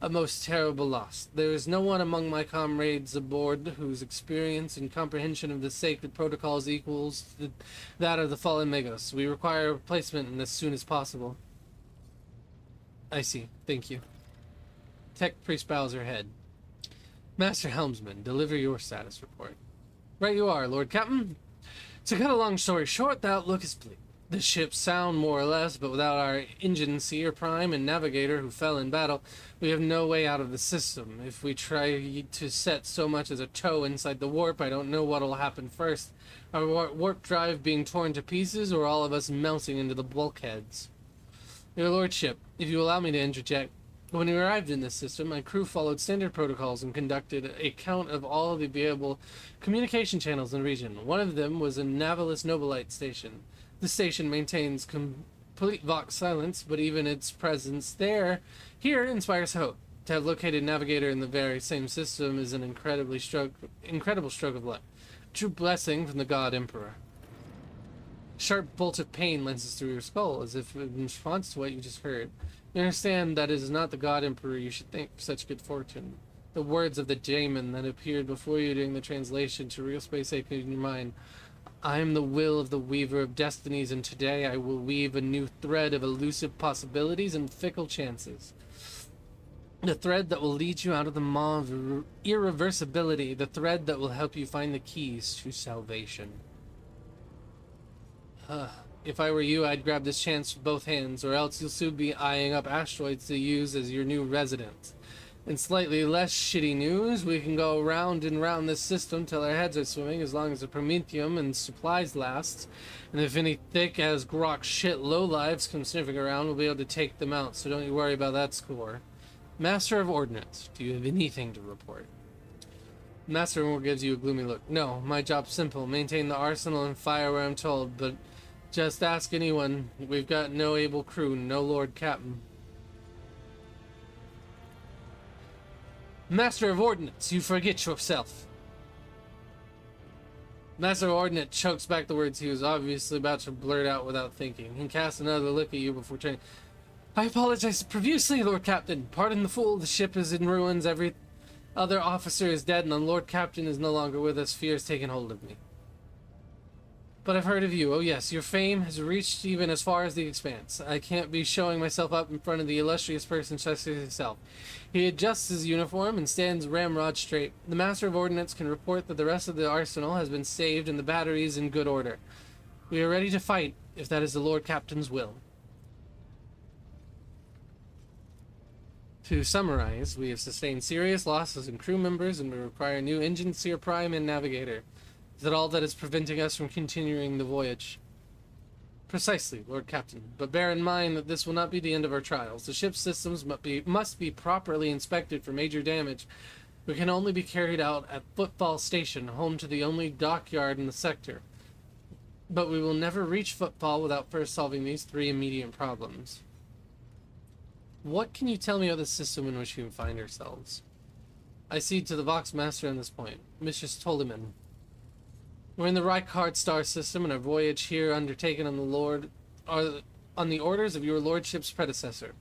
Speaker 1: A most terrible loss. There is no one among my comrades aboard whose experience and comprehension of the sacred protocols equals that of the fallen Magos. We require a replacement and as soon as possible. I see. Thank you. Tech priest bows her head. Master Helmsman, deliver your status report. Right you are, Lord Captain. To cut a long story short, the outlook is bleak. The ship's sound more or less, but without our Engine Seer Prime and Navigator who fell in battle, we have no way out of the system. If we try to set so much as a toe inside the warp, I don't know what'll happen first. Our warp drive being torn to pieces, or all of us melting into the bulkheads. Your Lordship, if you allow me to interject, when we arrived in this system, my crew followed standard protocols and conducted a count of all of the available communication channels in the region. One of them was a Navalis Nobilite station. The station maintains complete Vox silence, but even its presence here inspires hope. To have located Navigator in the very same system is an incredible stroke of luck. True blessing from the God Emperor. Sharp bolt of pain lenses through your skull, as if in response to what you just heard. You understand that it is not the God Emperor you should thank for such good fortune. The words of the Jamin that appeared before you during the translation to real space echo in your mind. I am the will of the weaver of destinies, and today I will weave a new thread of elusive possibilities and fickle chances. The thread that will lead you out of the maw of irreversibility, the thread that will help you find the keys to salvation. If I were you, I'd grab this chance with both hands, or else you'll soon be eyeing up asteroids to use as your new residence. In slightly less shitty news, we can go round and round this system till our heads are swimming as long as the Prometheum and supplies last. And if any thick-as grok shit lowlives come sniffing around, we'll be able to take them out, so don't you worry about that score. Master of Ordnance, do you have anything to report? Master of Ordnance gives you a gloomy look. No, my job's simple. Maintain the arsenal and fire where I'm told, but just ask anyone. We've got no able crew, no Lord Captain. Master of Ordnance, you forget yourself. Master of Ordnance chokes back the words he was obviously about to blurt out without thinking. He casts another look at you before turning. I apologize profusely, Lord Captain. Pardon the fool, the ship is in ruins, every other officer is dead, and the Lord Captain is no longer with us. Fear has taken hold of me. But I've heard of you. Oh yes, your fame has reached even as far as the expanse. I can't be showing myself up in front of the illustrious person such as yourself. He adjusts his uniform and stands ramrod straight. The Master of Ordnance can report that the rest of the arsenal has been saved and the batteries in good order. We are ready to fight, if that is the Lord Captain's will. To summarize, we have sustained serious losses in crew members and we require a new Engine Seer Prime and Navigator. Is that all that is preventing us from continuing the voyage? Precisely, Lord Captain, but bear in mind that this will not be the end of our trials. The ship's systems must be properly inspected for major damage, We can only be carried out at Footfall Station, home to the only dockyard in the sector. But we will never reach Footfall without first solving these 3 immediate problems. What can you tell me of the system in which we find ourselves? I cede to the Vox Master on this point. Mistress Toliman. We're in the Reichard star system, and our voyage here undertaken on the orders of your lordship's predecessor.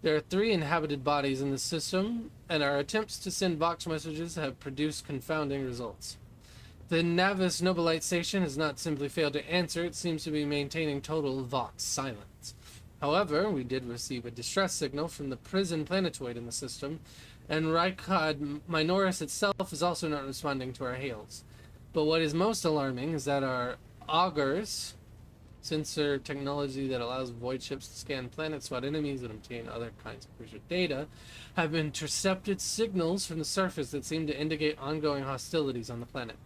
Speaker 1: There are 3 inhabited bodies in the system, and our attempts to send Vox messages have produced confounding results. The Navis Nobilite station has not simply failed to answer, it seems to be maintaining total Vox silence. However, we did receive a distress signal from the prison planetoid in the system, and Reichard Minoris itself is also not responding to our hails. But what is most alarming is that our augurs, sensor technology that allows void ships to scan planets, spot enemies, and obtain other kinds of crucial data, have intercepted signals from the surface that seem to indicate ongoing hostilities on the planet.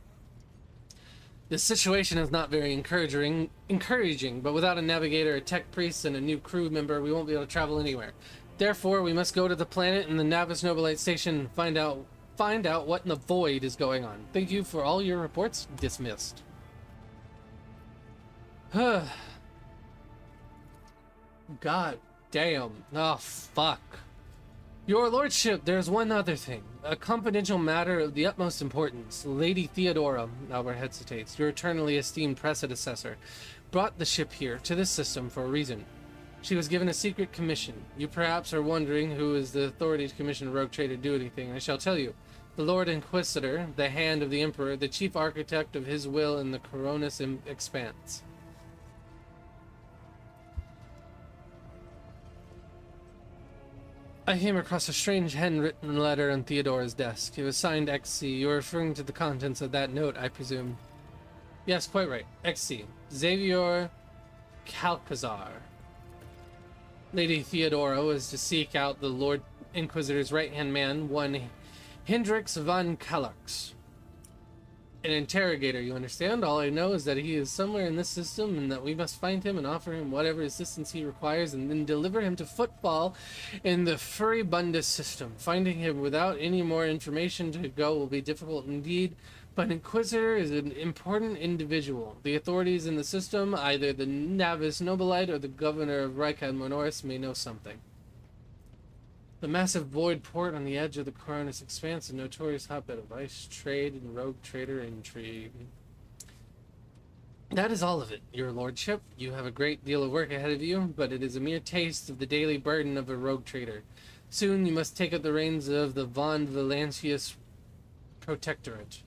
Speaker 1: This situation is not very encouraging, but without a navigator, a tech priest, and a new crew member, we won't be able to travel anywhere. Therefore, we must go to the planet and the Navis Nobilite station and find out what in the void is going on. Thank you for all your reports. Dismissed. God damn. Oh, fuck. Your lordship, there's one other thing. A confidential matter of the utmost importance. Lady Theodora, Albert hesitates, your eternally esteemed predecessor, brought the ship here to this system for a reason. She was given a secret commission. You perhaps are wondering who is the authority to commission Rogue Trader to do anything. I shall tell you. The Lord Inquisitor, the hand of the Emperor, the chief architect of his will in the Coronis Expanse. I came across a strange handwritten letter on Theodora's desk. It was signed XC. You're referring to the contents of that note, I presume. Yes, quite right. XC. Xavier Calcazar. Lady Theodora was to seek out the Lord Inquisitor's right-hand man, one Hendrix von Kallax. An interrogator, you understand? All I know is that he is somewhere in this system and that we must find him and offer him whatever assistance he requires and then deliver him to Footfall in the Furibundus system. Finding him without any more information to go will be difficult indeed, but Inquisitor is an important individual. The authorities in the system, either the Navis Nobilite or the governor of Reichad Monoris, may know something. The massive void port on the edge of the Coronis Expanse, a notorious hotbed of ice trade and rogue trader intrigue. That is all of it, your lordship. You have a great deal of work ahead of you, but it is a mere taste of the daily burden of a rogue trader. Soon you must take up the reins of the Von Valancius Protectorate.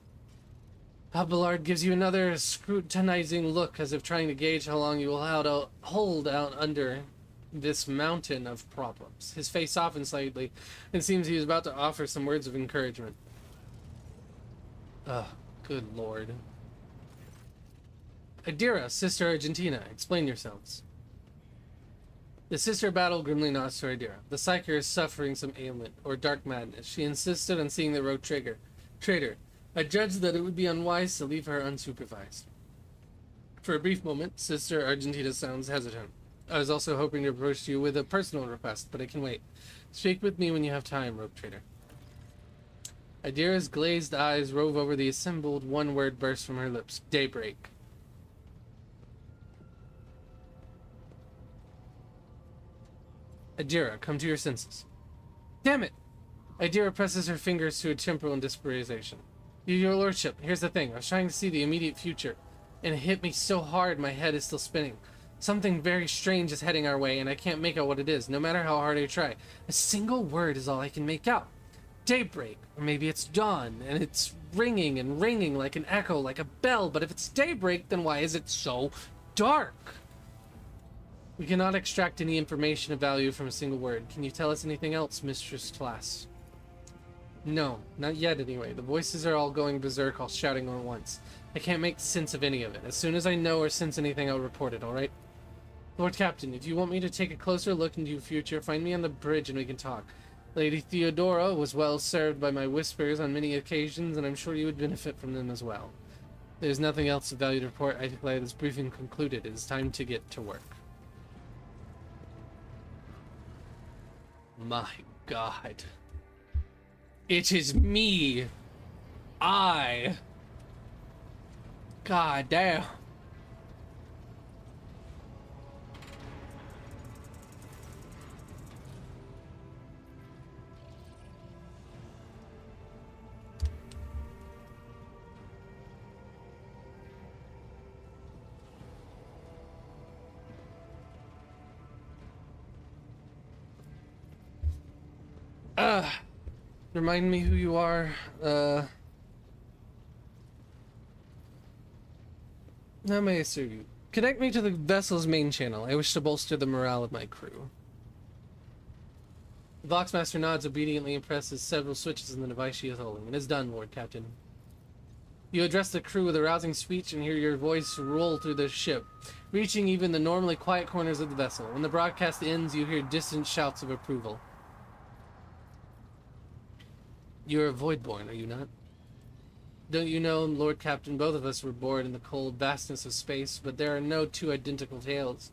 Speaker 1: Abelard gives you another scrutinizing look, as if trying to gauge how long you will hold out under this mountain of problems. His face softened slightly, and seems he was about to offer some words of encouragement. Oh, good lord. Adira, Sister Argentina, explain yourselves. The sister battle grimly nods to Adira. The Psyker is suffering some ailment, or dark madness. She insisted on seeing the rogue trader. I judged that it would be unwise to leave her unsupervised. For a brief moment, Sister Argentina sounds hesitant. I was also hoping to approach you with a personal request, but I can wait. Speak with me when you have time, Rogue Trader. Adira's glazed eyes rove over the assembled one-word burst from her lips. Daybreak. Adira, come to your senses. Damn it! Adira presses her fingers to a temple in desperation. Your lordship, here's the thing. I was trying to see the immediate future, and it hit me so hard my head is still spinning. Something very strange is heading our way, and I can't make out what it is, no matter how hard I try. A single word is all I can make out. Daybreak, or maybe it's dawn, and it's ringing and ringing like an echo, like a bell, but if it's daybreak, then why is it so dark? We cannot extract any information of value from a single word. Can you tell us anything else, Mistress Class? No, not yet anyway. The voices are all going berserk, all shouting all at once. I can't make sense of any of it. As soon as I know or sense anything, I'll report it, alright? Lord Captain, if you want me to take a closer look into your future, find me on the bridge and we can talk. Lady Theodora was well served by my whispers on many occasions, and I'm sure you would benefit from them as well. There's nothing else of value to report. I declare this briefing concluded. It is time to get to work. My God. It is me. God damn. Remind me who you are. How may I serve you? Connect me to the vessel's main channel. I wish to bolster the morale of my crew. The Voxmaster nods obediently and presses several switches in the device she is holding. It is done, Lord Captain. You address the crew with a rousing speech and hear your voice roll through the ship, reaching even the normally quiet corners of the vessel. When the broadcast ends, you hear distant shouts of approval. You're a Voidborn, are you not? Don't you know, Lord Captain, both of us were born in the cold vastness of space, but there are no two identical tales.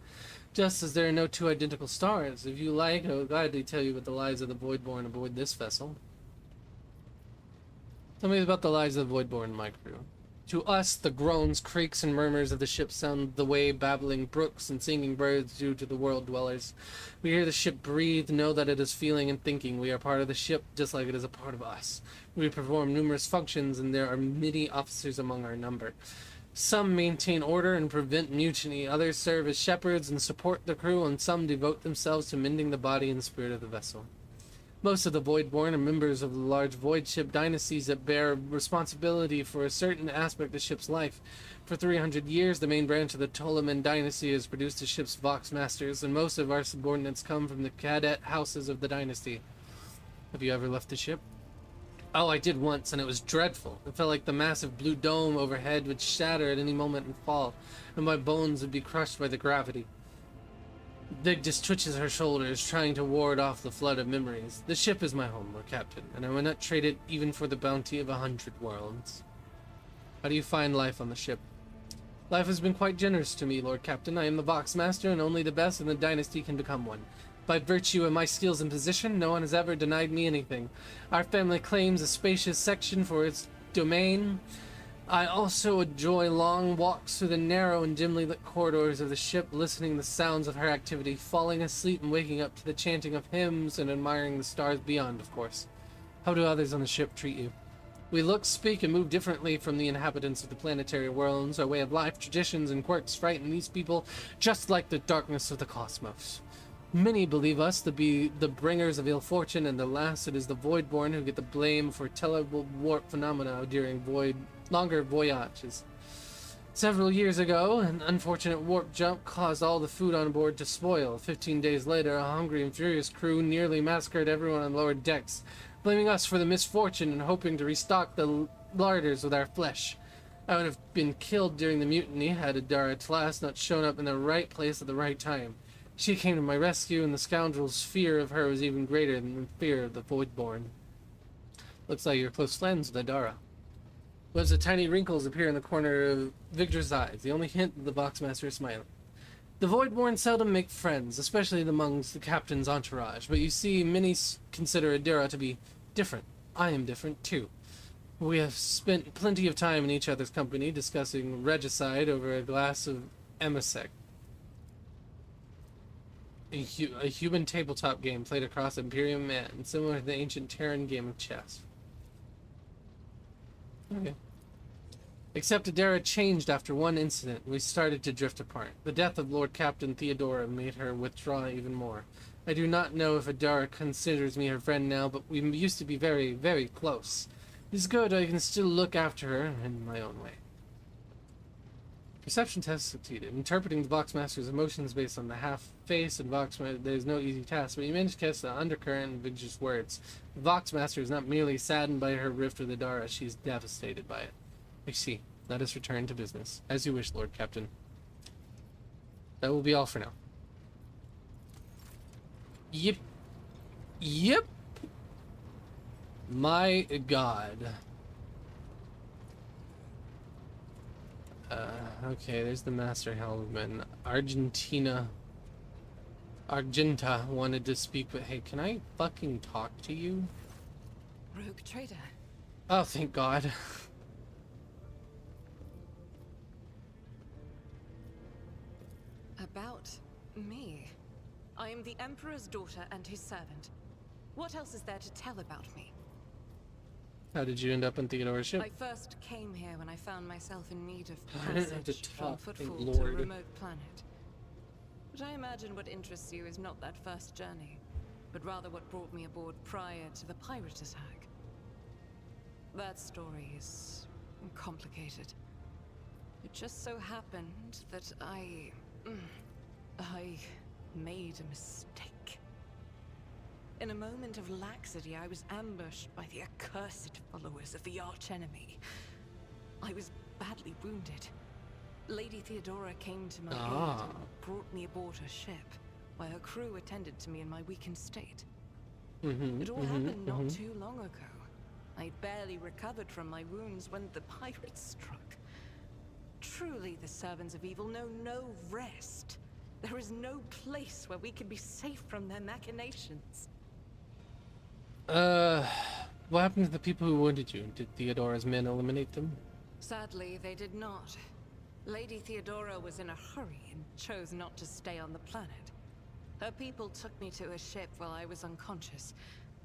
Speaker 1: Just as there are no two identical stars. If you like, I will gladly tell you about the lives of the Voidborn aboard this vessel. Tell me about the lives of the Voidborn and my crew. To us, the groans, creaks, and murmurs of the ship sound the way babbling brooks and singing birds do to the world dwellers. We hear the ship breathe, know that it is feeling and thinking. We are part of the ship, just like it is a part of us. We perform numerous functions, and there are many officers among our number. Some maintain order and prevent mutiny, others serve as shepherds and support the crew, and some devote themselves to mending the body and spirit of the vessel. Most of the Voidborn are members of the large void ship dynasties that bear responsibility for a certain aspect of the ship's life. For 300 years, the main branch of the Ptoleman dynasty has produced the ship's Voxmasters, and most of our subordinates come from the cadet houses of the dynasty. Have you ever left the ship? Oh, I did once, and it was dreadful. It felt like the massive blue dome overhead would shatter at any moment and fall, and my bones would be crushed by the gravity. Vig just twitches her shoulders, trying to ward off the flood of memories. The ship is my home, Lord Captain, and I would not trade it even for the bounty of 100 worlds. How do you find life on the ship? Life has been quite generous to me, Lord Captain. I am the Voxmaster, and only the best in the dynasty can become one. By virtue of my skills and position, no one has ever denied me anything. Our family claims a spacious section for its domain. I also enjoy long walks through the narrow and dimly lit corridors of the ship, listening to the sounds of her activity, falling asleep and waking up to the chanting of hymns, and admiring the stars beyond, of course. How do others on the ship treat you? We look, speak, and move differently from the inhabitants of the planetary worlds. Our way of life, traditions, and quirks frighten these people, just like the darkness of the cosmos. Many believe us to be the bringers of ill fortune, and alas, it is the Voidborn who get the blame for terrible warp phenomena during longer voyages. Several years ago, an unfortunate warp jump caused all the food on board to spoil. 15 days later, a hungry and furious crew nearly massacred everyone on lower decks, blaming us for the misfortune and hoping to restock the larders with our flesh. I would have been killed during the mutiny had Adara Tlass not shown up in the right place at the right time. She came to my rescue, and the scoundrel's fear of her was even greater than the fear of the Voidborn. Looks like you're close friends with Adara. Lips of tiny wrinkles appear in the corner of Victor's eyes, the only hint that the Voxmaster is smiling. The Voidborn seldom make friends, especially amongst the captain's entourage, but you see, many consider Adara to be different. I am different, too. We have spent plenty of time in each other's company, discussing regicide over a glass of emisec. A human tabletop game played across Imperium Man, similar to the ancient Terran game of chess. Okay. Except Adara changed after one incident. We started to drift apart. The death of Lord Captain Theodora made her withdraw even more. I do not know if Adara considers me her friend now, but we used to be very, very close. It's good I can still look after her in my own way. Perception test succeeded. Interpreting the Voxmaster's emotions based on the half-face and Voxmaster, there is no easy task, but you managed to catch the undercurrent in Vig's words. The Voxmaster is not merely saddened by her rift with Adara, she is devastated by it. I see. Let us return to business. As you wish, Lord Captain. That will be all for now. Yep. Yep. My God. Okay, there's the Master Helmsman. Argenta wanted to speak, but hey, can I fucking talk to you?
Speaker 9: Rogue Trader.
Speaker 1: Oh, thank God.
Speaker 9: About me. I am the Emperor's daughter and his servant. What else is there to tell about me?
Speaker 1: How did you end up on Theodora's ship?
Speaker 9: I first came here when I found myself in need of
Speaker 1: I didn't have to
Speaker 9: passage from
Speaker 1: talk, thank
Speaker 9: footfall to a
Speaker 1: Lord.
Speaker 9: remote planet. But I imagine what interests you is not that first journey, but rather what brought me aboard prior to the pirate attack. That story is complicated. It just so happened that I made a mistake. In a moment of laxity, I was ambushed by the accursed followers of the archenemy. I was badly wounded. Lady Theodora came to my aid and brought me aboard her ship, while her crew attended to me in my weakened state. It all happened not too long ago. I'd barely recovered from my wounds when the pirates struck. Truly, the servants of evil know no rest. There is no place where we can be safe from their machinations.
Speaker 1: What happened to the people who wounded you? Did Theodora's men eliminate them?
Speaker 9: Sadly, they did not. Lady Theodora was in a hurry and chose not to stay on the planet. Her people took me to a ship while I was unconscious,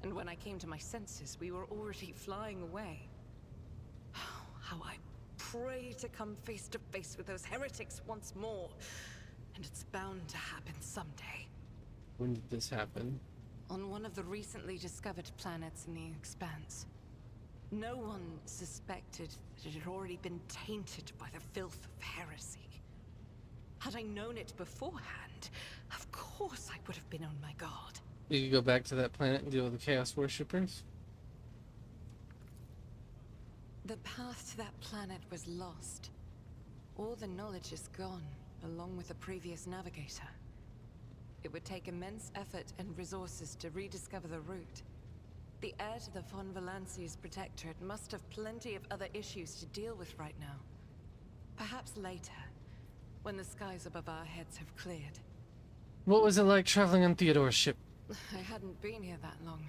Speaker 9: and when I came to my senses, we were already flying away. How I pray to come face to face with those heretics once more, and it's bound to happen someday.
Speaker 1: When did this happen?
Speaker 9: On one of the recently discovered planets in the Expanse. No one suspected that it had already been tainted by the filth of heresy. Had I known it beforehand, of course I would have been on my guard.
Speaker 1: You could go back to that planet and deal with the Chaos Worshippers?
Speaker 9: The path to that planet was lost. All the knowledge is gone, along with the previous navigator. It would take immense effort and resources to rediscover the route. The heir to the von Valancia's protectorate must have plenty of other issues to deal with right now. Perhaps later, when the skies above our heads have cleared.
Speaker 1: What was it like traveling on Theodora's ship?
Speaker 9: I hadn't been here that long.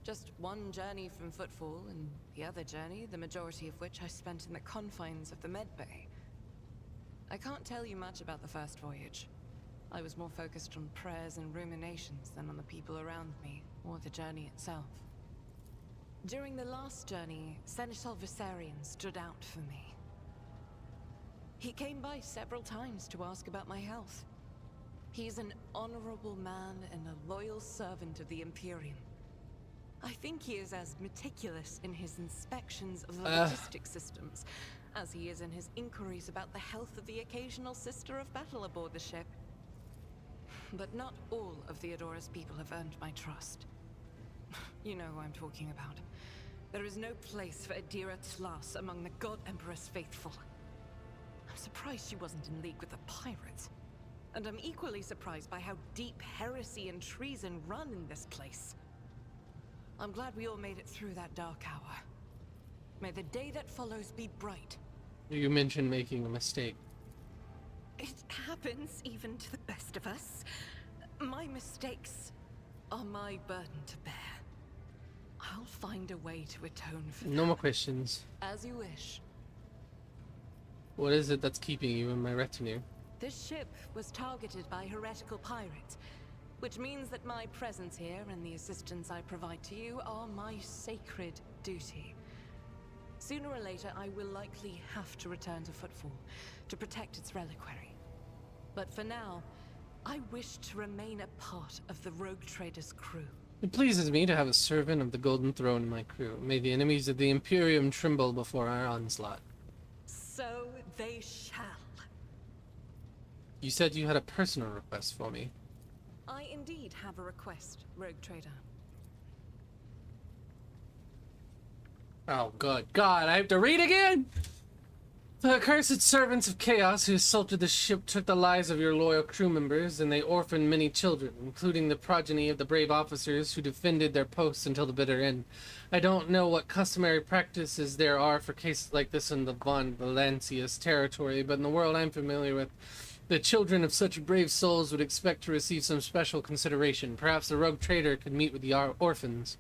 Speaker 9: Just one journey from Footfall, and the other journey, the majority of which I spent in the confines of the Medbay. I can't tell you much about the first voyage. I was more focused on prayers and ruminations than on the people around me, or the journey itself. During the last journey, Seneschal Viserion stood out for me. He came by several times to ask about my health. He's an honorable man and a loyal servant of the Imperium. I think he is as meticulous in his inspections of the logistic systems as he is in his inquiries about the health of the occasional sister of battle aboard the ship. But not all of Theodora's people have earned my trust. You know who I'm talking about. There is no place for Adira Tlas among the God Emperor's faithful. I'm surprised she wasn't in league with the pirates. And I'm equally surprised by how deep heresy and treason run in this place. I'm glad we all made it through that dark hour. May the day that follows be bright.
Speaker 1: You mentioned making a mistake.
Speaker 9: It happens even to the best of us. My mistakes are my burden to bear. I'll find a way to atone for
Speaker 1: No more questions.
Speaker 9: As you wish.
Speaker 1: What is it that's keeping you in my retinue?
Speaker 9: This ship was targeted by heretical pirates, which means that my presence here and the assistance I provide to you are my sacred duty. Sooner or later, I will likely have to return to Footfall to protect its reliquary. But for now, I wish to remain a part of the Rogue Trader's crew.
Speaker 1: It pleases me to have a servant of the Golden Throne in my crew. May the enemies of the Imperium tremble before our onslaught.
Speaker 9: So they shall.
Speaker 1: You said you had a personal request for me.
Speaker 9: I indeed have a request, Rogue Trader.
Speaker 1: Oh, good God, I have to read again! The accursed servants of chaos who assaulted the ship took the lives of your loyal crew members, and they orphaned many children, including the progeny of the brave officers who defended their posts until the bitter end. I don't know what customary practices there are for cases like this in the von Valancia's territory, but in the world I'm familiar with, the children of such brave souls would expect to receive some special consideration. Perhaps the Rogue Trader could meet with the orphans.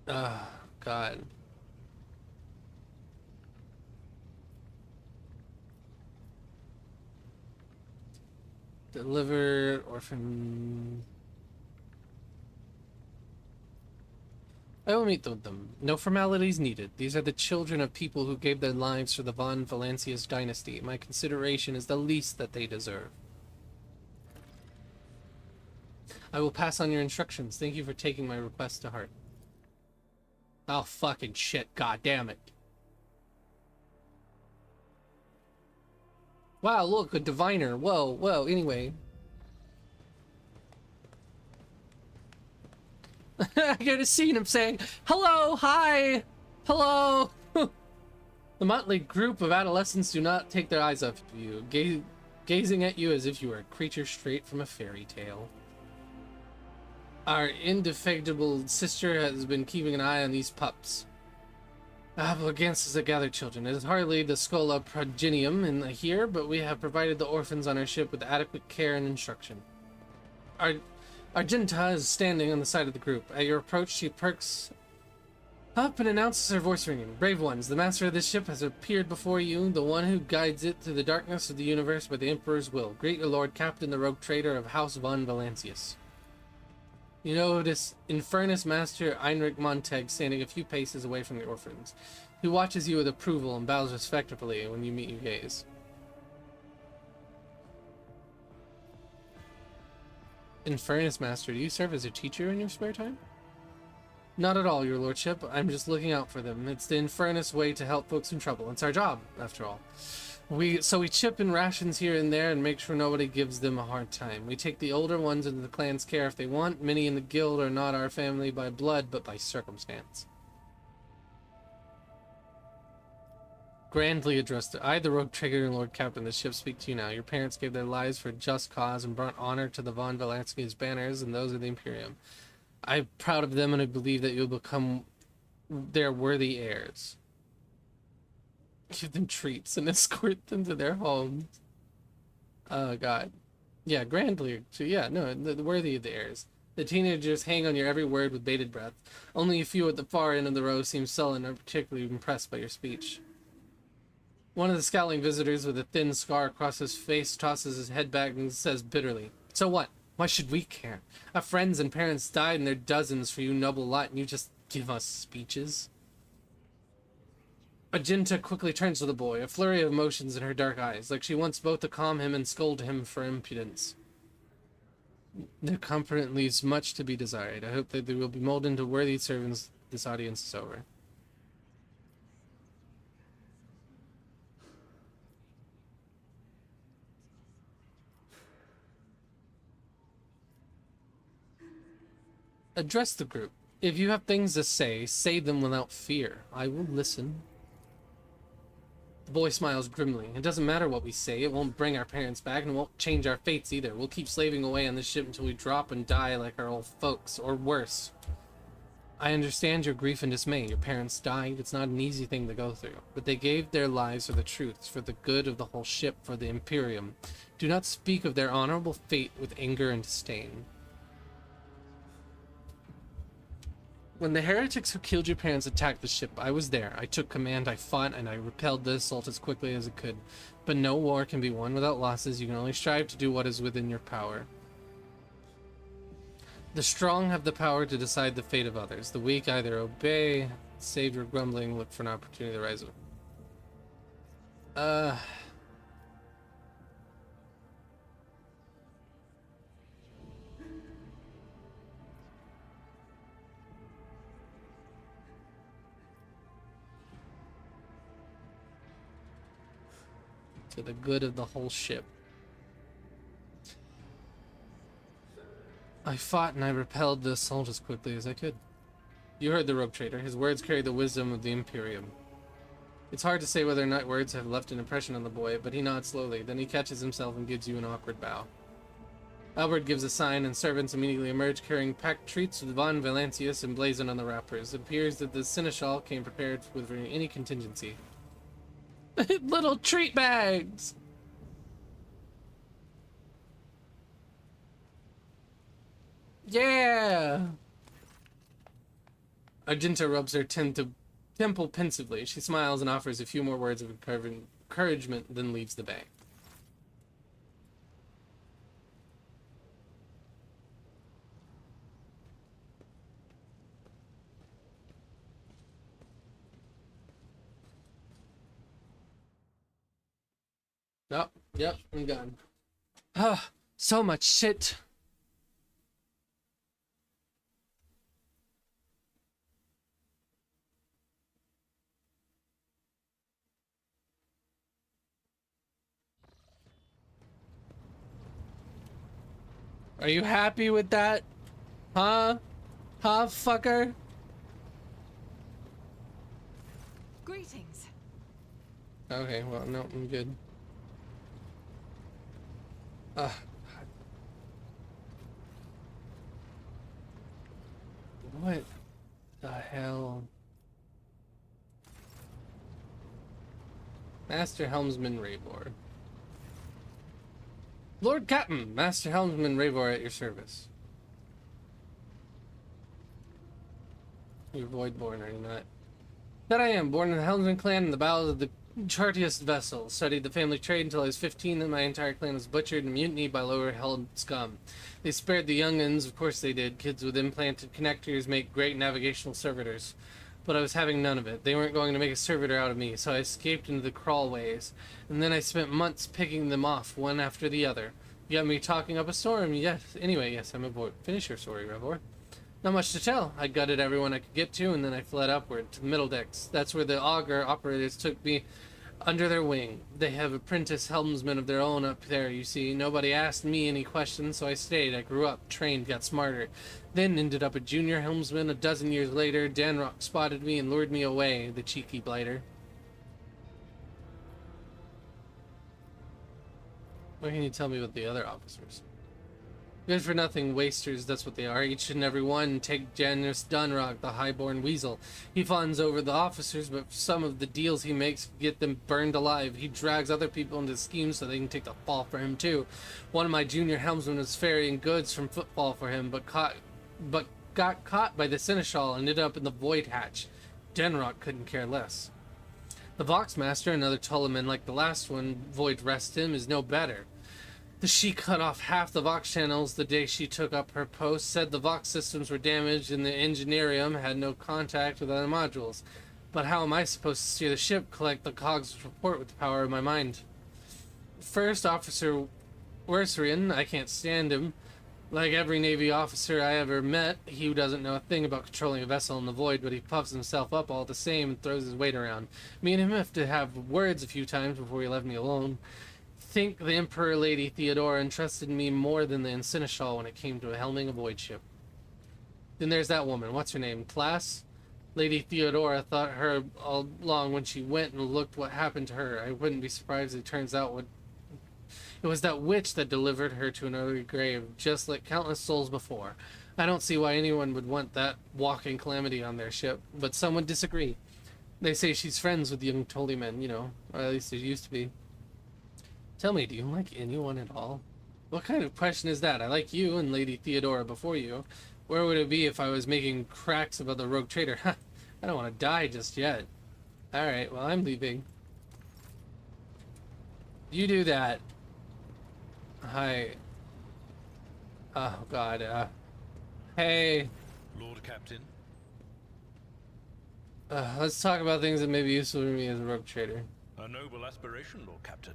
Speaker 1: Oh, God. Deliver orphan. I will meet with them. No formalities needed. These are the children of people who gave their lives for the Von Valancius dynasty. My consideration is the least that they deserve. I will pass on your instructions. Thank you for taking my request to heart. Oh, fucking shit. God damn it. Wow, look, a diviner. Whoa, whoa, anyway. I get a scene of saying, hello, hi, hello. The motley group of adolescents do not take their eyes off you, gazing at you as if you were a creature straight from a fairy tale. Our indefatigable sister has been keeping an eye on these pups. Against the gathered children. It is hardly the Scola Progenium in here, but we have provided the orphans on our ship with adequate care and instruction. Argenta is standing on the side of the group. At your approach, she perks up and announces her voice ringing. Brave ones, the master of this ship has appeared before you, the one who guides it through the darkness of the universe by the Emperor's will. Greet your Lord Captain, the Rogue Trader of House Von Valancius. You notice Infernus Master Heinrich Montag standing a few paces away from the orphans. He watches you with approval and bows respectfully when you meet your gaze. Infernus Master, do you serve as a teacher in your spare time? Not at all, your lordship. I'm just looking out for them. It's the Infernus way to help folks in trouble. It's our job, after all. We chip in rations here and there and make sure nobody gives them a hard time. We take the older ones into the clan's care if they want. Many in the guild are not our family by blood, but by circumstance. Grandly addressed, I, the Rogue Trader and Lord Captain of the ship, speak to you now. Your parents gave their lives for a just cause and brought honor to the Von Valancius banners and those of the Imperium. I'm proud of them, and I believe that you'll become their worthy heirs. Give them treats and escort them to their homes. Oh, God. Yeah, grandly. So, yeah, no, the worthy of the heirs. The teenagers hang on your every word with bated breath. Only a few at the far end of the row seem sullen or particularly impressed by your speech. One of the scowling visitors with a thin scar across his face tosses his head back and says bitterly, "So what? Why should we care? Our friends and parents died in their dozens for you noble lot, and you just give us speeches?" Argenta quickly turns to the boy, a flurry of emotions in her dark eyes, like she wants both to calm him and scold him for impudence. Their comfort leaves much to be desired. I hope that they will be molded into worthy servants. This audience is over. Address the group. If you have things to say them without fear. I will listen. The boy smiles grimly. It doesn't matter what we say. It won't bring our parents back, and it won't change our fates either. We'll keep slaving away on this ship until we drop and die like our old folks, or worse. I understand your grief and dismay. Your parents died. It's not an easy thing to go through. But they gave their lives for the truths, for the good of the whole ship, for the Imperium. Do not speak of their honorable fate with anger and disdain. When the heretics who killed your parents attacked the ship, I was there. I took command, I fought, and I repelled the assault as quickly as I could. But no war can be won without losses. You can only strive to do what is within your power. The strong have the power to decide the fate of others. The weak either obey, save your grumbling, look for an opportunity to rise up. To the good of the whole ship. I fought and I repelled the assault as quickly as I could. You heard the Rogue Trader. His words carry the wisdom of the Imperium. It's hard to say whether or not words have left an impression on the boy, but he nods slowly. Then he catches himself and gives you an awkward bow. Albert gives a sign, and servants immediately emerge carrying packed treats with Von Valancius emblazoned on the wrappers. It appears that the Seneschal came prepared with any contingency. Little treat bags! Yeah! Argenta rubs her temple pensively. She smiles and offers a few more words of encouragement, then leaves the bank. Oh, yep, I'm done. Ah, so much shit. Are you happy with that? Huh? Huh, fucker?
Speaker 9: Greetings.
Speaker 1: Okay, well, no, I'm good. Ugh. What the hell? Master Helmsman Raivor. Lord Captain, Master Helmsman Raivor at your service. You're Voidborn, are you not? That I am, born in the Helmsman clan in the bowels of the chartiest vessel. Studied the family trade until I was 15, then my entire clan was butchered and mutinied by lower-held scum. They spared the young'uns, of course they did. Kids with implanted connectors make great navigational servitors. But I was having none of it. They weren't going to make a servitor out of me, so I escaped into the crawlways. And then I spent months picking them off, one after the other. You got me talking up a storm, yes. Anyway, yes, I'm aboard. Finish your story, Revor. Not much to tell. I gutted everyone I could get to, and then I fled upward to the middle decks. That's where the auger operators took me under their wing. They have apprentice helmsmen of their own up there, you see. Nobody asked me any questions, so I stayed. I grew up, trained, got smarter. Then ended up a junior helmsman. A dozen years later, Danrock spotted me and lured me away, the cheeky blighter. What can you tell me about the other officers? Good for nothing wasters, that's what they are. Each and every one. Take Janus Dunrock, the highborn weasel. He fawns over the officers, but some of the deals he makes get them burned alive. He drags other people into schemes so they can take the fall for him too. One of my junior helmsmen was ferrying goods from Footfall for him, but got caught by the Seneschal and ended up in the Void Hatch. Denrock couldn't care less. The Voxmaster, another Ptolemy like the last one, Void rest him, is no better. She cut off half the Vox channels the day she took up her post, said the Vox systems were damaged and the Engineerium had no contact with other modules. But how am I supposed to steer the ship, collect the cogs report with the power of my mind? First, Officer Werserian, I can't stand him. Like every Navy officer I ever met, he doesn't know a thing about controlling a vessel in the void, but he puffs himself up all the same and throws his weight around. Me and him have to have words a few times before he left me alone. Think the Emperor Lady Theodora entrusted me more than the Seneschal when it came to helming a void ship. Then there's that woman. What's her name? Class? Lady Theodora thought her all along when she went and looked what happened to her. I wouldn't be surprised if it turns out it was that witch that delivered her to another grave, just like countless souls before. I don't see why anyone would want that walking calamity on their ship, but some would disagree. They say she's friends with young Tollymen, you know, or at least they used to be. Tell me, do you like anyone at all? What kind of question is that? I like you and Lady Theodora before you. Where would it be if I was making cracks about the Rogue Trader? I don't want to die just yet. Alright, well, I'm leaving. You do that. Hi. Oh, God. Hey.
Speaker 22: Lord Captain.
Speaker 1: Let's talk about things that may be useful for me as a Rogue Trader.
Speaker 22: A noble aspiration, Lord Captain.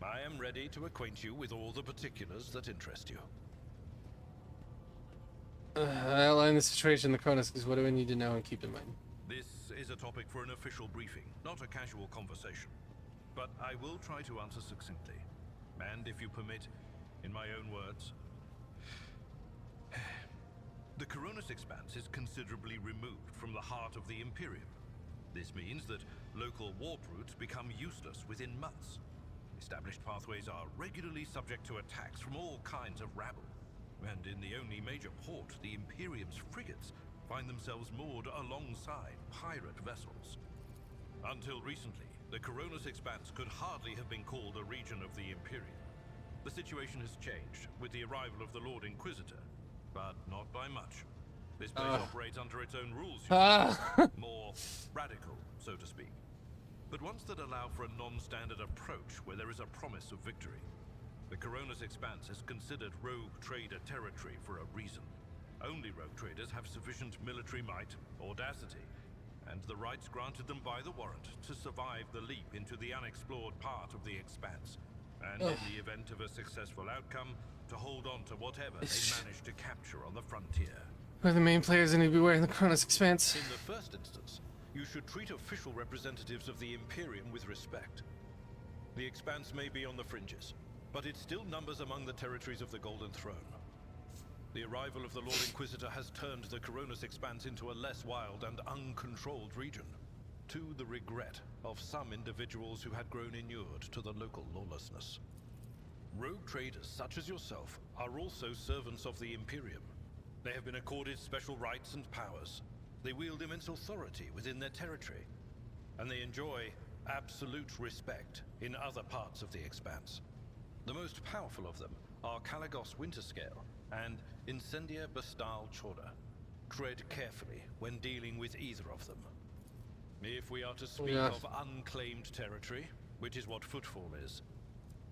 Speaker 22: I am ready to acquaint you with all the particulars that interest you.
Speaker 1: I outline the situation in the Cronus, because what do I need to know and keep in mind?
Speaker 10: This is a topic for an official briefing, not a casual conversation. But I will try to answer succinctly. And if you permit, in my own words. The Cronus Expanse is considerably removed from the heart of the Imperium. This means that local warp routes become useless within months. established pathways are regularly subject to attacks from all kinds of rabble. And in the only major port, the Imperium's frigates find themselves moored alongside pirate vessels. Until recently, the Coronis Expanse could hardly have been called a region of the Imperium. The situation has changed with the arrival of the Lord Inquisitor, but not by much. This place operates under its own rules, more radical, so to speak, but ones that allow for a non-standard approach where there is a promise of victory. The Coronis Expanse is considered Rogue Trader territory for a reason. Only Rogue Traders have sufficient military might, audacity, and the rights granted them by the warrant to survive the leap into the unexplored part of the Expanse, and in the event of a successful outcome, to hold on to whatever they manage to capture on the frontier.
Speaker 1: Who are the main players and everywhere in the Cronus Expanse?
Speaker 22: In the first instance, you should treat official representatives of the Imperium with respect. The Expanse may be on the fringes, but it still numbers among the territories of the Golden Throne. The arrival of the Lord Inquisitor has turned the Coronis Expanse into a less wild and uncontrolled region, to the regret of some individuals who had grown inured to the local lawlessness. Rogue traders such as yourself are also servants of the Imperium. They have been accorded special rights and powers. They wield immense authority within their territory, and they enjoy absolute respect in other parts of the Expanse. The most powerful of them are Kalagos Winterscale and Incendia Bastal Chorda. Tread carefully when dealing with either of them. If we are to speak of unclaimed territory, which is what Footfall is,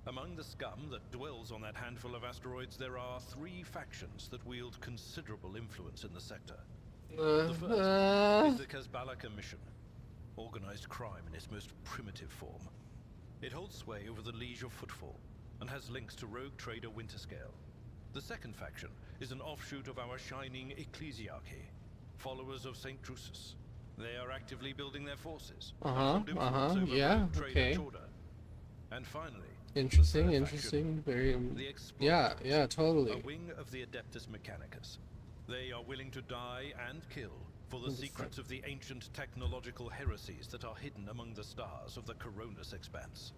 Speaker 22: among the scum that dwells on that handful of asteroids, there are 3 factions that wield considerable influence in the sector. The first is the Kazbala Commission, organized crime in its most primitive form. It holds sway over the Liege of Footfall, and has links to Rogue Trader Winterscale. The second faction is an offshoot of our shining ecclesiarchy, followers of St. Drusus. They are actively building their forces.
Speaker 1: Yeah, okay.
Speaker 22: And finally,
Speaker 1: Interesting, very, yeah, totally.
Speaker 22: A wing of the Adeptus Mechanicus. They are willing to die and kill for the secrets of the ancient technological heresies that are hidden among the stars of the Coronis Expanse.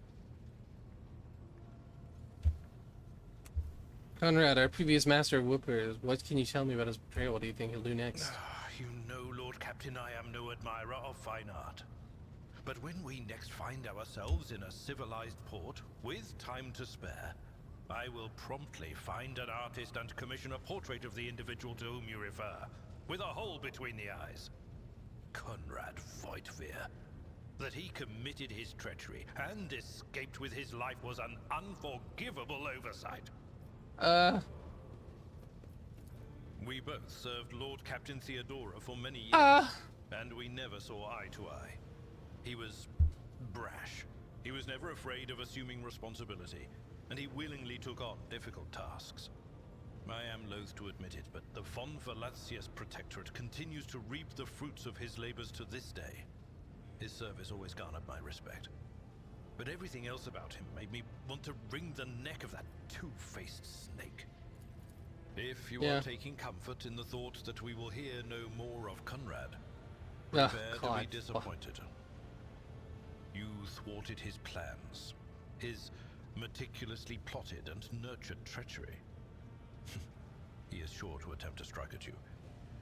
Speaker 1: Conrad, our previous master of Whippers, what can you tell me about his betrayal? What do you think he'll do next?
Speaker 22: You know, Lord Captain, I am no admirer of fine art. But when we next find ourselves in a civilized port, with time to spare, I will promptly find an artist and commission a portrait of the individual to whom you refer, with a hole between the eyes. Conrad Voigtveer. That he committed his treachery and escaped with his life was an unforgivable oversight. We both served Lord Captain Theodora for many years, and we never saw eye to eye. He was brash. He was never afraid of assuming responsibility, and he willingly took on difficult tasks. I am loath to admit it, but the von Valancius Protectorate continues to reap the fruits of his labors to this day. His service always garnered my respect. But everything else about him made me want to wring the neck of that two-faced snake. If you are taking comfort in the thought that we will hear no more of Conrad, prepare to be disappointed. You thwarted his plans, his meticulously plotted and nurtured treachery. He is sure to attempt to strike at you,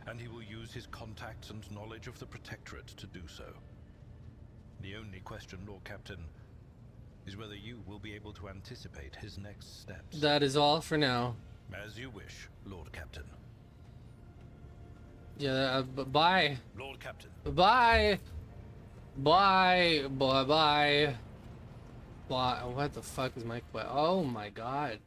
Speaker 22: and he will use his contacts and knowledge of the Protectorate to do so. The only question, Lord Captain, is whether you will be able to anticipate his next steps.
Speaker 1: That is all for now.
Speaker 22: As you wish, Lord Captain.
Speaker 1: Yeah, bye.
Speaker 22: Lord Captain.
Speaker 1: Bye. Bye. Bye. What the fuck is my question? Oh my god.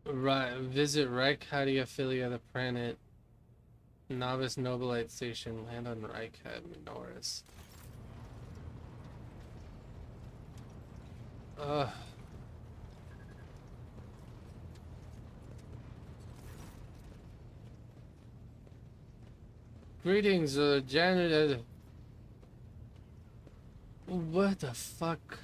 Speaker 1: Right, visit Reichhead Affiliate the planet. Novice Nobilite Station, land on Reichhead, Minoris. Greetings, Janet. What the fuck?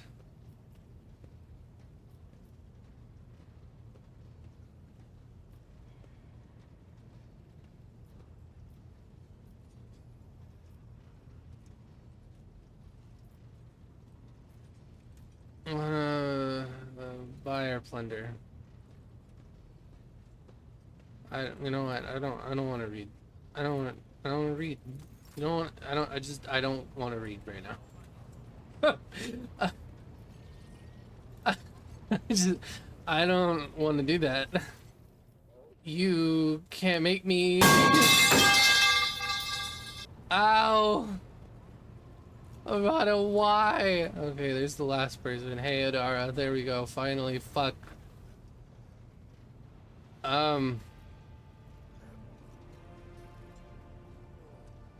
Speaker 1: plunder. You know what? I don't want to read. I don't want to read. You know what? I don't want to read right now. I don't want to do that. You can't make me. Ow! About a why? Okay, there's the last person. Hey, Adara. There we go. Finally. Fuck.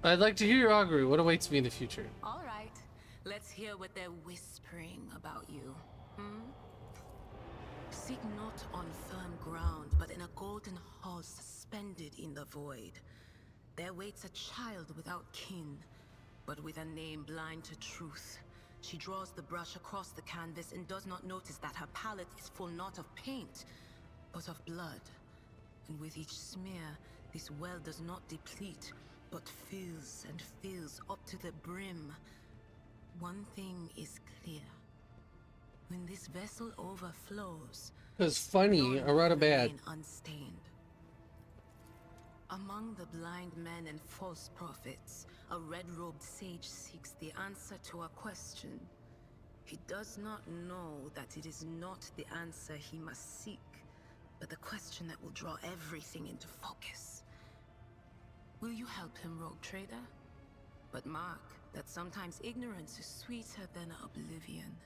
Speaker 1: I'd like to hear your augury. What awaits me in the future?
Speaker 17: All right, let's hear what they're whispering about you. Seek not on firm ground, but in a golden hall suspended in the void. There waits a child without kin, but with a name blind to truth. She draws the brush across the canvas and does not notice that her palette is full not of paint, but of blood. And with each smear, this well does not deplete, but fills and fills up to the brim. One thing is clear. When this vessel overflows,
Speaker 1: Because funny, I wrote a bad.
Speaker 17: Unstained. Among the blind men and false prophets, a red-robed sage seeks the answer to a question. He does not know that it is not the answer he must seek, but the question that will draw everything into focus. Will you help him, Rogue Trader? But mark that sometimes ignorance is sweeter than oblivion.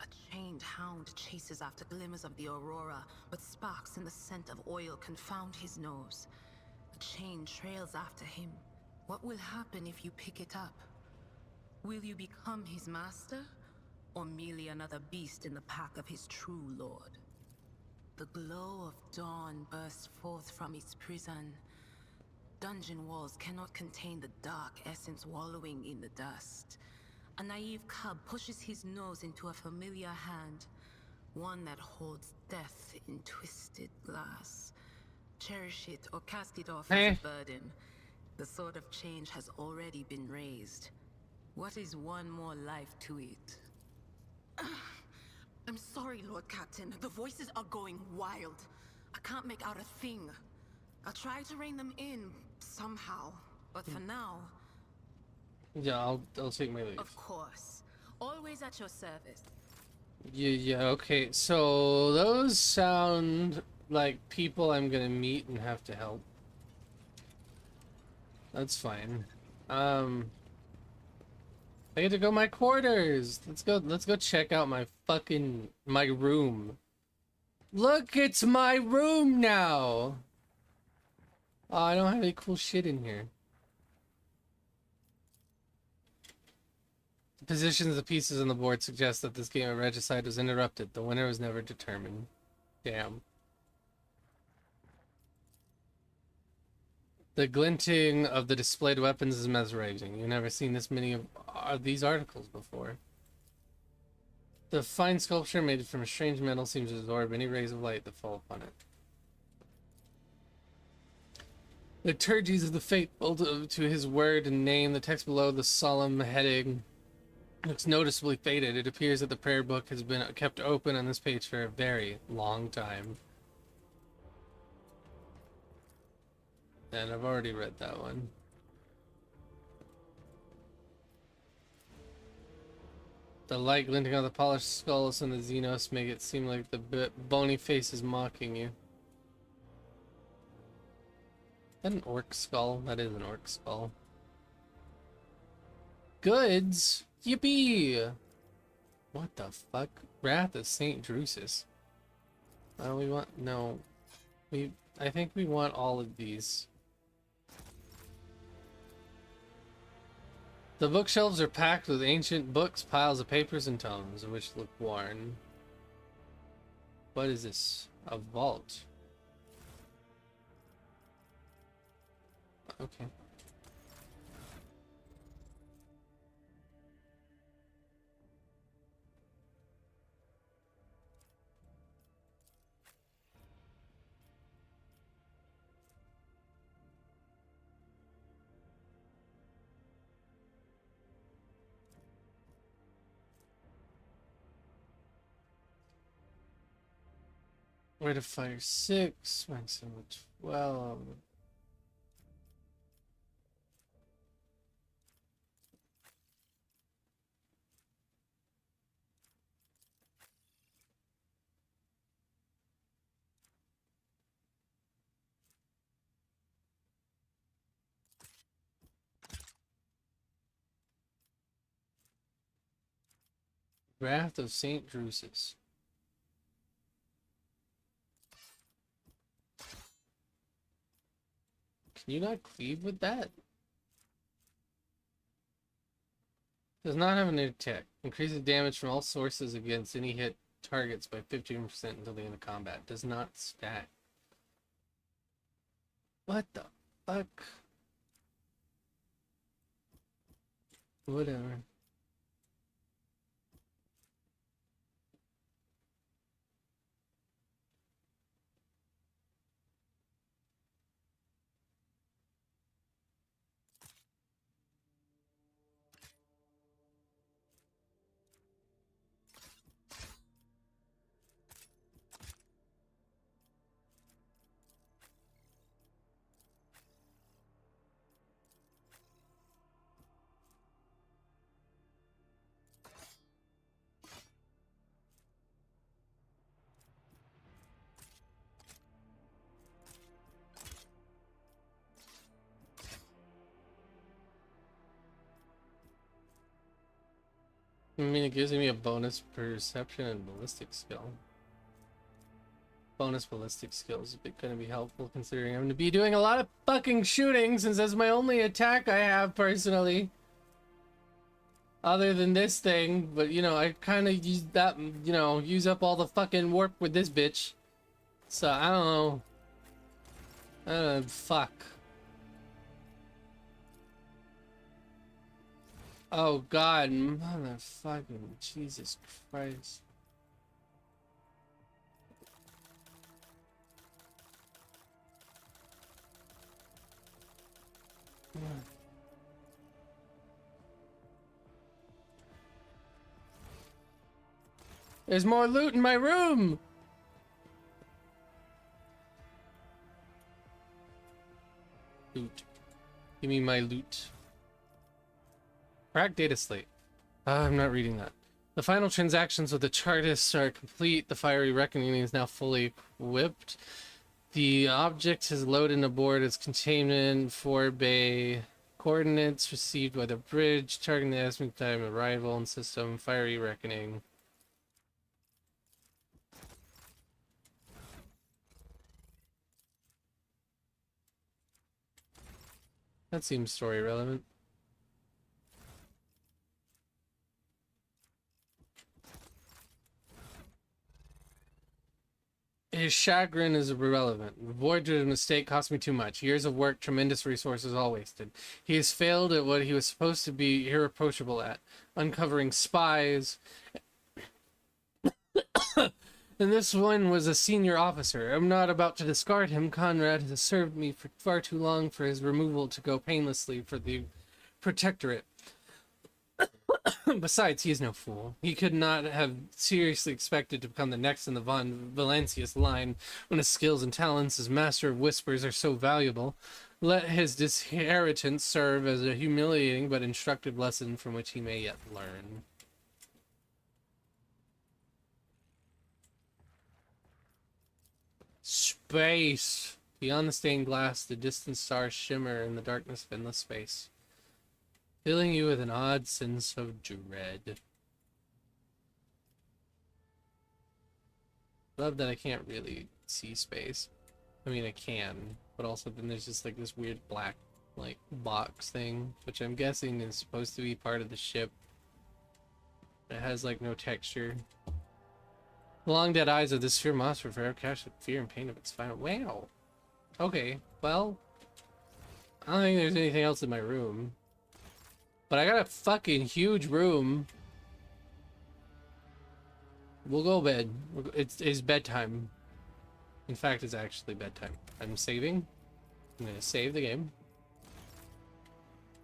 Speaker 17: A chained hound chases after glimmers of the aurora, but sparks in the scent of oil confound his nose. A chain trails after him. What will happen if you pick it up? Will you become his master, or merely another beast in the pack of his true lord? The glow of dawn bursts forth from its prison. Dungeon walls cannot contain the dark essence wallowing in the dust. A naive cub pushes his nose into a familiar hand, one that holds death in twisted glass. Cherish it or cast it off as a burden. The sword of change has already been raised. What is one more life to it? I'm sorry, Lord Captain. The voices are going wild. I can't make out a thing. I'll try to rein them in somehow, but for now...
Speaker 1: Yeah, I'll take my leave.
Speaker 17: Of course. Always at your service.
Speaker 1: Yeah, okay. So those sound like people I'm gonna meet and have to help. That's fine. I get to go my quarters. Let's go check out my room. Look, it's my room now. Oh, I don't have any cool shit in here. The positions of the pieces on the board suggest that this game of regicide was interrupted. The winner was never determined. Damn. The glinting of the displayed weapons is mesmerizing. You've never seen this many of these articles before. The fine sculpture made from a strange metal seems to absorb any rays of light that fall upon it. The liturgies of the faithful to his word and name. The text below the solemn heading looks noticeably faded. It appears that the prayer book has been kept open on this page for a very long time. And I've already read that one. The light glinting on the polished skulls and the Xenos make it seem like the bony face is mocking you. Is that an orc skull? That is an orc skull. Goods? Yippee! What the fuck? Wrath of St. Drusus. We want... No. I think we want all of these. The bookshelves are packed with ancient books, piles of papers and tomes, which look worn. What is this? A vault. Okay. Rate of fire 6, maximum 12. Wrath of St. Drusus. Can you not cleave with that? Does not have an attack. Increases damage from all sources against any hit targets by 15% until the end of combat. Does not stack. What the fuck? Whatever. I mean, it gives me a bonus perception and ballistic skill. Bonus ballistic skills is going to be helpful considering I'm going to be doing a lot of fucking shooting since that's my only attack I have personally. Other than this thing, but you know, I kind of use that, you know, use up all the fucking warp with this bitch. So, I don't know. Fuck. Oh god, motherfucking Jesus Christ. There's more loot in my room! Loot. Give me my loot. Crack data slate. I'm not reading that. The final transactions with the Chartists are complete. The Fiery Reckoning is now fully equipped. The object is loaded aboard its containment 4 bay coordinates received by the bridge. Targeting the estimated time of arrival and system. Fiery Reckoning. That seems story relevant. His chagrin is irrelevant. Avoided a mistake cost me too much. Years of work, tremendous resources all wasted. He has failed at what he was supposed to be irreproachable at. Uncovering spies. And this one was a senior officer. I'm not about to discard him. Conrad has served me for far too long for his removal to go painlessly for the Protectorate. Besides, he is no fool. He could not have seriously expected to become the next in the von Valancius line when his skills and talents as Master of Whispers are so valuable. Let his disinheritance serve as a humiliating but instructive lesson from which he may yet learn. Space! Beyond the stained glass, the distant stars shimmer in the darkness of endless space, filling you with an odd sense of dread. Love that I can't really see space. I mean, I can, but also then there's just like this weird black, like, box thing, which I'm guessing is supposed to be part of the ship. It has like no texture. The long dead eyes of this sphere monster forever captured fear and pain of its final. Wow. Okay, well, I don't think there's anything else in my room. But I got a fucking huge room. We'll go to bed. It's bedtime. In fact, it's actually bedtime. I'm saving. I'm gonna save the game.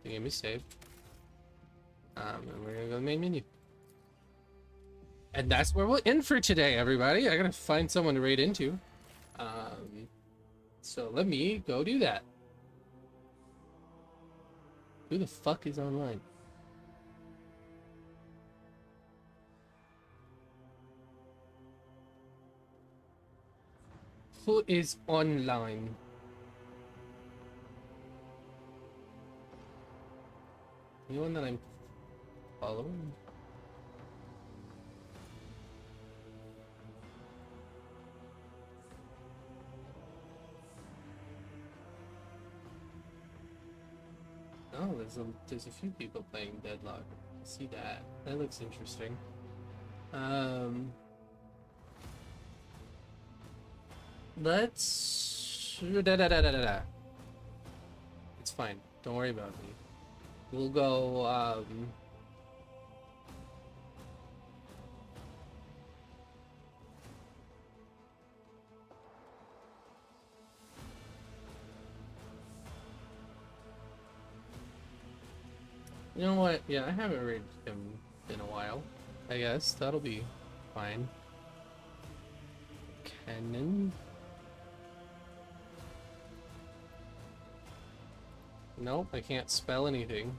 Speaker 1: The game is saved. And we're gonna go to the main menu. And that's where we'll end for today, everybody. I gotta find someone to raid into. So let me go do that. Who the fuck is online? Who is online? Anyone that I'm following? Oh, there's a few people playing Deadlock. I see that. That looks interesting. Let's It's fine. Don't worry about me. We'll go you know what? Yeah, I haven't raided him in a while. I guess that'll be fine. Cannon. Nope, I can't spell anything.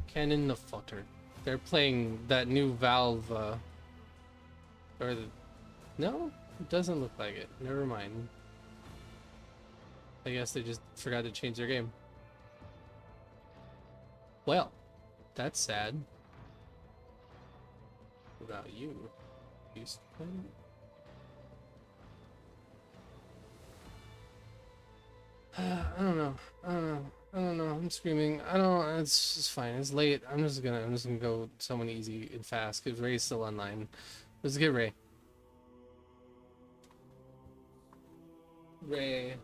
Speaker 1: Cannon the Futter. They're playing that new Valve, or the... No? It doesn't look like it. Never mind. I guess they just forgot to change their game. Well, that's sad. What about you? You still playing? I don't know. I don't know. I'm screaming. I don't. It's fine. It's late. I'm just gonna go someone easy and fast because Ray's still online. Let's get Ray. Ray.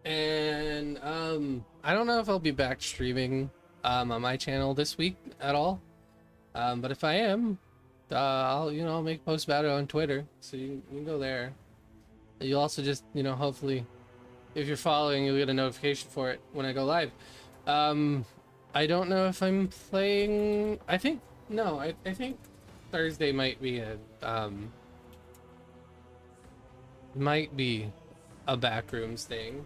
Speaker 1: And I don't know if I'll be back streaming on my channel this week at all. But if I am, I'll make a post about it on Twitter, so you can go there. You'll also just hopefully, if you're following, you'll get a notification for it when I go live. I don't know if I'm playing. I think Thursday might be a backrooms thing.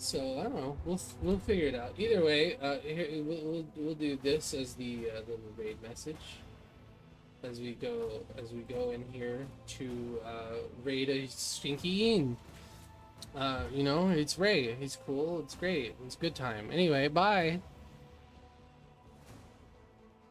Speaker 1: So I don't know. We'll figure it out. Either way, here, we'll do this as the little raid message as we go in here to raid a stinky in. It's Ray. He's cool. It's great. It's a good time. Anyway, bye.